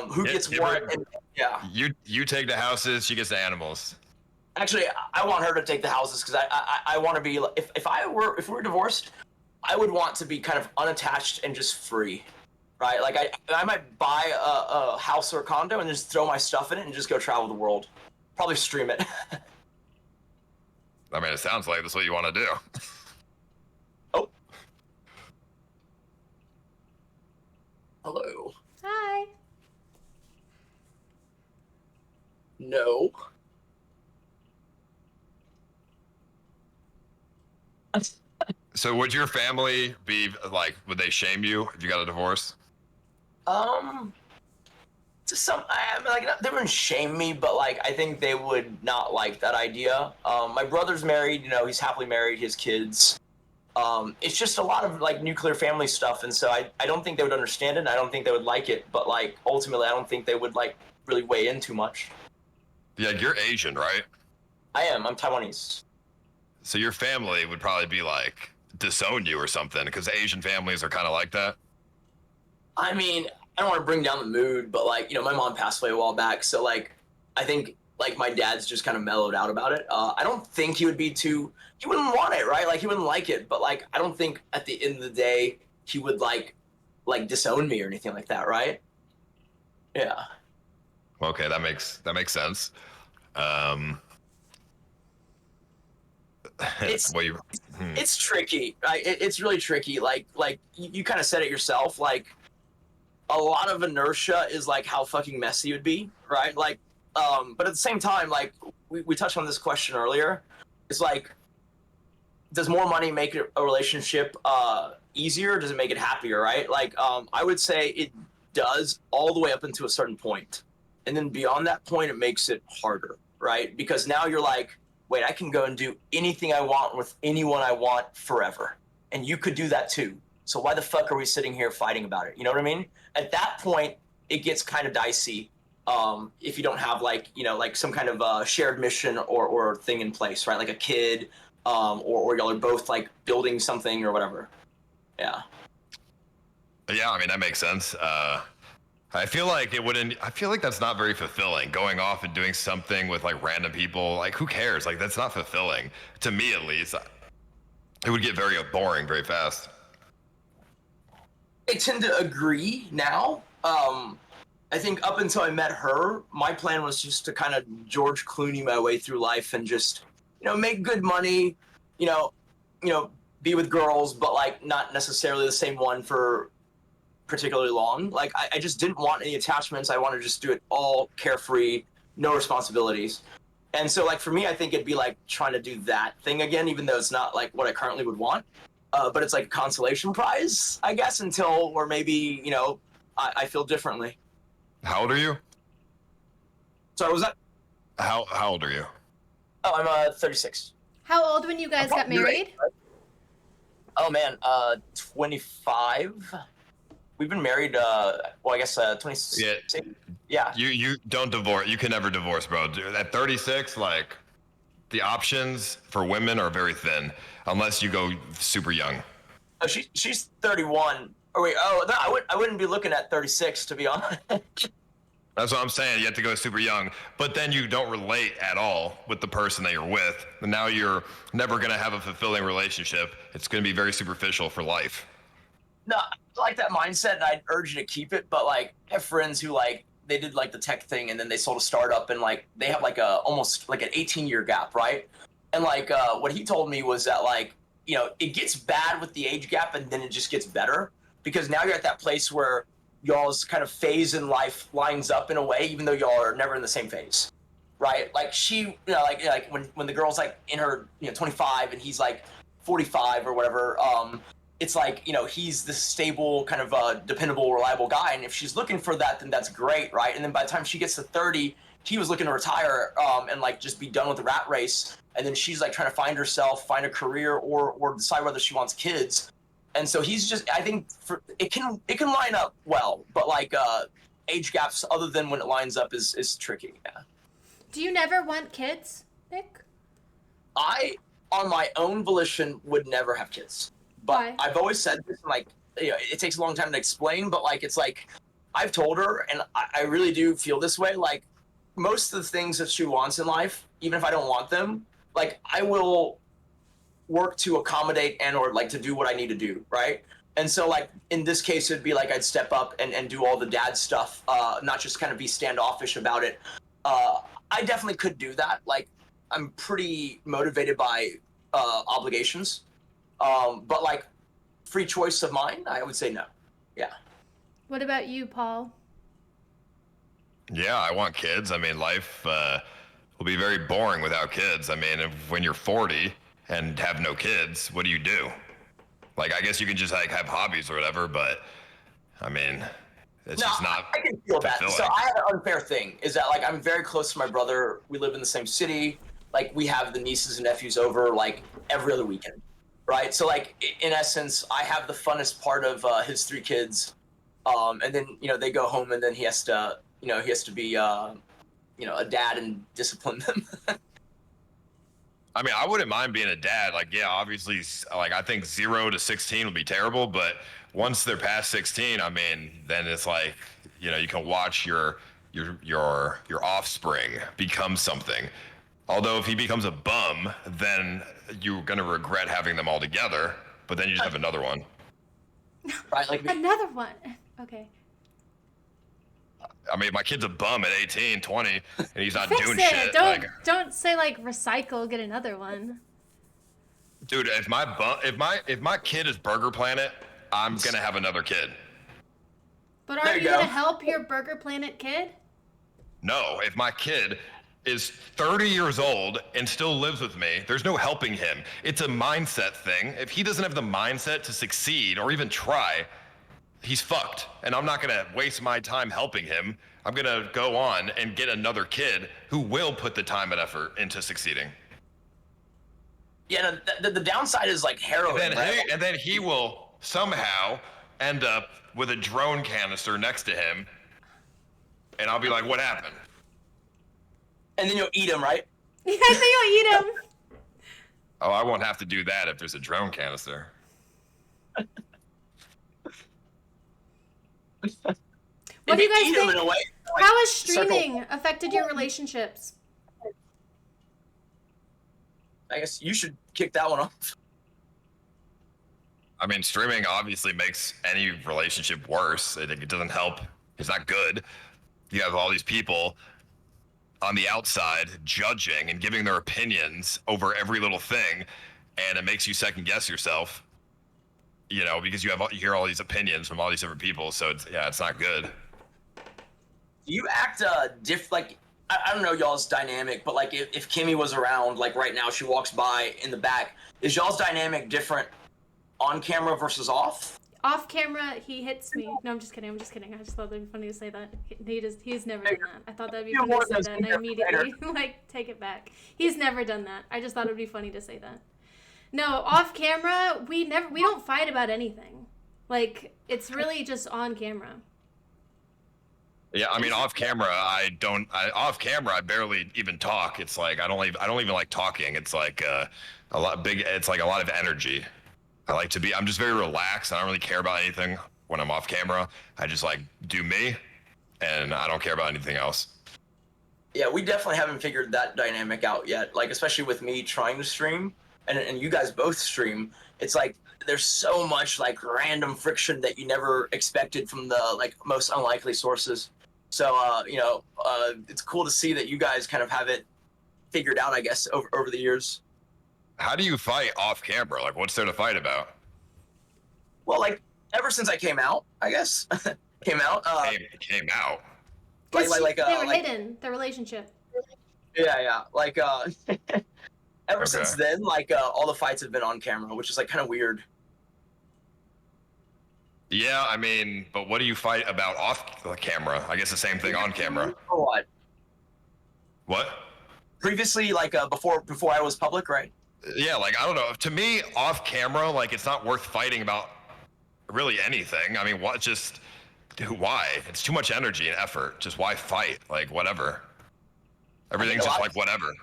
Who gets what? Yeah. You take the houses, she gets the animals. Actually, I want her to take the houses because I want to be. If we were divorced, I would want to be kind of unattached and just free. Right, like I might buy a house or a condo and just throw my stuff in it and just go travel the world. Probably stream it. I mean, it sounds like that's what you want to do. Oh. Hello. Hi. No. So would your family be like, would they shame you if you got a divorce? To some, I mean, like, they wouldn't shame me, but like, I think they would not like that idea. My brother's married, you know, he's happily married, his kids. It's just a lot of like nuclear family stuff, and so I don't think they would understand it, and I don't think they would like it, but like, ultimately, I don't think they would like really weigh in too much. Yeah, you're Asian, right? I am, I'm Taiwanese. So your family would probably be like, disown you or something, because Asian families are kind of like that. I mean, I don't want to bring down the mood, but like, you know, my mom passed away a while back, so like, I think like my dad's just kind of mellowed out about it. I don't think he would be he wouldn't want it, right? Like he wouldn't like it, but like, I don't think at the end of the day, he would like disown me or anything like that, right? Yeah. Okay, that makes sense. It's tricky, right? It's really tricky. Like you kind of said it yourself. Like a lot of inertia is like how fucking messy it would be, right? Like, but at the same time, like we touched on this question earlier. It's like, does more money make a relationship easier? Or does it make it happier, right? Like, I would say it does all the way up into a certain point, and then beyond that point, it makes it harder, right? Because now you're like, wait, I can go and do anything I want with anyone I want forever. And you could do that too. So why the fuck are we sitting here fighting about it? You know what I mean? At that point, it gets kind of dicey if you don't have like, you know, like some kind of shared mission or thing in place, right? Like a kid or y'all are both like building something or whatever. Yeah. Yeah, I mean, that makes sense. I feel like that's not very fulfilling, going off and doing something with like random people. Like, who cares? Like, that's not fulfilling, to me at least. It would get very boring very fast. I tend to agree now. I think up until I met her, my plan was just to kind of George Clooney my way through life and just, you know, make good money, you know, be with girls, but like not necessarily the same one for particularly long. Like I just didn't want any attachments. I wanted to just do it all carefree, no responsibilities. And so like for me, I think it'd be like trying to do that thing again, even though it's not like what I currently would want. But it's like a consolation prize, I guess, until or maybe, you know, I feel differently. How old are you? Sorry, what was that? How old are you? Oh, I'm 36. How old when you guys got married? Oh man, 25. We've been married, well, I guess 26. Yeah. You don't divorce. You can never divorce, bro. At 36, like, the options for women are very thin, unless you go super young. Oh, she's 31. Oh wait, no, I wouldn't be looking at 36 to be honest. That's what I'm saying. You have to go super young, but then you don't relate at all with the person that you're with. And now you're never gonna have a fulfilling relationship. It's gonna be very superficial for life. No, I like that mindset, and I'd urge you to keep it. But like, I have friends who like they did like the tech thing, and then they sold a startup, and like they have like almost like an 18-year gap, right? And like what he told me was that like, you know, it gets bad with the age gap, and then it just gets better because now you're at that place where y'all's kind of phase in life lines up in a way, even though y'all are never in the same phase, right? Like she, you know, like when the girl's like in her, you know, 25 and he's like 45 or whatever, it's like, you know, he's this stable, kind of dependable, reliable guy. And if she's looking for that, then that's great, right? And then by the time she gets to 30, he was looking to retire and like just be done with the rat race. And then she's like trying to find herself, find a career, or decide whether she wants kids. And so he's just, I think it can line up well, but like age gaps other than when it lines up is tricky. Yeah. Do you never want kids, Nick? I, on my own volition, would never have kids. But Why? I've always said this, like, you know, it takes a long time to explain, but like, it's like, I've told her, and I really do feel this way, like, most of the things that she wants in life, even if I don't want them, like, I will work to accommodate and or like to do what I need to do, right? And so like in this case it'd be like I'd step up and do all the dad stuff, not just kind of be standoffish about it. I definitely could do that. Like I'm pretty motivated by obligations. But like free choice of mine, I would say no. Yeah. What about you, Paul? Yeah, I want kids. I mean, life will be very boring without kids. I mean, when you're 40 and have no kids, what do you do? Like, I guess you can just like have hobbies or whatever, but I mean, it's just not. I can feel that. fulfilling. So I have an unfair thing is that like I'm very close to my brother. We live in the same city. Like we have the nieces and nephews over like every other weekend, right? So like in essence, I have the funnest part of his 3 kids, and then they go home and then he has to be a dad and discipline them. I mean, I wouldn't mind being a dad. Like, yeah, obviously, like I think 0 to 16 would be terrible, but once they're past 16, I mean, then it's like, you can watch your offspring become something. Although if he becomes a bum, then you're gonna regret having them all together. But then you just have another one. Right, like another one. Okay. I mean, my kid's a bum at 18, 20, and he's not Fix doing it. shit. Don't say like recycle, get another one. Dude, if my kid is Burger Planet, I'm gonna have another kid. But are you gonna help your Burger Planet kid? No, if my kid is 30 years old and still lives with me, there's no helping him. It's a mindset thing. If he doesn't have the mindset to succeed or even try, he's fucked. And I'm not gonna waste my time helping him. I'm gonna go on and get another kid who will put the time and effort into succeeding. Yeah, no, the downside is like heroin. And then he will somehow end up with a drone canister next to him, and I'll be like, "What happened?" And then you'll eat him, right? Yeah, then you'll eat him. Oh, I won't have to do that if there's a drone canister. What do you guys think? How has streaming affected your relationships? I guess you should kick that one off. I mean, streaming obviously makes any relationship worse. It doesn't help. It's not good. You have all these people on the outside judging and giving their opinions over every little thing, and it makes you second guess yourself. Because you hear all these opinions from all these different people. So it's not good. Do you act like I don't know y'all's dynamic, but like if Kimmee was around, like right now she walks by in the back, is y'all's dynamic different on camera versus off? Off camera, he hits me. No, I'm just kidding. I just thought that'd be funny to say that. He's never done that. I thought that'd be funny to say that, and I immediately take it back. He's never done that. I just thought it'd be funny to say that. No, off camera, we don't fight about anything. Like, it's really just on camera. Yeah, I mean, off camera, I barely even talk. It's like I don't even like talking. It's like it's like a lot of energy. I'm just very relaxed. I don't really care about anything when I'm off camera. I just like do me, and I don't care about anything else. Yeah, we definitely haven't figured that dynamic out yet. Like, especially with me trying to stream, and you guys both stream. It's like there's so much like random friction that you never expected from the like most unlikely sources. So it's cool to see that you guys kind of have it figured out, I guess, over the years. How do you fight off camera? Like, what's there to fight about? Well, like ever since I came out, I guess came out. Came out. They were hidden, their relationship. Yeah. Like ever since then, like all the fights have been on camera, which is like kind of weird. Yeah, I mean, but what do you fight about off the camera? I guess the same thing on camera. Or what? What? Previously, like before I was public, right? Yeah, like I don't know. To me, off camera, like it's not worth fighting about really anything. I mean, why? It's too much energy and effort. Just why fight? Like whatever. Everything's just like whatever.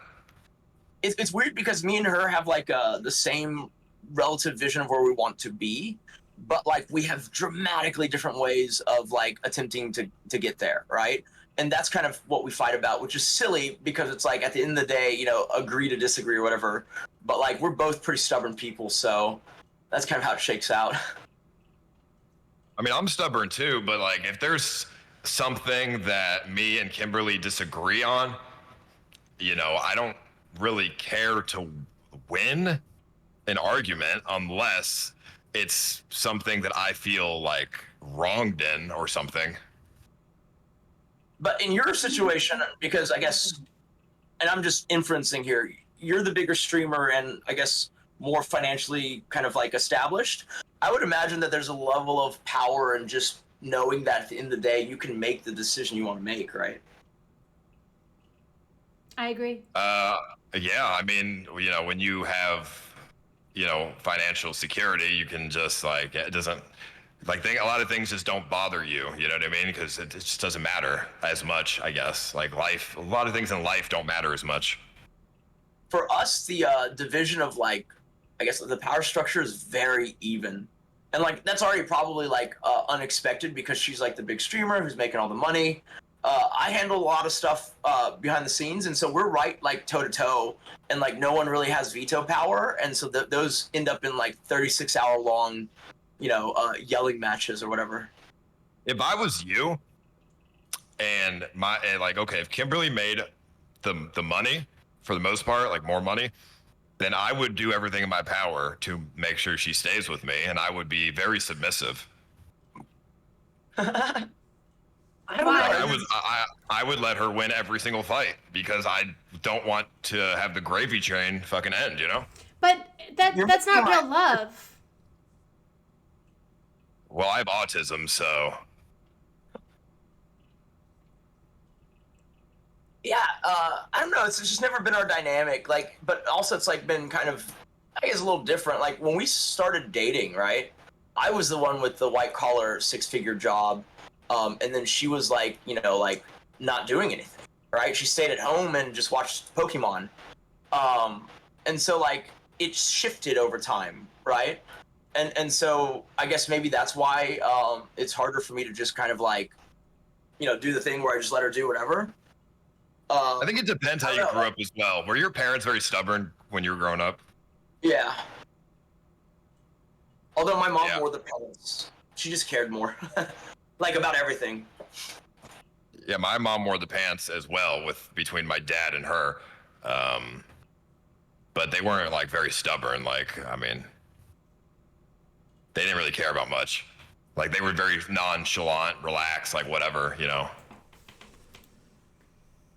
It's weird because me and her have like the same relative vision of where we want to be, but like we have dramatically different ways of like attempting to get there, right? And that's kind of what we fight about, which is silly because it's like at the end of the day, agree to disagree or whatever. But like we're both pretty stubborn people, so that's kind of how it shakes out. I mean, I'm stubborn too, but like if there's something that me and Kimberly disagree on, really care to win an argument unless it's something that I feel like wronged in or something. But in your situation, because I guess, and I'm just inferencing here, you're the bigger streamer and I guess more financially kind of like established. I would imagine that there's a level of power and just knowing that at the end of the day, you can make the decision you want to make, right? I agree. Yeah, I mean, you know, when you have, you know, financial security, you can just like, it doesn't, like a lot of things just don't bother you, you know what I mean? Because it just doesn't matter as much, I guess. Like life, a lot of things in life don't matter as much. For us, the division of like, I guess the power structure is very even. And like, that's already probably like unexpected because she's like the big streamer who's making all the money. I handle a lot of stuff behind the scenes, and so we're right like toe to toe, and like no one really has veto power, and so those end up in like 36-hour long, you know, yelling matches or whatever. If I was you, and like, okay, if Kimberly made the money for the most part, like more money, then I would do everything in my power to make sure she stays with me, and I would be very submissive. I would let her win every single fight because I don't want to have the gravy train fucking end, you know? But that's not real love. Well, I have autism, so. Yeah, I don't know. It's just never been our dynamic. Like, but also it's like been kind of, I guess, a little different. Like when we started dating, right? I was the one with the white collar 6-figure job. And then she was like, you know, like not doing anything, right? She stayed at home and just watched Pokemon. And so like it shifted over time, right? And so I guess maybe that's why it's harder for me to just kind of like, you know, do the thing where I just let her do whatever. I think it depends how you grew up as well. Were your parents very stubborn when you were growing up? Yeah. Although my mom wore the pants. She just cared more. Like about everything. Yeah, my mom wore the pants as well between my dad and her. But they weren't like very stubborn. Like, I mean, they didn't really care about much. Like they were very nonchalant, relaxed, like whatever, you know.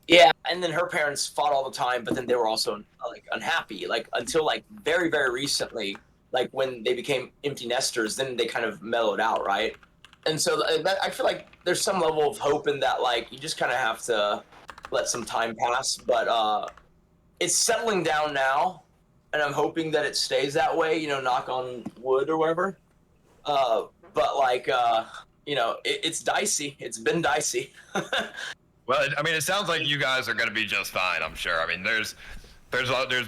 Yeah, and then her parents fought all the time, but then they were also like unhappy. Like until like very, very recently, like when they became empty nesters, then they kind of mellowed out, right? And so I feel like there's some level of hope in that, like, you just kind of have to let some time pass. But it's settling down now, and I'm hoping that it stays that way, you know, knock on wood or whatever. But, like, you know, it's dicey. It's been dicey. Well, I mean, it sounds like you guys are going to be just fine, I'm sure. I mean, there's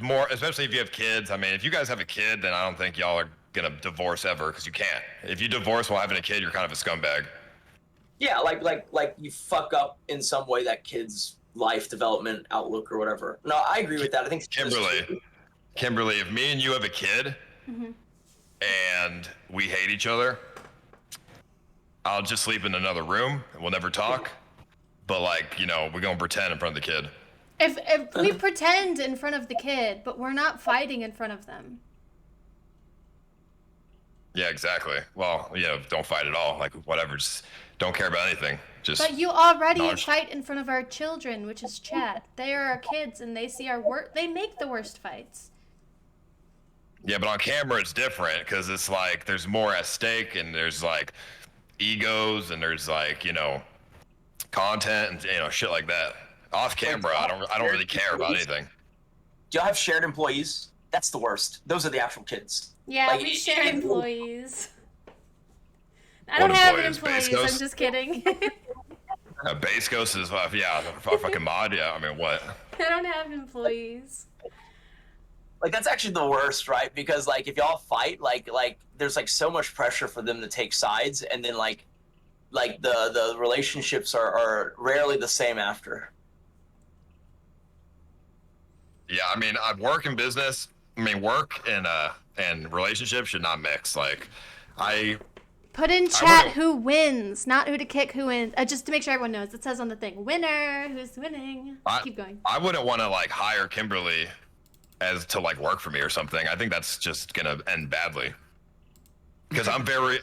more, especially if you have kids. I mean, if you guys have a kid, then I don't think y'all are gonna divorce ever because you can't. If you divorce while having a kid, you're kind of a scumbag. Yeah, like you fuck up in some way that kid's life development outlook or whatever. No, I agree with that. I think Kimberly, if me and you have a kid and we hate each other, I'll just sleep in another room and we'll never talk. But like, you know, we're gonna pretend in front of the kid. If we pretend in front of the kid, but we're not fighting in front of them. Yeah, exactly. Well, you know, don't fight at all. Like, whatever. Just don't care about anything. Just. But you already fight in front of our children, which is chat. They are our kids, and they see our work. They make the worst fights. Yeah, but on camera it's different because it's like there's more at stake, and there's like egos, and there's like, you know, content, and you know, shit like that. Off camera, I don't really care about anything. Do y'all have shared employees? That's the worst. Those are the actual kids. Yeah, like, we share employees. I don't have employees, I'm just kidding. Base Ghost is, yeah, a fucking mod, yeah, I mean, what? I don't have employees. Like, that's actually the worst, right? Because, like, if y'all fight, like, there's, like, so much pressure for them to take sides, and then, like the relationships are rarely the same after. Yeah, I mean, work and business, I mean, work and relationships should not mix. Like, I Put in chat who wins, not who to kick, who wins. Just to make sure everyone knows. It says on the thing, winner, who's winning. Keep going. I wouldn't want to like hire Kimberly as to like work for me or something. I think that's just gonna end badly. Because I'm very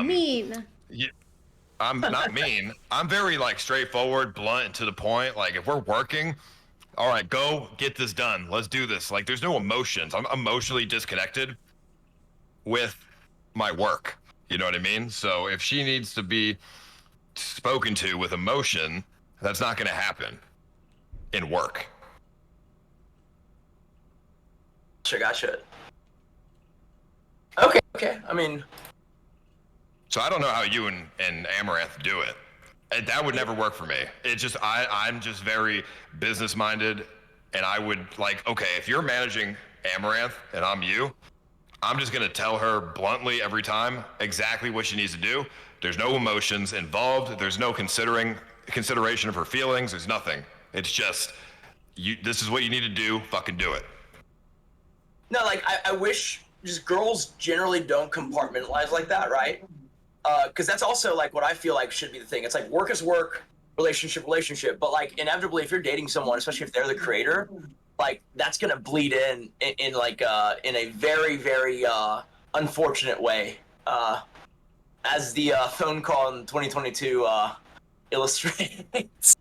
mean. I'm not mean. I'm very like straightforward, blunt, and to the point. Like if we're working, all right, go get this done. Let's do this. Like there's no emotions. I'm emotionally disconnected with my work. You know what I mean? So if she needs to be spoken to with emotion, that's not going to happen in work. Gotcha. Okay. I mean, so I don't know how you and Amouranth do it. That would never work for me. It just I'm just very business minded, and I would like, okay, if you're managing Amouranth and I'm you, I'm just gonna tell her bluntly every time exactly what she needs to do. There's no emotions involved. There's no consideration of her feelings. There's nothing. It's just this is what you need to do. Fucking do it. No, like I wish just girls generally don't compartmentalize like that, right? Because that's also like what I feel like should be the thing. It's like work is work, relationship. But like inevitably, if you're dating someone, especially if they're the creator, like that's gonna bleed in like in a very, very unfortunate way, as the phone call in 2022 illustrates.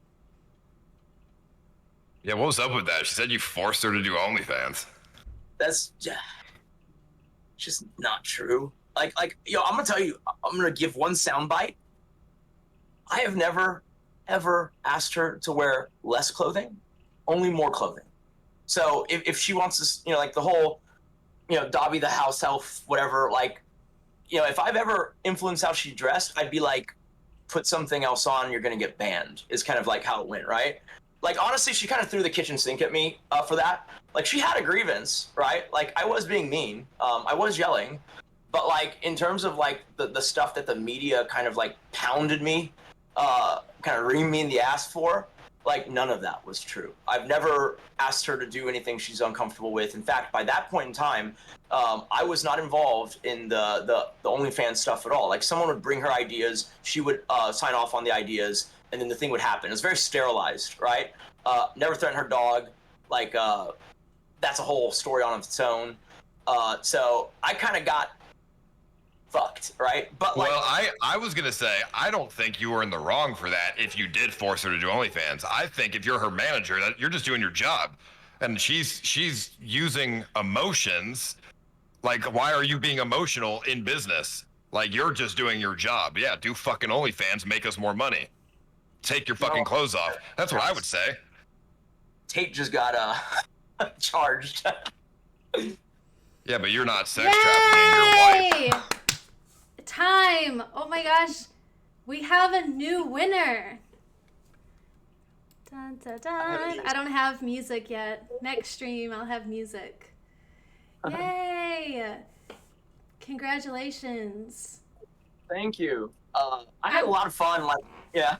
Yeah, what was up with that? She said you forced her to do OnlyFans. That's just not true. Like yo, I'm gonna tell you, I'm gonna give one soundbite. I have never ever asked her to wear less clothing, only more clothing. So if she wants to, you know, like the whole, you know, Dobby the house elf, whatever, like, you know, if I've ever influenced how she dressed, I'd be like, put something else on, you're gonna get banned, is kind of like how it went, right? Like, honestly, she kind of threw the kitchen sink at me for that. Like, she had a grievance, right? Like, I was being mean, I was yelling, but like, in terms of like the stuff that the media kind of like pounded me, kind of reamed me in the ass for, like none of that was true. I've never asked her to do anything she's uncomfortable with. In fact, by that point in time, I was not involved in the OnlyFans stuff at all. Like someone would bring her ideas, she would sign off on the ideas, and then the thing would happen. It was very sterilized, right? Never threatened her dog. Like that's a whole story on its own. So I kind of got fucked, right? But like, well, I was gonna say I don't think you were in the wrong for that if you did force her to do OnlyFans. I think if you're her manager, that you're just doing your job, and she's using emotions. Like, why are you being emotional in business? Like, you're just doing your job. Yeah, do fucking OnlyFans, make us more money. Take your fucking clothes off. That's what I would say. Tate just got charged. Yeah, but you're not sex trafficking your wife. Time! Oh my gosh, we have a new winner. Dun, dun, dun. I don't have music yet. Next stream, I'll have music. Yay! Congratulations. Thank you. I had a lot of fun. Like, yeah.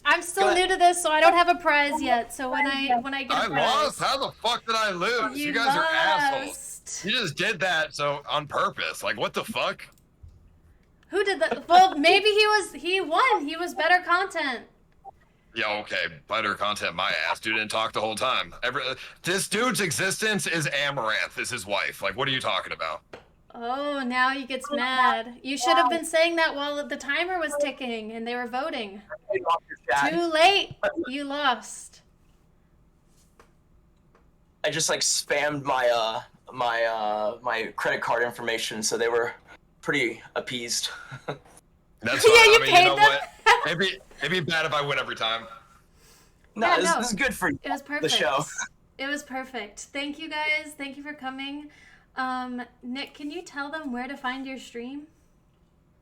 I'm still new to this, so I don't have a prize yet. So when I get a prize, lost. How the fuck did I lose? You guys are assholes. You just did that on purpose. Like, what the fuck? Who did that? Well, maybe he won. He was better content. Yeah, okay, better content my ass. Dude didn't talk the whole time. This dude's existence is Amouranth, is his wife. Like, what are you talking about? Oh, now he gets mad. You should have been saying that while the timer was ticking and they were voting. Too late. You lost. I just like spammed my my credit card information, so they were pretty appeased. That's fine. Yeah, you I mean, paid you know them. what? It'd be bad if I win every time. No, Yeah, this is good for It was perfect. the show. It was perfect. Thank you guys. Thank you for coming. Nick, can you tell them where to find your stream?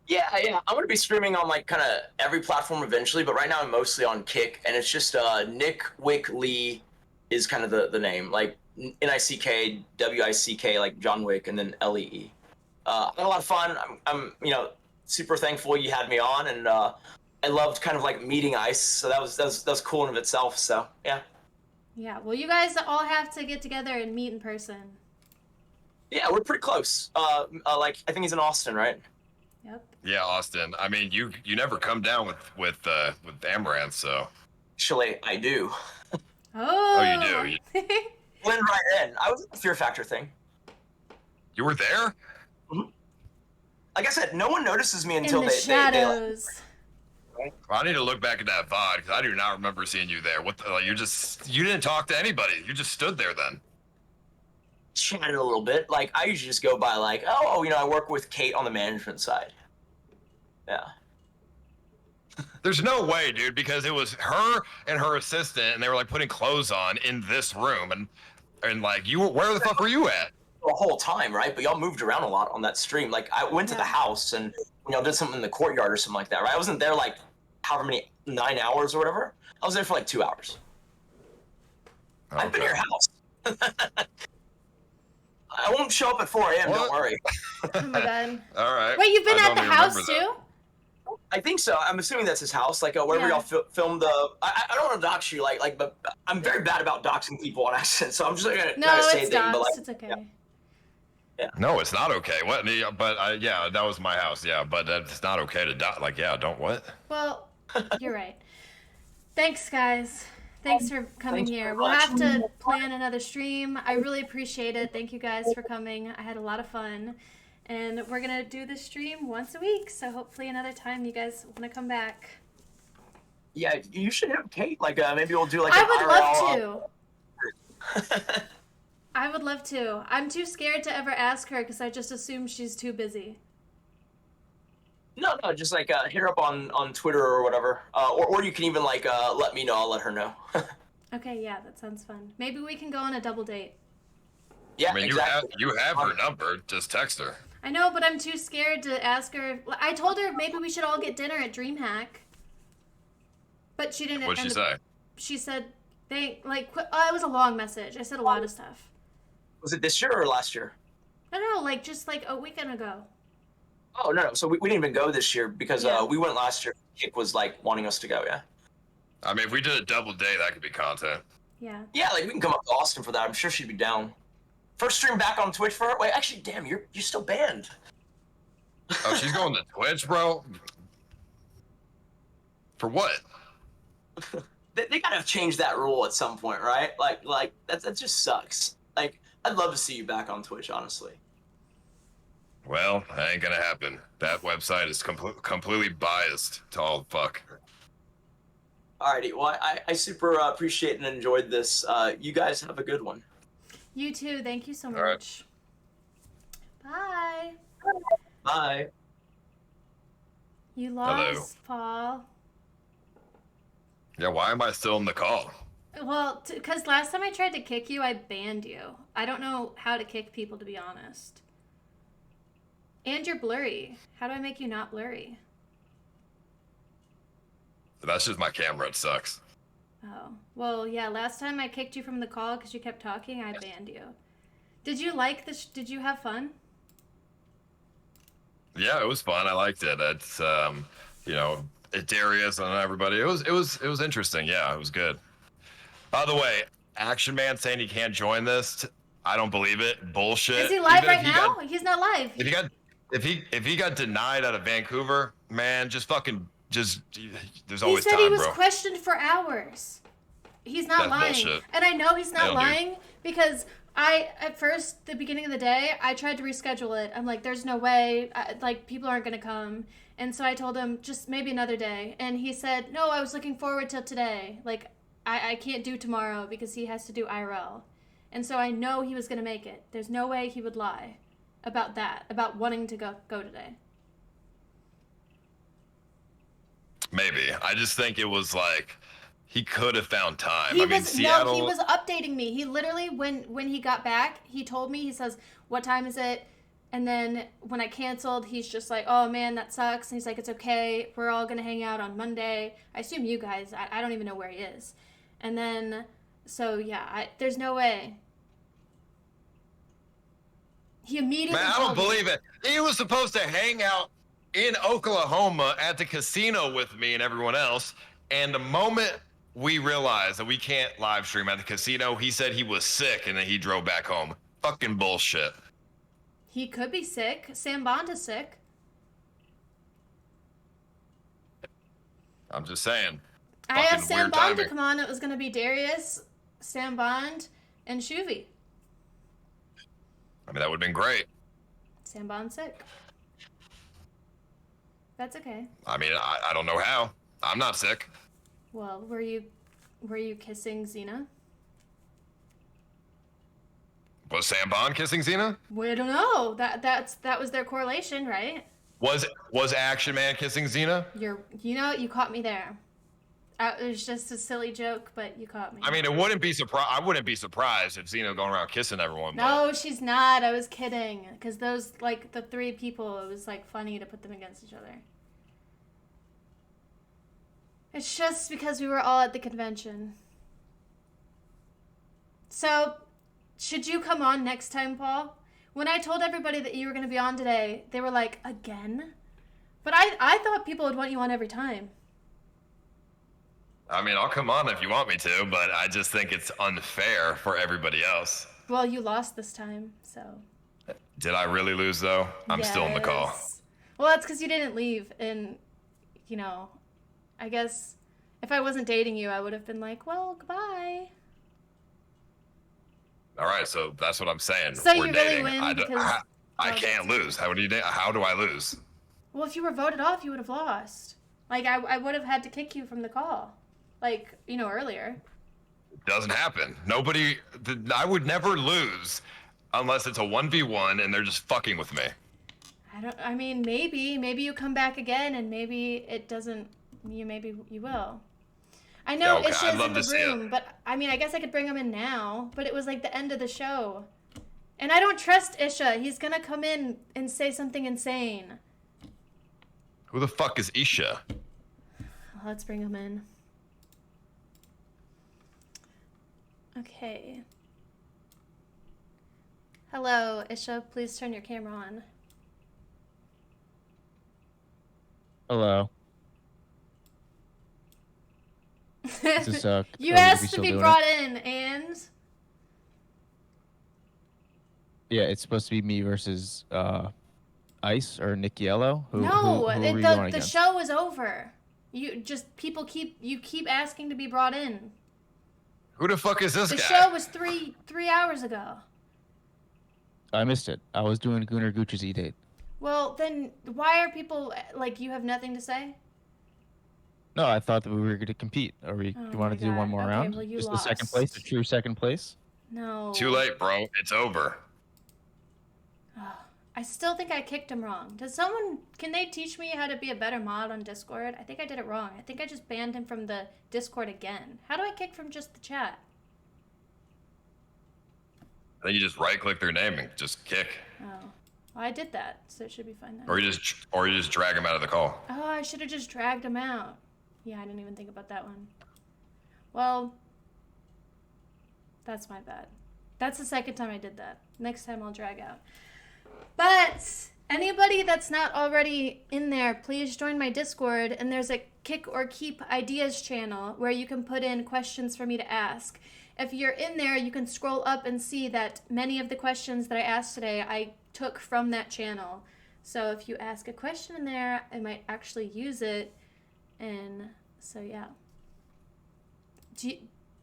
Yeah. I'm gonna be streaming on like kind of every platform eventually, but right now I'm mostly on Kick, and it's just NickWickLee is kind of the name, like NickWick, like John Wick, and then Lee. I had a lot of fun. I'm super thankful you had me on, and I loved kind of like meeting Ice, so that was cool in of itself. So yeah. Yeah. Well, you guys all have to get together and meet in person. Yeah, we're pretty close. Like I think he's in Austin, right? Yep. Yeah, Austin. I mean, you never come down with Amouranth, so. Actually, I do. Oh, you do. Blend right in. I was at the Fear Factor thing. You were there? Like I said, no one notices me In until the they shadows. Well, I need to look back at that VOD because I do not remember seeing you there. What the, like, you didn't talk to anybody. You just stood there then. Chatted a little bit. Like, I usually just go by like, oh, I work with Kate on the management side. Yeah. There's no way, dude, because it was her and her assistant, and they were like putting clothes on in this room, and like where the fuck were you at? The whole time, right? But y'all moved around a lot on that stream. Like, I went to the house and did something in the courtyard or something like that, right? I wasn't there like however many 9 hours or whatever. I was there for like 2 hours. Okay. I've been to your house. I won't show up at 4 a.m. Don't worry. Oh my god. All right. Wait, you've been at the house too? I think so. I'm assuming that's his house, like wherever y'all filmed the. I don't want to dox you, but I'm very bad about doxing people on accident, so I'm just gonna say it's things. But like, it's okay. Yeah. No, it's not okay. What? But yeah, that was my house. Yeah, but it's not okay to like, yeah, don't what? Well, you're right. Thanks, guys. Thanks for coming here. We'll have to plan another stream. I really appreciate it. Thank you guys for coming. I had a lot of fun. And we're going to do this stream once a week. So hopefully another time you guys want to come back. Yeah, you should have Kate. Like, maybe we'll do like I would love to. I would love to. I'm too scared to ever ask her because I just assume she's too busy. No, just like hit her up on Twitter or whatever. Or you can even like let me know. I'll let her know. Okay, yeah, that sounds fun. Maybe we can go on a double date. Yeah, I mean, exactly. you have her number. Just text her. I know, but I'm too scared to ask her. I told her maybe we should all get dinner at DreamHack. But she didn't. What'd she say? She said, it was a long message. I said a lot of stuff. Was it this year or last year? No, just like a weekend ago. Oh, no. So we didn't even go this year because we went last year. Kick was like wanting us to go, yeah. I mean, if we did a double day, that could be content. Yeah. Yeah, like we can come up to Austin for that. I'm sure she'd be down. First stream back on Twitch for her? Wait, actually, damn, you're still banned. Oh, she's going to Twitch, bro? For what? They gotta change that rule at some point, right? Like that just sucks. Like, I'd love to see you back on Twitch, honestly. Well, that ain't gonna happen. That website is completely biased to all fuck. Alrighty, well, I super appreciate and enjoyed this. You guys have a good one. You too. Thank you so much. Bye. Bye. You lost, Paul. Yeah, why am I still in the call? Well, because last time I tried to kick you, I banned you. I don't know how to kick people, to be honest. And you're blurry. How do I make you not blurry? That's just my camera. It sucks. Oh. Well, yeah, last time I kicked you from the call because you kept talking, I banned you. Did you like this? Did you have fun? Yeah, it was fun. I liked it. It's Darius and everybody. It was interesting. Yeah, it was good. By the way, Action Man saying he can't join this. I don't believe it. Bullshit. Is he live right now? He's not live. If he got denied out of Vancouver, man, there's always He said time, he was bro. questioned for hours. He's not That's lying. bullshit. And I know he's They not don't lying because at first, the beginning of the day, I tried to reschedule it. I'm like, there's no way, people aren't going to come. And so I told him, just maybe another day. And he said, no, I was looking forward till today. Like, I can't do tomorrow because he has to do IRL. And so I know he was going to make it. There's no way he would lie about that, about wanting to go today. Maybe. I just think it was like he could have found time. He I mean, Seattle. No, he was updating me. He literally, when he got back, he told me, he says, what time is it? And then when I canceled, he's just like, oh man, that sucks. And he's like, it's okay. We're all going to hang out on Monday. I assume you guys, I don't even know where he is. And then, so yeah, there's no way. He immediately Man, I don't believe it. He was supposed to hang out in Oklahoma at the casino with me and everyone else. And the moment we realized that we can't live stream at the casino, he said he was sick and then he drove back home. Fucking bullshit. He could be sick. Sam Bond is sick. I'm just saying. I asked Fucking Sam weird Bond to timing. come on. It was going to be Darius, Sam Bond, and Shoovy. I mean, that would have been great. Sam Bond's sick. That's okay. I mean, I don't know how. I'm not sick. Well, were you kissing Xena? Was Sam Bond kissing Xena? We don't know. That was their correlation, right? Was Action Man kissing Xena? You caught me there. It was just a silly joke, but you caught me. I mean, I wouldn't be surprised if Xena going around kissing everyone. No, she's not. I was kidding. Because those, like, the three people, it was, like, funny to put them against each other. It's just because we were all at the convention. So, should you come on next time, Paul? When I told everybody that you were going to be on today, they were like, again? But I thought people would want you on every time. I mean, I'll come on if you want me to, but I just think it's unfair for everybody else. Well, you lost this time, so. Did I really lose, though? I'm still in the call. Yes. Well, that's because you didn't leave, and, you know, I guess if I wasn't dating you, I would have been like, well, goodbye. All right, so that's what I'm saying. So We're you dating. really win because... I can't lose. How do I lose? Well, if you were voted off, you would have lost. Like, I would have had to kick you from the call. Like, you know, earlier. Doesn't happen. I would never lose unless it's a 1v1 and they're just fucking with me. I mean, maybe you come back again and maybe it doesn't, maybe you will. I know Yeah, okay. Isha's I'd love in the to see it. room, but I mean, I guess I could bring him in now, but it was like the end of the show. And I don't trust Isha. He's gonna come in and say something insane. Who the fuck is Isha? Let's bring him in. Okay. Hello, Isha. Please turn your camera on. Hello. This is, You are we asked to still be doing brought it? in, and Yeah, it's supposed to be me versus Ice or Nick Yellow. Who are we going the against? show is over. You keep asking to be brought in. Who the fuck is this The guy? show was three hours ago. I missed it. I was doing Gunnar Gooch's E-Date. Well, then why are people like you have nothing to say? No, I thought that we were going to compete. Or we Oh wanted to do my one God. more Okay, round? well, you Just the second lost. place, the true second place? No. Too late, bro. It's over. I still think I kicked him wrong. Can they teach me how to be a better mod on Discord? I think I did it wrong. I think I just banned him from the Discord again. How do I kick from just the chat? I think you just right-click their name and just kick, Oh, well, I did that, so it should be fine now. or you just drag them out of the call. Oh, I should have just dragged him out. Yeah, I didn't even think about that one. Well, that's my bad. That's the second time I did that. Next time I'll drag out. But anybody that's not already in there, please join my Discord. And there's a Kick or Keep Ideas channel where you can put in questions for me to ask. If you're in there, you can scroll up and see that many of the questions that I asked today, I took from that channel. So if you ask a question in there, I might actually use it. And so, yeah.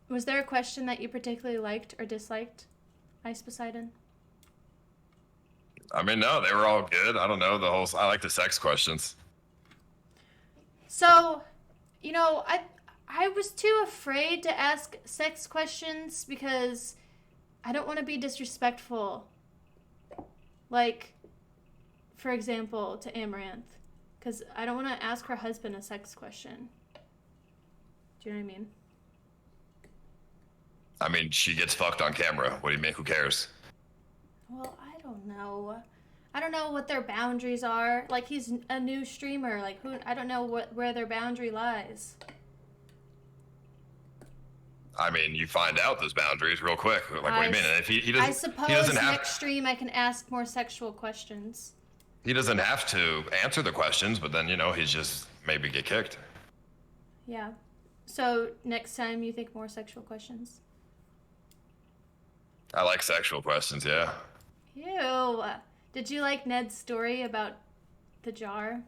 Was there a question that you particularly liked or disliked, IcePoseidon? I mean, no, they were all good. I don't know I like the sex questions. So, you know, I was too afraid to ask sex questions because I don't want to be disrespectful. Like, for example, to Amouranth. Because I don't want to ask her husband a sex question. Do you know what I mean? I mean, she gets fucked on camera. What do you mean? Who cares? Well, I don't know. I don't know what their boundaries are. Like, he's a new streamer. Like, I don't know where their boundary lies. I mean, you find out those boundaries real quick. Like, what do you mean? And if he doesn't, I suppose he doesn't have, next stream I can ask more sexual questions. he doesn't have to answer the questions, but then, you know, he's just maybe get kicked. Yeah. So, next time you think more sexual questions? I like sexual questions, yeah. Ew. Did you like Ned's story about the jar?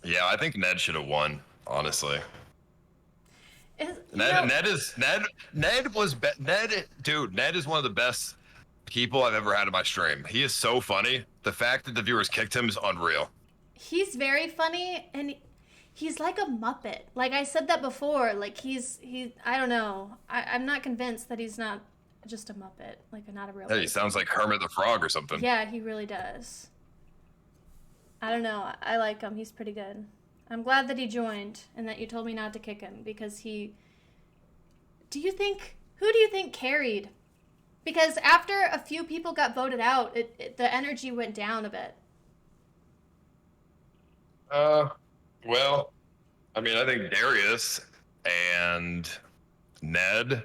Yeah, I think Ned should have won. honestly. Ned is one of the best people I've ever had in my stream. He is so funny. The fact that the viewers kicked him is unreal. He's very funny, and he's like a Muppet. Like I said that before. Like I don't know. I'm not convinced that he's not just a Muppet. Like not a real. Hey, he sounds like Kermit the Frog or something. Yeah, he really does. I don't know. I like him. He's pretty good. I'm glad that he joined and that you told me not to kick him because who do you think carried? Because after a few people got voted out, the energy went down a bit. Well, I mean, I think Darius and Ned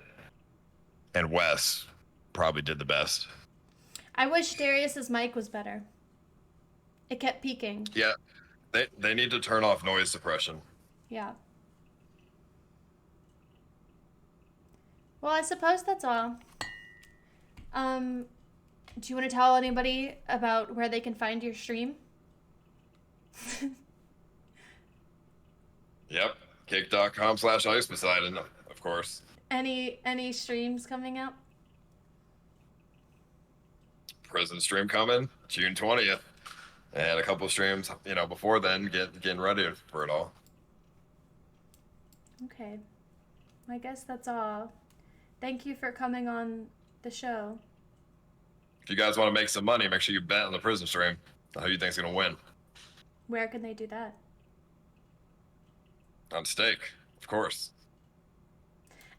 and Wes probably did the best. I wish Darius's mic was better. It kept peaking. Yeah, they need to turn off noise suppression. Yeah. Well, I suppose that's all. Do you want to tell anybody about where they can find your stream? Yep, kick.com/IcePoseidon, of course. Any streams coming up? Prison stream coming June 20th, and a couple of streams, before then, getting ready for it all. Okay, I guess that's all. Thank you for coming on the show. If you guys want to make some money, make sure you bet on the prison stream. Who you think's gonna win? Where can they do that? On stake, of course.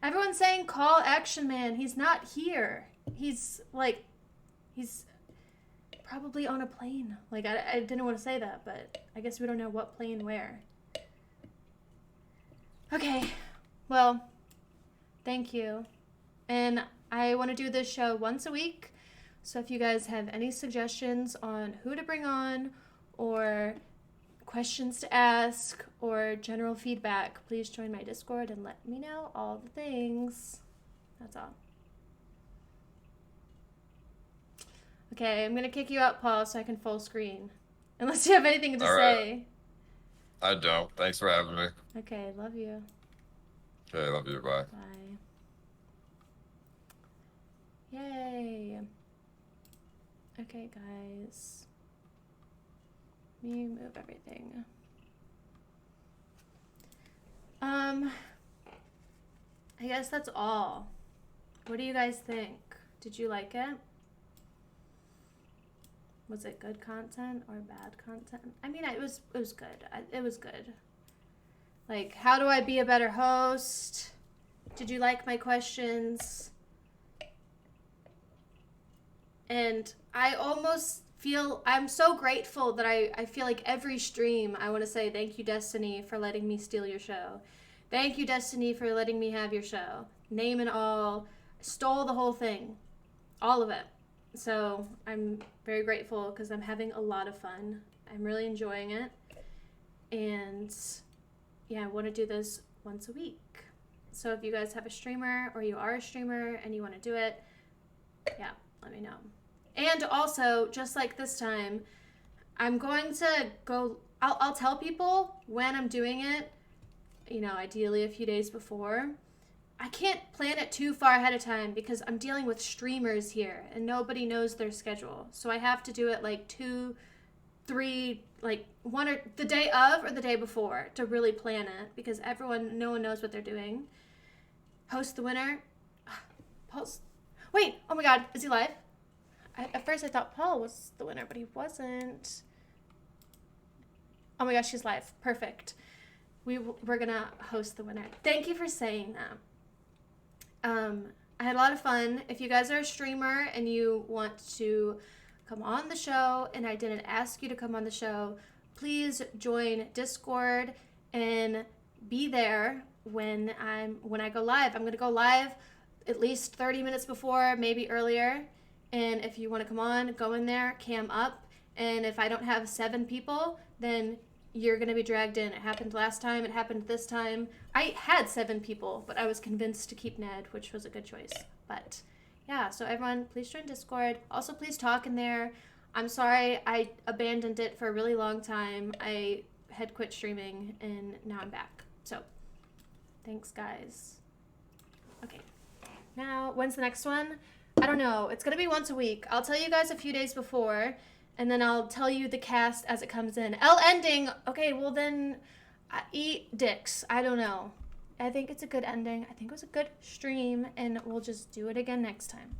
Everyone's saying call Action Man. He's not here. He's probably on a plane. Like, I didn't want to say that, but I guess we don't know what plane where. Okay, well, thank you. And I want to do this show once a week. So if you guys have any suggestions on who to bring on or questions to ask or general feedback, please join my Discord and let me know all the things. That's all. Okay, I'm gonna kick you out, Paul, so I can full screen. Unless you have anything to say. I don't. Thanks for having me. Okay, love you. Okay, love you. Bye. Bye. Yay. Okay, guys. Let me move everything. I guess that's all. What do you guys think? Did you like it? Was it good content or bad content? I mean, it was good. It was good. Like, how do I be a better host? Did you like my questions? And I almost feel, I'm so grateful that I feel like every stream I want to say thank you, Destiny, for letting me steal your show. Thank you, Destiny, for letting me have your show. Name and all. Stole the whole thing. All of it. So I'm very grateful because I'm having a lot of fun. I'm really enjoying it. And yeah, I want to do this once a week. So if you guys have a streamer or you are a streamer and you want to do it, yeah, let me know. And also, just like this time, I'm going to go, I'll tell people when I'm doing it, ideally a few days before. I can't plan it too far ahead of time because I'm dealing with streamers here and nobody knows their schedule. So I have to do it like 2, 3, like one or the day of or the day before to really plan it because no one knows what they're doing. Host the winner. Wait, oh my God, is he live? At first I thought Paul was the winner, but he wasn't. Oh my gosh, she's live. Perfect. We're gonna host the winner. Thank you for saying that. I had a lot of fun. If you guys are a streamer and you want to come on the show and I didn't ask you to come on the show, please join Discord and be there when I go live. I'm gonna go live at least 30 minutes before, maybe earlier. And if you want to come on, go in there, cam up. And if I don't have 7 people, then you're going to be dragged in. It happened last time. It happened this time. I had 7 people, but I was convinced to keep Ned, which was a good choice. But yeah, so everyone, please join Discord. Also, please talk in there. I'm sorry I abandoned it for a really long time. I had quit streaming, and now I'm back. So, thanks, guys. Okay. Now, when's the next one? I don't know. It's going to be once a week. I'll tell you guys a few days before, and then I'll tell you the cast as it comes in. L ending. Okay, well then, eat dicks. I don't know. I think it's a good ending. I think it was a good stream, and we'll just do it again next time.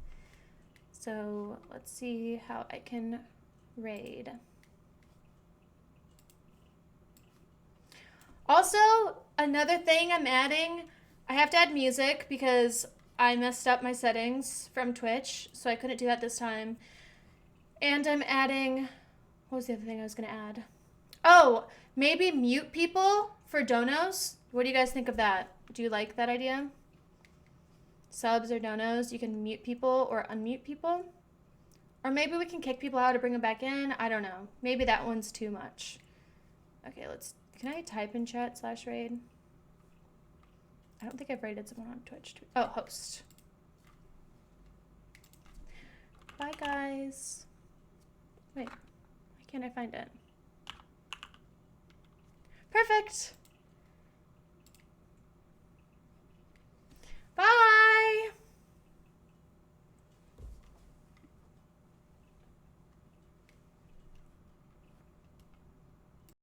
So, let's see how I can raid. Also, another thing I'm adding, I have to add music because I messed up my settings from Twitch, so I couldn't do that this time. And I'm adding, what was the other thing I was gonna add? Oh, maybe mute people for donos. What do you guys think of that? Do you like that idea? Subs or donos, you can mute people or unmute people. Or maybe we can kick people out or bring them back in. I don't know. Maybe that one's too much. Okay, can I type in chat /raid? I don't think I've raided someone on Twitch. Oh, host. Bye, guys. Wait, why can't I find it? Perfect.